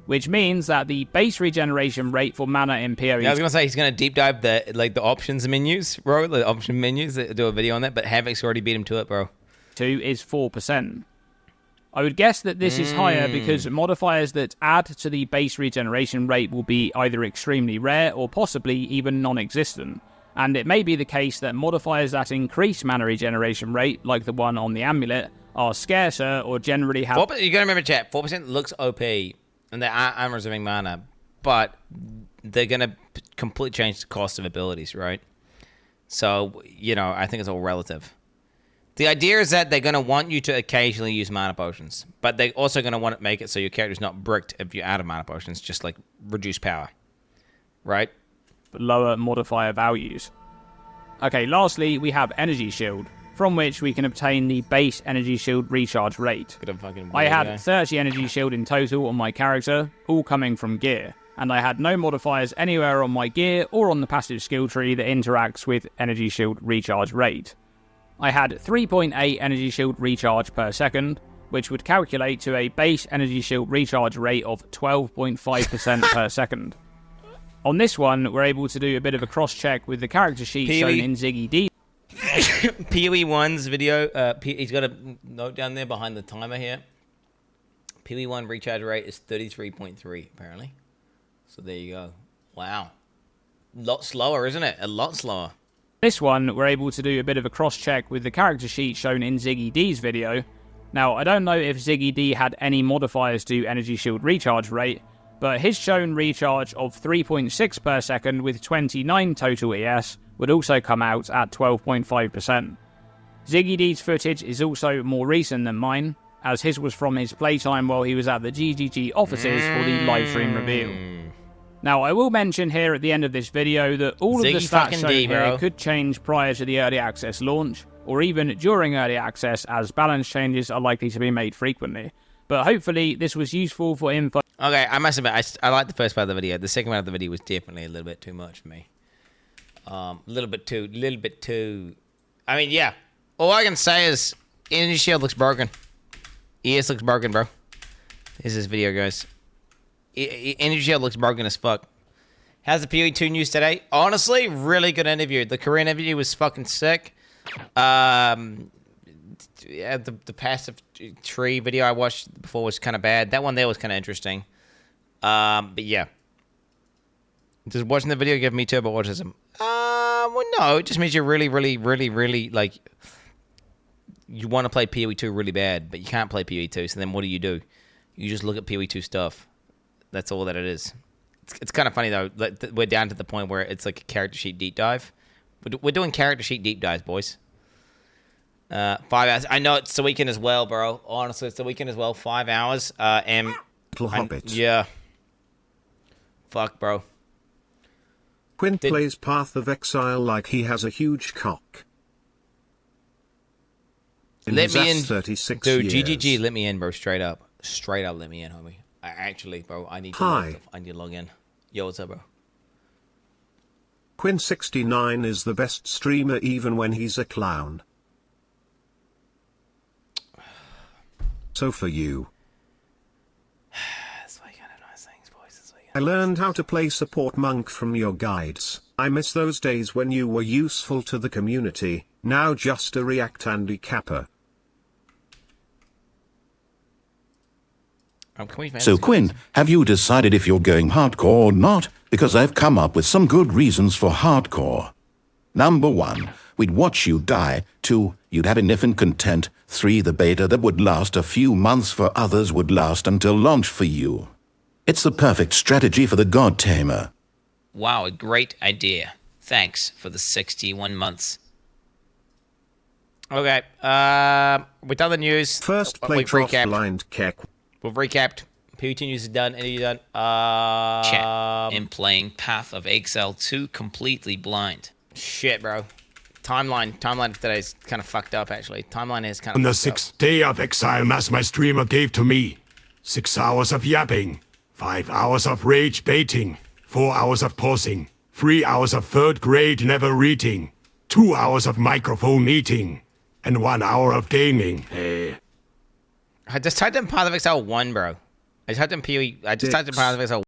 Which means that the base regeneration rate for mana in PoE... Yeah, I was going to say, he's going to deep dive the options menus, bro. The option menus, do a video on that, but Havoc's already beat him to it, bro. 2 is 4%. I would guess that this is higher because modifiers that add to the base regeneration rate will be either extremely rare or possibly even non-existent. And it may be the case that modifiers that increase mana regeneration rate, like the one on the amulet, are scarcer or generally have... You got to remember, chat, 4% looks OP. And they are reserving mana, but they're going to completely change the cost of abilities, right? So, you know, I think it's all relative. The idea is that they're going to want you to occasionally use mana potions, but they're also going to want to make it so your character's not bricked if you're out of mana potions, just like reduce power, right? But lower modifier values. Okay, lastly, we have Energy Shield, from which we can obtain the base energy shield recharge rate. I had 30 energy shield in total on my character, all coming from gear, and I had no modifiers anywhere on my gear or on the passive skill tree that interacts with energy shield recharge rate. I had 3.8 energy shield recharge per second, which would calculate to a base energy shield recharge rate of 12.5% per second. On this one, we're able to do a bit of a cross-check with the character sheet shown in Ziggy D. PoE 1's video, he's got a note down there behind the timer here. PoE 1 recharge rate is 33.3, apparently. So there you go. Wow. A lot slower, isn't it? A lot slower. This one, we're able to do a bit of a cross-check with the character sheet shown in Ziggy D's video. Now, I don't know if Ziggy D had any modifiers to energy shield recharge rate, but his shown recharge of 3.6 per second with 29 total ES would also come out at 12.5%. Ziggy D's footage is also more recent than mine, as his was from his playtime while he was at the GGG offices for the livestream reveal. Now, I will mention here at the end of this video that all of the stats shown here could change prior to the early access launch, or even during early access, as balance changes are likely to be made frequently. But hopefully this was useful for info. Okay, I must admit, I liked the first part of the video. The second part of the video was definitely a little bit too much for me. A little bit too. I mean, yeah. All I can say is, Energy Shield looks broken. ES looks broken, bro. Here's this video, guys. Energy Shield looks broken as fuck. How's the PoE 2 news today? Honestly, really good interview. The Korean interview was fucking sick. yeah, the passive tree video I watched before was kind of bad. That one there was kind of interesting. But yeah. Does watching the video give me turbo autism? Well, no. It just means you're really, really, really, really, like, you want to play PoE 2 really bad, but you can't play PoE 2, so then what do? You just look at PoE 2 stuff. That's all that it is. It's kind of funny, though. We're down to the point where it's like a character sheet deep dive. We're doing character sheet deep dives, boys. 5 hours. I know it's the weekend as well, bro. Honestly, it's the weekend as well. 5 hours. Little Hobbit. Yeah. Fuck, bro. Quinn plays Path of Exile like he has a huge cock. Let me in, 36 dude. years. GGG, let me in, bro. Straight up, let me in, homie. Actually, bro, I need to. I need to log in. Yo, what's up, bro? Quin69 is the best streamer even when he's a clown. So for you. That's why you gotta know things, boys. That's why you I learned how to play support monk from your guides. I miss those days when you were useful to the community, now just a React Andy Kappa. So Quinn, have you decided if you're going hardcore or not? Because I've come up with some good reasons for hardcore. Number 1, we'd watch you die. 2, you'd have enough and content. 3, the beta that would last a few months for others would last until launch for you. It's the perfect strategy for the God Tamer. Wow, a great idea. Thanks for the 61 months. Okay, we done the news. First play we've recapped. Blind Keck. We've recapped. PoE news is done. Any done? Chat. I'm playing Path of Exile 2 completely blind. Shit, bro. Timeline today is kind of fucked up, actually. Timeline is kind On of the fucked 6th day of Exile Mass my streamer gave to me 6 hours of yapping, 5 hours of rage baiting, 4 hours of pausing, 3 hours of 3rd grade never reading, 2 hours of microphone eating, and 1 hour of gaming. I just typed in Path of Exile 1, bro. I just typed in PoE. I just typed in Path of Exile